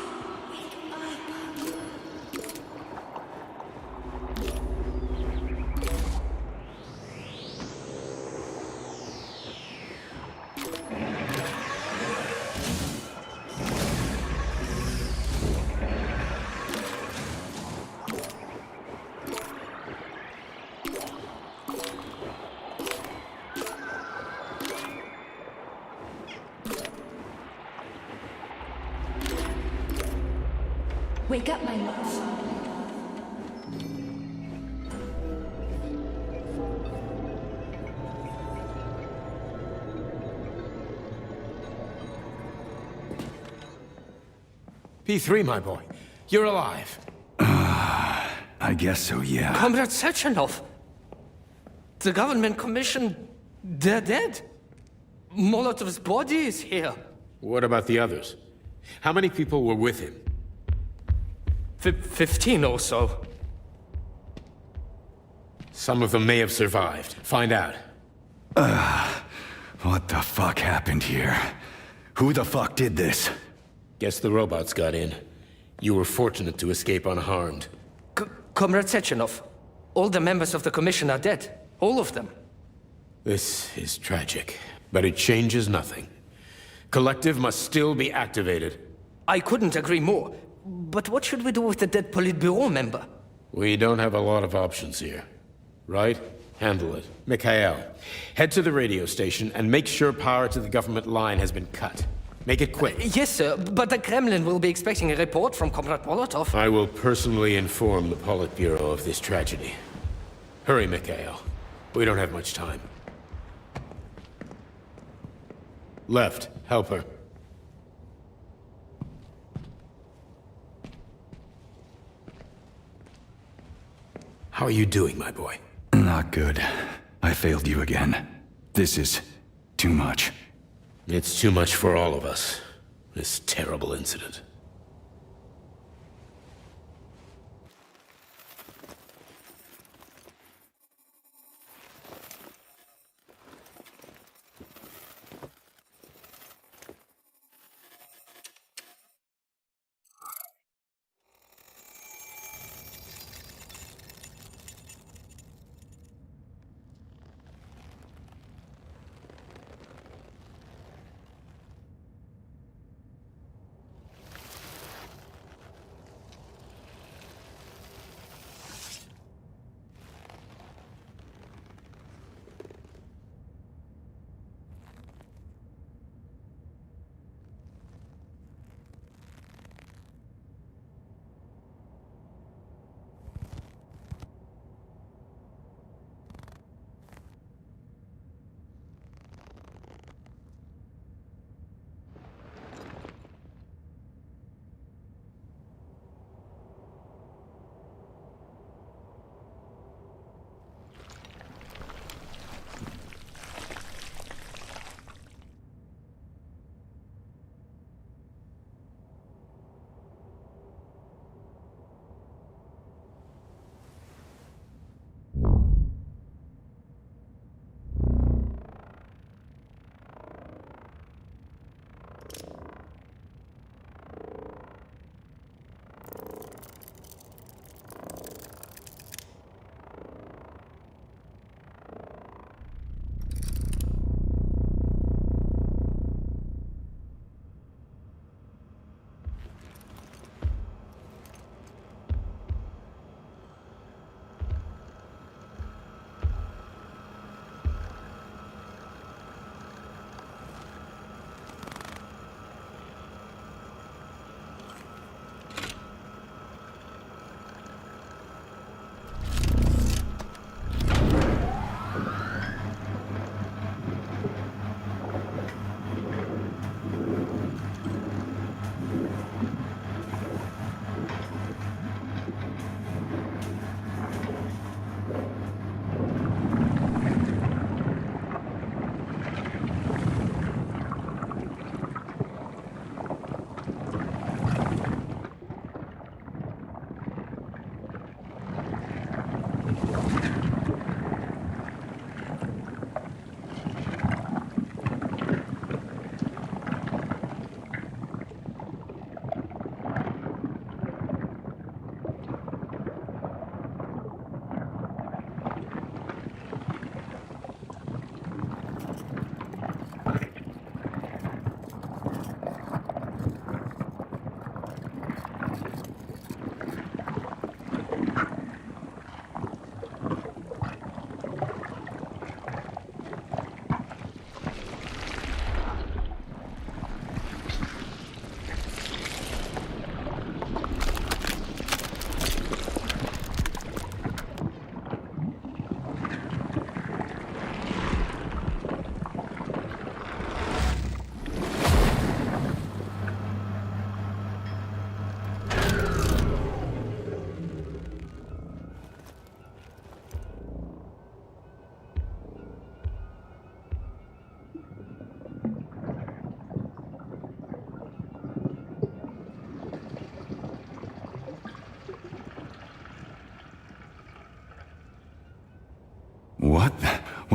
Wake up, my love. P3, my boy. You're alive. I guess so, yeah. Comrade Sechenov! The government commission, they're dead. Molotov's body is here. What about the others? How many people were with him? 15 or so. Some of them may have survived. Find out. What the fuck happened here? Who the fuck did this? Guess the robots got in. You were fortunate to escape unharmed. Comrade Sechenov, all the members of the commission are dead. All of them. This is tragic, but it changes nothing. Collective must still be activated. I couldn't agree more. But what should we do with the dead Politburo member? We don't have a lot of options here. Right? Handle it. Mikhail, head to the radio station and make sure power to the government line has been cut. Make it quick. Yes, sir, but the Kremlin will be expecting a report from Comrade Molotov. I will personally inform the Politburo of this tragedy. Hurry, Mikhail. We don't have much time. Left, help her. How are you doing, my boy? Not good. I failed you again. This is too much. It's too much for all of us. This terrible incident.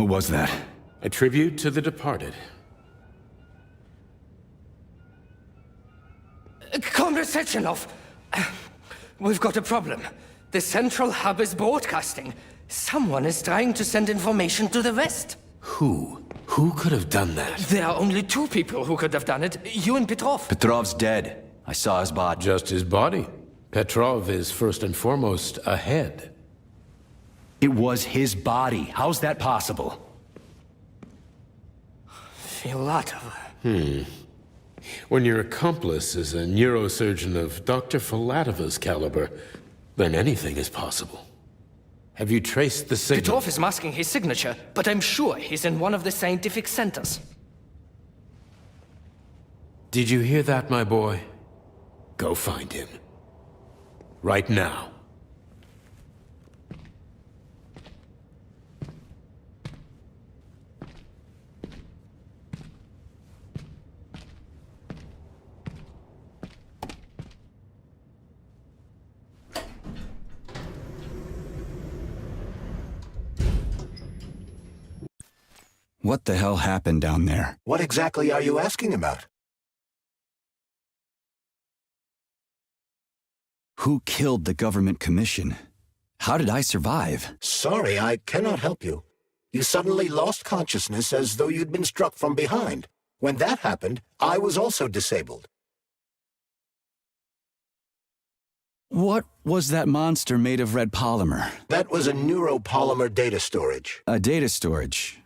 What was that? A tribute to the departed. Comrade Sechenov, we've got a problem. The central hub is broadcasting. Someone is trying to send information to the West. Who? Who could have done that? There are only two people who could have done it. You and Petrov. Petrov's dead. I saw his body. Just his body. Petrov is first and foremost a head. It was his body. How's that possible? Filatov. When your accomplice is a neurosurgeon of Dr. Filatova's caliber, then anything is possible. Have you traced the signal? Petrov is masking his signature, but I'm sure he's in one of the scientific centers. Did you hear that, my boy? Go find him. Right now. What the hell happened down there? What exactly are you asking about? Who killed the government commission? How did I survive? Sorry, I cannot help you. You suddenly lost consciousness as though you'd been struck from behind. When that happened, I was also disabled. What was that monster made of red polymer? That was a neuropolymer data storage. A data storage?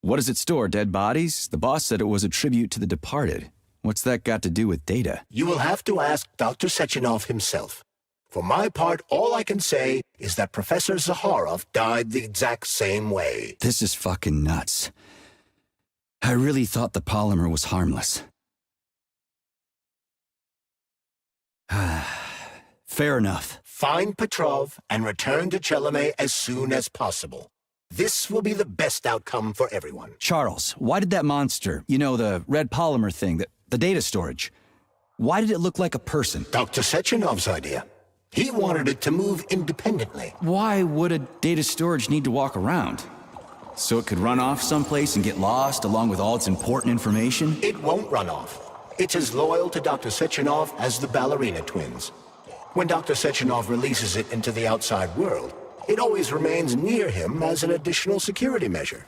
What does it store, dead bodies? The boss said it was a tribute to the departed. What's that got to do with data? You will have to ask Dr. Sechenov himself. For my part, all I can say is that Professor Zaharov died the exact same way. This is fucking nuts. I really thought the polymer was harmless. Fair enough. Find Petrov and return to Chelomey as soon as possible. This will be the best outcome for everyone. Charles, why did that monster, you know, the red polymer thing, the data storage, why did it look like a person? Dr. Sechenov's idea. He wanted it to move independently. Why would a data storage need to walk around? So it could run off someplace and get lost along with all its important information? It won't run off. It's as loyal to Dr. Sechenov as the ballerina twins. When Dr. Sechenov releases it into the outside world, it always remains near him as an additional security measure.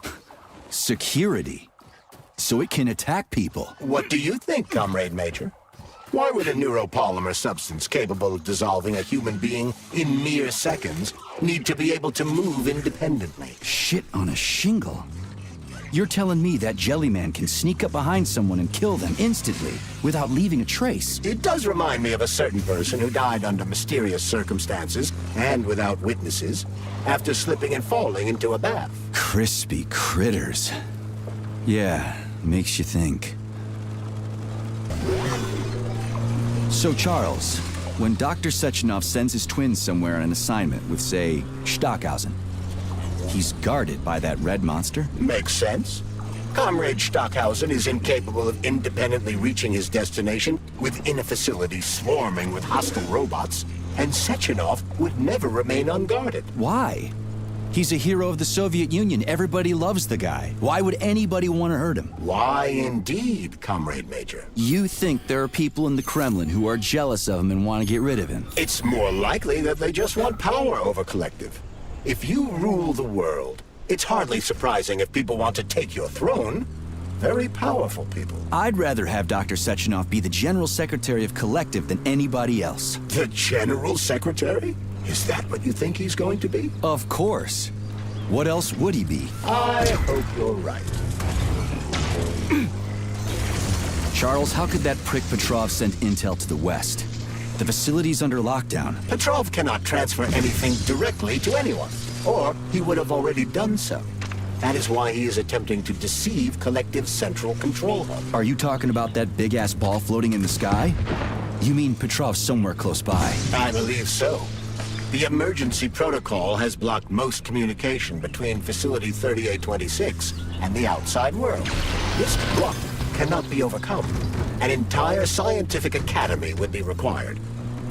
Security? So it can attack people? What do you think, Comrade Major? Why would a neuropolymer substance capable of dissolving a human being in mere seconds need to be able to move independently? Shit on a shingle. You're telling me that Jellyman can sneak up behind someone and kill them instantly without leaving a trace? It does remind me of a certain person who died under mysterious circumstances and without witnesses after slipping and falling into a bath. Crispy critters. Yeah, makes you think. So Charles, when Dr. Sechenov sends his twins somewhere on an assignment with, say, Stockhausen, he's guarded by that red monster? Makes sense. Comrade Stockhausen is incapable of independently reaching his destination within a facility swarming with hostile robots, and Sechenov would never remain unguarded. Why? He's a hero of the Soviet Union. Everybody loves the guy. Why would anybody want to hurt him? Why indeed, Comrade Major? You think there are people in the Kremlin who are jealous of him and want to get rid of him? It's more likely that they just want power over Collective. If you rule the world, it's hardly surprising if people want to take your throne. Very powerful people. I'd rather have Dr. Sechenov be the General Secretary of Collective than anybody else. The General Secretary? Is that what you think he's going to be? Of course. What else would he be? I hope you're right. Charles, how could that prick Petrov send intel to the West? The facility's under lockdown. Petrov cannot transfer anything directly to anyone, or he would have already done so. That is why he is attempting to deceive Collective's central control hub. Are you talking about that big-ass ball floating in the sky? You mean Petrov's somewhere close by? I believe so. The emergency protocol has blocked most communication between Facility 3826 and the outside world. This block cannot be overcome. An entire scientific academy would be required,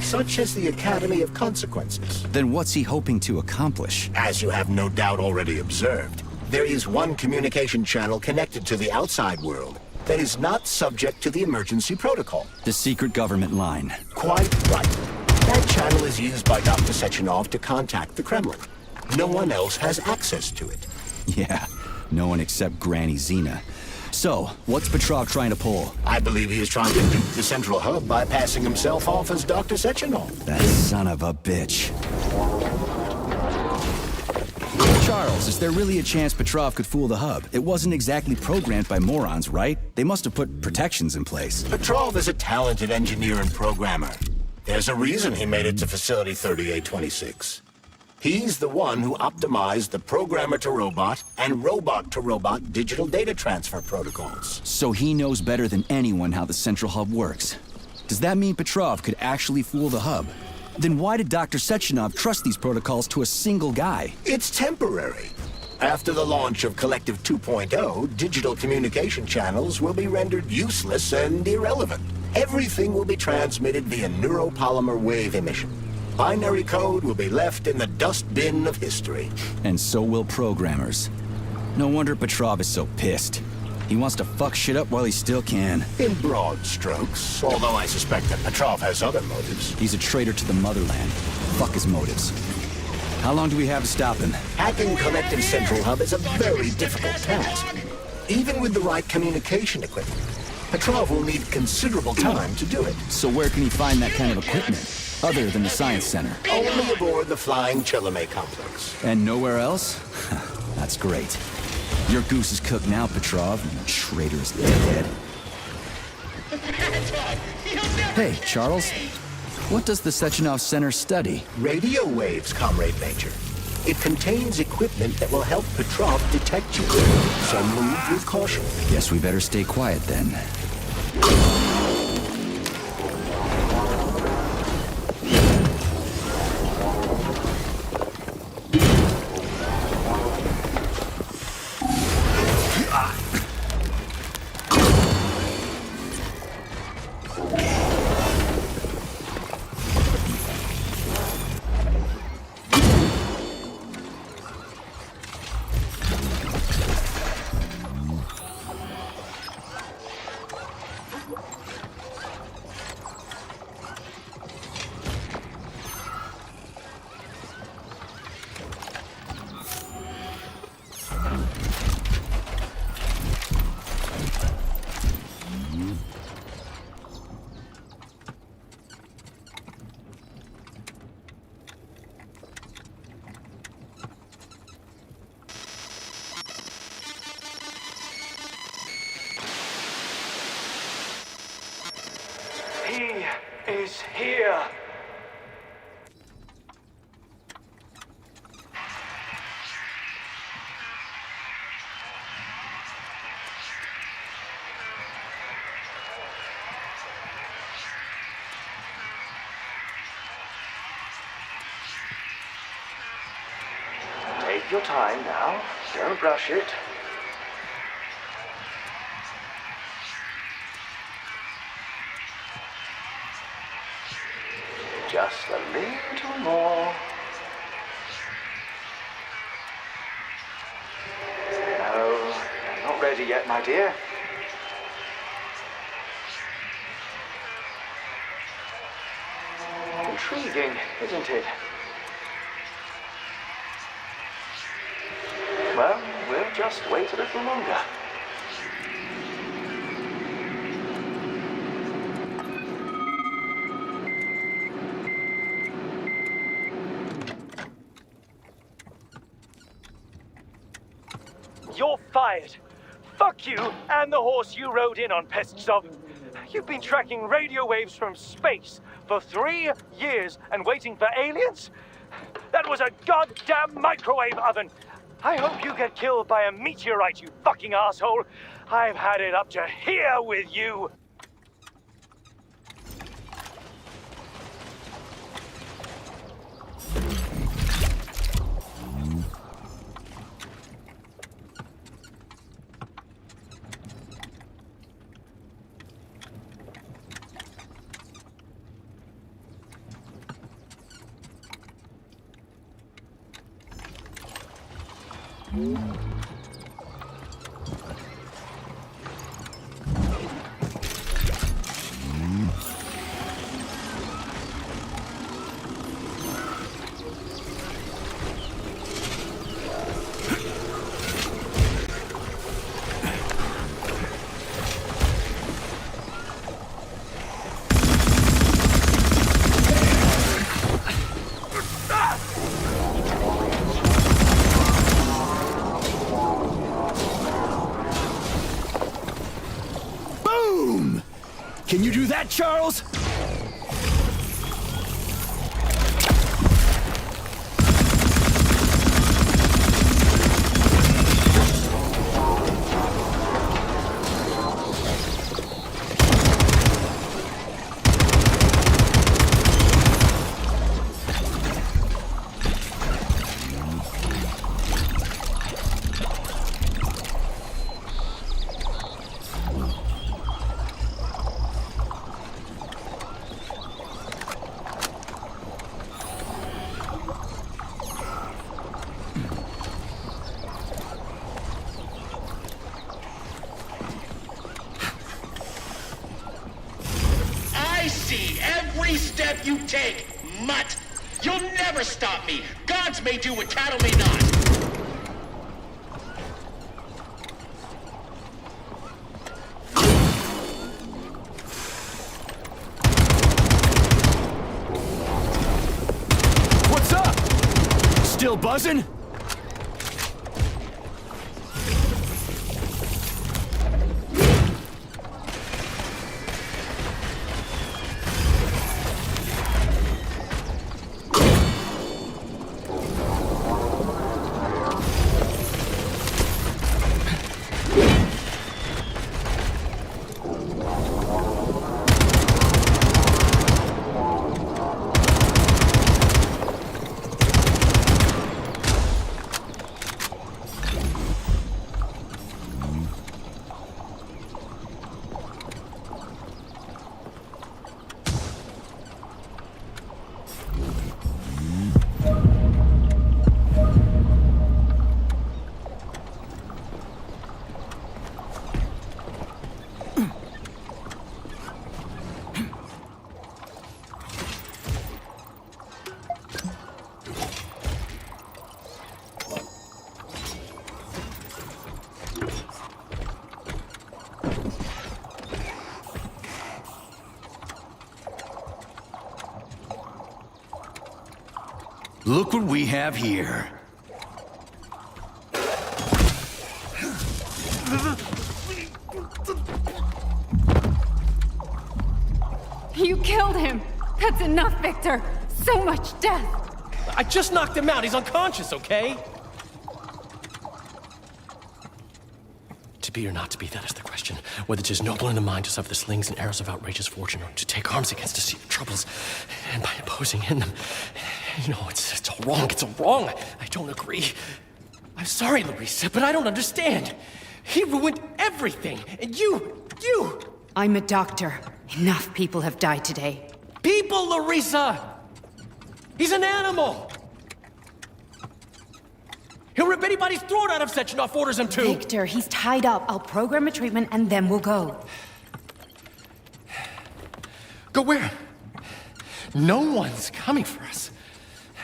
such as the Academy of Consequences. Then what's he hoping to accomplish? As you have no doubt already observed, There is one communication channel connected to the outside world that is not subject to the emergency protocol. The secret government line. Quite right. That channel is used by Dr. Sechenov to contact the Kremlin. No one else has access to it. Yeah, no one except Granny Xena. So, what's Petrov trying to pull? I believe he is trying to dupe the central hub by passing himself off as Dr. Sechenov. That son of a bitch. Charles, is there really a chance Petrov could fool the hub? It wasn't exactly programmed by morons, right? They must have put protections in place. Petrov is a talented engineer and programmer. There's a reason he made it to Facility 3826. He's the one who optimized the programmer-to-robot and robot-to-robot digital data transfer protocols. So he knows better than anyone how the central hub works. Does that mean Petrov could actually fool the hub? Then why did Dr. Sechenov trust these protocols to a single guy? It's temporary. After the launch of Collective 2.0, digital communication channels will be rendered useless and irrelevant. Everything will be transmitted via neuropolymer wave emission. Binary code will be left in the dustbin of history. And so will programmers. No wonder Petrov is so pissed. He wants to fuck shit up while he still can. In broad strokes, although I suspect that Petrov has other motives. He's a traitor to the motherland. Fuck his motives. How long do we have to stop him? Hacking Collective Central Hub is a very difficult task. Even with the right communication equipment, Petrov will need considerable time to do it. So where can he find that kind of equipment, other than the Science Center? Only aboard the Flying Chelome complex. And nowhere else? That's great. Your goose is cooked now, Petrov, you traitorous dickhead. Hey, Charles. What does the Sechenov Center study? Radio waves, Comrade Major. It contains equipment that will help Petrov detect you. So move with caution. Guess we better stay quiet then. He is here. Take your time now. Don't rush it. Just a little more. No, not ready yet, my dear. Intriguing, isn't it? Well, we'll just wait a little longer. You're fired. Fuck you and the horse you rode in on, Pestsov. You've been tracking radio waves from space for 3 years and waiting for aliens? That was a goddamn microwave oven. I hope you get killed by a meteorite, you fucking asshole. I've had it up to here with you. you do that, Charles? I see every step you take, mutt. You'll never stop me. Gods may do what cattle may not. What's up? Still buzzing? Look what we have here. You killed him! That's enough, Victor! So much death! I just knocked him out. He's unconscious, okay? To be or not to be, that is the question. Whether 'tis noble in the mind to suffer the slings and arrows of outrageous fortune, or to take arms against deceived troubles, and by imposing in them. You know, it's all wrong. It's all wrong. I don't agree. I'm sorry, Larissa, but I don't understand. He ruined everything, and you... I'm a doctor. Enough people have died today. People, Larissa! He's an animal! He'll rip anybody's throat out if Sechenov orders him to! Victor, he's tied up. I'll program a treatment and then we'll go. Go where? No one's coming for us.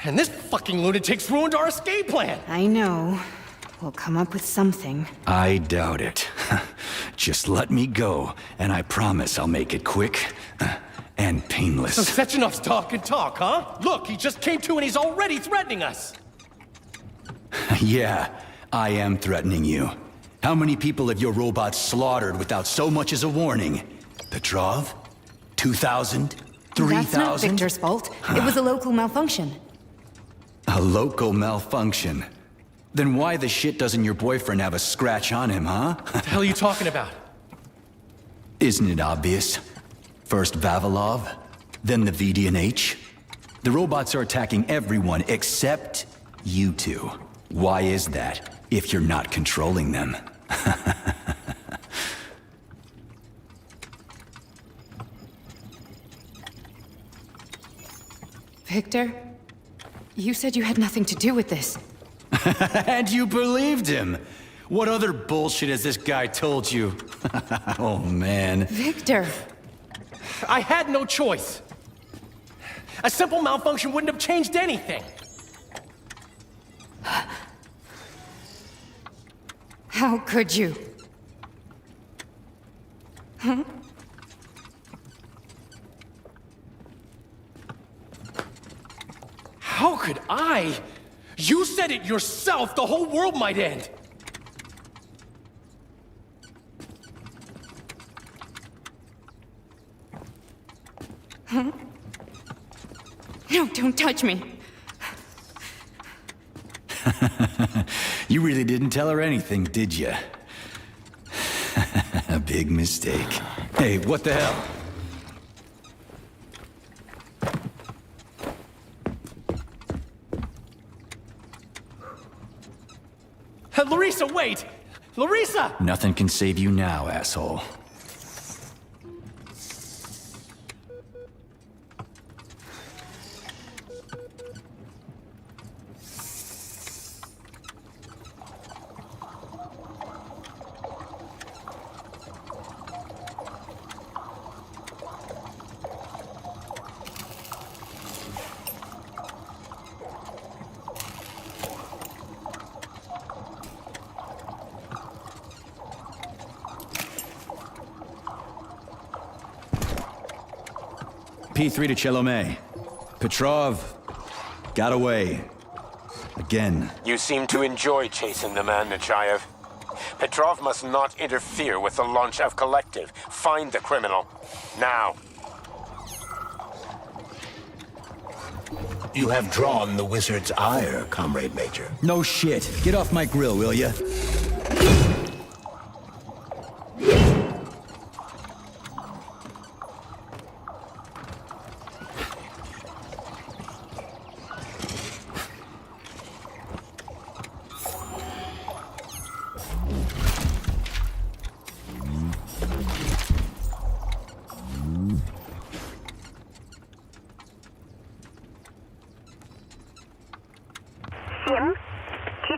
And this fucking lunatic's ruined our escape plan! I know. We'll come up with something. I doubt it. Just let me go, and I promise I'll make it quick and painless. So Sechenov's talk and talk, huh? Look, he just came to and he's already threatening us! Yeah, I am threatening you. How many people have your robots slaughtered without so much as a warning? Petrov? 2,000? 3,000? That's not Victor's fault. It was a local malfunction. A local malfunction? Then why the shit doesn't your boyfriend have a scratch on him, huh? What the hell are you talking about? Isn't it obvious? First Vavilov, then the VDNH. The robots are attacking everyone except you two. Why is that, if you're not controlling them? Victor, you said you had nothing to do with this. And you believed him! What other bullshit has this guy told you? Oh, man. Victor! I had no choice. A simple malfunction wouldn't have changed anything. How could you? Huh? How could I? You said it yourself, the whole world might end. Huh? No, don't touch me. You really didn't tell her anything, did you? A big mistake. Hey, what the hell? Larissa, wait! Larissa! Nothing can save you now, asshole. P3 to Chelomey. Petrov got away. Again. You seem to enjoy chasing the man, Nechayev. Petrov must not interfere with the launch of Collective. Find the criminal. Now. You have drawn the wizard's ire, Comrade Major. No shit. Get off my grill, will ya?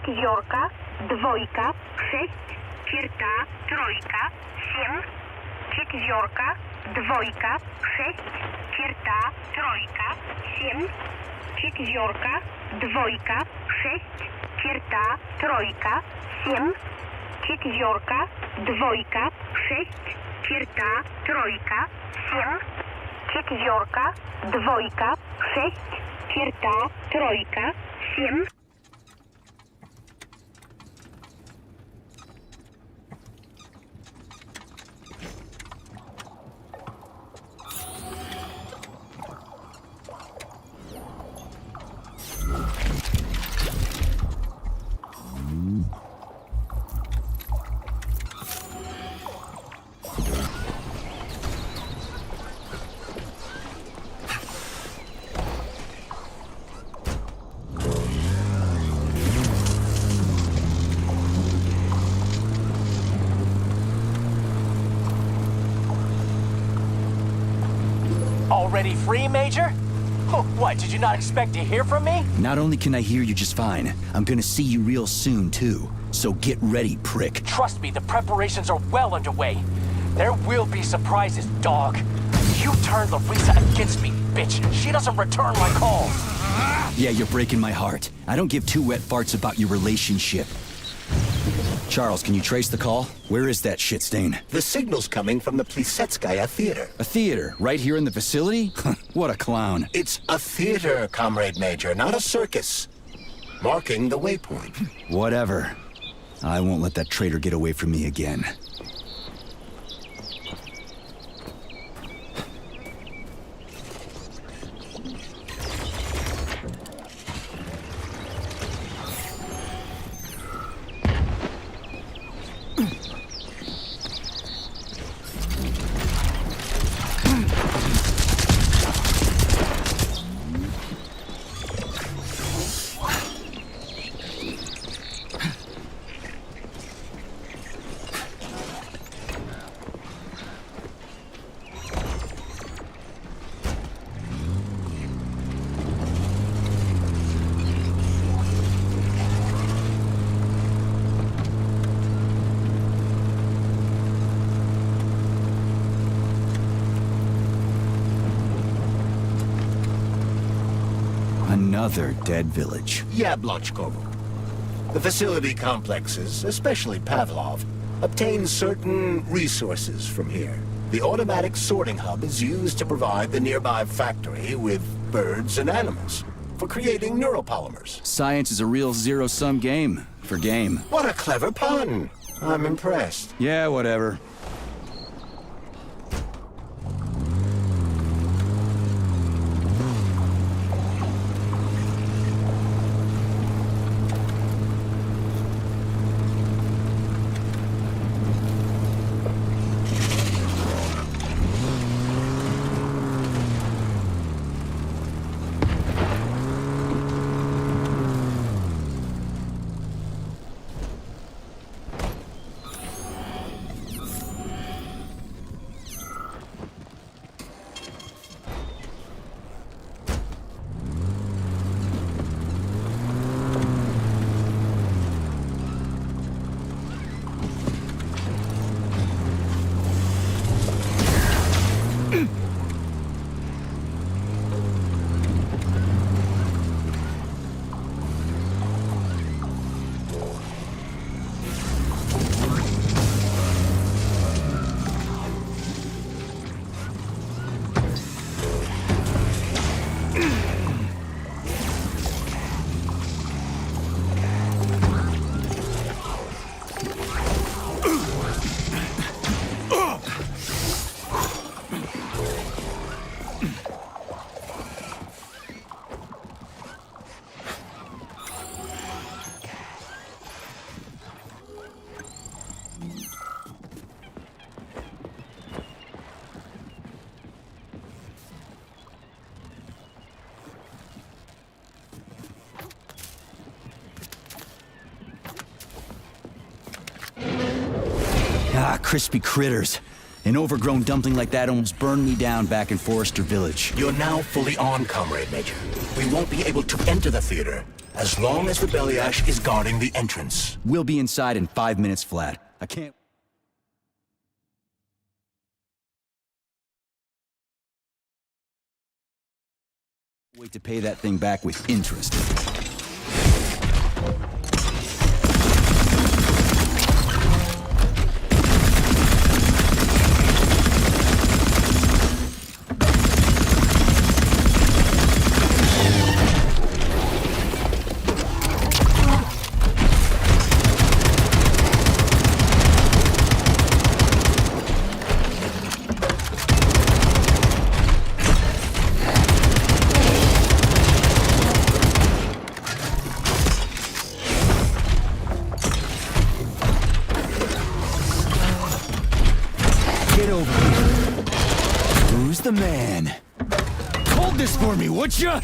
Четверка, двойка, 6, черта, тройка, 7, четверка, двойка, 6, черта, тройка, 7, четверка, двойка, 6, черта, тройка, 7, четверка, двойка, 6, черта, тройка, 7, четверка, двойка, 6, черта, тройка, 7. Already free, Major? Oh, what, did you not expect to hear from me? Not only can I hear you just fine, I'm gonna see you real soon, too. So get ready, prick. Trust me, the preparations are well underway. There will be surprises, dog. You turned Larissa against me, bitch. She doesn't return my calls. Yeah, you're breaking my heart. I don't give two wet farts about your relationship. Charles, can you trace the call? Where is that shit stain? The signal's coming from the Plisetskaya Theater. A theater? Right here in the facility? What a clown. It's a theater, Comrade Major, not a circus. Marking the waypoint. Whatever. I won't let that traitor get away from me again. Another dead village. Yablonchkovo. The facility complexes, especially Pavlov, obtain certain resources from here. The automatic sorting hub is used to provide the nearby factory with birds and animals for creating neuropolymers. Science is a real zero-sum game for game. What a clever pun! I'm impressed. Yeah, whatever. crispy critters. An overgrown dumpling like that almost burned me down back in Forrester Village. You're now fully on, Comrade Major. We won't be able to enter the theater as long as the Beliash is guarding the entrance. We'll be inside in 5 minutes flat. I can't... wait to pay that thing back with interest. The man. Hold this for me, would ya?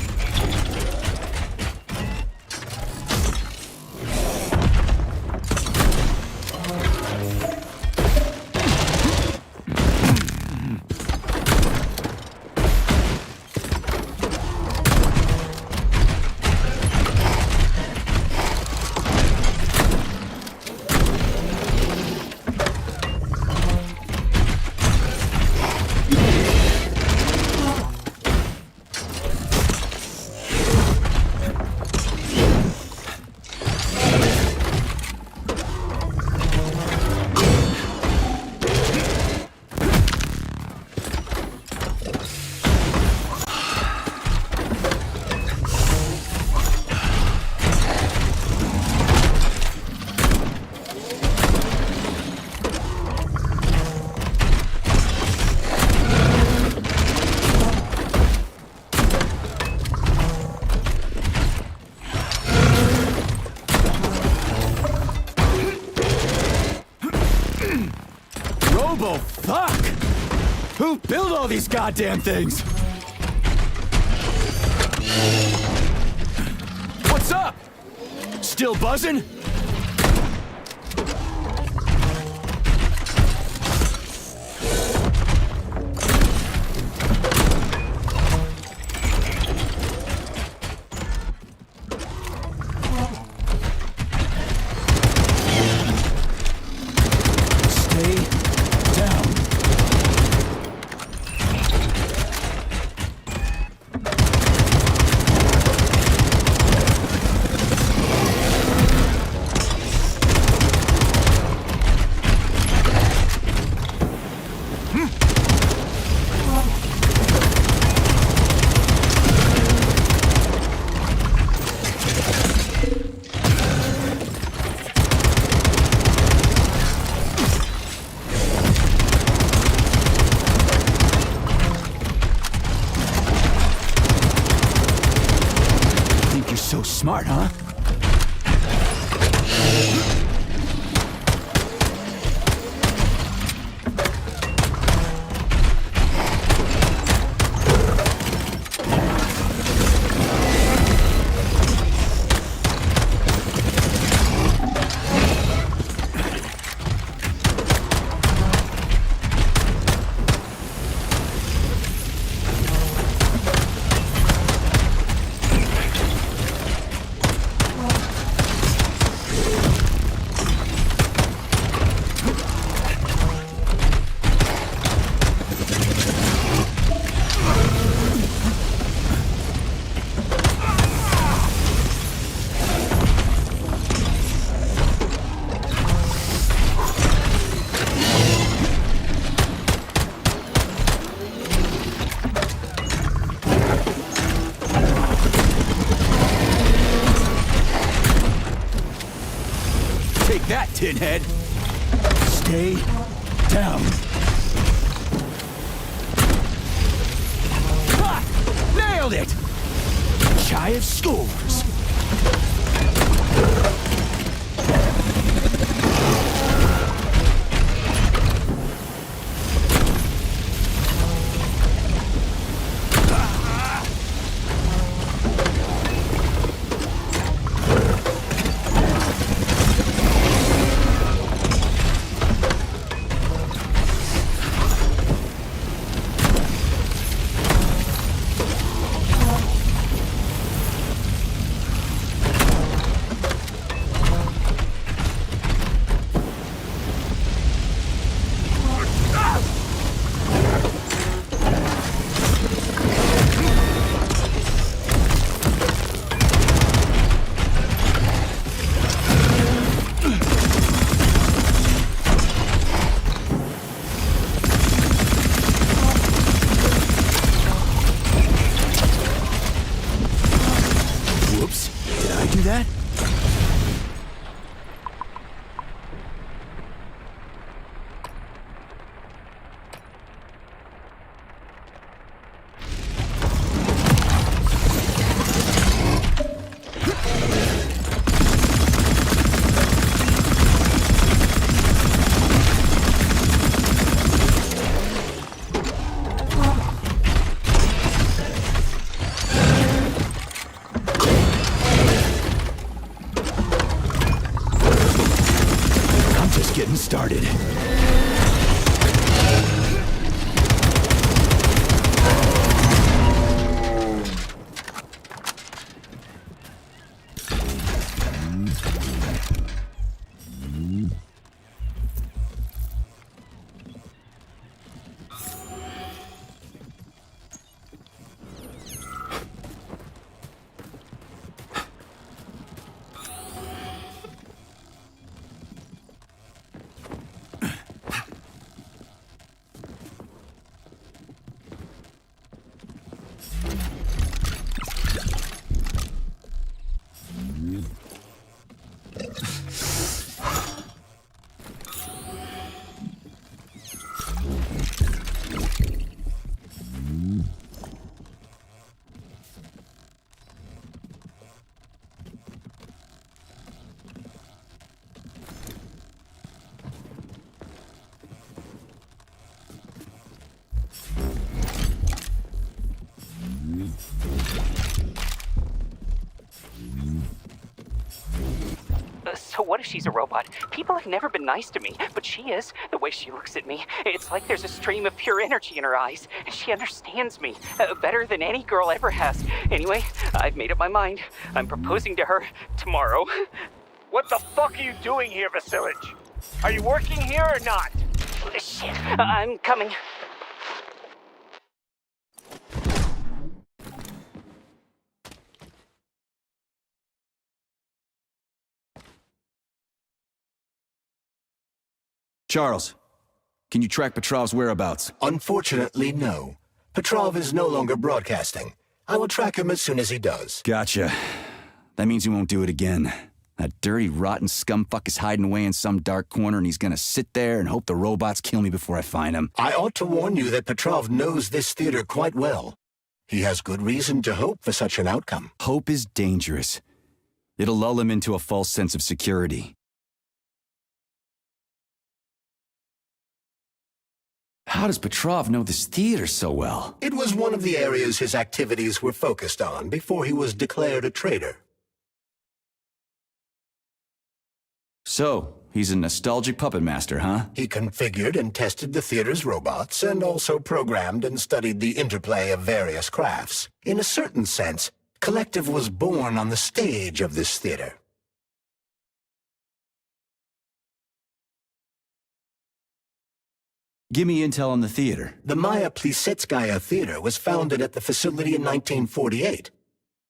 Fuck! Who built all these goddamn things? What's up? Still buzzing? So smart, huh? Take that, Tinhead! Stay down. Ha! Nailed it! Shy of scores. started. So what if she's a robot? People have never been nice to me, but she is. The way she looks at me, it's like there's a stream of pure energy in her eyes. And she understands me better than any girl ever has. Anyway, I've made up my mind. I'm proposing to her tomorrow. What the fuck are you doing here, Vasilich? Are you working here or not? Shit, I'm coming. Charles, can you track Petrov's whereabouts? Unfortunately, no. Petrov is no longer broadcasting. I will track him as soon as he does. Gotcha. That means he won't do it again. That dirty, rotten scumfuck is hiding away in some dark corner, and he's gonna sit there and hope the robots kill me before I find him. I ought to warn you that Petrov knows this theater quite well. He has good reason to hope for such an outcome. Hope is dangerous. It'll lull him into a false sense of security. How does Petrov know this theater so well? It was one of the areas his activities were focused on before he was declared a traitor. So, he's a nostalgic puppet master, huh? He configured and tested the theater's robots, and also programmed and studied the interplay of various crafts. In a certain sense, Collective was born on the stage of this theater. Give me intel on the theater. The Maya Plisetskaya Theater was founded at the facility in 1948.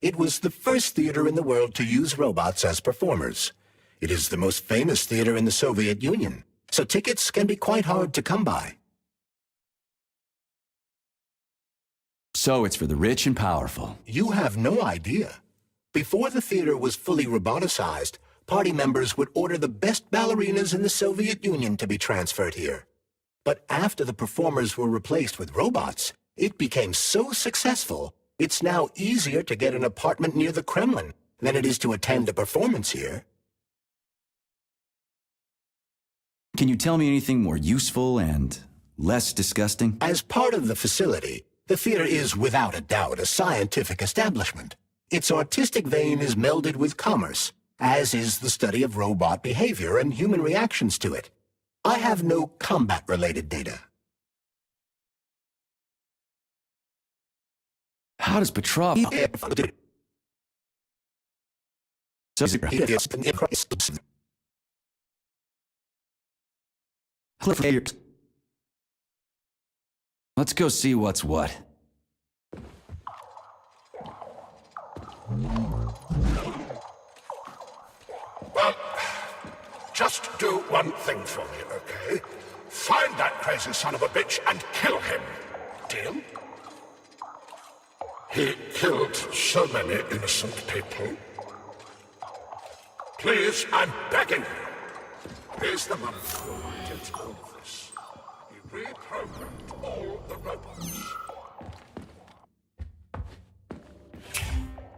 It was the first theater in the world to use robots as performers. It is the most famous theater in the Soviet Union, so tickets can be quite hard to come by. So it's for the rich and powerful. You have no idea. Before the theater was fully roboticized, party members would order the best ballerinas in the Soviet Union to be transferred here. But after the performers were replaced with robots, it became so successful, it's now easier to get an apartment near the Kremlin than it is to attend a performance here. Can you tell me anything more useful and less disgusting? As part of the facility, the theater is without a doubt a scientific establishment. Its artistic vein is melded with commerce, as is the study of robot behavior and human reactions to it. I have no combat-related data. How does Petrov... Let's go see what's what. Well, just do one thing for me, okay? Find that crazy son of a bitch and kill him. Deal? He killed so many innocent people. Please, I'm begging you. Here's the money who did all of this. He reprogrammed all the robots.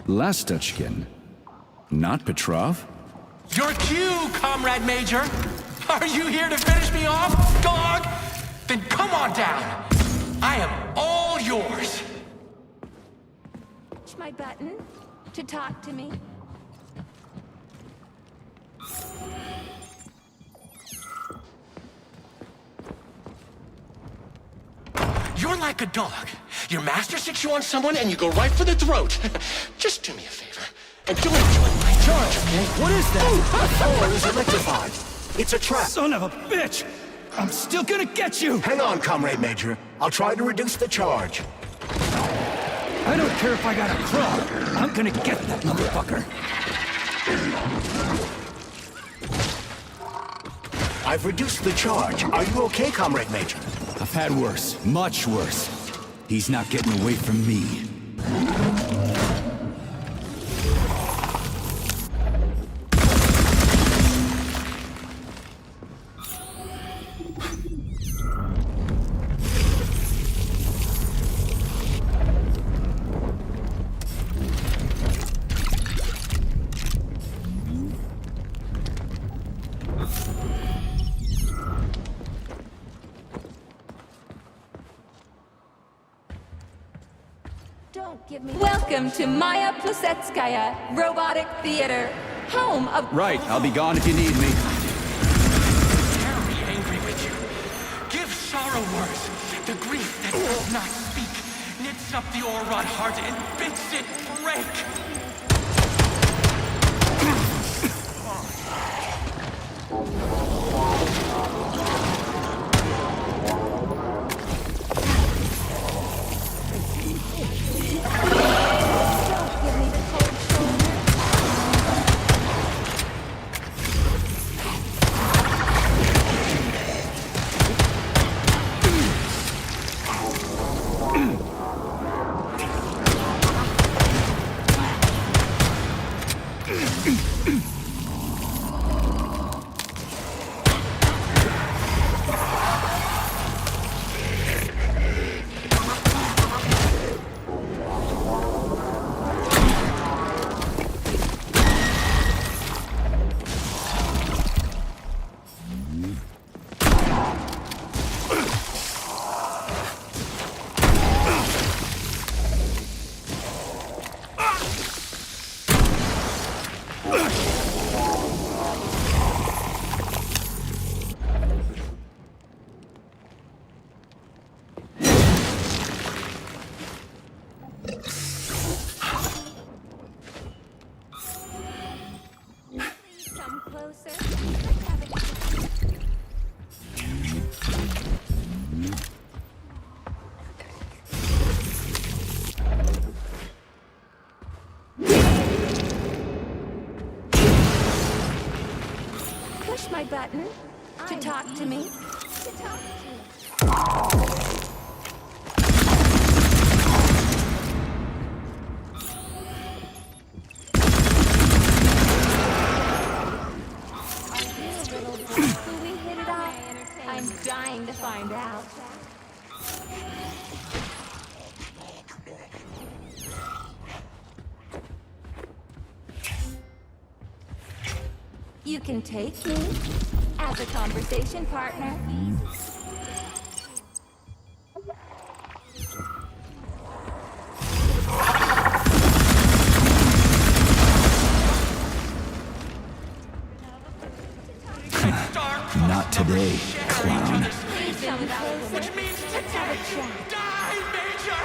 Lastuchkin, not Petrov? Your cue, Comrade Major! Are you here to finish me off, dog? Then come on down. I am all yours. Push my button to talk to me. like a dog. Your master sits you on someone and you go right for the throat. Just do me a favor and don't enjoy my charge, okay? What is that? The floor is electrified. It's a trap. Son of a bitch! I'm still gonna get you! Hang on, Comrade Major. I'll try to reduce the charge. I don't care if I gotta crawl. I'm gonna get that motherfucker. I've reduced the charge. Are you okay, Comrade Major? I've had worse. Much worse. He's not getting away from me. Welcome to Maya Plusetskaya Robotic Theater, home of... Right, I'll be gone if you need me. Terribly angry with you. Give sorrow words. The grief that does not speak knits up the Orrod heart and bids it break. Push my button to talk to me. We hit it off. I'm dying to find out. You can take me as a conversation partner. Not today, clown. Which means let's have a chat. Die, Major!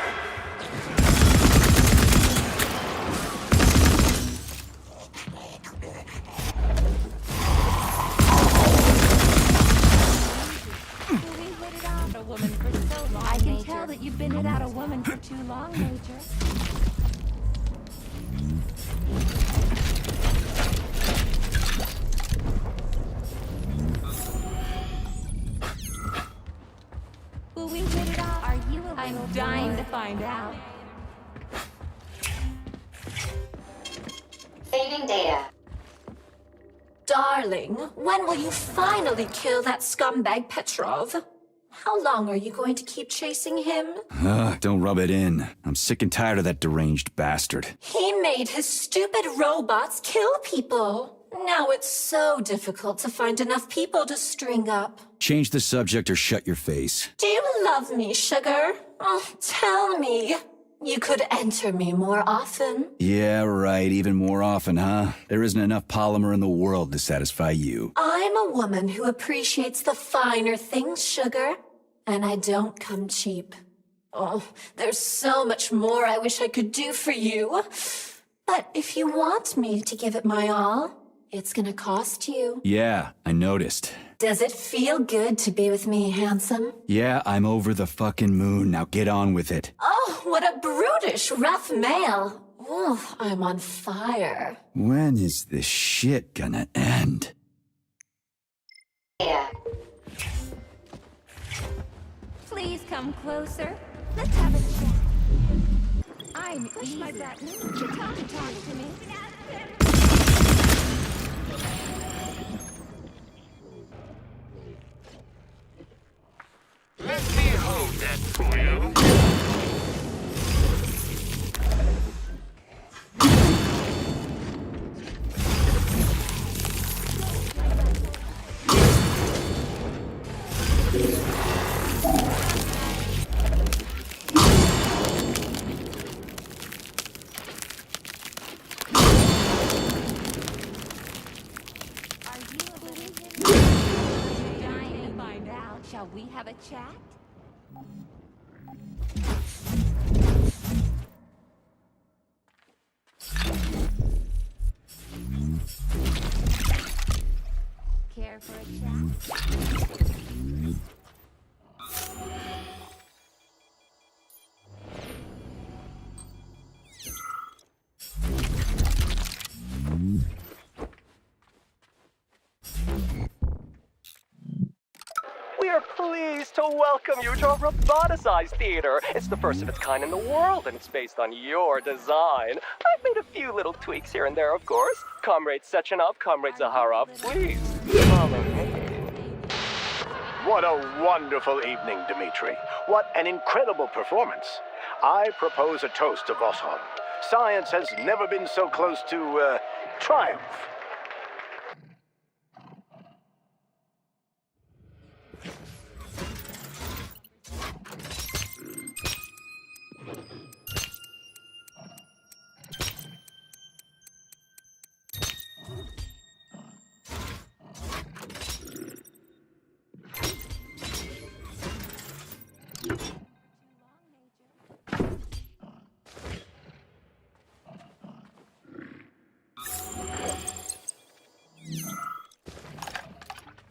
I can tell that you've been without a woman for too long, Major. Will we hit it off? Are you a I'm dying to find out. Saving data. Darling, when will you finally kill that scumbag Petrov? How long are you going to keep chasing him? Don't rub it in. I'm sick and tired of that deranged bastard. He made his stupid robots kill people. Now it's so difficult to find enough people to string up. Change the subject or shut your face. Do you love me, sugar? Oh, tell me. You could enter me more often. Yeah, right. Even more often, huh? There isn't enough polymer in the world to satisfy you. I'm a woman who appreciates the finer things, sugar. And I don't come cheap. Oh, there's so much more I wish I could do for you. But if you want me to give it my all, it's gonna cost you. Yeah, I noticed. Does it feel good to be with me, handsome? Yeah, I'm over the fucking moon. Now get on with it. Oh, what a brutish, rough male. Ooh, I'm on fire. When is this shit gonna end? Yeah. Please come closer. Let's have a chat. I'm push my button. Talk to me. Let me hold that for you. Shall we have a chat? Care for a chat? We are pleased to welcome you to our roboticized theater. It's the first of its kind in the world, and it's based on your design. I've made a few little tweaks here and there, of course. Comrade Sechenov, Comrade Zaharov, please follow me. What a wonderful evening, Dmitri. What an incredible performance. I propose a toast to Voskhod. Science has never been so close to, triumph.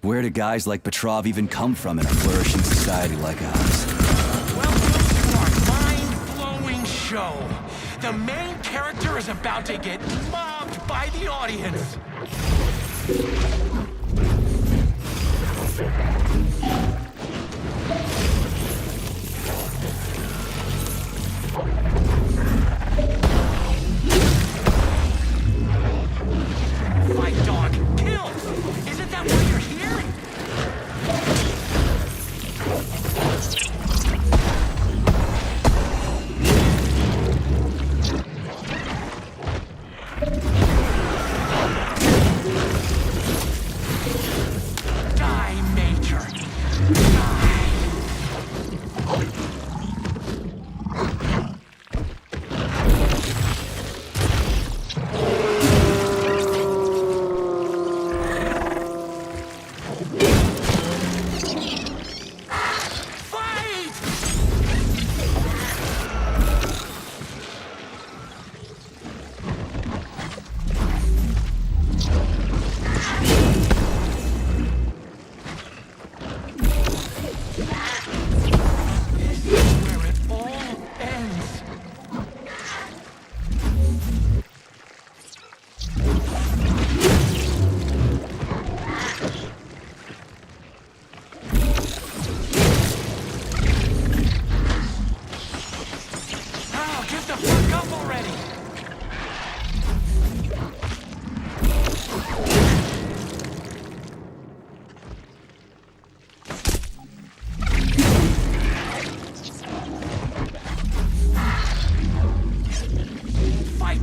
Where do guys like Petrov even come from in a flourishing society like ours? Welcome to our mind-blowing show. The main character is about to get mobbed by the audience. Fight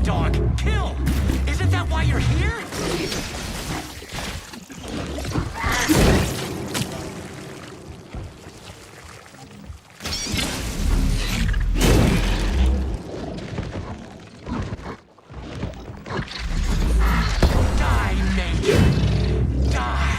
dog, kill! Isn't that why you're here? Die, Major. Die.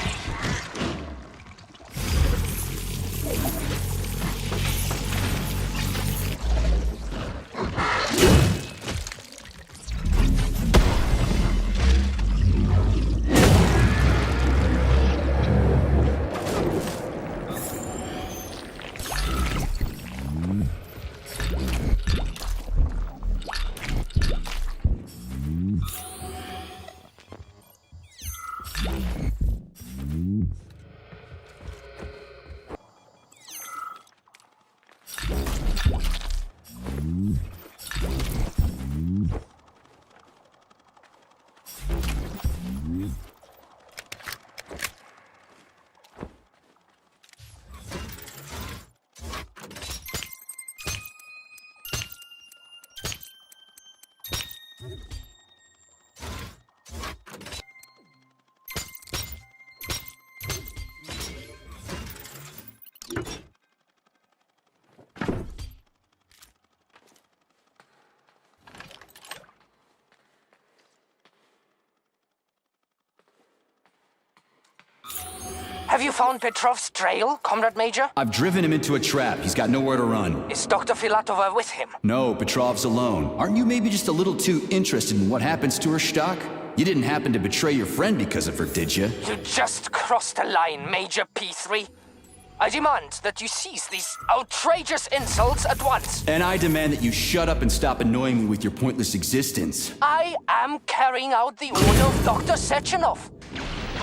Have you found Petrov's trail, Comrade Major? I've driven him into a trap. He's got nowhere to run. Is Dr. Filatova with him? No, Petrov's alone. Aren't you maybe just a little too interested in what happens to her, Stock? You didn't happen to betray your friend because of her, did you? You just crossed a line, Major P3. I demand that you cease these outrageous insults at once. And I demand that you shut up and stop annoying me with your pointless existence. I am carrying out the order of Dr. Sechenov.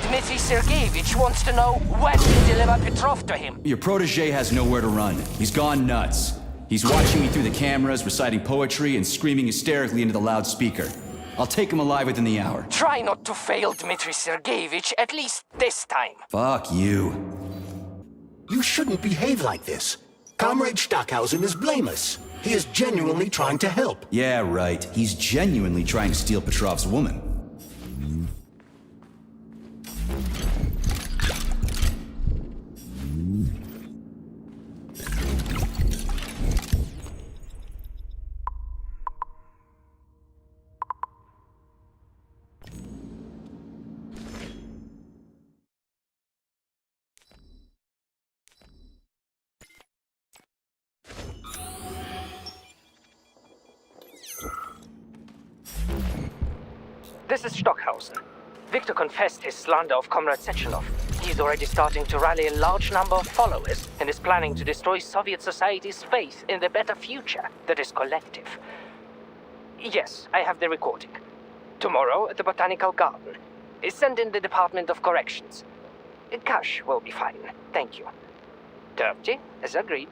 Dmitry Sergeyevich wants to know when you deliver Petrov to him. Your protege has nowhere to run. He's gone nuts. He's watching me through the cameras, reciting poetry, and screaming hysterically into the loudspeaker. I'll take him alive within the hour. Try not to fail, Dmitry Sergeyevich, at least this time. Fuck you. You shouldn't behave like this. Comrade Stockhausen is blameless. He is genuinely trying to help. Yeah, right. He's genuinely trying to steal Petrov's woman. This is Stockhausen. Victor confessed his slander of Comrade Sechenov. He's already starting to rally a large number of followers and is planning to destroy Soviet society's faith in the better future that is collective. Yes, I have the recording. Tomorrow at the Botanical Garden. Send in the Department of Corrections. Cash will be fine. Thank you. Dirty, as agreed.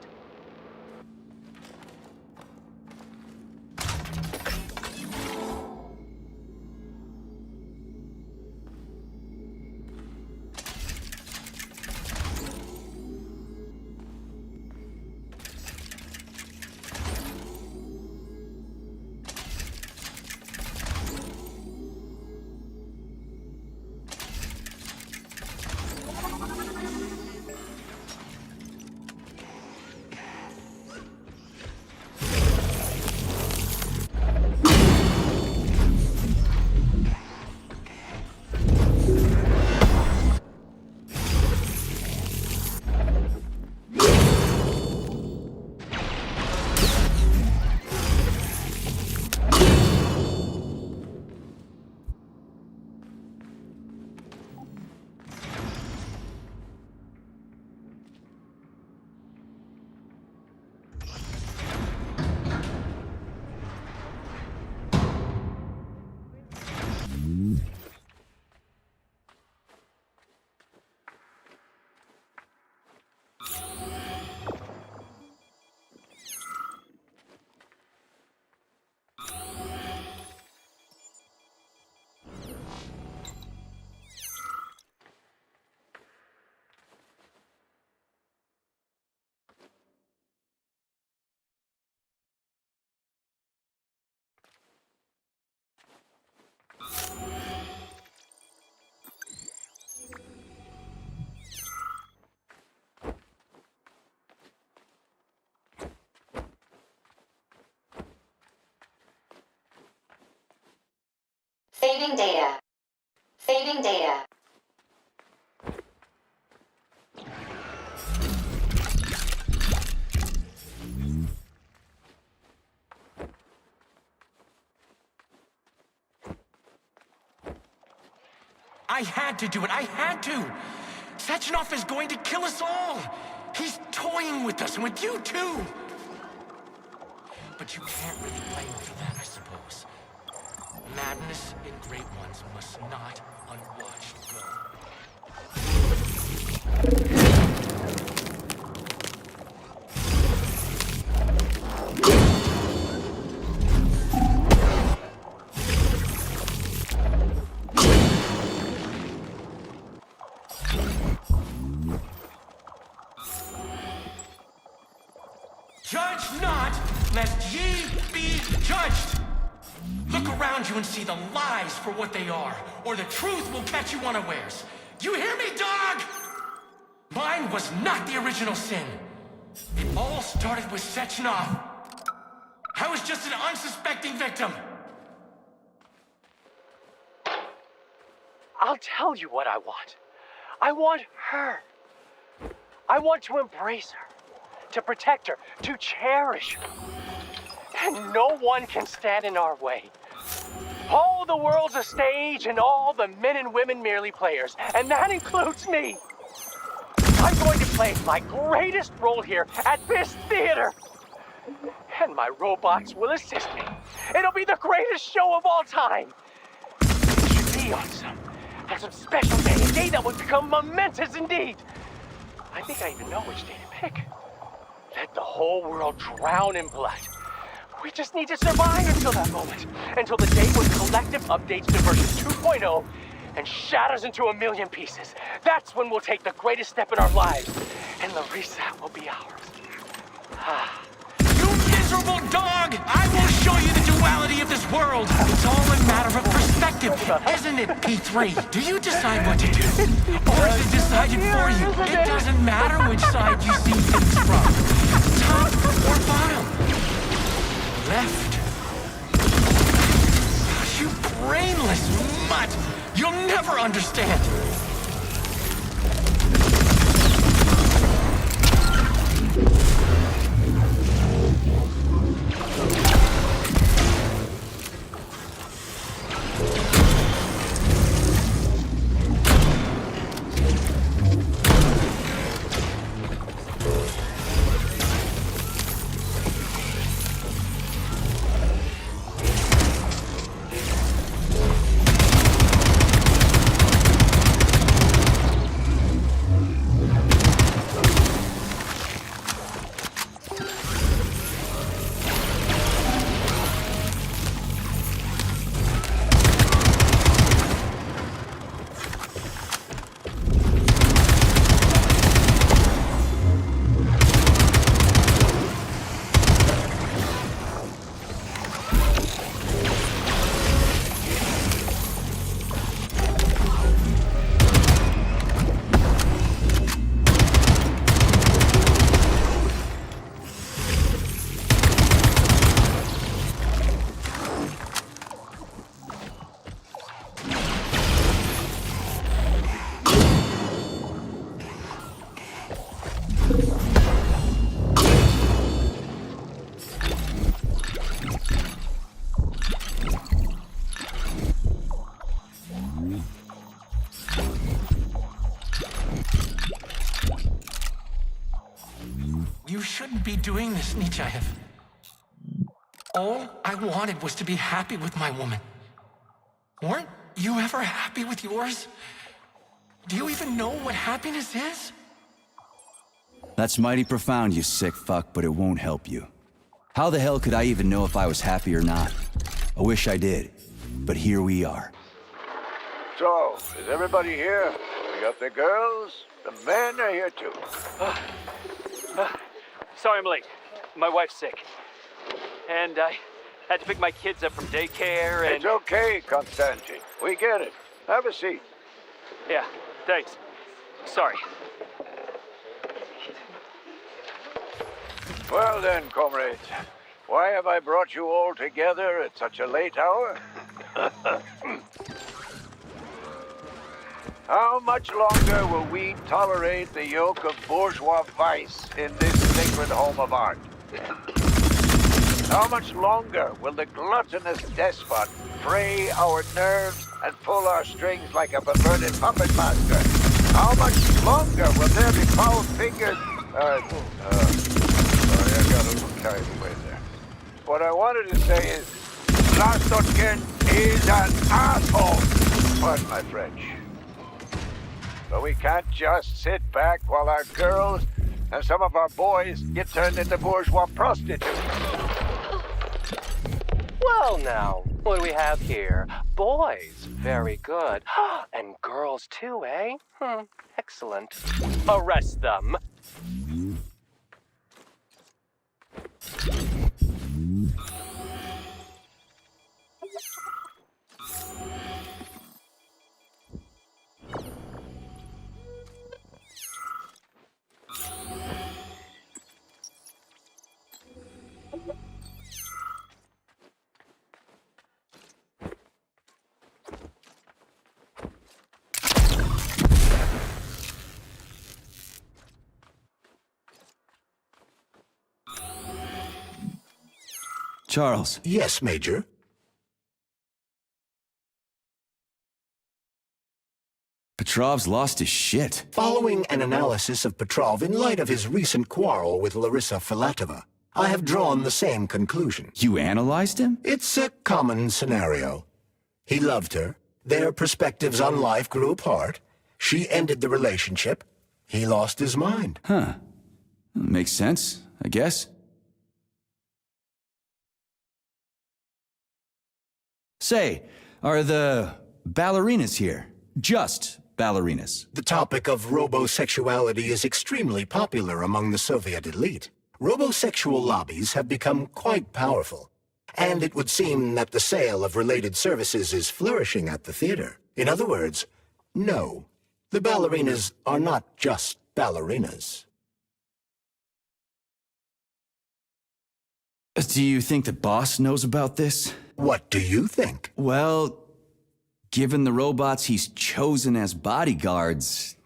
Saving data. Saving data. I had to do it. I had to. Sechenov is going to kill us all. He's toying with us and with you too. But you can't really blame him for that, I suppose. Madness in great ones must not unwatched Judge not, lest ye be judged. Look around around you and see the lies for what they are, or the truth will catch you unawares. You hear me, dog? Mine was not the original sin. It all started with Sechenov. I was just an unsuspecting victim. I'll tell you what I want. I want her. I want to embrace her, to protect her, to cherish her. And no one can stand in our way. All the world's a stage and all the men and women merely players, and that includes me. I'm going to play my greatest role here at this theater. And my robots will assist me. It'll be the greatest show of all time. It should be on some special day, a day that would become momentous indeed. I think I even know which day to pick. Let the whole world drown in blood. We just need to survive until that moment. Until the day when Collective updates to version 2.0 and shatters into a million pieces. That's when we'll take the greatest step in our lives. And the reset will be ours. You miserable dog! I will show you the duality of this world. It's all a matter of perspective, isn't it, P3? Do you decide what to do? Or is it decided for you? It doesn't matter which side you see things from. Top or bottom. Left. You brainless mutt! You'll never understand! You shouldn't be doing this, Nechayev. All I wanted was to be happy with my woman. Weren't you ever happy with yours? Do you even know what happiness is? That's mighty profound, you sick fuck, but it won't help you. How the hell could I even know if I was happy or not? I wish I did, but here we are. So, is everybody here? We got the girls, the men are here too. Sorry I'm late. My wife's sick. And I had to pick my kids up from daycare and... It's okay, Konstantin. We get it. Have a seat. Yeah, thanks. Sorry. Well then, comrades. Why have I brought you all together at such a late hour? How much longer will we tolerate the yoke of bourgeois vice in this sacred home of art? How much longer will the gluttonous despot fray our nerves and pull our strings like a perverted puppet master? How much longer will there be foul-fingered... Sorry, I got a little carried away there. What I wanted to say is, Lastotkin is an asshole! Pardon my French. But we can't just sit back while our girls and some of our boys get turned into bourgeois prostitutes. Well now, what do we have here? Boys, very good. And girls too, eh? Excellent. Arrest them. Charles. Yes, Major. Petrov's lost his shit. Following an analysis of Petrov in light of his recent quarrel with Larissa Filatova, I have drawn the same conclusion. You analyzed him? It's a common scenario. He loved her. Their perspectives on life grew apart. She ended the relationship. He lost his mind. Huh. Makes sense, I guess. Say, are the ballerinas here? Just ballerinas? The topic of robosexuality is extremely popular among the Soviet elite. Robosexual lobbies have become quite powerful, and it would seem that the sale of related services is flourishing at the theater. In other words, no, the ballerinas are not just ballerinas. Do you think the boss knows about this? What do you think? Well, given the robots he's chosen as bodyguards,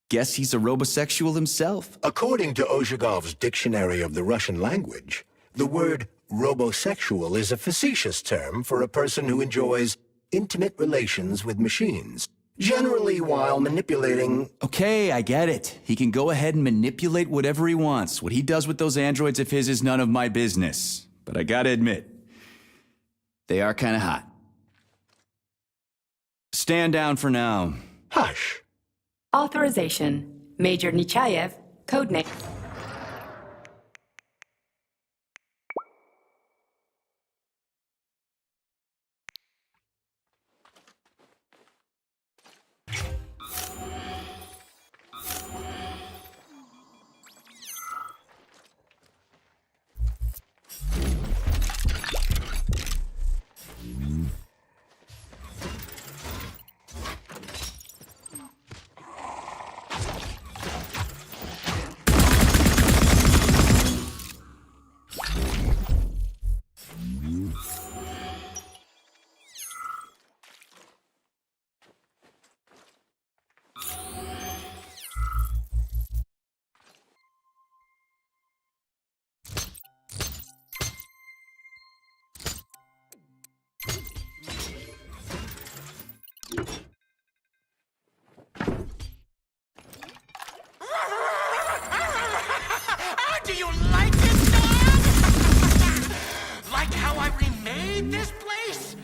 guess he's a robosexual himself. According to Ozhigov's Dictionary of the Russian Language, the word robosexual is a facetious term for a person who enjoys intimate relations with machines, generally while manipulating... Okay, I get it. He can go ahead and manipulate whatever he wants. What he does with those androids of his is none of my business. But I gotta admit, they are kinda hot. Stand down for now. Hush. Authorization. Major Nechayev, codename. Do you like it, dog? Like how I remade this place?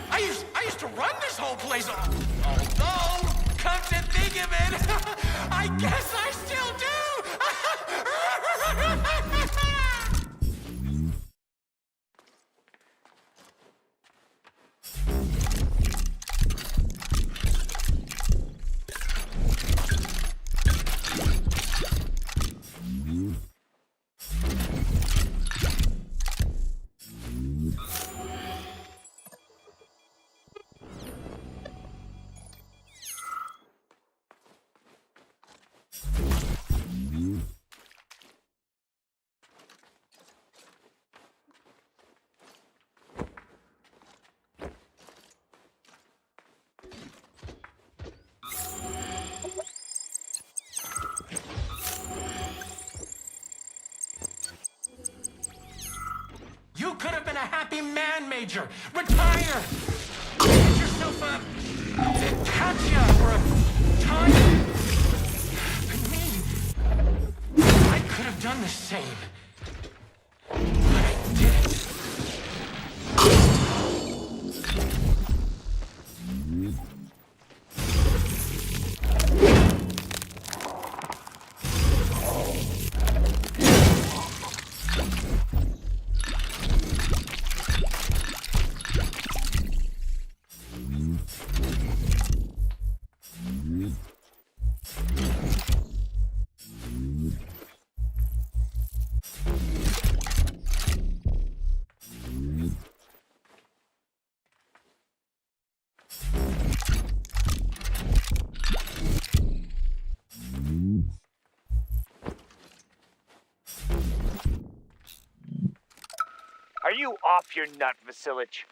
I used to run this whole place. Although, come to think of it, I guess I still do. You could have been a happy man, Major. Retire. Get yourself a Katya for a time. But me, I could have done the same. But I didn't. Are you off your nut, Vasilich?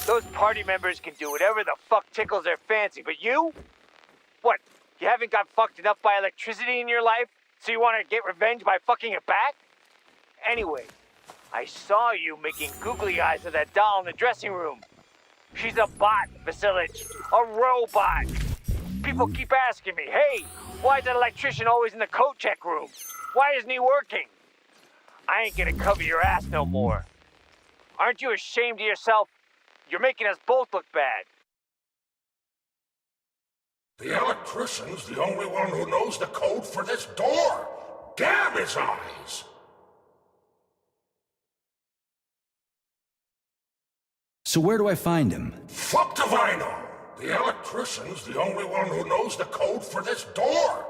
Those party members can do whatever the fuck tickles their fancy, but you? What, you haven't got fucked enough by electricity in your life, so you want to get revenge by fucking it back? Anyway, I saw you making googly eyes at that doll in the dressing room. She's a bot, Vasilich. A robot. People keep asking me, hey, why is that electrician always in the coat check room? Why isn't he working? I ain't gonna cover your ass no more. Aren't you ashamed of yourself? You're making us both look bad. The electrician's the only one who knows the code for this door. Damn his eyes! So where do I find him? Fuck if I know! The electrician's the only one who knows the code for this door.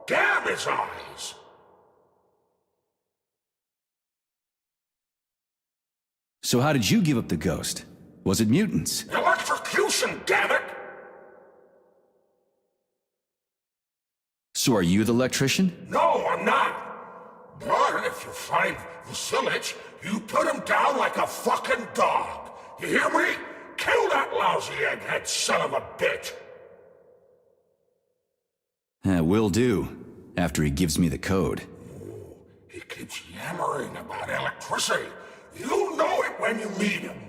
Damn his eyes! So how did you give up the ghost? Was it mutants? Electrocution, damn it! So are you the electrician? No, I'm not. But if you find Vasilich, you put him down like a fucking dog. You hear me? Kill that lousy egghead son of a bitch! Will do, after he gives me the code. He keeps yammering about electricity. You'll know it when you meet him.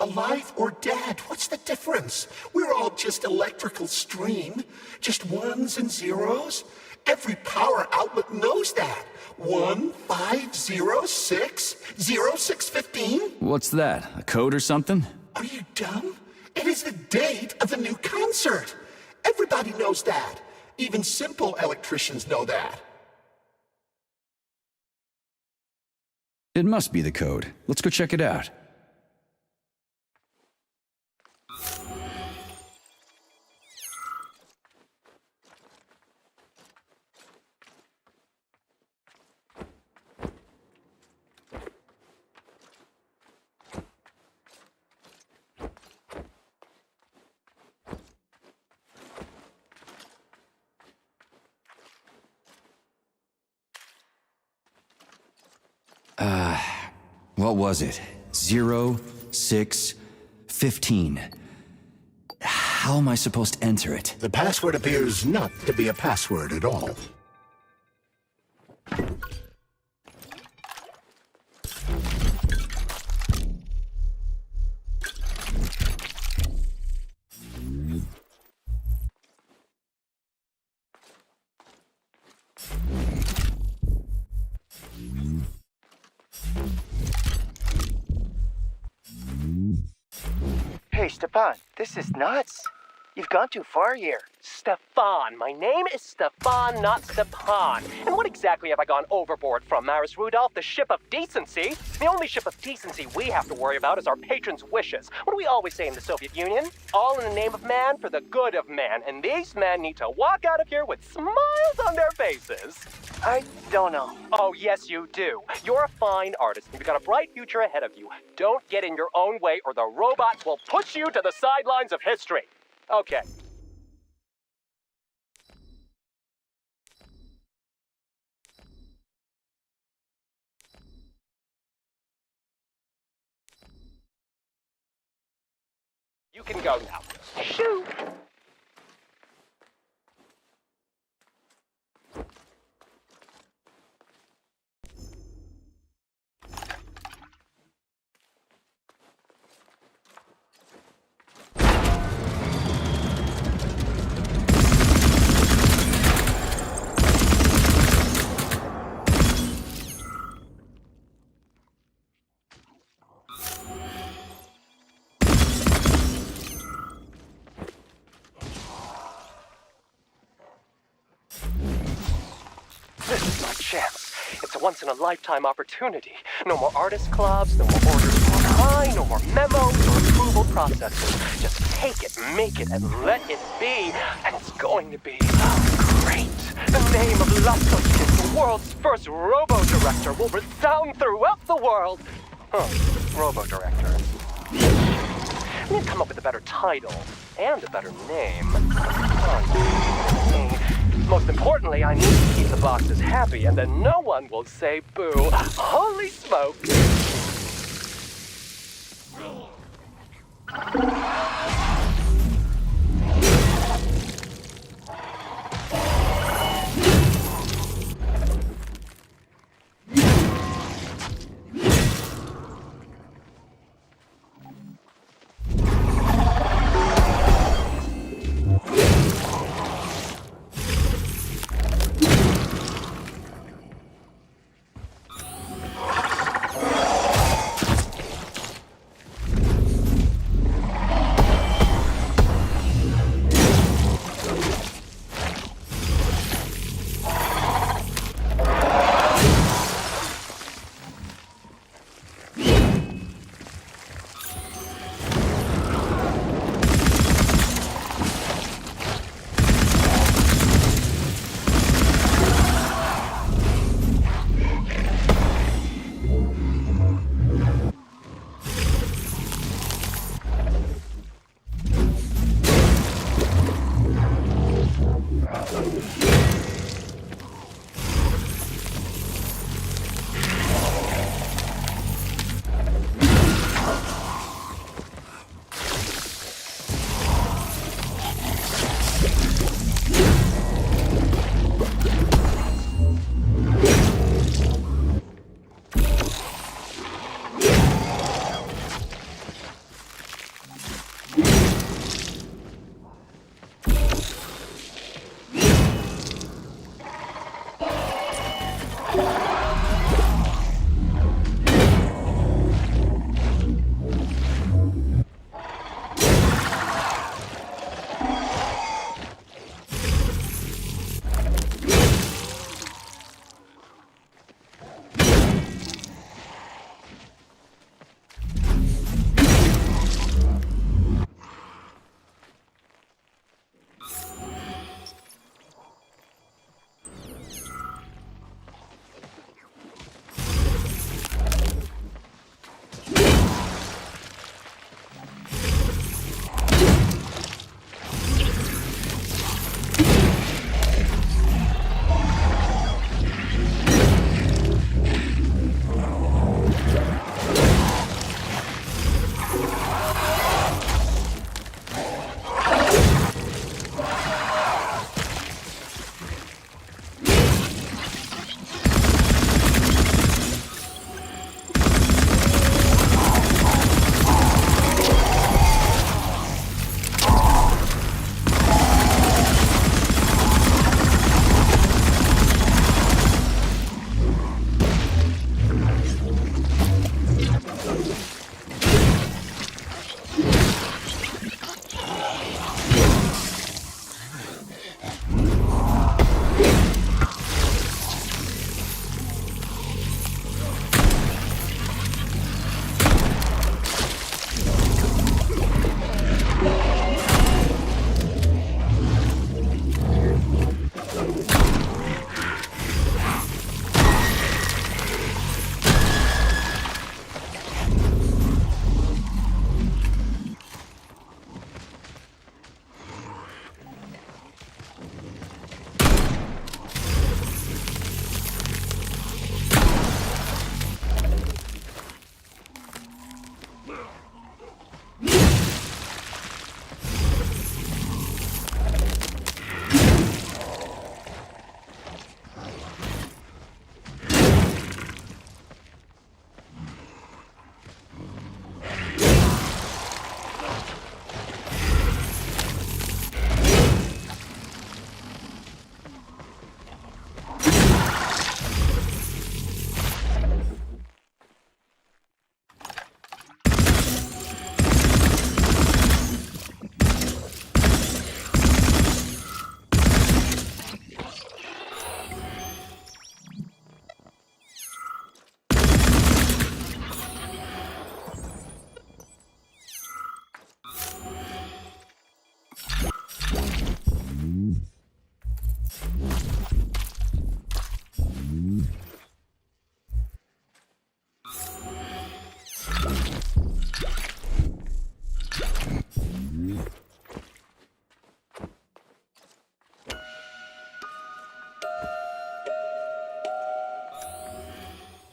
Alive or dead, what's the difference? We're all just electrical stream. Just ones and zeros. Every power outlet knows that. 1506 0615. What's that, a code or something? Are you dumb? It is the date of the new concert. Everybody knows that. Even simple electricians know that. It must be the code. Let's go check it out. What was it? 0615. How am I supposed to enter it? The password appears not to be a password at all. Hey, Stepan, this is nuts. You've gone too far here. Stefan. My name is Stefan, not Stepan. And what exactly have I gone overboard from, Maris Rudolph? The ship of decency? The only ship of decency we have to worry about is our patrons' wishes. What do we always say in the Soviet Union? All in the name of man for the good of man. And these men need to walk out of here with smiles on their faces. I don't know. Oh, yes, you do. You're a fine artist, and you've got a bright future ahead of you. Don't get in your own way, or the robots will push you to the sidelines of history. Okay. You can go now. Shoo! once-in-a-lifetime opportunity. No more artist clubs, no more orders for high, no more memos or approval processes. Just take it, make it, and let it be. And it's going to be great. The name of Laswitz, the world's first robo-director, will resound throughout the world. Robo-director. I need to come up with a better title and a better name. Most importantly, I need to keep the boxes happy, and then no one will say boo. Holy smoke!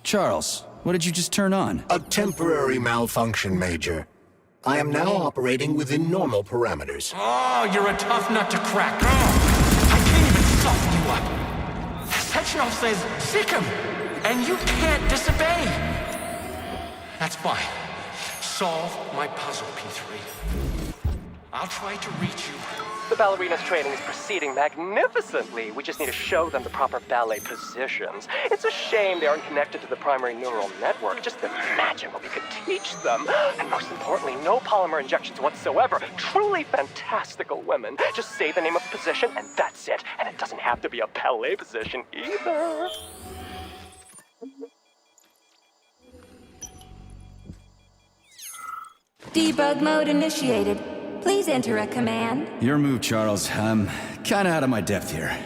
Charles, what did you just turn on? A temporary malfunction, Major. I am now operating within normal parameters. Oh, you're a tough nut to crack. Oh, I can't even soften you up. Sechenov says, sick him, and you can't disobey. That's fine. Solve my puzzle, P3. I'll try to reach you. The ballerina's training is proceeding magnificently. We just need to show them the proper ballet positions. It's a shame they aren't connected to the primary neural network. Just imagine what we could teach them. And most importantly, no polymer injections whatsoever. Truly fantastical women. Just say the name of the position and that's it. And it doesn't have to be a ballet position either. Debug mode initiated. Please enter a command. Your move, Charles. I'm kinda out of my depth here.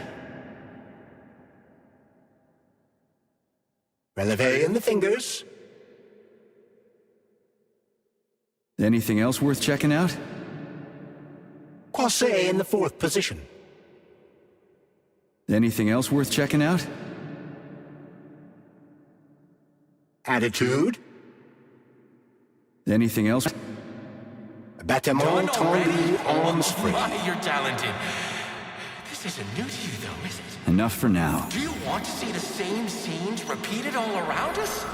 Releve in the fingers. Anything else worth checking out? Croisset in the 4th position. Anything else worth checking out? Attitude. Anything else? Battement tendu, arms free. My, you're talented. This isn't new to you, though, is it? Enough for now. Do you want to see the same scenes repeated all around us?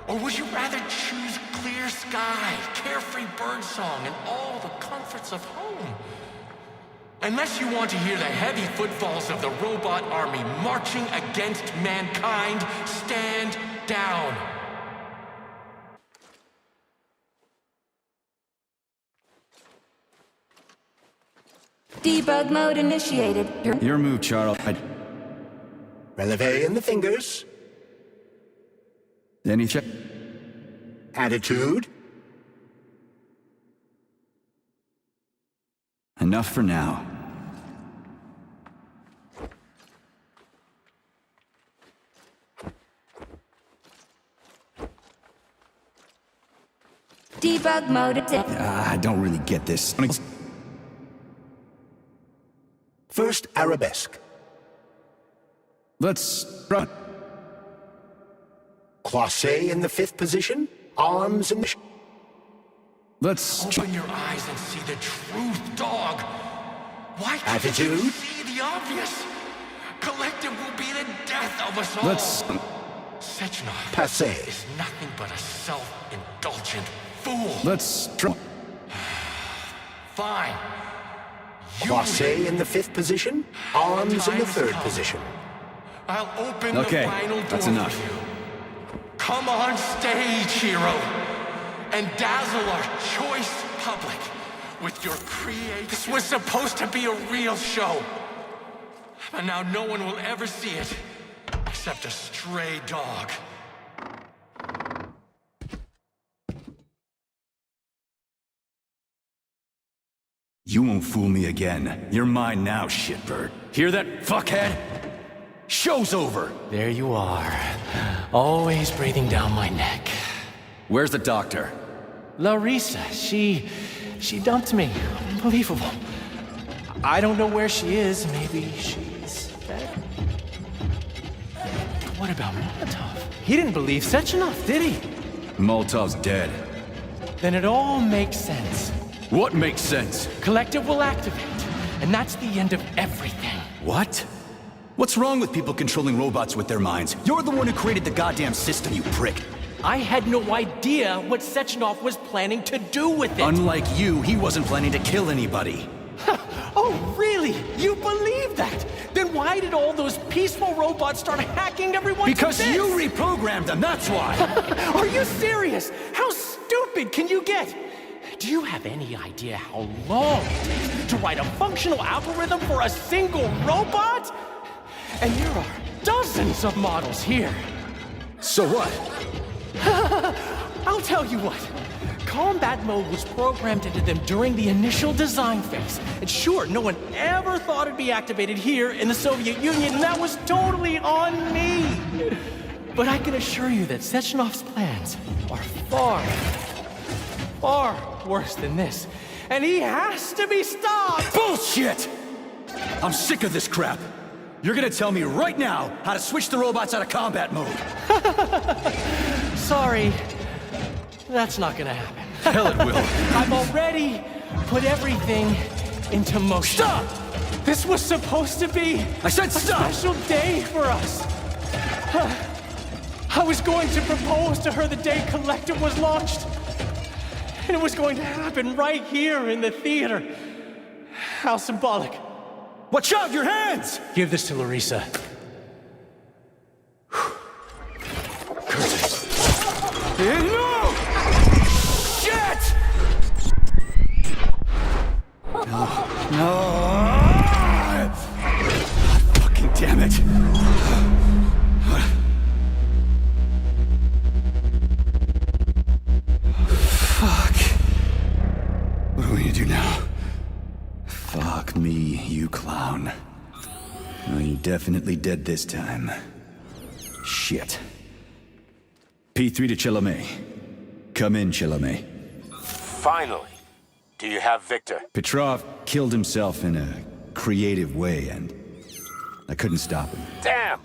Or would you rather choose clear sky, carefree birdsong, and all the comforts of home? Unless you want to hear the heavy footfalls of the robot army marching against mankind, stand down. Debug mode initiated. Your move, Charles. Releve in the fingers. Any check? Attitude. Enough for now. Debug mode. I don't really get this. First arabesque. Let's run. Croisset in the 5th position. Arms in the... Let's... Open your eyes and see the truth, dog. Why can't Attitude. you see the obvious? Collective will be the death of us all. Let's... Sechenov Passé. is nothing but a self-indulgent fool. Let's... Fine. Croisset in the 5th position. Arms in the 3rd position. I'll open the final door that's enough. for you. Come on stage, hero, and dazzle our choice public with your creation. This was supposed to be a real show, but now no one will ever see it except a stray dog. You won't fool me again. You're mine now, shitbird. Hear that, fuckhead? Show's over! There you are, always breathing down my neck. Where's the doctor? Larissa, she dumped me. Unbelievable. I don't know where she is. Maybe she's dead. What about Molotov? He didn't believe Sechenov, did he? Molotov's dead. Then it all makes sense. What makes sense? Collective will activate, and that's the end of everything. What? What's wrong with people controlling robots with their minds? You're the one who created the goddamn system, you prick. I had no idea what Sechenov was planning to do with it. Unlike you, he wasn't planning to kill anybody. Oh, really? You believe that? Then why did all those peaceful robots start hacking everyone? Because you reprogrammed them, that's why! Are you serious? How stupid can you get? Do you have any idea how long it takes to write a functional algorithm for a single robot? And there are dozens of models here. So what? I'll tell you what. Combat mode was programmed into them during the initial design phase. And sure, no one ever thought it'd be activated here in the Soviet Union, and that was totally on me. But I can assure you that Sechenov's plans are far worse than this. And he has to be stopped! Bullshit! I'm sick of this crap. You're gonna tell me right now how to switch the robots out of combat mode. Sorry. That's not gonna happen. Hell it will. I've already put everything into motion. Stop! This was supposed to be I said stop! a special day for us. I was going to propose to her the day Collective was launched. And it was going to happen right here in the theater. How symbolic. Watch out, your hands! Give this to Larissa. No! Shit! No! Fucking damn it! Fuck. What do we need to do now? Fuck me, you clown. Well, you're definitely dead this time. Shit. P3 to Chalamet. Come in, Chalamet. Finally. Do you have Victor? Petrov killed himself in a creative way, and I couldn't stop him. Damn!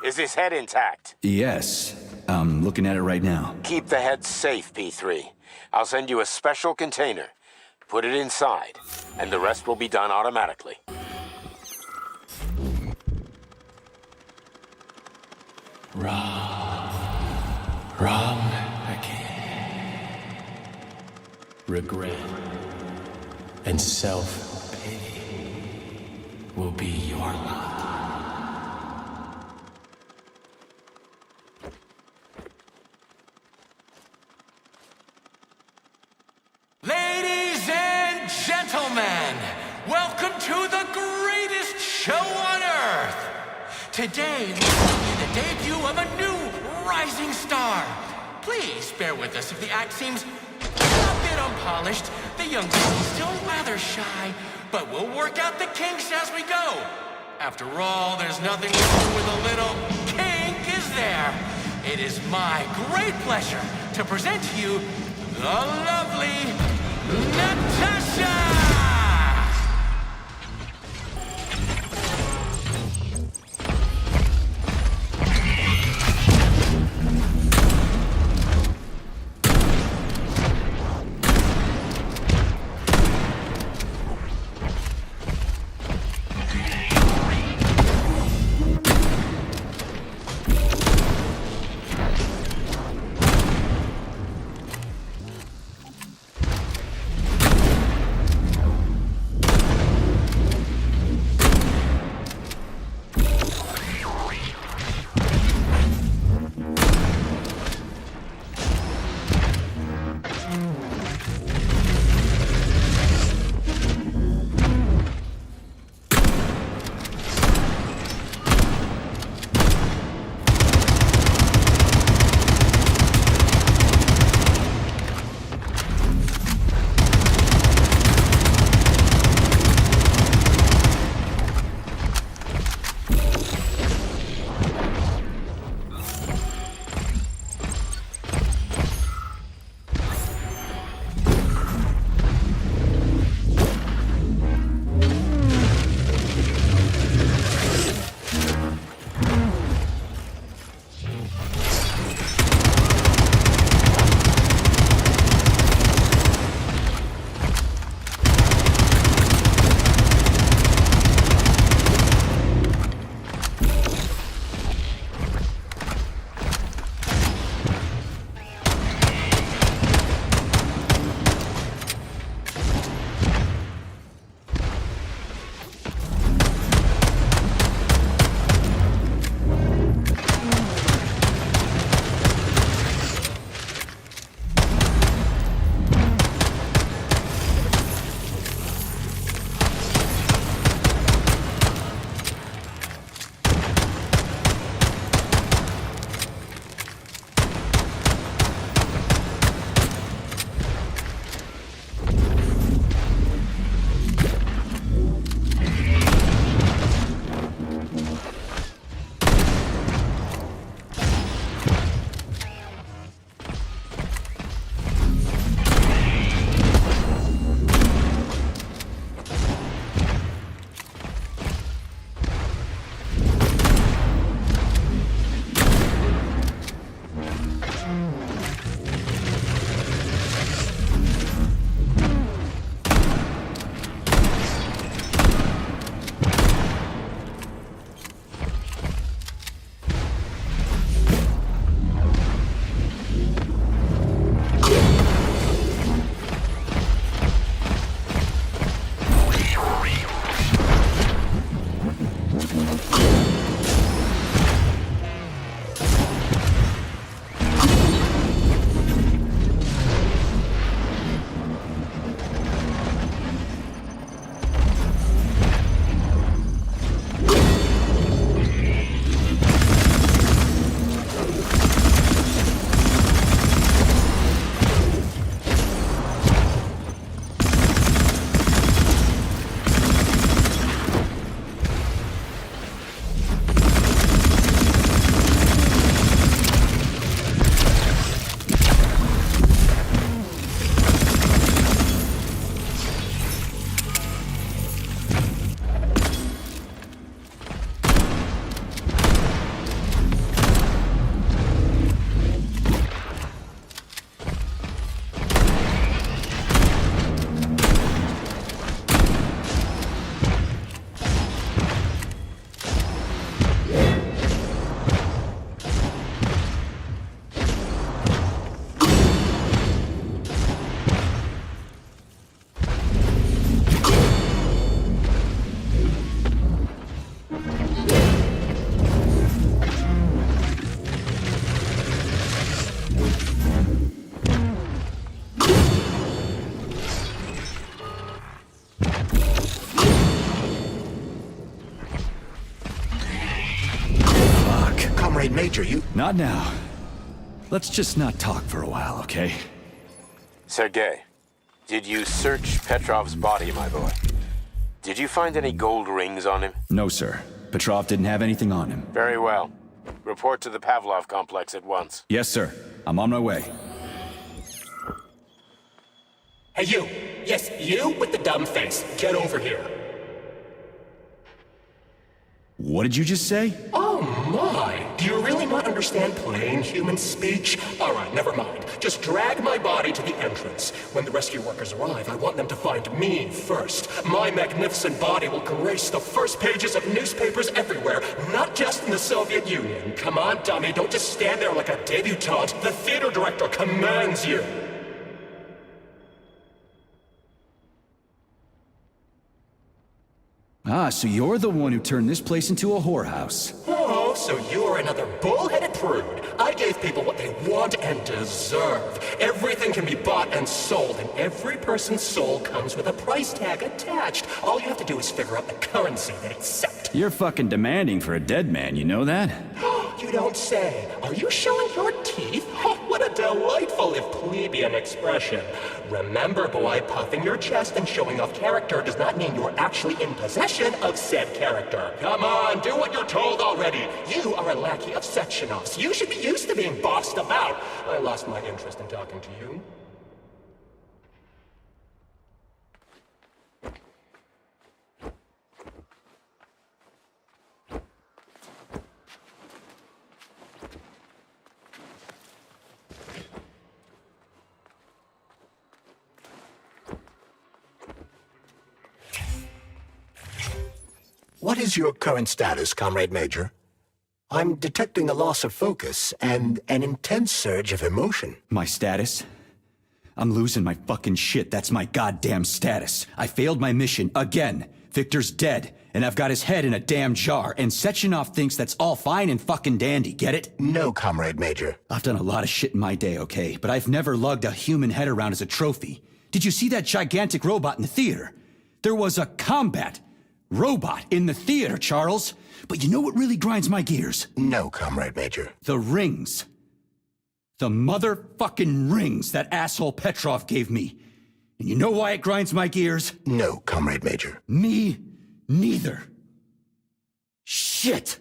Is his head intact? Yes. I'm looking at it right now. Keep the head safe, P3. I'll send you a special container. Put it inside, and the rest will be done automatically. Wrong again. Regret and self-pity will be your lot. Ladies and gentlemen, welcome to the greatest show on Earth! Today, we see the debut of a new rising star. Please bear with us if the act seems a bit unpolished. The young lady's still rather shy, but we'll work out the kinks as we go. After all, there's nothing wrong with a little kink, is there? It is my great pleasure to present to you the lovely Natasha! Major, you... Not now. Let's just not talk for a while, okay? Sergei, did you search Petrov's body, my boy? Did you find any gold rings on him? No, sir. Petrov didn't have anything on him. Very well. Report to the Pavlov complex at once. Yes, sir. I'm on my way. Hey, you! Yes, you with the dumb face. Get over here. What did you just say? Oh my! Do you really not understand plain human speech? Alright, never mind. Just drag my body to the entrance. When the rescue workers arrive, I want them to find me first. My magnificent body will grace the first pages of newspapers everywhere, not just in the Soviet Union. Come on, dummy, don't just stand there like a debutante. The theater director commands you. Ah, so you're the one who turned this place into a whorehouse. Oh, so you're another bull-headed prude. I gave people what they want and deserve. Everything can be bought and sold, and every person's soul comes with a price tag attached. All you have to do is figure out the currency they accept. You're fucking demanding for a dead man, you know that? You don't say. Are you showing your teeth? Oh, what a delightful, if plebeian expression. Remember, boy, puffing your chest and showing off character does not mean you're actually in possession of said character. Come on, do what you're told already. You are a lackey of Sechenov's. You should be used to being bossed about. I lost my interest in talking to you. What is your current status, Comrade Major? I'm detecting a loss of focus and an intense surge of emotion. My status? I'm losing my fucking shit. That's my goddamn status. I failed my mission again. Victor's dead, and I've got his head in a damn jar, and Sechenov thinks that's all fine and fucking dandy, get it? No, Comrade Major. I've done a lot of shit in my day, okay? But I've never lugged a human head around as a trophy. Did you see that gigantic robot in the theater? There was a combat robot in the theater, Charles. But you know what really grinds my gears? No, Comrade Major. The rings. The motherfucking rings that asshole Petrov gave me. And you know why it grinds my gears? No, Comrade Major. Me neither. Shit.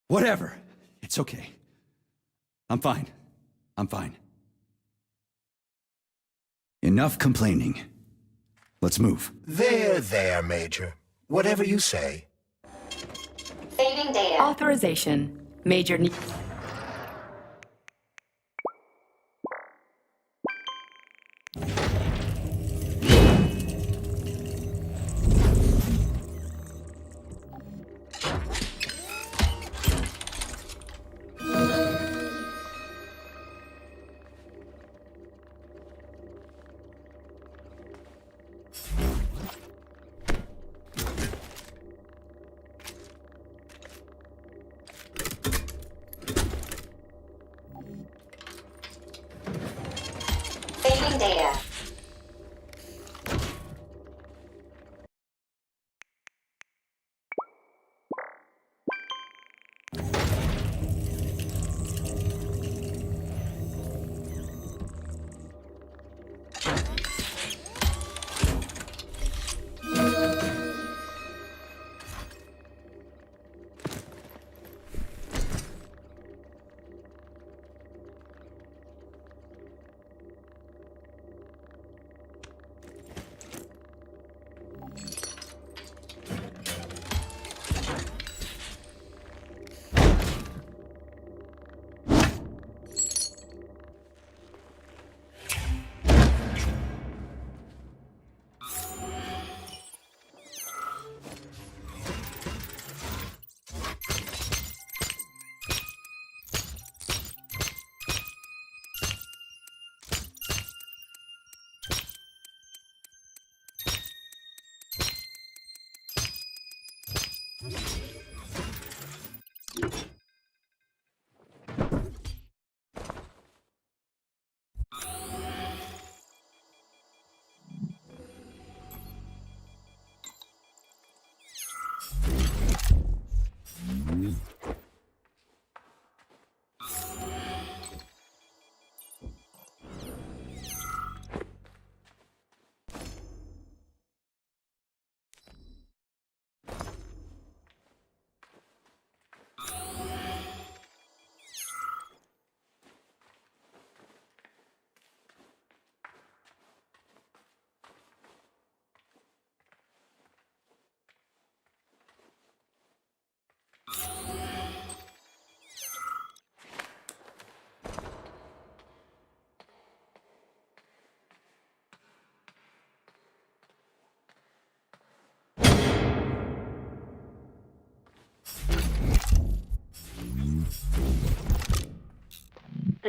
Whatever. It's okay. I'm fine. I'm fine. Enough complaining. Let's move. There, Major. Whatever you say. Saving data. Authorization. Major need... Saving data.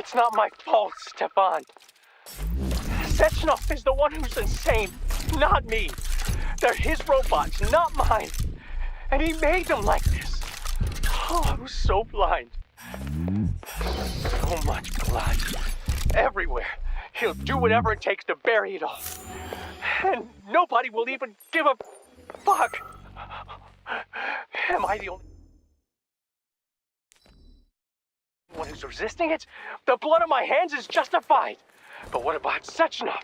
It's not my fault, Stefan. Sechenov is the one who's insane, not me. They're his robots, not mine. And he made them like this. Oh, I was so blind. So much blood. Everywhere. He'll do whatever it takes to bury it all. And nobody will even give a fuck. Am I the only one who's resisting it? The blood on my hands is justified. But what about Sechenov?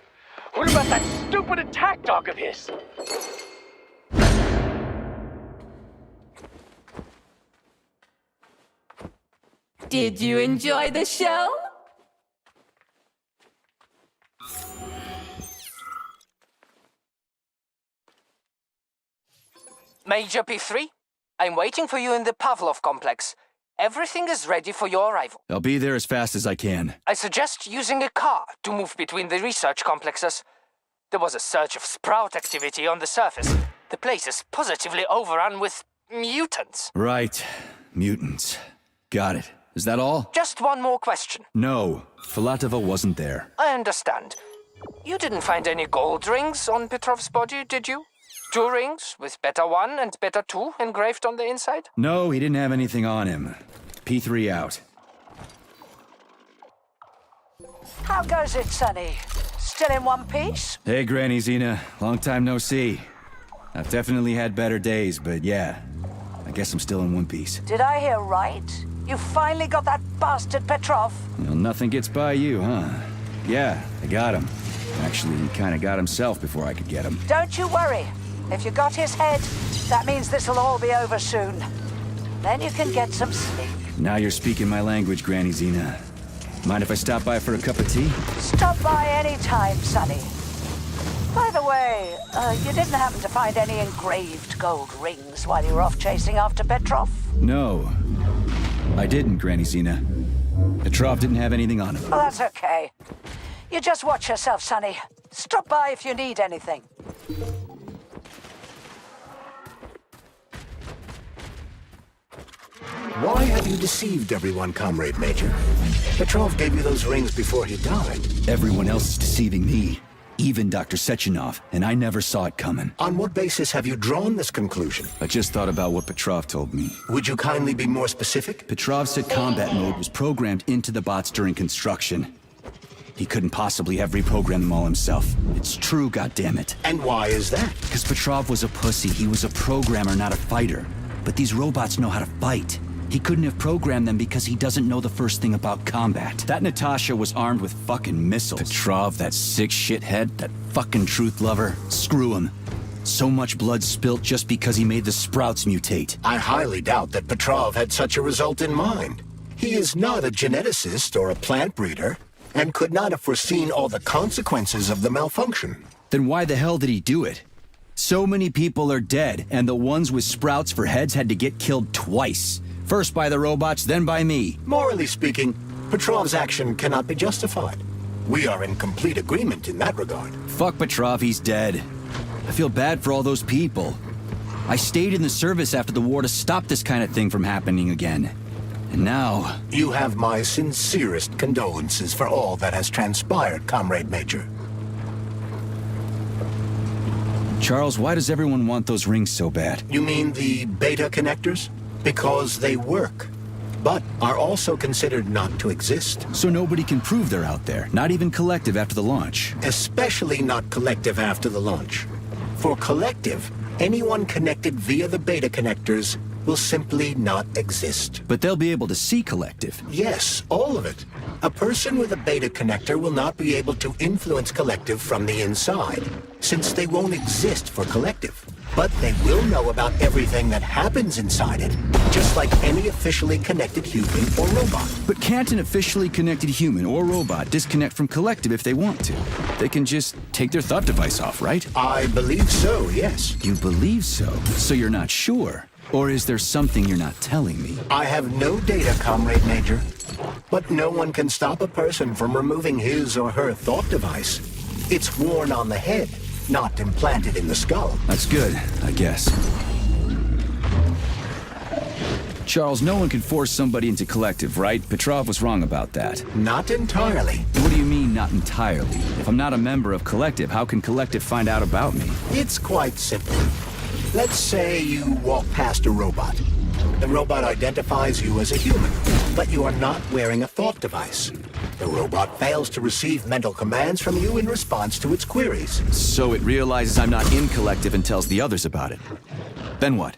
What about that stupid attack dog of his? Did you enjoy the show? Major P3, I'm waiting for you in the Pavlov complex. Everything is ready for your arrival. I'll be there as fast as I can. I suggest using a car to move between the research complexes. There was a surge of sprout activity on the surface. The place is positively overrun with mutants. Right. Mutants. Got it. Is that all? Just one more question. No. Filatova wasn't there. I understand. You didn't find any gold rings on Petrov's body, did you? 2 rings with Beta 1 and Beta 2 engraved on the inside? No, he didn't have anything on him. P3 out. How goes it, Sonny? Still in one piece? Hey, Granny Zena. Long time no see. I've definitely had better days, but yeah. I guess I'm still in one piece. Did I hear right? You finally got that bastard Petrov? Well, nothing gets by you, huh? Yeah, I got him. Actually, he kinda got himself before I could get him. Don't you worry. If you got his head, that means this'll all be over soon. Then you can get some sleep. Now you're speaking my language, Granny Zena. Mind if I stop by for a cup of tea? Stop by any time, Sonny. By the way, you didn't happen to find any engraved gold rings while you were off chasing after Petrov? No. I didn't, Granny Zena. Petrov didn't have anything on him. Well, that's okay. You just watch yourself, Sonny. Stop by if you need anything. Why have you deceived everyone, Comrade Major? Petrov gave you those rings before he died. Everyone else is deceiving me. Even Dr. Sechenov, and I never saw it coming. On what basis have you drawn this conclusion? I just thought about what Petrov told me. Would you kindly be more specific? Petrov said combat mode was programmed into the bots during construction. He couldn't possibly have reprogrammed them all himself. It's true, goddammit. And why is that? Because Petrov was a pussy. He was a programmer, not a fighter. But these robots know how to fight. He couldn't have programmed them because he doesn't know the first thing about combat. That Natasha was armed with fucking missiles. Petrov, that sick shithead, that fucking truth lover. Screw him. So much blood spilt just because he made the sprouts mutate. I highly doubt that Petrov had such a result in mind. He is not a geneticist or a plant breeder, and could not have foreseen all the consequences of the malfunction. Then why the hell did he do it? So many people are dead, and the ones with sprouts for heads had to get killed twice. First by the robots, then by me. Morally speaking, Petrov's action cannot be justified. We are in complete agreement in that regard. Fuck Petrov, he's dead. I feel bad for all those people. I stayed in the service after the war to stop this kind of thing from happening again. And now... You have my sincerest condolences for all that has transpired, Comrade Major. Charles, why does everyone want those rings so bad? You mean the beta connectors? Because they work, but are also considered not to exist. So nobody can prove they're out there, not even Collective after the launch. Especially not Collective after the launch. For Collective, anyone connected via the beta connectors will simply not exist. But they'll be able to see Collective. Yes, all of it. A person with a beta connector will not be able to influence Collective from the inside, since they won't exist for Collective. But they will know about everything that happens inside it, just like any officially connected human or robot. But can't an officially connected human or robot disconnect from Collective if they want to? They can just take their thought device off, right? I believe so, yes. You believe so? So you're not sure? Or is there something you're not telling me? I have no data, Comrade Major. But no one can stop a person from removing his or her thought device. It's worn on the head, not implanted in the skull. That's good, I guess. Charles, no one can force somebody into Collective, right? Petrov was wrong about that. Not entirely. What do you mean, not entirely? If I'm not a member of Collective, how can Collective find out about me? It's quite simple. Let's say you walk past a robot. The robot identifies you as a human, but you are not wearing a thought device. The robot fails to receive mental commands from you in response to its queries. So it realizes I'm not in Collective and tells the others about it. Then what?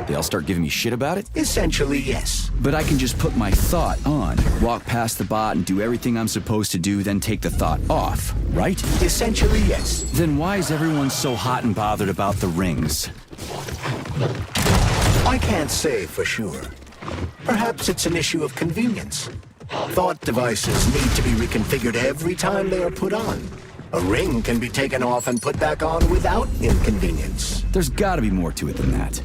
They all start giving me shit about it? Essentially, yes. But I can just put my thought on, walk past the bot and do everything I'm supposed to do, then take the thought off, right? Essentially, yes. Then why is everyone so hot and bothered about the rings? I can't say for sure. Perhaps it's an issue of convenience. Thought devices need to be reconfigured every time they are put on. A ring can be taken off and put back on without inconvenience. There's gotta be more to it than that.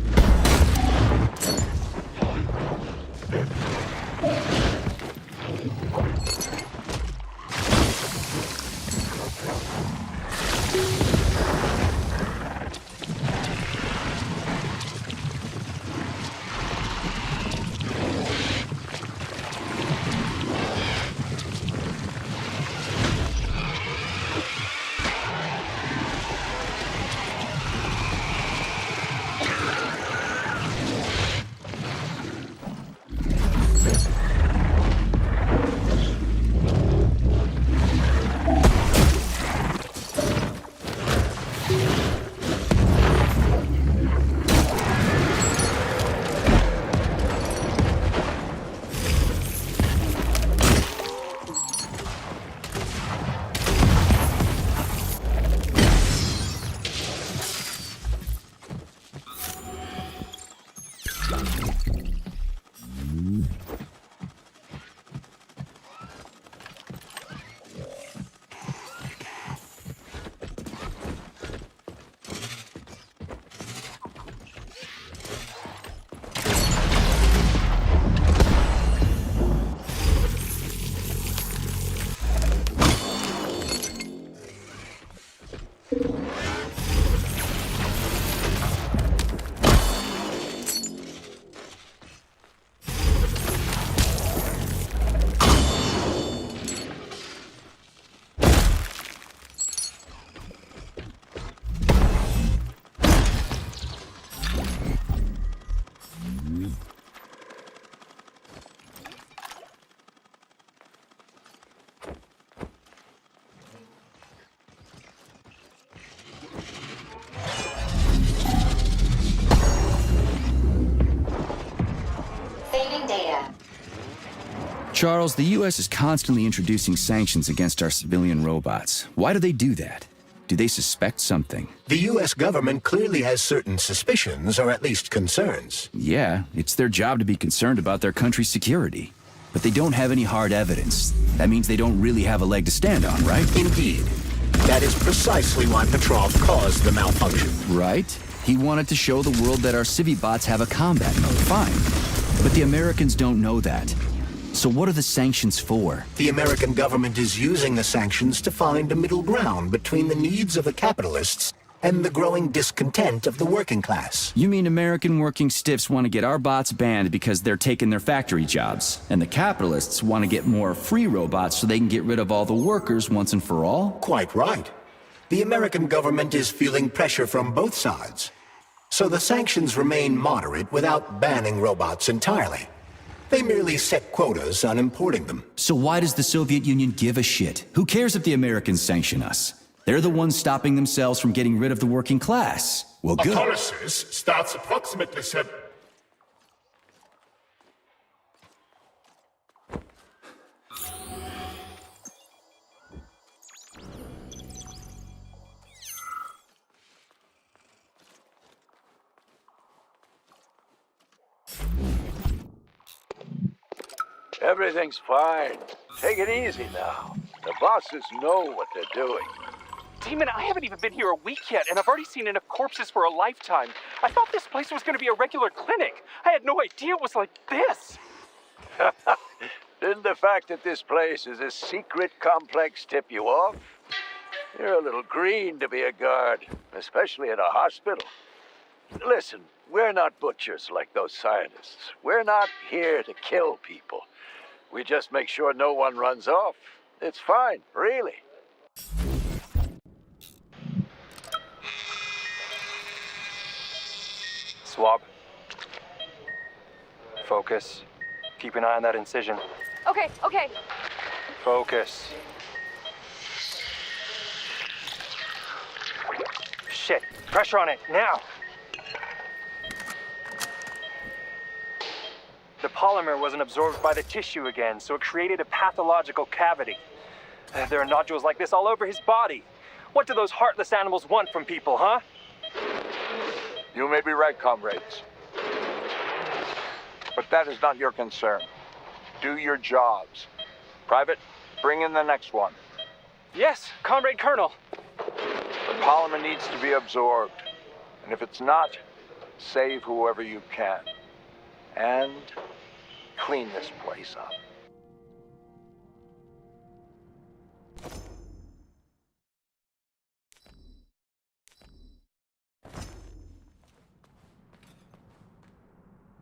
Charles, the U.S. is constantly introducing sanctions against our civilian robots. Why do they do that? Do they suspect something? The U.S. government clearly has certain suspicions, or at least concerns. Yeah, it's their job to be concerned about their country's security. But they don't have any hard evidence. That means they don't really have a leg to stand on, right? Indeed. That is precisely why Petrov caused the malfunction. Right? He wanted to show the world that our Civibots have a combat mode, fine. But the Americans don't know that. So what are the sanctions for? The American government is using the sanctions to find a middle ground between the needs of the capitalists and the growing discontent of the working class. You mean American working stiffs want to get our bots banned because they're taking their factory jobs, and the capitalists want to get more free robots so they can get rid of all the workers once and for all? Quite right. The American government is feeling pressure from both sides. So the sanctions remain moderate without banning robots entirely. They merely set quotas on importing them. So why does the Soviet Union give a shit? Who cares if the Americans sanction us? They're the ones stopping themselves from getting rid of the working class. Well, good. Autolysis starts approximately 7... Everything's fine. Take it easy now. The bosses know what they're doing. Demon, I haven't even been here a week yet, and I've already seen enough corpses for a lifetime. I thought this place was going to be a regular clinic. I had no idea it was like this. Didn't the fact that this place is a secret complex tip you off? You're a little green to be a guard, especially at a hospital. Listen, we're not butchers like those scientists. We're not here to kill people. We just make sure no one runs off. It's fine, really. Swab. Focus. Keep an eye on that incision. Okay, okay. Focus. Shit. Pressure on it, now! The polymer wasn't absorbed by the tissue again, so it created a pathological cavity. There are nodules like this all over his body. What do those heartless animals want from people, huh? You may be right, comrades. But that is not your concern. Do your jobs. Private, bring in the next one. Yes, Comrade Colonel. The polymer needs to be absorbed. And if it's not, save whoever you can. And clean this place up.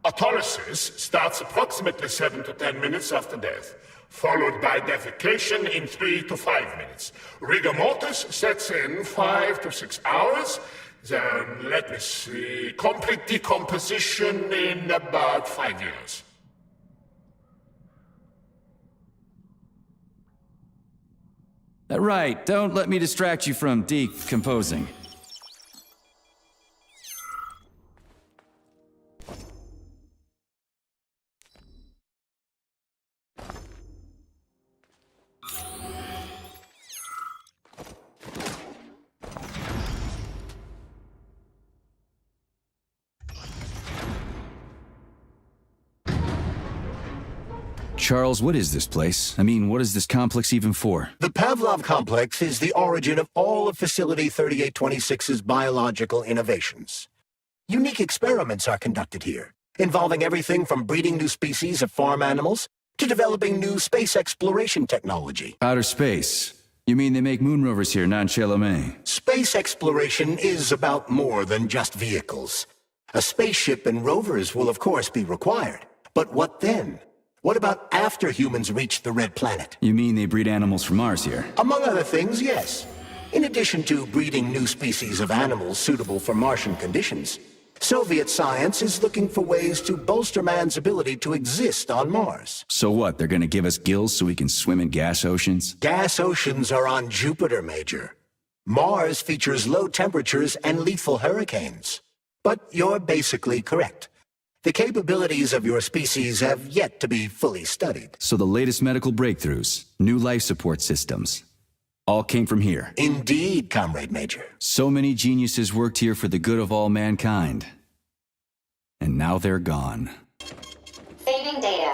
Autolysis starts approximately 7 to 10 minutes after death, followed by defecation in 3 to 5 minutes. Rigor mortis sets in 5 to 6 hours. Then, let me see, complete decomposition in about 5 years. Right, don't let me distract you from decomposing. Charles, what is this place? I mean, what is this complex even for? The Pavlov complex is the origin of all of Facility 3826's biological innovations. Unique experiments are conducted here, involving everything from breeding new species of farm animals to developing new space exploration technology. Outer space? You mean they make moon rovers here, not in Chalamet? Space exploration is about more than just vehicles. A spaceship and rovers will of course be required. But what then? What about after humans reach the Red Planet? You mean they breed animals from Mars here? Among other things, yes. In addition to breeding new species of animals suitable for Martian conditions, Soviet science is looking for ways to bolster man's ability to exist on Mars. So what, they're gonna give us gills so we can swim in gas oceans? Gas oceans are on Jupiter, Major. Mars features low temperatures and lethal hurricanes. But you're basically correct. The capabilities of your species have yet to be fully studied. So the latest medical breakthroughs, new life support systems, all came from here. Indeed, Comrade Major. So many geniuses worked here for the good of all mankind. And now they're gone. Saving data.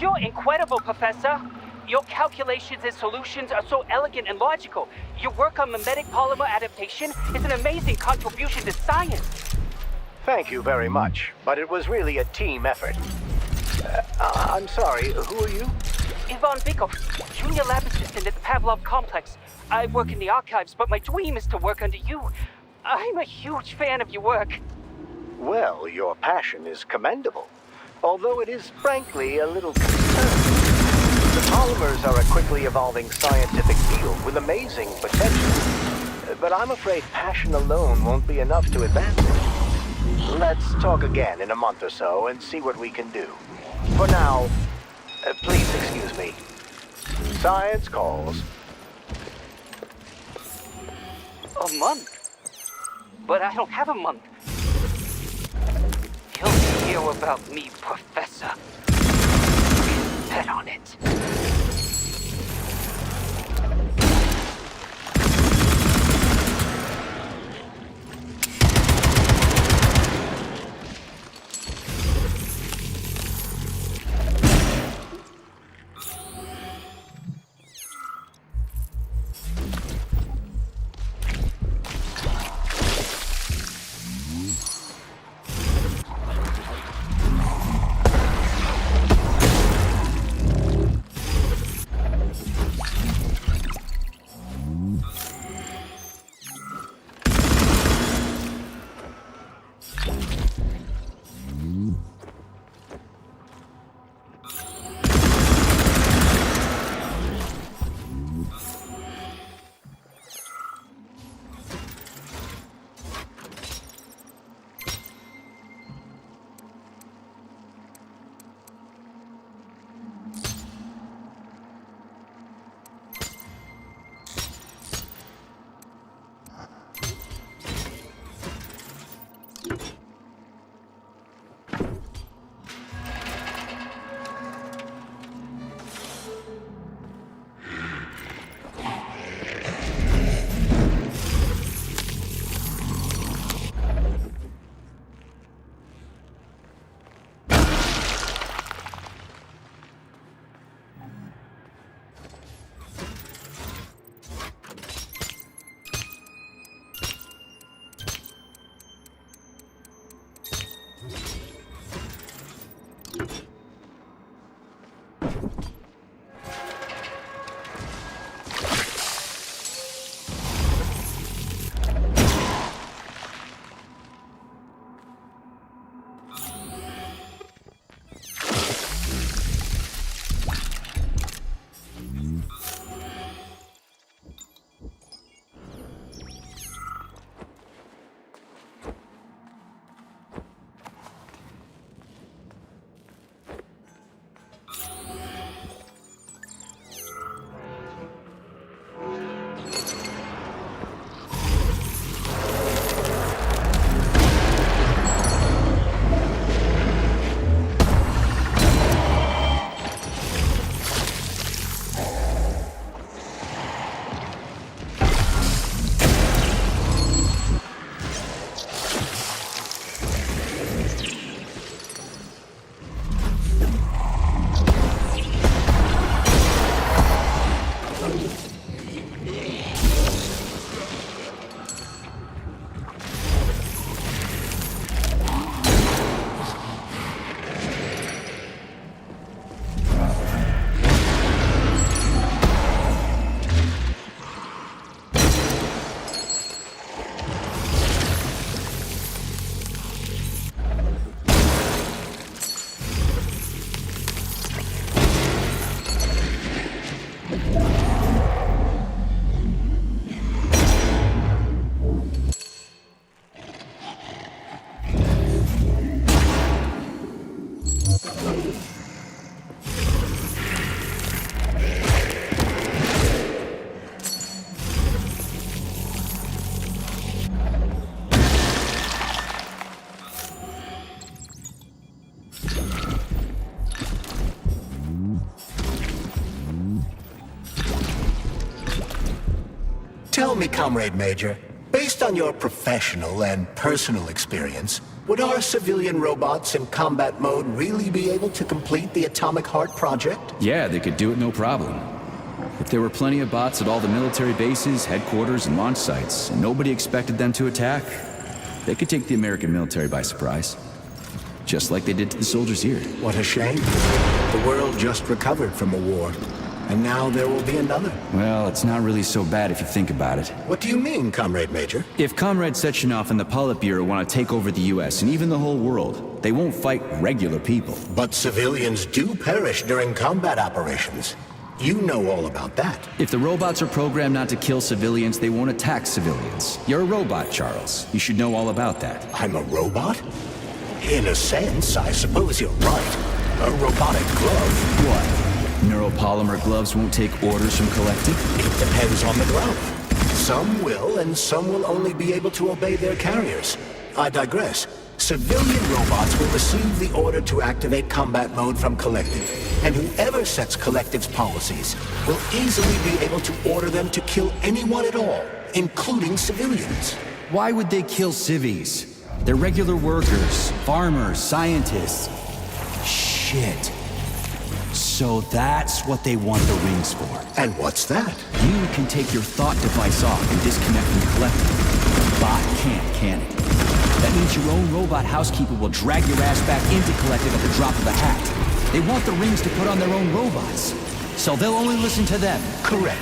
You're incredible, Professor. Your calculations and solutions are so elegant and logical. Your work on mimetic polymer adaptation is an amazing contribution to science. Thank you very much, but it was really a team effort. I'm sorry, who are you? Ivan Bikov, junior lab assistant at the Pavlov complex. I work in the archives, but my dream is to work under you. I'm a huge fan of your work. Well, your passion is commendable, although it is frankly a little concerning. The polymers are a quickly evolving scientific field with amazing potential, but I'm afraid passion alone won't be enough to advance it. Let's talk again in a month or so and see what we can do. For now, please excuse me. Science calls. A month? But I don't have a month. You'll hear about me, Professor. Bet on it. Tell me, Comrade Major, based on your professional and personal experience, Would our civilian robots in combat mode really be able to complete the Atomic Heart project? Yeah, they could do it no problem. If there were plenty of bots at all the military bases, headquarters, and launch sites, and nobody expected them to attack, they could take the American military by surprise. Just like they did to the soldiers here. What a shame. The world just recovered from a war, and now there will be another. Well, it's not really so bad if you think about it. What do you mean, Comrade Major? If Comrade Sechenov and the Politburo want to take over the US and even the whole world, they won't fight regular people. But civilians do perish during combat operations. You know all about that. If the robots are programmed not to kill civilians, they won't attack civilians. You're a robot, Charles. You should know all about that. I'm a robot? In a sense, I suppose you're right. A robotic glove. What? Neuropolymer gloves won't take orders from Collective? It depends on the glove. Some will, and some will only be able to obey their carriers. I digress. Civilian robots will receive the order to activate combat mode from Collective, and whoever sets Collective's policies will easily be able to order them to kill anyone at all, including civilians. Why would they kill civvies? They're regular workers, farmers, scientists. Shit. So that's what they want the rings for. And what's that? You can take your thought device off and disconnect from Collective. The bot can't, can it? That means your own robot housekeeper will drag your ass back into Collective at the drop of a hat. They want the rings to put on their own robots, so they'll only listen to them. Correct.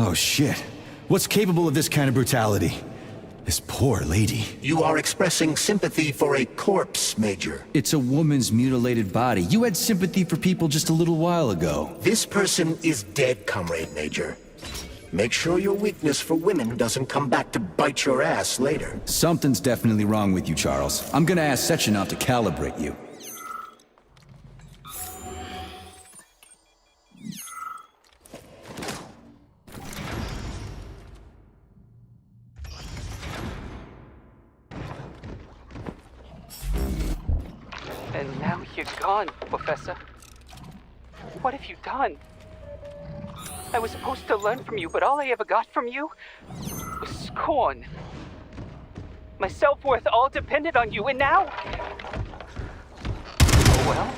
Oh shit. What's capable of this kind of brutality? This poor lady. You are expressing sympathy for a corpse, Major. It's a woman's mutilated body. You had sympathy for people just a little while ago. This person is dead, Comrade Major. Make sure your weakness for women doesn't come back to bite your ass later. Something's definitely wrong with you, Charles. I'm gonna ask Sechenov to calibrate you. And now you're gone, Professor. What have you done? I was supposed to learn from you, but all I ever got from you was scorn. My self-worth all depended on you, and now... Oh well.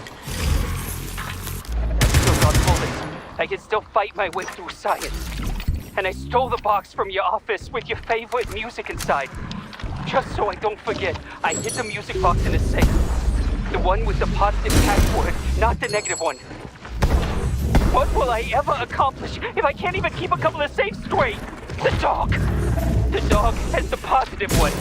I still got bullets. I can still fight my way through science. And I stole the box from your office with your favorite music inside. Just so I don't forget, I hid the music box in a safe. The one with the positive password, not the negative one. What will I ever accomplish if I can't even keep a couple of safes straight? The dog! The dog has the positive one.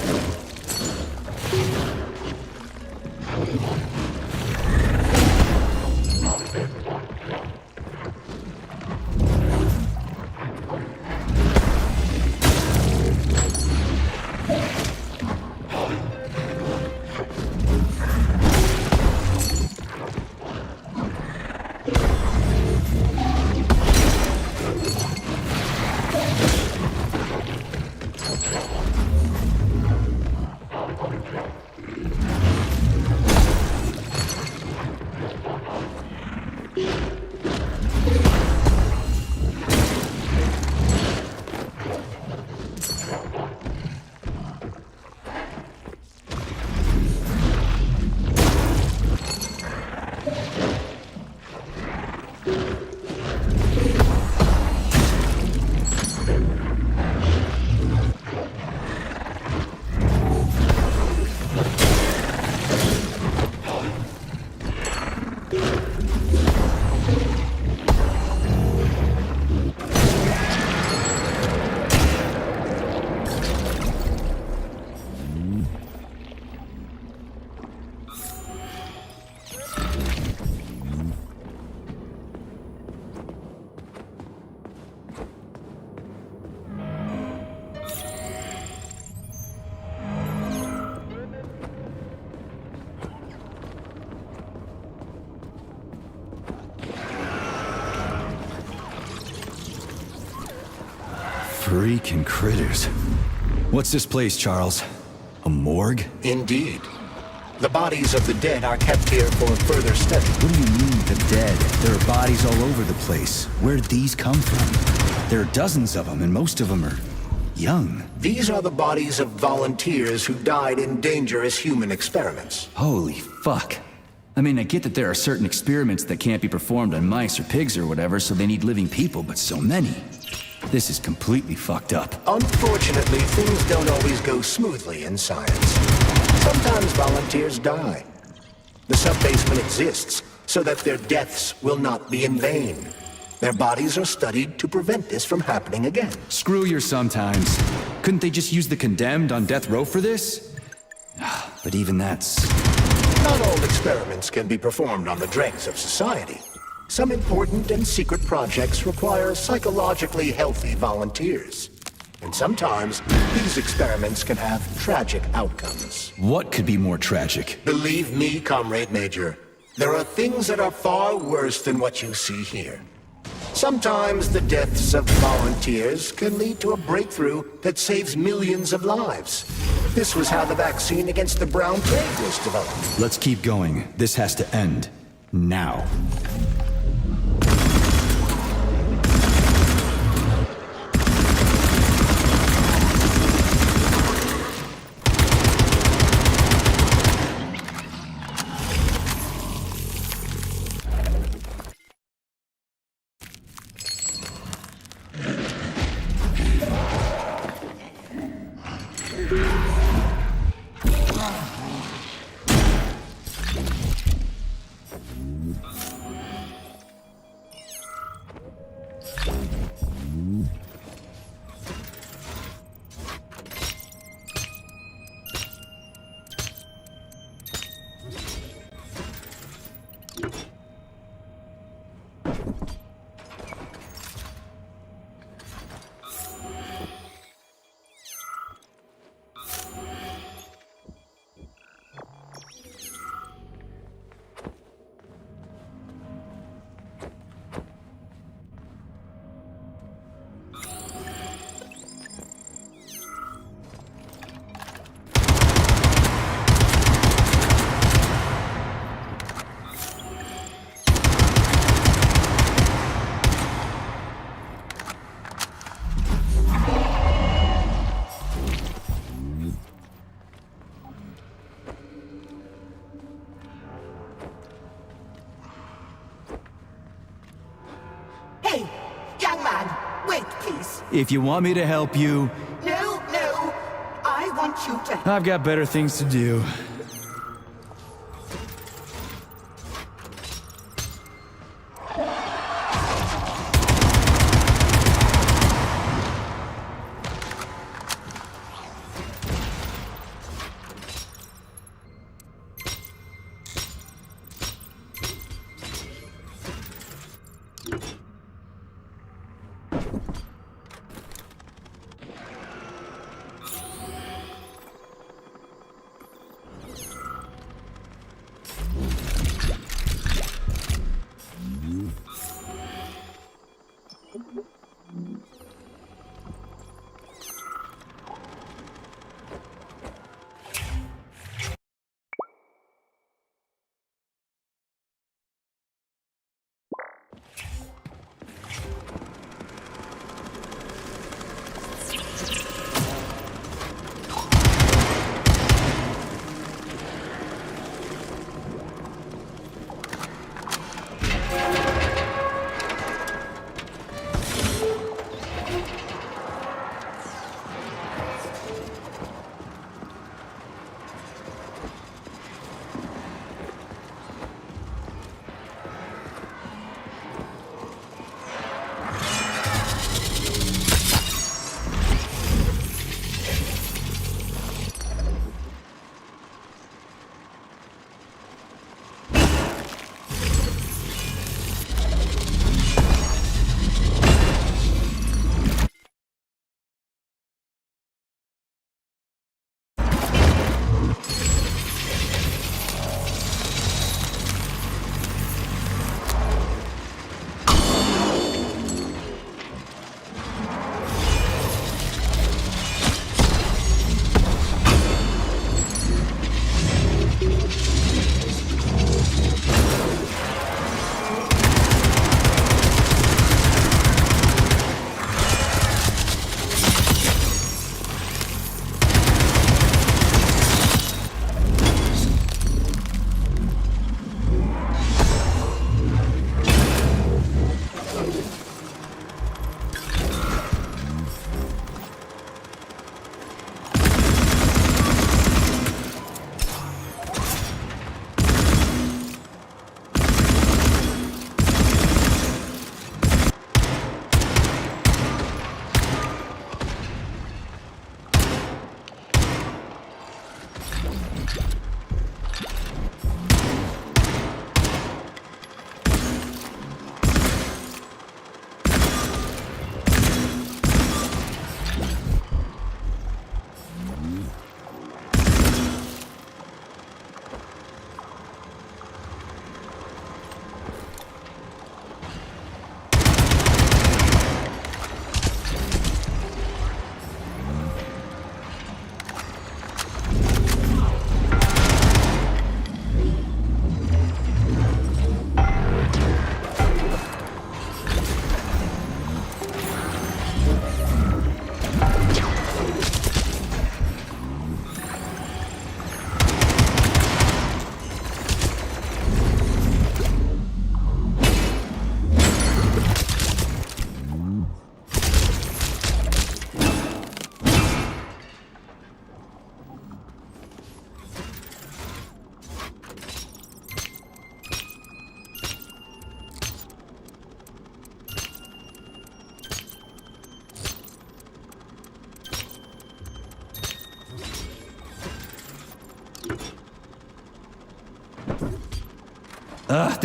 Freaking critters. What's this place, Charles? A morgue? Indeed. The bodies of the dead are kept here for further study. What do you mean, the dead? There are bodies all over the place. Where did these come from? There are dozens of them, and most of them are young. These are the bodies of volunteers who died in dangerous human experiments. Holy fuck. I mean, I get that there are certain experiments that can't be performed on mice or pigs or whatever, so they need living people, but so many. This is completely fucked up. Unfortunately, things don't always go smoothly in science. Sometimes volunteers die. The sub-basement exists so that their deaths will not be in vain. Their bodies are studied to prevent this from happening again. Screw your sometimes. Couldn't they just use the condemned on death row for this? But even that's... Not all experiments can be performed on the dregs of society. Some important and secret projects require psychologically healthy volunteers. And sometimes, these experiments can have tragic outcomes. What could be more tragic? Believe me, Comrade Major, there are things that are far worse than what you see here. Sometimes the deaths of volunteers can lead to a breakthrough that saves millions of lives. This was how the vaccine against the brown plague was developed. Let's keep going. This has to end. Now. If you want me to help you, No, no. I want you to. I've got better things to do.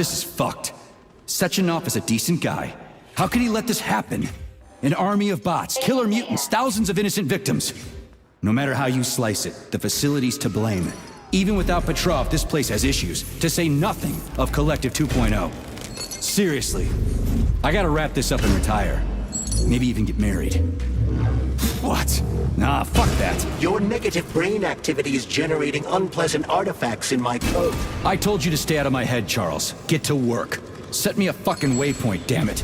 This is fucked. Sechenov is a decent guy. How could he let this happen? An army of bots, killer mutants, thousands of innocent victims. No matter how you slice it, the facility's to blame. Even without Petrov, this place has issues, to say nothing of Collective 2.0. Seriously, I gotta wrap this up and retire. Maybe even get married. What? Nah, fuck that. Your negative brain activity is generating unpleasant artifacts in my code. I told you to stay out of my head, Charles. Get to work. Set me a fucking waypoint, damn it.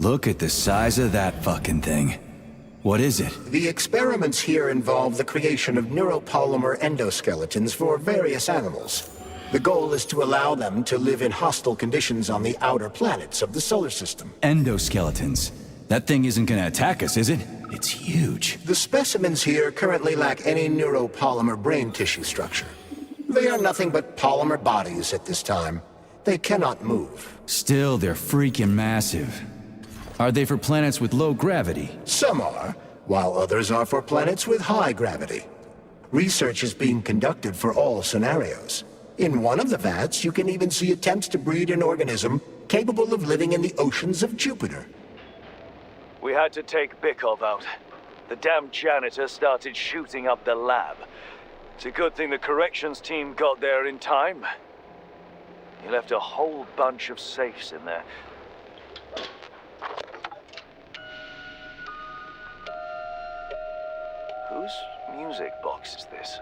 Look at the size of that fucking thing. What is it? The experiments here involve the creation of neuropolymer endoskeletons for various animals. The goal is to allow them to live in hostile conditions on the outer planets of the solar system. Endoskeletons. That thing isn't gonna attack us, is it? It's huge. The specimens here currently lack any neuropolymer brain tissue structure. They are nothing but polymer bodies at this time. They cannot move. Still, they're freaking massive. Are they for planets with low gravity? Some are, while others are for planets with high gravity. Research is being conducted for all scenarios. In one of the vats, you can even see attempts to breed an organism capable of living in the oceans of Jupiter. We had to take Bykov out. The damn janitor started shooting up the lab. It's a good thing the corrections team got there in time. He left a whole bunch of safes in there. Whose music box is this?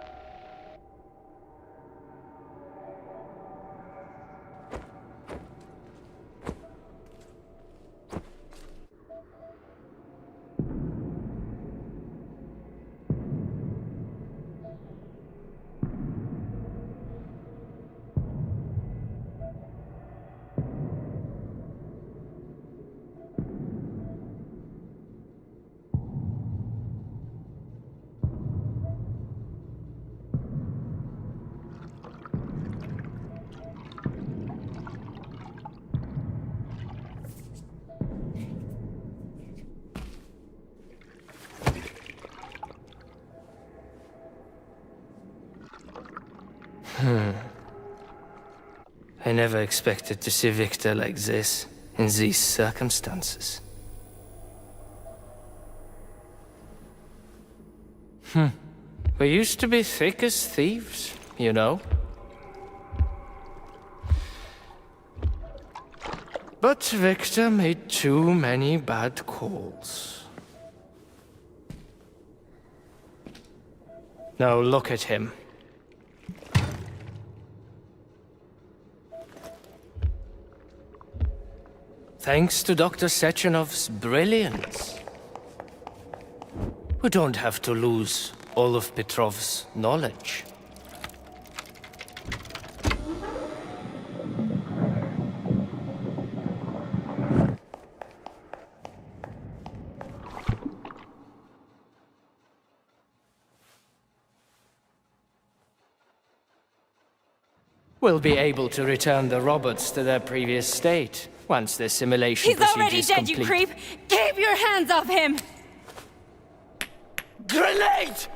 I never expected to see Victor like this, in these circumstances. We used to be thick as thieves, you know? But Victor made too many bad calls. Now look at him. Thanks to Dr. Sechenov's brilliance, we don't have to lose all of Petrov's knowledge. We'll be able to return the robots to their previous state once the simulation He's already dead, complete. you creep! Keep your hands off him! Grenade!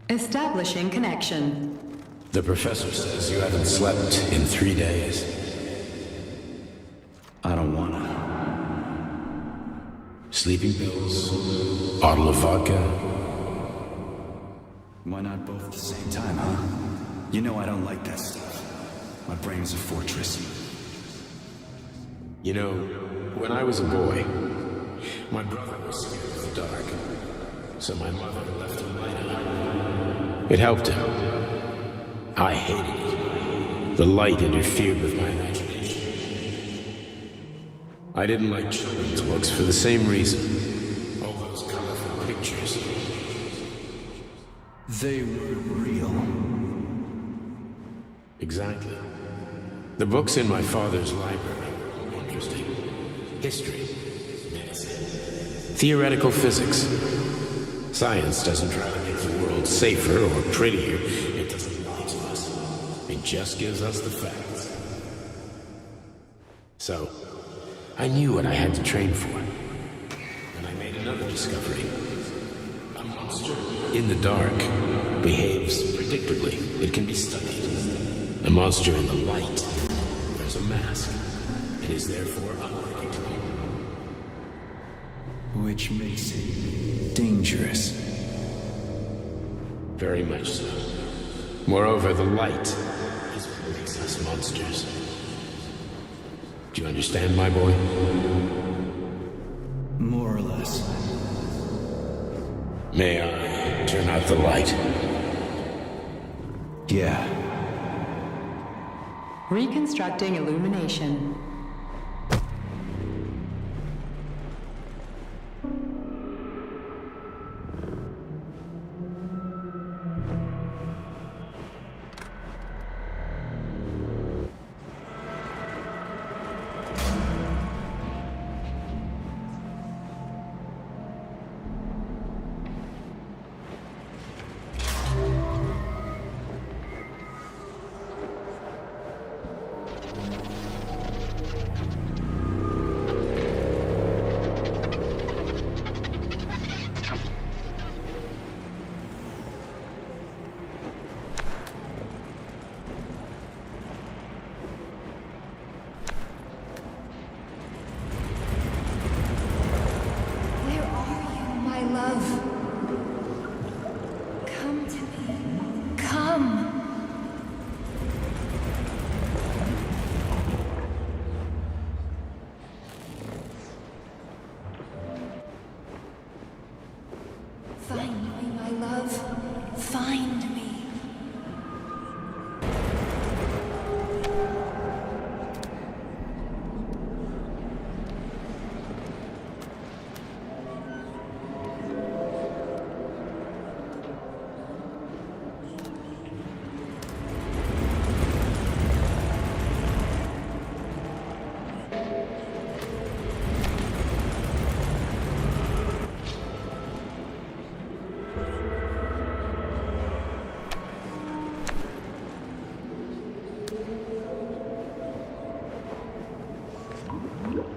Establishing connection. The professor says you haven't slept in 3 days. I don't wanna. Sleeping pills, bottle of vodka. Why not both at the same time, huh? You know I don't like that stuff. My brain's a fortress. You know, when I was a boy, my brother was scared of the dark, so my mother left him light on. It helped him. I hated it. The light interfered with my imagination. I didn't like children's books for the same reason. All those colorful pictures. They were real. Exactly. The books in my father's library were interesting. History, medicine, theoretical physics. Science doesn't try to make the world safer or prettier. It doesn't lie to us. It just gives us the facts. So, I knew what I had to train for. And I made another discovery. A monster in the dark behaves predictably. It can be studied. A monster in the light wears a mask and is therefore unpredictable. Which makes it dangerous. Very much so. Moreover, the light is what makes us monsters. Do you understand, my boy? More or less. May I turn out the light? Yeah. Reconstructing illumination.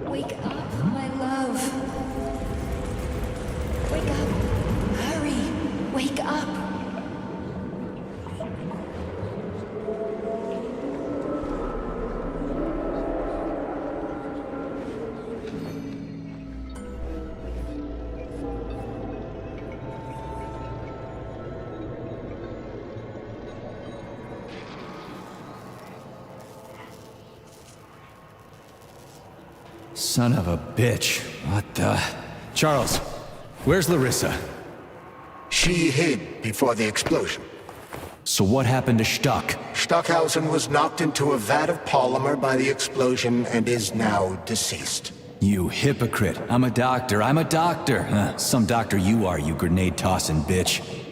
Wake up, my love. Wake up. Hurry. Wake up. Son of a bitch. What the... Charles, where's Larissa? She hid before the explosion. So what happened to Stuck? Stockhausen was knocked into a vat of polymer by the explosion and is now deceased. You hypocrite. I'm a doctor. Some doctor you are, you grenade-tossing bitch.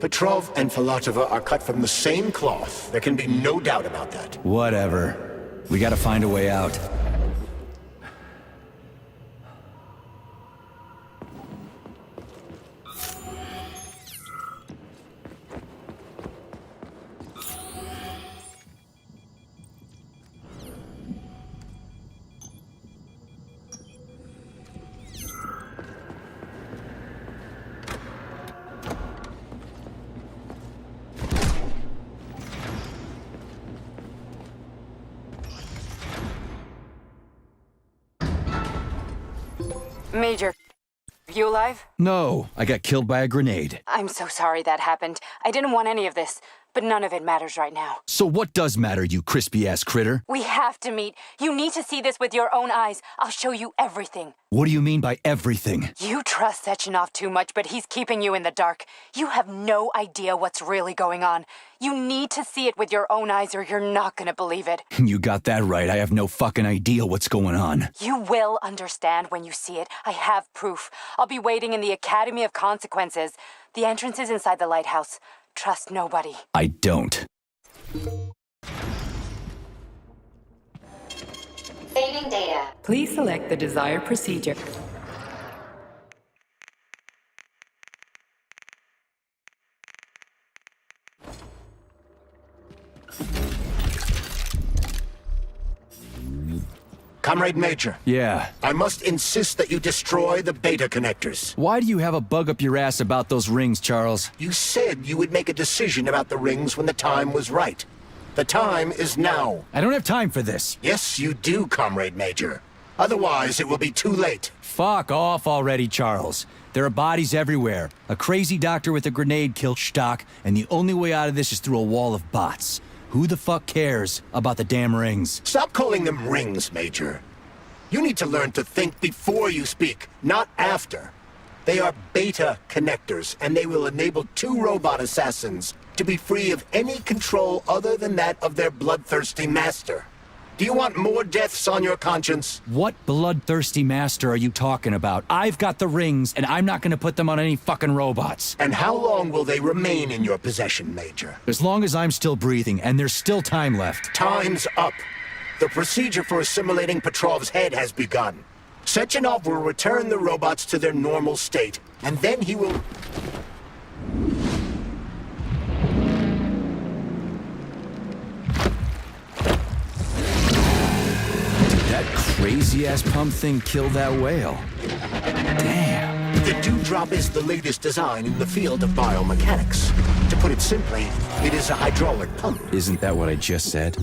Petrov and Filatova are cut from the same cloth. There can be no doubt about that. Whatever. We gotta find a way out. Major, you alive? No, I got killed by a grenade. I'm so sorry that happened. I didn't want any of this, but none of it matters right now. So what does matter, you crispy-ass critter? We have to meet. You need to see this with your own eyes. I'll show you everything. What do you mean by everything? You trust Sechenov too much, but he's keeping you in the dark. You have no idea what's really going on. You need to see it with your own eyes or you're not gonna believe it. You got that right. I have no fucking idea what's going on. You will understand when you see it. I have proof. I'll be waiting in the Academy of Consequences. The entrance is inside the lighthouse. Trust nobody. I don't. Saving data. Please select the desired procedure. Comrade Major. Yeah. I must insist that you destroy the beta connectors. Why do you have a bug up your ass about those rings, Charles? You said you would make a decision about the rings when the time was right. The time is now. I don't have time for this. Yes, you do, Comrade Major. Otherwise, it will be too late. Fuck off already, Charles. There are bodies everywhere. A crazy doctor with a grenade killed Stock, and the only way out of this is through a wall of bots. Who the fuck cares about the damn rings? Stop calling them rings, Major. You need to learn to think before you speak, not after. They are beta connectors, and they will enable 2 robot assassins to be free of any control other than that of their bloodthirsty master. Do you want more deaths on your conscience? What bloodthirsty master are you talking about? I've got the rings, and I'm not gonna put them on any fucking robots. And how long will they remain in your possession, Major? As long as I'm still breathing, and there's still time left. Time's up. The procedure for assimilating Petrov's head has begun. Sechenov will return the robots to their normal state, and then he will... That crazy-ass pump thing killed that whale. Damn. The Dewdrop is the latest design in the field of biomechanics. To put it simply, it is a hydraulic pump. Isn't that what I just said?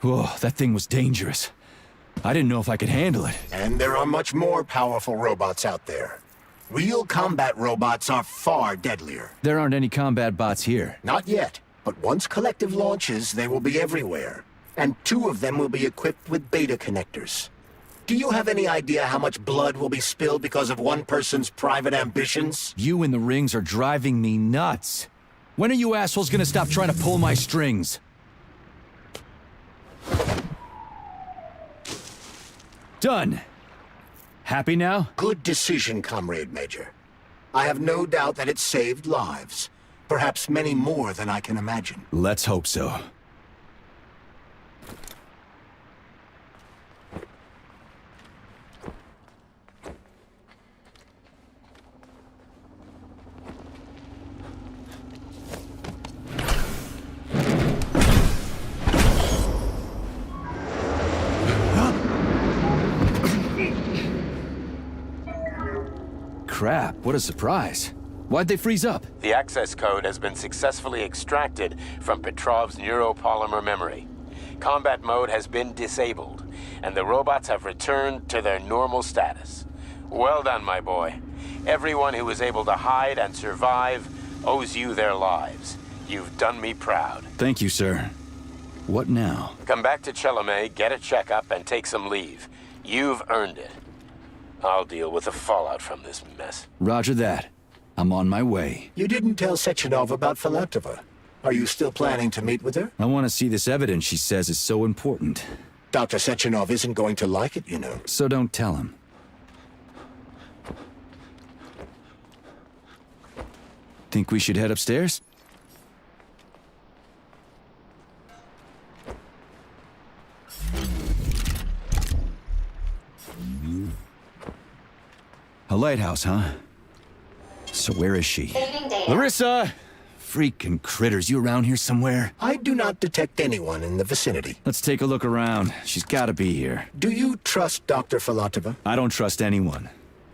Whoa, that thing was dangerous. I didn't know if I could handle it. And there are much more powerful robots out there. Real combat robots are far deadlier. There aren't any combat bots here. Not yet, but once Collective launches, they will be everywhere. And 2 of them will be equipped with beta connectors. Do you have any idea how much blood will be spilled because of one person's private ambitions? You in the rings are driving me nuts. When are you assholes gonna stop trying to pull my strings? Done. Happy now? Good decision, Comrade Major. I have no doubt that it saved lives. Perhaps many more than I can imagine. Let's hope so. Crap, what a surprise. Why'd they freeze up? The access code has been successfully extracted from Petrov's neuropolymer memory. Combat mode has been disabled, and the robots have returned to their normal status. Well done, my boy. Everyone who was able to hide and survive owes you their lives. You've done me proud. Thank you, sir. What now? Come back to Chelomey, get a checkup, and take some leave. You've earned it. I'll deal with the fallout from this mess. Roger that. I'm on my way. You didn't tell Sechenov about Filatova. Are you still planning to meet with her? I want to see this evidence she says is so important. Dr. Sechenov isn't going to like it, you know. So don't tell him. Think we should head upstairs? A lighthouse, huh? So where is she? Larissa! Freaking critters, you around here somewhere? I do not detect anyone in the vicinity. Let's take a look around. She's gotta be here. Do you trust Dr. Filatova? I don't trust anyone.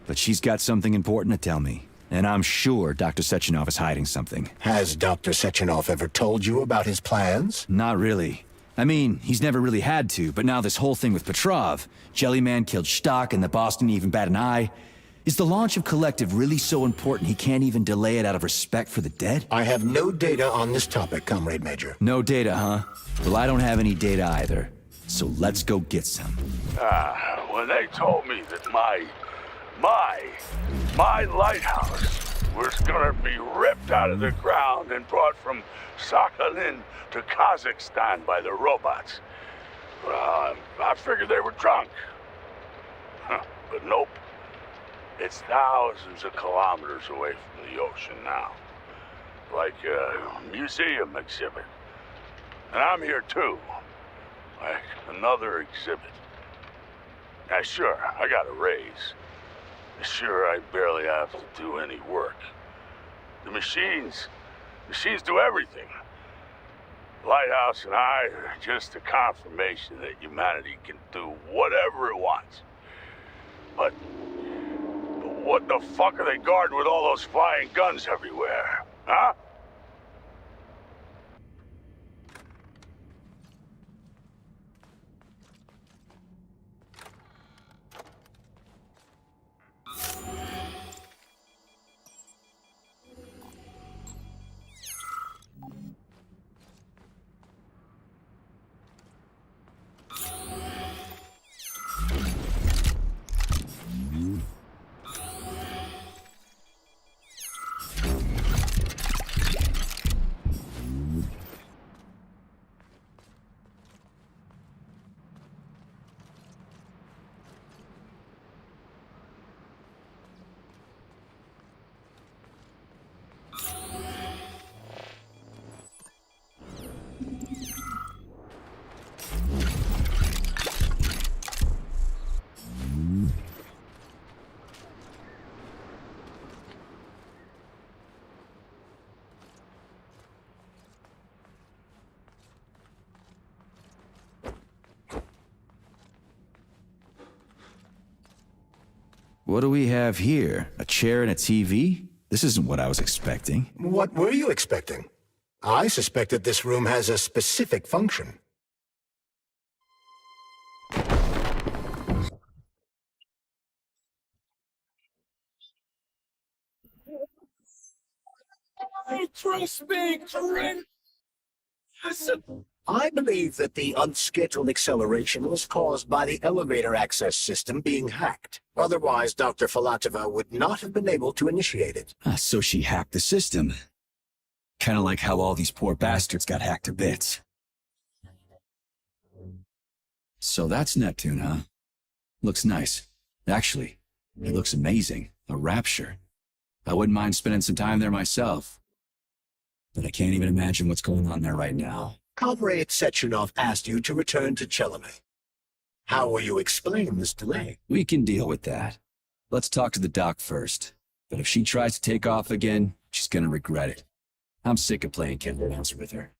But she's got something important to tell me. And I'm sure Dr. Sechenov is hiding something. Has Dr. Sechenov ever told you about his plans? Not really. I mean, he's never really had to, but now this whole thing with Petrov, Jellyman killed Stock and the boss didn't even bat an eye. Is the launch of Collective really so important he can't even delay it out of respect for the dead? I have no data on this topic, Comrade Major. No data, huh? Well, I don't have any data either. So let's go get some. When they told me that my lighthouse was gonna be ripped out of the ground and brought from Sakhalin to Kazakhstan by the robots, well, I figured they were drunk. But nope. It's thousands of kilometers away from the ocean now. Like a museum exhibit. And I'm here too. Like another exhibit. Now sure, I got a raise. Sure, I barely have to do any work. The machines do everything. Lighthouse and I are just a confirmation that humanity can do whatever it wants. But what the fuck are they guarding with all those flying guns everywhere? Huh? What do we have here? A chair and a TV? This isn't what I was expecting. What were you expecting? I suspected this room has a specific function. Trust me, Corinne. I believe that the unscheduled acceleration was caused by the elevator access system being hacked. Otherwise, Dr. Filatova would not have been able to initiate it. So she hacked the system. Kind of like how all these poor bastards got hacked to bits. So that's Neptune, huh? Looks nice. Actually, it looks amazing. A rapture. I wouldn't mind spending some time there myself. But I can't even imagine what's going on there right now. Comrade Sechenov asked you to return to Chelome. How will you explain this delay? We can deal with that. Let's talk to the doc first. But if she tries to take off again, she's gonna regret it. I'm sick of playing kid announcer with her.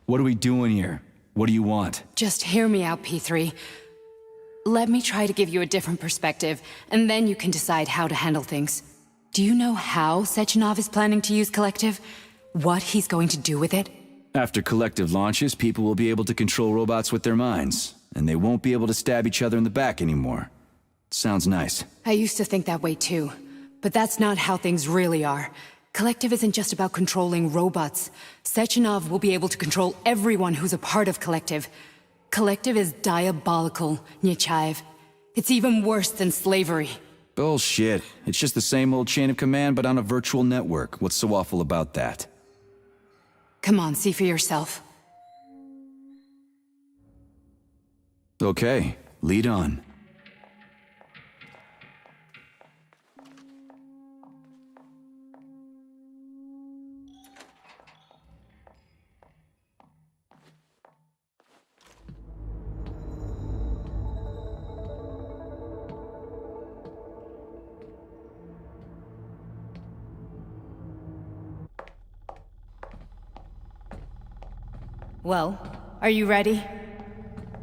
What are we doing here? What do you want? Just hear me out, P3. Let me try to give you a different perspective, and then you can decide how to handle things. Do you know how Sechenov is planning to use Collective? What he's going to do with it? After Collective launches, people will be able to control robots with their minds, and they won't be able to stab each other in the back anymore. Sounds nice. I used to think that way too, but that's not how things really are. Collective isn't just about controlling robots. Sechenov will be able to control everyone who's a part of Collective. Collective is diabolical, Nechayev. It's even worse than slavery. Bullshit. It's just the same old chain of command, but on a virtual network. What's so awful about that? Come on, see for yourself. Okay, lead on. Well, are you ready?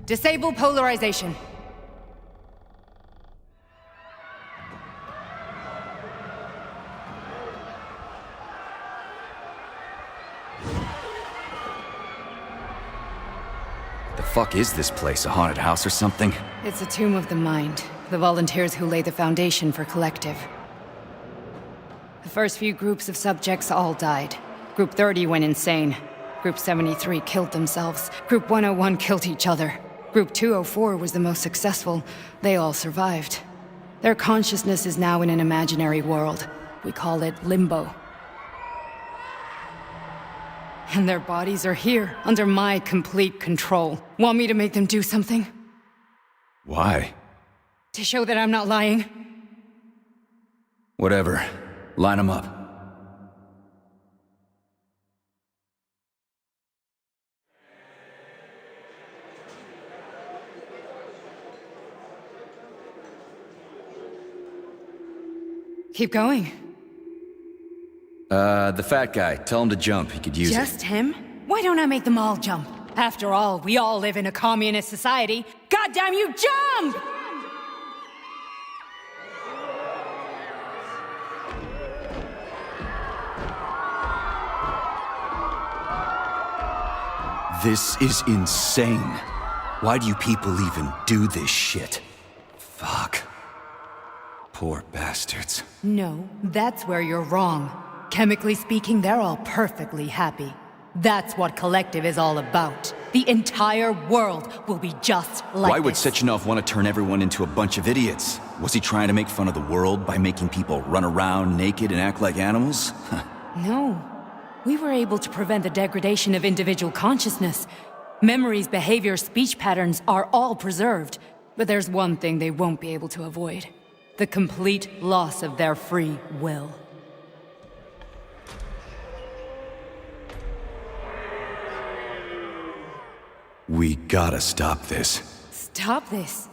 Disable polarization. The fuck is this place? A haunted house or something? It's a tomb of the mind. The volunteers who lay the foundation for Collective. The first few groups of subjects all died. Group 30 went insane. Group 73 killed themselves. Group 101 killed each other. Group 204 was the most successful. They all survived. Their consciousness is now in an imaginary world. We call it Limbo. And their bodies are here, under my complete control. Want me to make them do something? Why? To show that I'm not lying? Whatever. Line them up. Keep going. The fat guy. Tell him to jump. He could use it. Just him? Why don't I make them all jump? After all, we all live in a communist society. Goddamn you, jump! This is insane. Why do you people even do this shit? Fuck. Poor bastards. No, that's where you're wrong. Chemically speaking, they're all perfectly happy. That's what Collective is all about. The entire world will be just like Why would this. Sechenov want to turn everyone into a bunch of idiots? Was he trying to make fun of the world by making people run around naked and act like animals? No. We were able to prevent the degradation of individual consciousness. Memories, behavior, speech patterns are all preserved. But there's one thing they won't be able to avoid. The complete loss of their free will. We gotta stop this. Stop this.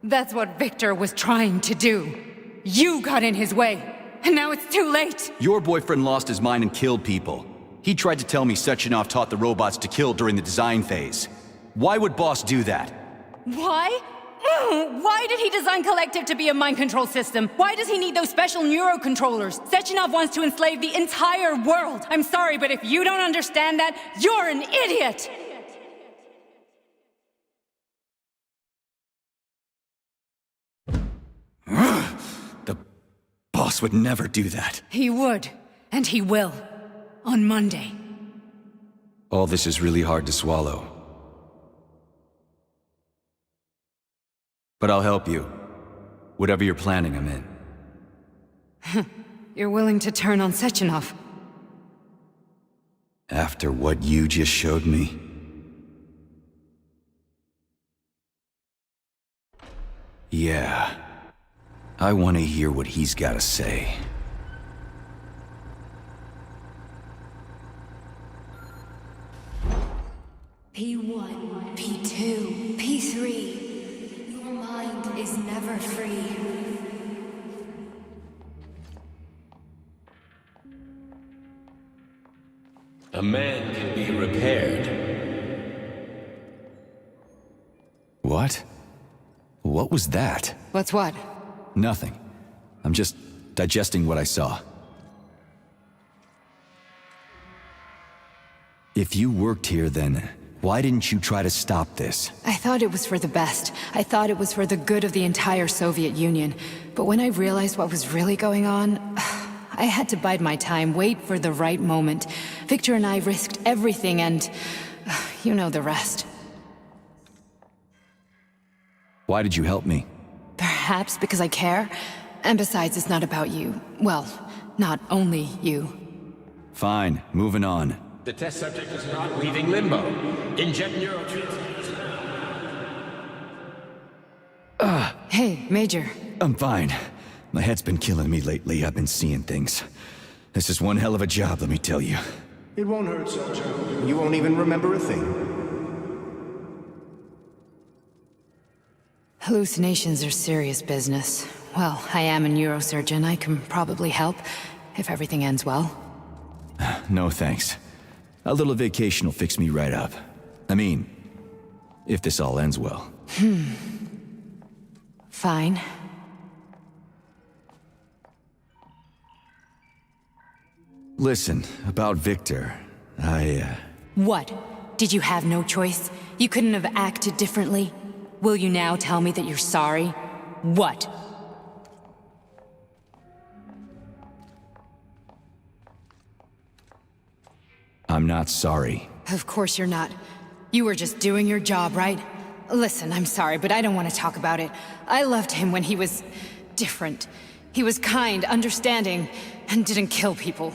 That's what Victor was trying to do. You got in his way, and now it's too late. Your boyfriend lost his mind and killed people. He tried to tell me Sechenov taught the robots to kill during the design phase. Why would Boss do that? Why? Why did he design Collective to be a mind control system? Why does he need those special neurocontrollers? Sechenov wants to enslave the entire world. I'm sorry, but if you don't understand that, you're an idiot! The boss would never do that. He would, and he will. On Monday. All this is really hard to swallow. But I'll help you. Whatever you're planning, I'm in. You're willing to turn on Sechenov? After what you just showed me? Yeah. I want to hear what he's got to say. P1, P2, P3. Your mind is never free. A man can be repaired. What? What was that? What's what? Nothing. I'm just digesting what I saw. If you worked here, then why didn't you try to stop this? I thought it was for the best. I thought it was for the good of the entire Soviet Union. But when I realized what was really going on, I had to bide my time, wait for the right moment. Victor and I risked everything and you know the rest. Why did you help me? Perhaps because I care. And besides, it's not about you. Well, not only you. Fine, moving on. The test subject is not leaving limbo. Inject neurotransmitters. Hey, Major. I'm fine. My head's been killing me lately. I've been seeing things. This is one hell of a job, let me tell you. It won't hurt, Sergeant. You won't even remember a thing. Hallucinations are serious business. Well, I am a neurosurgeon. I can probably help, if everything ends well. No thanks. A little vacation will fix me right up. I mean, if this all ends well. Fine. Listen, about Victor, What? Did you have no choice? You couldn't have acted differently? Will you now tell me that you're sorry? What? I'm not sorry. Of course you're not. You were just doing your job, right? Listen, I'm sorry, but I don't want to talk about it. I loved him when he was different. He was kind, understanding, and didn't kill people.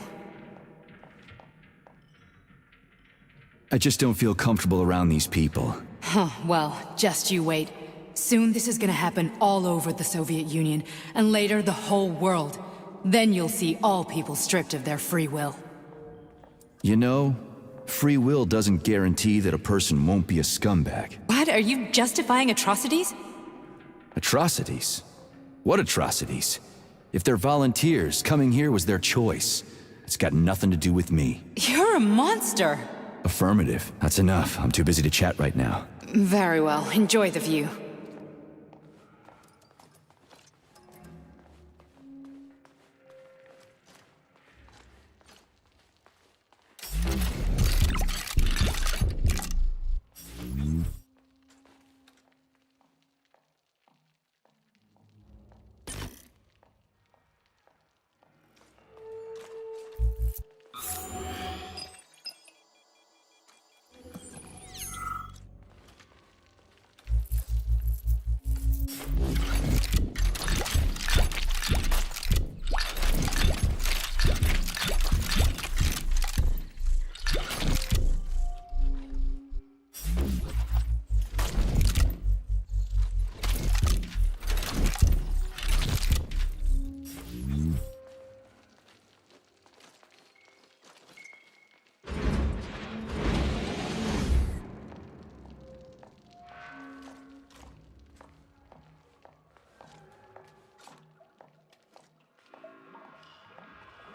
I just don't feel comfortable around these people. Huh, well, just you wait. Soon this is gonna happen all over the Soviet Union, and later the whole world. Then you'll see all people stripped of their free will. You know, free will doesn't guarantee that a person won't be a scumbag. What? Are you justifying atrocities? Atrocities? What atrocities? If they're volunteers, coming here was their choice. It's got nothing to do with me. You're a monster! Affirmative. That's enough. I'm too busy to chat right now. Very well. Enjoy the view.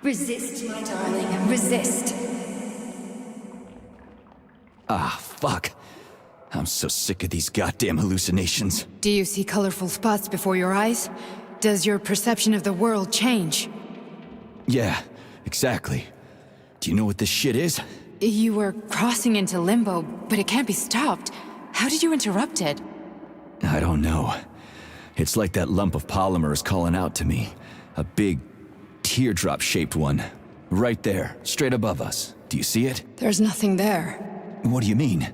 Resist, my darling. Resist. Ah, fuck. I'm so sick of these goddamn hallucinations. Do you see colorful spots before your eyes? Does your perception of the world change? Yeah, exactly. Do you know what this shit is? You were crossing into limbo, but it can't be stopped. How did you interrupt it? I don't know. It's like that lump of polymer is calling out to me. A big, teardrop-shaped one. Right there, straight above us. Do you see it? There's nothing there. What do you mean?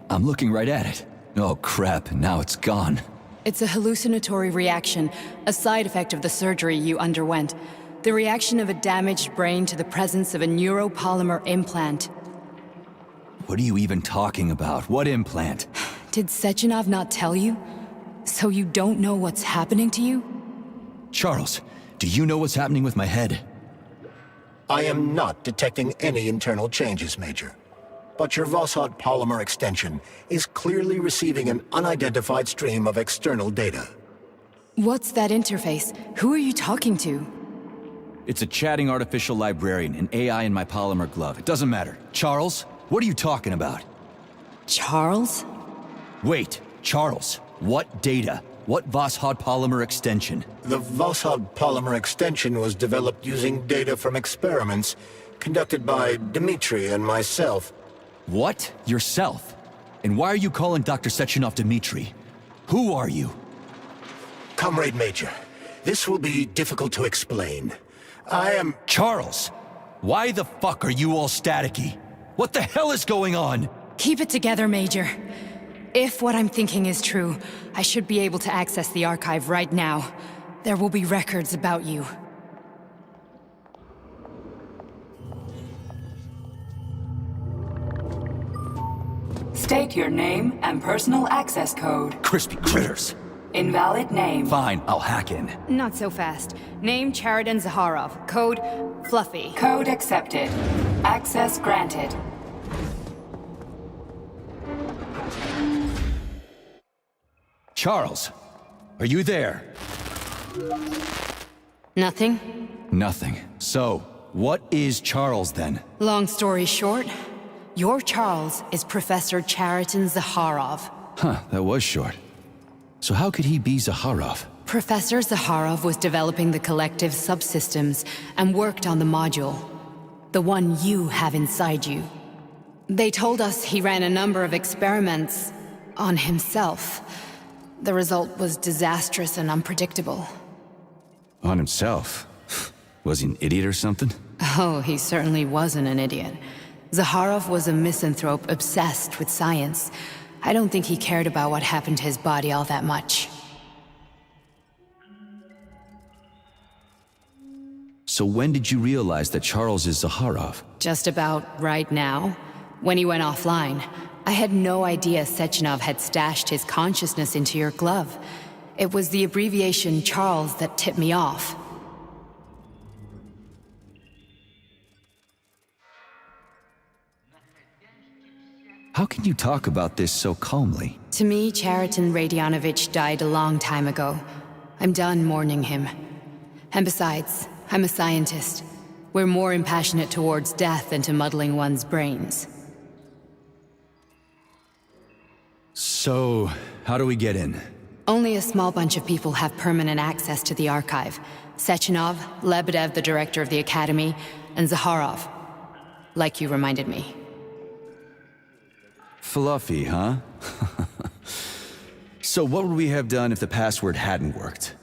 I'm looking right at it. Oh crap, now it's gone. It's a hallucinatory reaction, a side effect of the surgery you underwent. The reaction of a damaged brain to the presence of a neuropolymer implant. What are you even talking about? What implant? Did Sechenov not tell you? So you don't know what's happening to you? Charles, do you know what's happening with my head? I am not detecting any internal changes, Major. But your Voshod polymer extension is clearly receiving an unidentified stream of external data. What's that interface? Who are you talking to? It's a chatting artificial librarian, an AI in my polymer glove. It doesn't matter. Charles, what are you talking about? Charles? Wait, Charles, what data? What Voshod polymer extension? The Voshod polymer extension was developed using data from experiments conducted by Dmitri and myself. What? Yourself? And why are you calling Dr. Sechenov Dmitri? Who are you? Comrade Major, this will be difficult to explain. I am... Charles! Why the fuck are you all staticky? What the hell is going on? Keep it together, Major. If what I'm thinking is true, I should be able to access the archive right now. There will be records about you. State your name and personal access code. Crispy critters! Invalid name. Fine, I'll hack in. Not so fast. Name Chariton Zaharov. Code Fluffy. Code accepted. Access granted. Charles, are you there? Nothing? Nothing. So, what is Charles then? Long story short, your Charles is Professor Chariton Zaharov. Huh, that was short. So how could he be Zaharov? Professor Zaharov was developing the collective subsystems and worked on the module. The one you have inside you. They told us he ran a number of experiments on himself. The result was disastrous and unpredictable. On himself? Was he an idiot or something? Oh, he certainly wasn't an idiot. Zaharov was a misanthrope obsessed with science. I don't think he cared about what happened to his body all that much. So when did you realize that Charles is Zaharov? Just about right now. When he went offline. I had no idea Sechenov had stashed his consciousness into your glove. It was the abbreviation Charles that tipped me off. How can you talk about this so calmly? To me, Chariton Radionovich died a long time ago. I'm done mourning him. And besides, I'm a scientist. We're more impassionate towards death than to muddling one's brains. So, how do we get in? Only a small bunch of people have permanent access to the archive. Sechenov, Lebedev, the director of the Academy, and Zaharov. Like you reminded me. Fluffy, huh? So what would we have done if the password hadn't worked?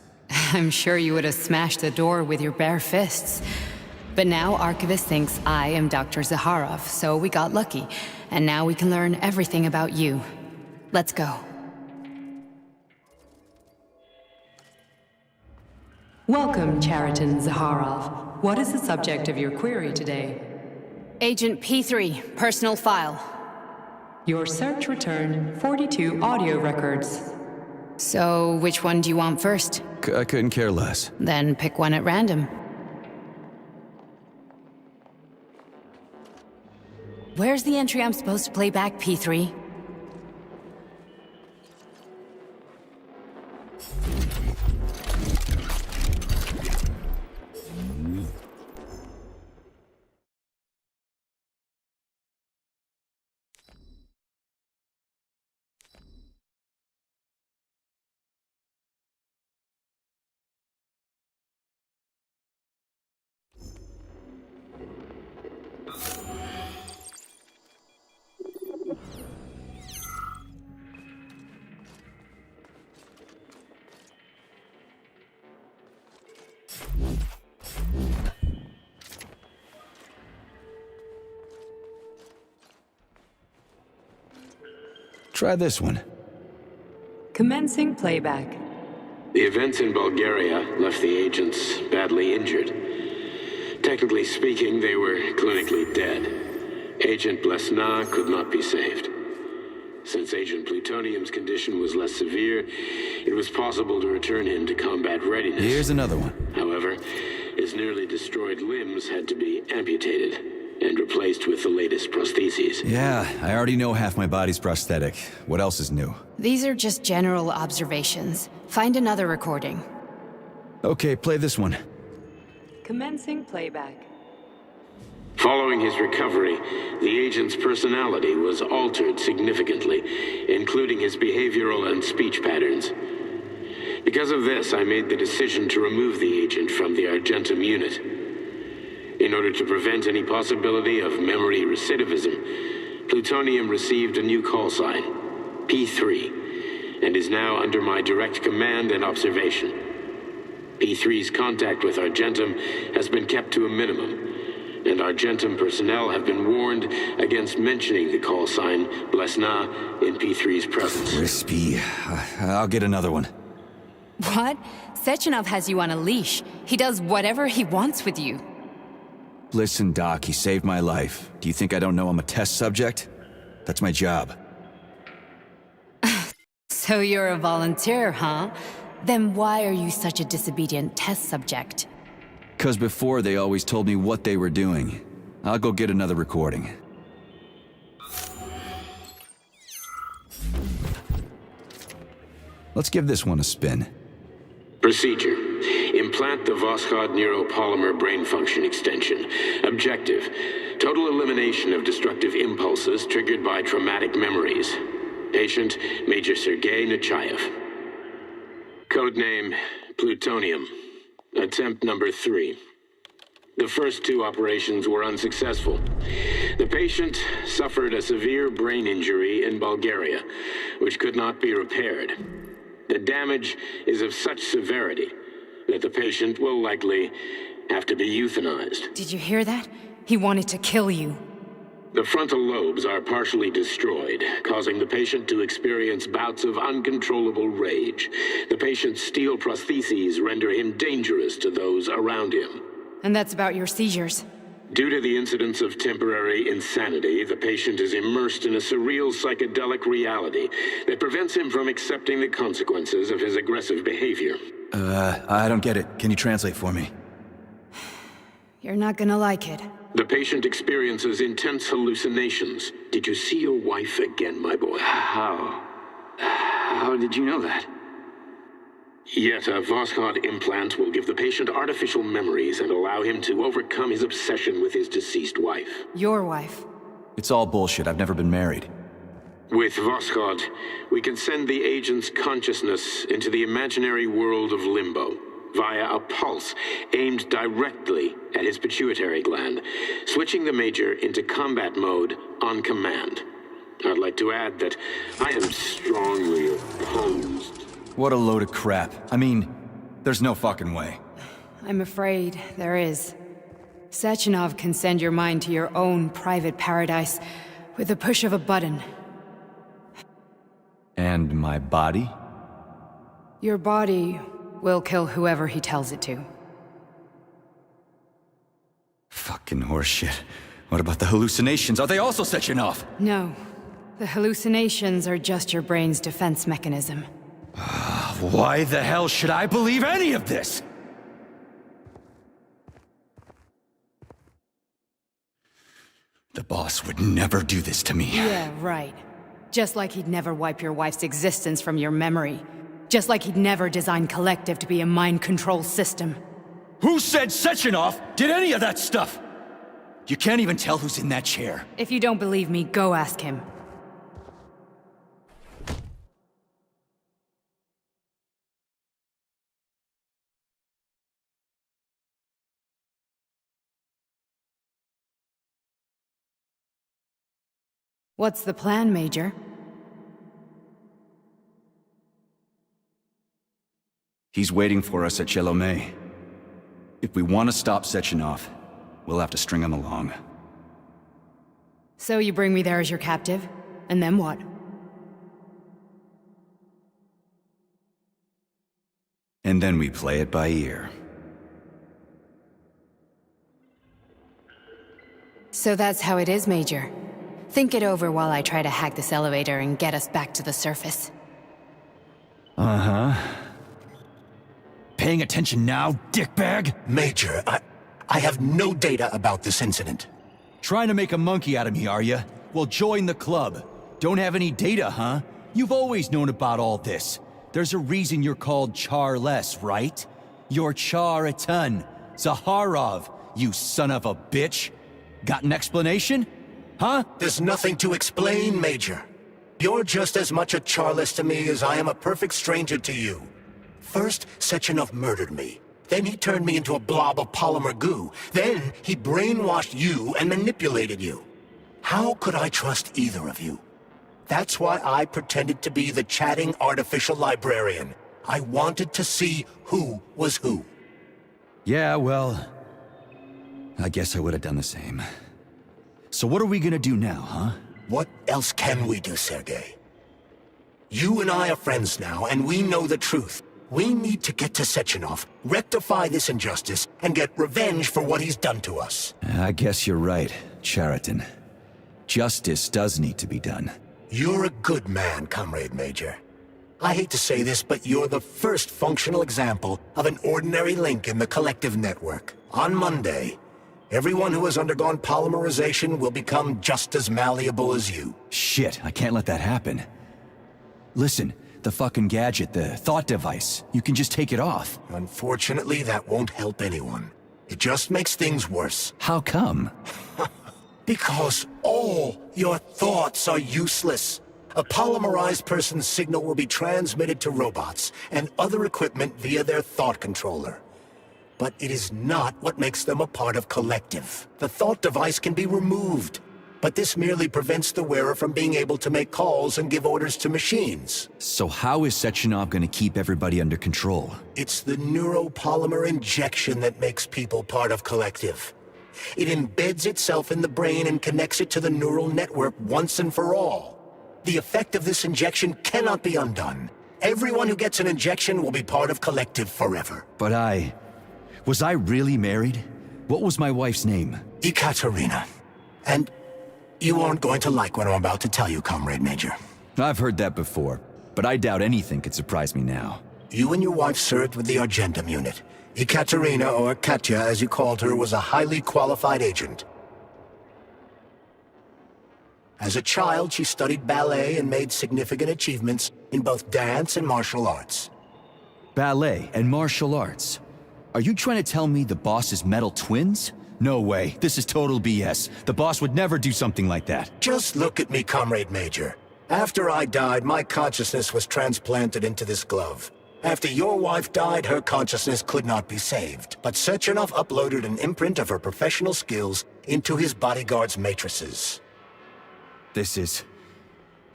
I'm sure you would have smashed the door with your bare fists. But now Archivist thinks I am Dr. Zaharov, so we got lucky. And now we can learn everything about you. Let's go. Welcome, Chariton Zaharov. What is the subject of your query today? Agent P3, personal file. Your search returned 42 audio records. So, which one do you want first? I couldn't care less. Then pick one at random. Where's the entry I'm supposed to play back, P3? Try this one. Commencing playback. The events in Bulgaria left the agents badly injured. Technically speaking, they were clinically dead. Agent Blesna could not be saved. Since Agent Plutonium's condition was less severe, it was possible to return him to combat readiness. Here's another one. However, his nearly destroyed limbs had to be amputated and replaced with the latest prostheses. Yeah, I already know half my body's prosthetic. What else is new? These are just general observations. Find another recording. Okay, play this one. Commencing playback. Following his recovery, the agent's personality was altered significantly, including his behavioral and speech patterns. Because of this, I made the decision to remove the agent from the Argentum unit. In order to prevent any possibility of memory recidivism, Plutonium received a new call sign, P3, and is now under my direct command and observation. P3's contact with Argentum has been kept to a minimum, and Argentum personnel have been warned against mentioning the call sign Blesna in P3's presence. Crispy. I'll get another one. What? Sechenov has you on a leash. He does whatever he wants with you. Listen, Doc, he saved my life. Do you think I don't know I'm a test subject? That's my job. So you're a volunteer, huh? Then why are you such a disobedient test subject? 'Cause before they always told me what they were doing. I'll go get another recording. Let's give this one a spin. Procedure. Implant the Voskhod neuropolymer brain function extension. Objective. Total elimination of destructive impulses triggered by traumatic memories. Patient, Major Sergei Nechayev. Codename, Plutonium. Attempt number 3. The first 2 operations were unsuccessful. The patient suffered a severe brain injury in Bulgaria, which could not be repaired. The damage is of such severity that the patient will likely have to be euthanized. Did you hear that? He wanted to kill you. The frontal lobes are partially destroyed, causing the patient to experience bouts of uncontrollable rage. The patient's steel prostheses render him dangerous to those around him. And that's about your seizures. Due to the incidence of temporary insanity, the patient is immersed in a surreal psychedelic reality that prevents him from accepting the consequences of his aggressive behavior. I don't get it. Can you translate for me? You're not gonna like it. The patient experiences intense hallucinations. Did you see your wife again, my boy? How did you know that? Yet a Voskhod implant will give the patient artificial memories and allow him to overcome his obsession with his deceased wife. Your wife. It's all bullshit. I've never been married. With Voskhod, we can send the agent's consciousness into the imaginary world of limbo via a pulse aimed directly at his pituitary gland, switching the Major into combat mode on command. I'd like to add that I am strongly opposed. What a load of crap. I mean, there's no fucking way. I'm afraid there is. Sechenov can send your mind to your own private paradise with the push of a button. And my body? Your body will kill whoever he tells it to. Fucking horseshit. What about the hallucinations? Are they also Sechenov? No. The hallucinations are just your brain's defense mechanism. Why the hell should I believe any of this? The boss would never do this to me. Yeah, right. Just like he'd never wipe your wife's existence from your memory. Just like he'd never design Collective to be a mind control system. Who said Sechenov did any of that stuff? You can't even tell who's in that chair. If you don't believe me, go ask him. What's the plan, Major? He's waiting for us at Chelomey. If we want to stop Sechenov, we'll have to string him along. So you bring me there as your captive? And then what? And then we play it by ear. So that's how it is, Major. Think it over while I try to hack this elevator and get us back to the surface. Uh-huh. Paying attention now, dickbag? Major, I have no data about this incident. Trying to make a monkey out of me, are you? Well, join the club. Don't have any data, huh? You've always known about all this. There's a reason you're called Charless, right? You're Char-Aton. Zaharov, you son of a bitch. Got an explanation? Huh? There's nothing to explain, Major. You're just as much a Charless to me as I am a perfect stranger to you. First, Sechenov murdered me. Then he turned me into a blob of polymer goo. Then he brainwashed you and manipulated you. How could I trust either of you? That's why I pretended to be the chatting artificial librarian. I wanted to see who was who. Yeah, well, I guess I would have done the same. So what are we gonna do now, huh? What else can we do, Sergei? You and I are friends now, and we know the truth. We need to get to Sechenov, rectify this injustice, and get revenge for what he's done to us. I guess you're right, Chariton. Justice does need to be done. You're a good man, Comrade Major. I hate to say this, but you're the first functional example of an ordinary link in the collective network. On Monday, everyone who has undergone polymerization will become just as malleable as you. Shit, I can't let that happen. Listen, the fucking gadget, the thought device, you can just take it off. Unfortunately, that won't help anyone. It just makes things worse. How come? Because all your thoughts are useless. A polymerized person's signal will be transmitted to robots and other equipment via their thought controller. But it is not what makes them a part of Collective. The thought device can be removed, but this merely prevents the wearer from being able to make calls and give orders to machines. So how is Sechenov gonna keep everybody under control? It's the neuropolymer injection that makes people part of Collective. It embeds itself in the brain and connects it to the neural network once and for all. The effect of this injection cannot be undone. Everyone who gets an injection will be part of Collective forever. But was I really married? What was my wife's name? Ekaterina. And you aren't going to like what I'm about to tell you, Comrade Major. I've heard that before, but I doubt anything could surprise me now. You and your wife served with the Argentum unit. Ekaterina, or Katya as you called her, was a highly qualified agent. As a child, she studied ballet and made significant achievements in both dance and martial arts. Ballet and martial arts? Are you trying to tell me the boss is metal twins? No way, this is total BS. The boss would never do something like that. Just look at me, Comrade Major. After I died, my consciousness was transplanted into this glove. After your wife died, her consciousness could not be saved. But Sechenov uploaded an imprint of her professional skills into his bodyguard's matrices. This is...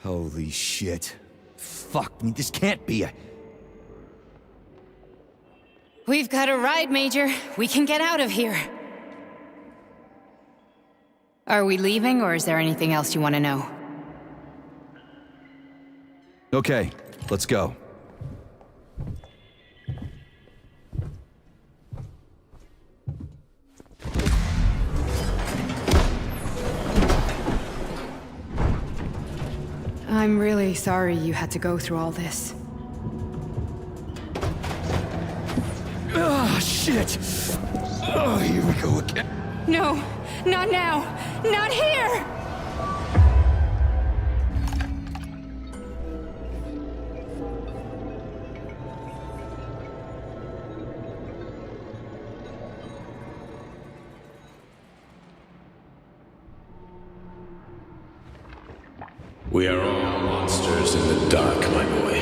holy shit. Fuck me, this can't be We've got a ride, Major. We can get out of here. Are we leaving, or is there anything else you want to know? Okay, let's go. I'm really sorry you had to go through all this. Oh, shit! Oh, here we go again. No, not now! Not here! We are all monsters in the dark, my boy.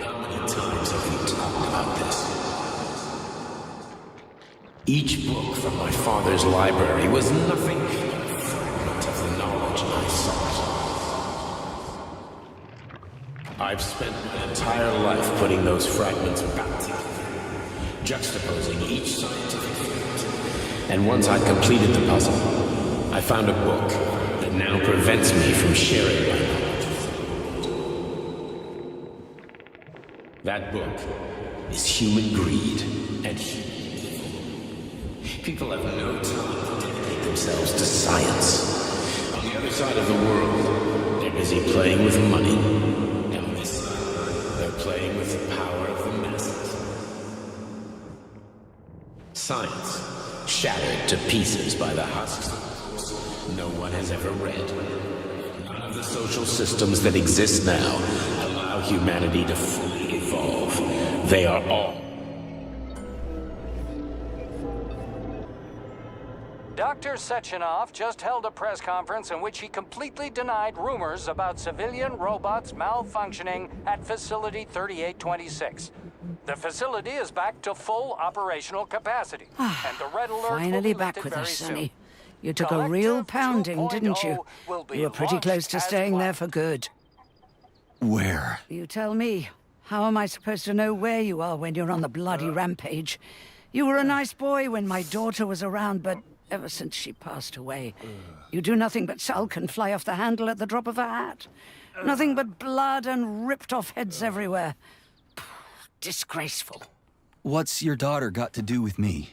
How many times have we talked about this? Each book from my father's library was nothing but a fragment of the knowledge I sought. I've spent my entire life putting those fragments back together, juxtaposing each scientific And once I'd completed the puzzle, I found a book that now prevents me from sharing my knowledge. That book is Human Greed and Human Evil. People have no time to dedicate themselves to science. On the other side of the world, they're busy playing with money. And on this side, they're playing with the power of the masses. Science, shattered to pieces by the husks no one has ever read. None of the social systems that exist now allow humanity to fully evolve. They are all. Dr. Sechenov just held a press conference in which he completely denied rumors about civilian robots malfunctioning at Facility 3826. The facility is back to full operational capacity, and the red alert Finally will be back lifted with us, very Sonny. soon. You took a real pounding, didn't you? You were pretty close to staying there for good. Where? You tell me. How am I supposed to know where you are when you're on the bloody rampage? You were a nice boy when my daughter was around, but ever since she passed away, you do nothing but sulk and fly off the handle at the drop of a hat. Nothing but blood and ripped off heads everywhere. Disgraceful. What's your daughter got to do with me?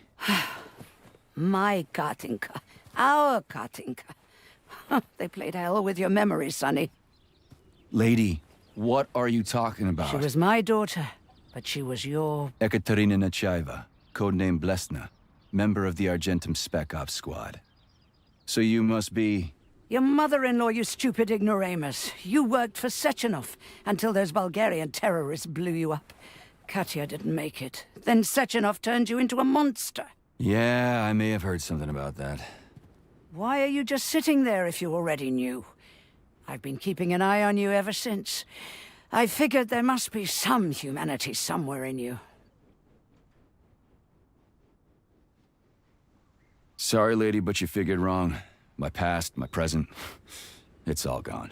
My Katinka. Our Katinka. They played hell with your memory, Sonny. Lady, what are you talking about? She was my daughter, but she was your... Ekaterina Nechaeva, codename Blesna, member of the Argentum Spec Ops squad. So you must be... Your mother-in-law, you stupid ignoramus. You worked for Sechenov until those Bulgarian terrorists blew you up. Katya didn't make it. Then Sechenov turned you into a monster. Yeah, I may have heard something about that. Why are you just sitting there if you already knew? I've been keeping an eye on you ever since. I figured there must be some humanity somewhere in you. Sorry, lady, but you figured wrong. My past, my present, it's all gone.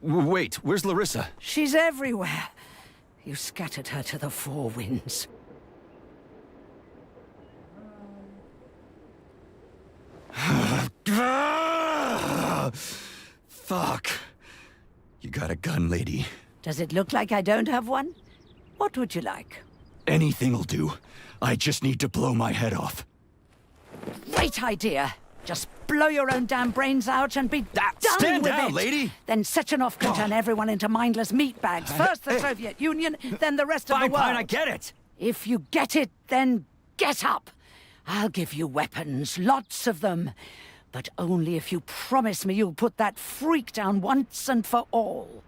Wait, where's Larissa? She's everywhere. You scattered her to the four winds. Fuck. You got a gun, lady. Does it look like I don't have one? What would you like? Anything'll do. I just need to blow my head off. Great idea. Just blow your own damn brains out and be done stand with down, it. lady. Then Sechenov can turn everyone into mindless meatbags. First the Soviet Union, then the rest of the world. Fine, I get it. If you get it, then get up. I'll give you weapons, lots of them. But only if you promise me you'll put that freak down once and for all.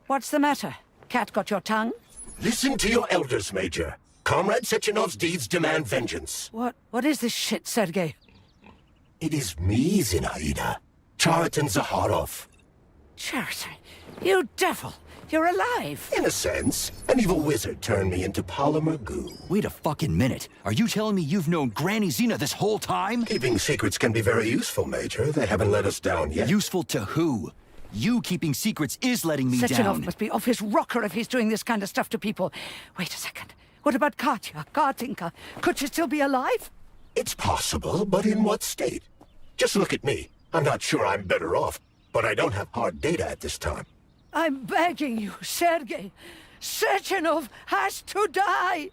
What's the matter? Cat got your tongue? Listen to your elders, Major. Comrade Sechenov's deeds demand vengeance. What is this shit, Sergei? It is me, Zinaida. Chariton Zakharov. Chariton? You devil! You're alive! In a sense. An evil wizard turned me into polymer goo. Wait a fucking minute. Are you telling me you've known Granny Zina this whole time? Keeping secrets can be very useful, Major. They haven't let us down yet. Useful to who? You keeping secrets is letting me Sechenov down. must be off his rocker if he's doing this kind of stuff to people. Wait a second. What about Katya, Katinka? Could she still be alive? It's possible, but in what state? Just look at me. I'm not sure I'm better off, but I don't have hard data at this time. I'm begging you, Sergei. Sechenov has to die!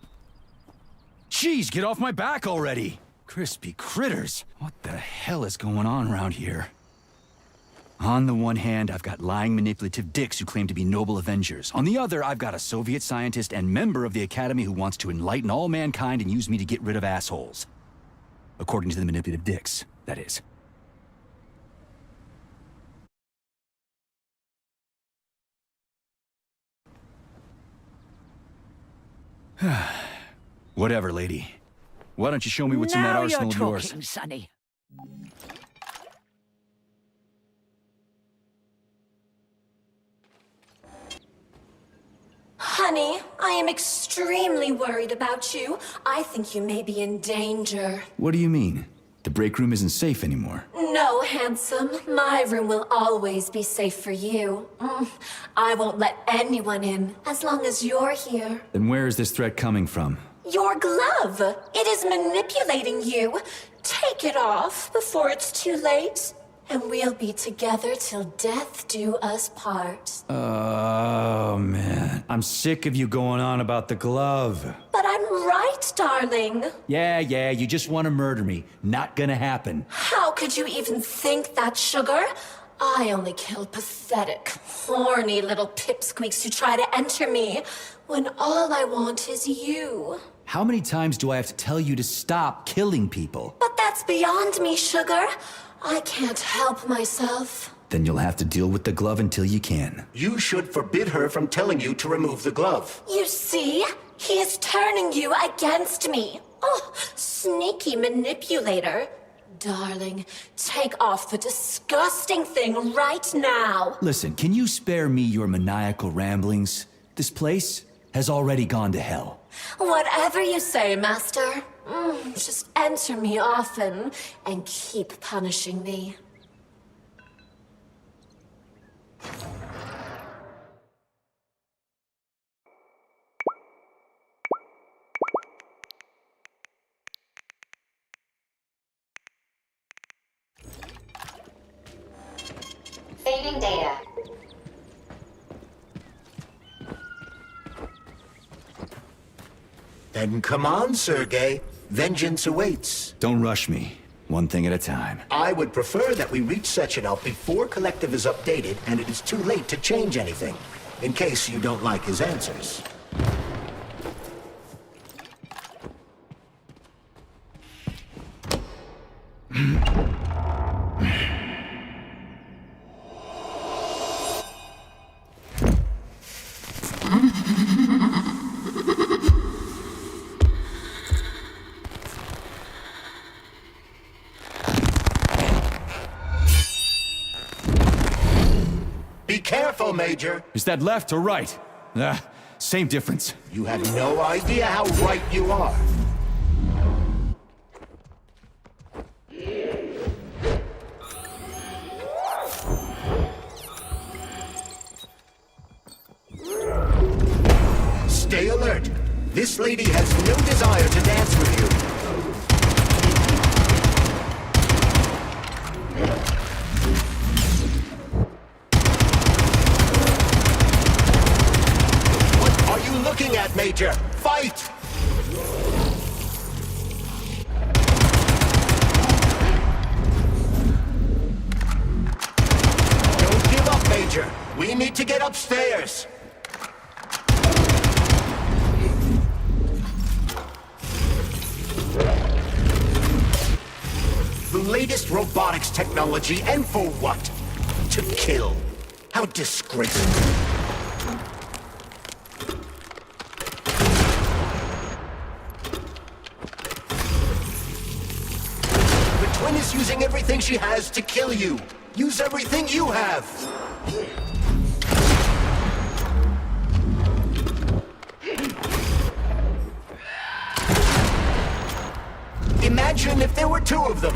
Jeez, get off my back already! Crispy critters. What the hell is going on around here? On the one hand, I've got lying, manipulative dicks who claim to be noble avengers. On the other, I've got a Soviet scientist and member of the Academy who wants to enlighten all mankind and use me to get rid of assholes. According to the manipulative dicks, that is. Whatever, lady. Why don't you show me what's in that arsenal of yours? Now you're talking, Sonny. Honey, I am extremely worried about you. I think you may be in danger. What do you mean? The break room isn't safe anymore. No, handsome. My room will always be safe for you. I won't let anyone in as long as you're here. Then where is this threat coming from? Your glove. It is manipulating you. Take it off before it's too late, and we'll be together till death do us part. Oh, man. I'm sick of you going on about the glove. But I'm right, darling. Yeah, you just want to murder me. Not gonna happen. How could you even think that, Sugar? I only kill pathetic, horny little pipsqueaks who try to enter me, when all I want is you. How many times do I have to tell you to stop killing people? But that's beyond me, Sugar. I can't help myself. Then you'll have to deal with the glove until you can. You should forbid her from telling you to remove the glove. You see? He is turning you against me. Oh, sneaky manipulator. Darling, take off the disgusting thing right now. Listen, can you spare me your maniacal ramblings? This place has already gone to hell. Whatever you say, Master. Just enter me often and keep punishing me. Saving data. Then come on, Sergei. Vengeance awaits. Don't rush me. One thing at a time. I would prefer that we reach Sechenov before Collective is updated and it is too late to change anything, in case you don't like his answers. Be careful, Major. Is that left or right? Same difference. You have no idea how right you are. Stay alert. This lady has no desire to dance with you. Looking at, Major. Fight! Don't give up, Major. We need to get upstairs. The latest robotics technology, and for what? To kill. How disgraceful. Twin is using everything she has to kill you. Use everything you have. Imagine if there were two of them.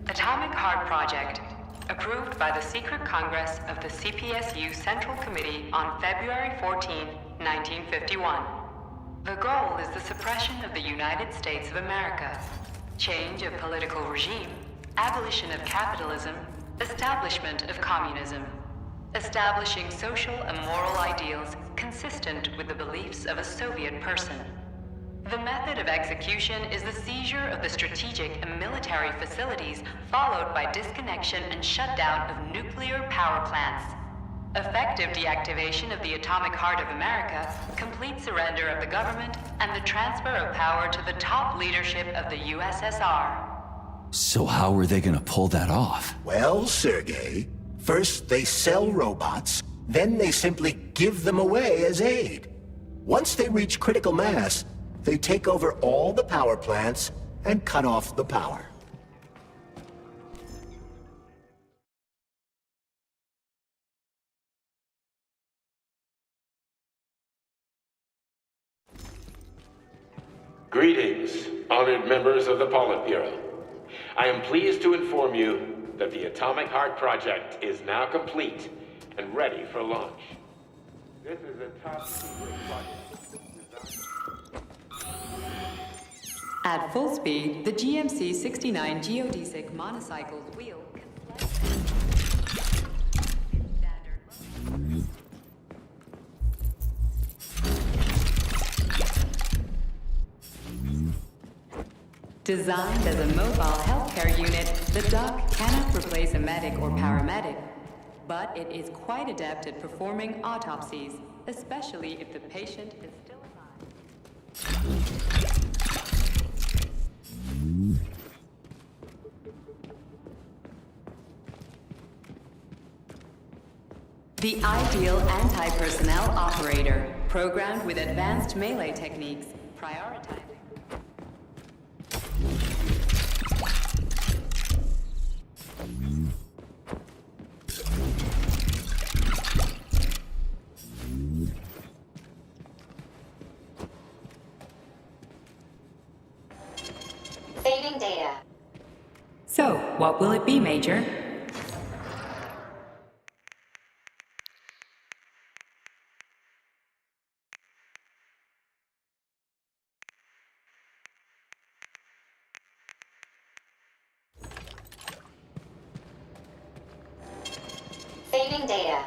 Atomic Heart Project, approved by the Secret Congress of the CPSU Central Committee on February 14, 1951. The goal is the suppression of the United States of America, change of political regime, abolition of capitalism, establishment of communism, establishing social and moral ideals consistent with the beliefs of a Soviet person. The method of execution is the seizure of the strategic and military facilities, followed by disconnection and shutdown of nuclear power plants. Effective deactivation of the atomic heart of America, complete surrender of the government, and the transfer of power to the top leadership of the USSR. So how are they gonna pull that off? Well, Sergei, first they sell robots, then they simply give them away as aid. Once they reach critical mass, they take over all the power plants and cut off the power. Greetings, honored members of the Politburo. I am pleased to inform you that the Atomic Heart Project is now complete and ready for launch. This is a top secret project. At full speed, the GMC-69 geodesic monocycled wheel Designed as a mobile healthcare unit, the dock cannot replace a medic or paramedic, but it is quite adept at performing autopsies, especially if the patient is still alive. The ideal anti-personnel operator, programmed with advanced melee techniques, prioritizing. Saving data. So, what will it be, Major? Saving data.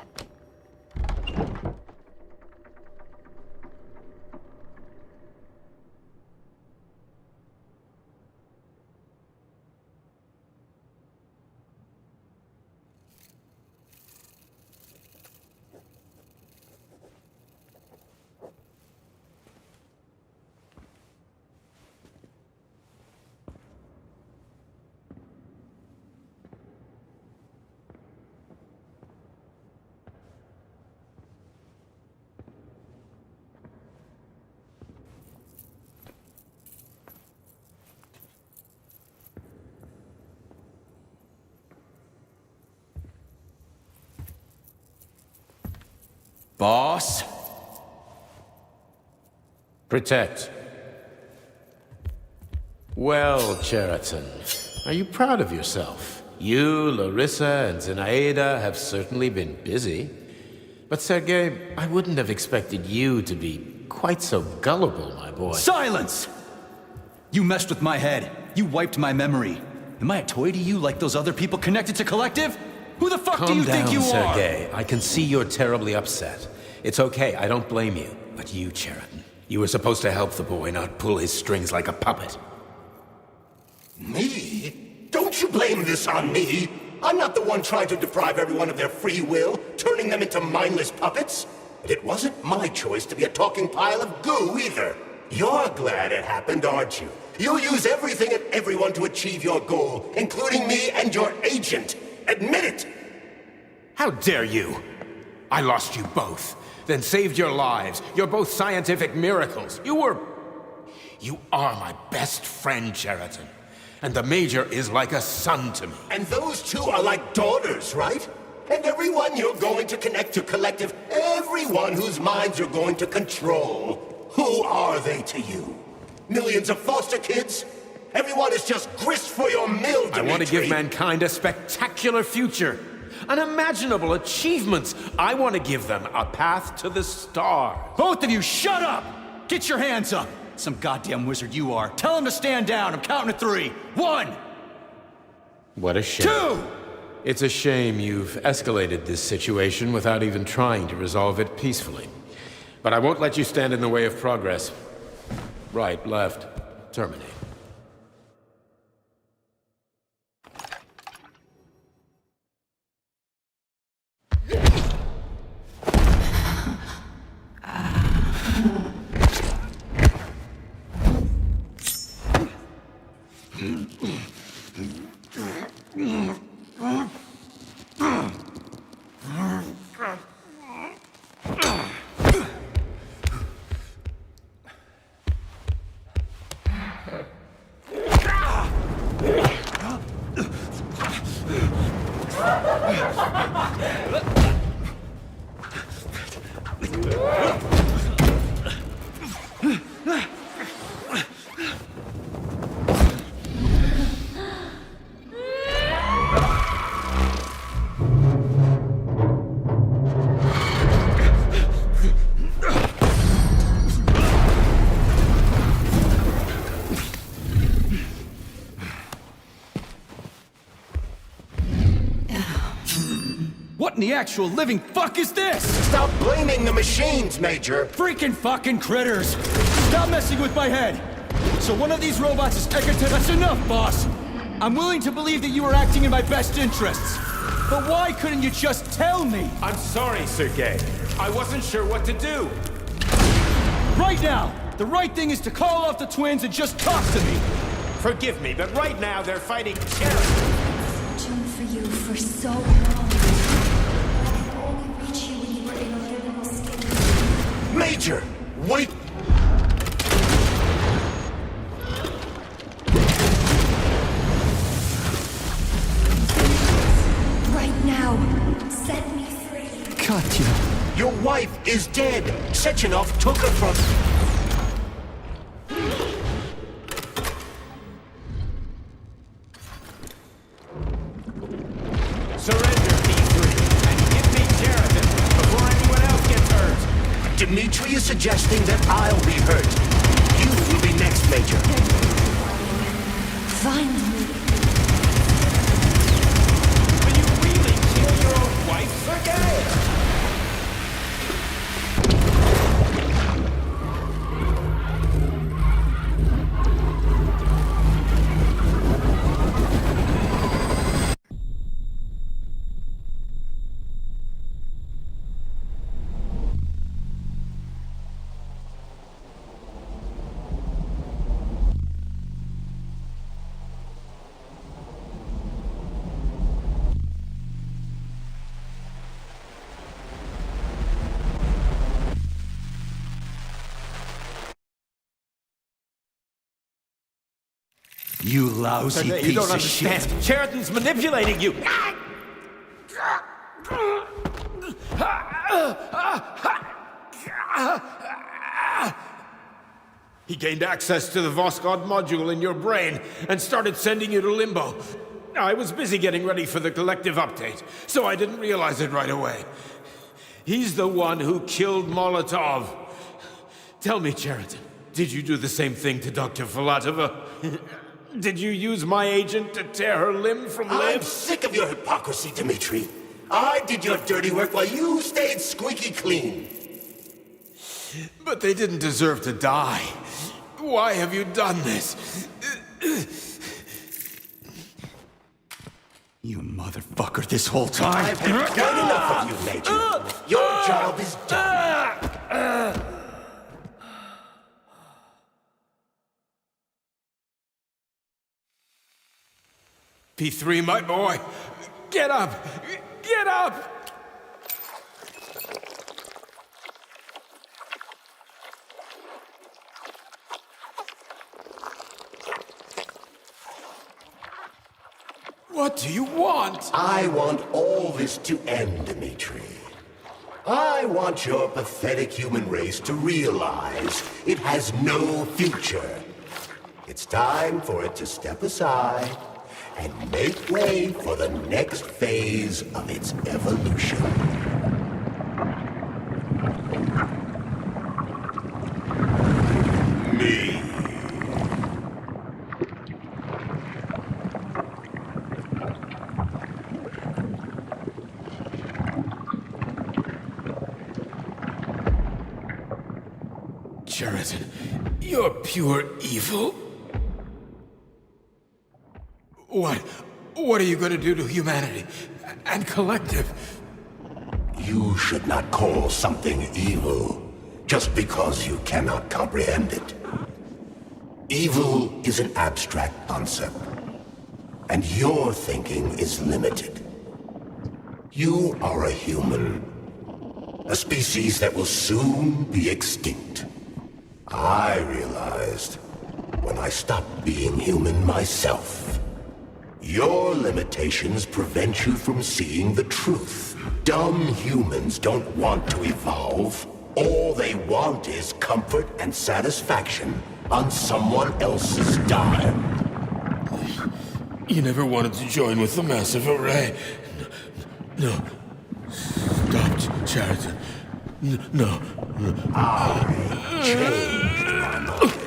Boss? Protect. Well, Cheriton, are you proud of yourself? You, Larissa, and Zenaida have certainly been busy. But Sergei, I wouldn't have expected you to be quite so gullible, my boy. Silence! You messed with my head. You wiped my memory. Am I a toy to you like those other people connected to Collective? Who the fuck do you think you are? Calm down, Sergei. I can see you're terribly upset. It's okay, I don't blame you. But you, Cheriton, you were supposed to help the boy, not pull his strings like a puppet. Me? Don't you blame this on me? I'm not the one trying to deprive everyone of their free will, turning them into mindless puppets. And it wasn't my choice to be a talking pile of goo either. You're glad it happened, aren't you? You'll use everything and everyone to achieve your goal, including me and your agent. Admit it! How dare you! I lost you both, then saved your lives. You're both scientific miracles. You are my best friend, Cheriton. And the Major is like a son to me. And those two are like daughters, right? And everyone you're going to connect to Collective, everyone whose minds you're going to control, who are they to you? Millions of foster kids? Everyone is just grist for your mill, Dimitri. I want to give mankind a spectacular future. unimaginable achievements. I want to give them a path to the stars. Both of you, shut up! Get your hands up! Some goddamn wizard you are. Tell him to stand down. I'm counting to 3. 1! What a shame. 2! It's a shame you've escalated this situation without even trying to resolve it peacefully. But I won't let you stand in the way of progress. Right, left, terminate. What in the actual living fuck is this? Stop blaming the machines, Major! Freaking fucking critters! Stop messing with my head! So one of these robots is Egerton. That's enough, boss! I'm willing to believe that you are acting in my best interests. But why couldn't you just tell me? I'm sorry, Sergei. I wasn't sure what to do. Right now, the right thing is to call off the twins and just talk to me. Forgive me, but right now they're fighting terrorists. Searching for you for so long. I could only reach you when you were in a living state. Major! Wait! Right now, set me free. Katya. Your wife is dead! Sechenov took her from... Surrender, P3, and give me Jeratin before anyone else gets hurt. Dmitri is suggesting that I'll be hurt. You will be next, Major. Find me. Will you really kill your own wife, Sergei? You lousy Sergei, piece you don't of understand. shit. Cheriton's manipulating you. He gained access to the Voskhod module in your brain and started sending you to Limbo. I was busy getting ready for the collective update, so I didn't realize it right away. He's the one who killed Molotov. Tell me, Cheriton, did you do the same thing to Dr. Filatova? Did you use my agent to tear her limb from limb? I'm sick of your hypocrisy, Dmitri. I did your dirty work while you stayed squeaky clean. But they didn't deserve to die. Why have you done this? You motherfucker, this whole time. I've had quite enough of you, Major. Your job is done. P3, my boy, get up! Get up! What do you want? I want all this to end, Dmitri. I want your pathetic human race to realize it has no future. It's time for it to step aside and make way for the next phase of its evolution. Me. Sheridan, you're pure evil. What are you going to do to humanity and Collective? You should not call something evil just because you cannot comprehend it. Evil is an abstract concept, and your thinking is limited. You are a human, a species that will soon be extinct. I realized when I stopped being human myself. Your limitations prevent you from seeing the truth. Dumb humans don't want to evolve. All they want is comfort and satisfaction on someone else's dime. You never wanted to join with the massive array. No. Stop, Sheridan. No. I changed my mind.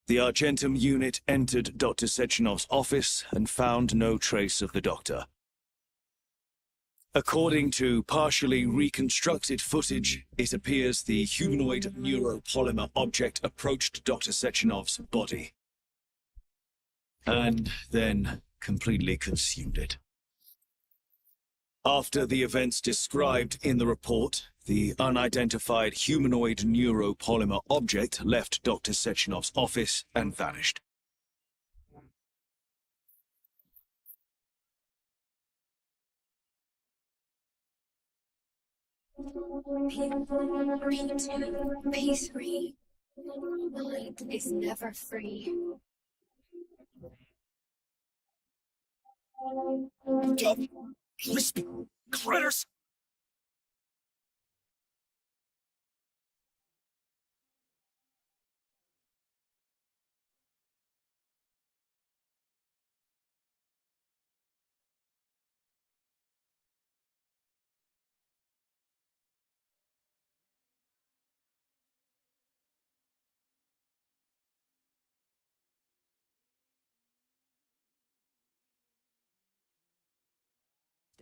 The Argentum unit entered Dr. Sechenov's office and found no trace of the doctor. According to partially reconstructed footage, it appears the humanoid neuropolymer object approached Dr. Sechenov's body, and then completely consumed it. After the events described in the report, the unidentified humanoid neuropolymer object left Dr. Sechenov's office and vanished. P2, P3. Mind is never free. Lisping critters!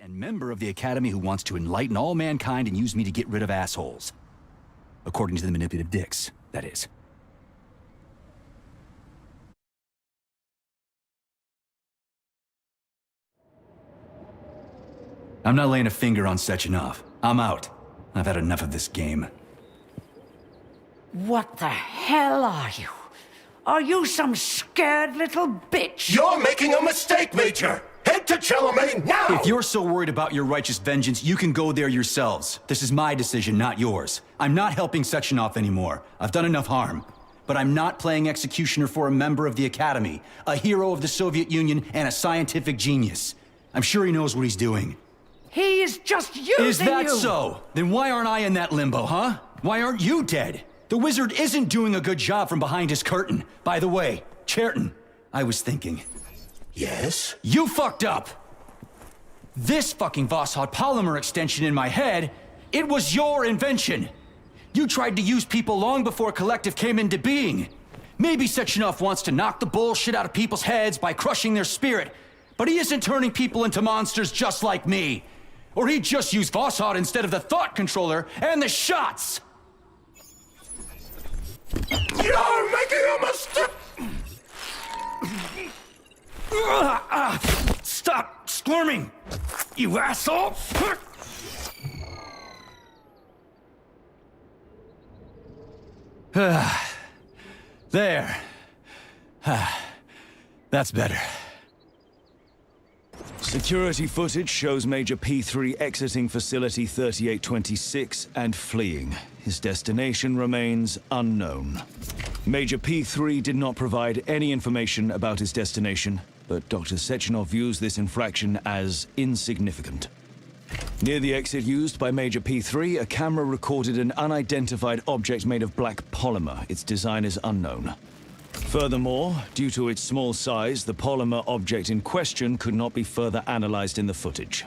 And member of the Academy who wants to enlighten all mankind and use me to get rid of assholes. According to the manipulative dicks, that is. I'm not laying a finger on Sechenov. I'm out. I've had enough of this game. What the hell are you? Are you some scared little bitch? You're making a mistake, Major! Head to Charlemagne now! If you're so worried about your righteous vengeance, you can go there yourselves. This is my decision, not yours. I'm not helping Sechenov anymore. I've done enough harm. But I'm not playing executioner for a member of the Academy, a hero of the Soviet Union, and a scientific genius. I'm sure he knows what he's doing. He is just using you! Is that so? Then why aren't I in that limbo, huh? Why aren't you dead? The wizard isn't doing a good job from behind his curtain. By the way, Cherton, I was thinking... Yes? You fucked up! This fucking Voskhod polymer extension in my head, it was your invention! You tried to use people long before Collective came into being. Maybe Sechenov wants to knock the bullshit out of people's heads by crushing their spirit, But he isn't turning people into monsters just like me. Or he'd just use Vossard instead of the thought controller and the shots! You're making a mistake! Stop squirming, you asshole! There. That's better. Security footage shows Major P3 exiting Facility 3826 and fleeing. His destination remains unknown. Major P3 did not provide any information about his destination, but Dr. Sechenov views this infraction as insignificant. Near the exit used by Major P3, a camera recorded an unidentified object made of black polymer. Its design is unknown. Furthermore, due to its small size, the polymer object in question could not be further analyzed in the footage.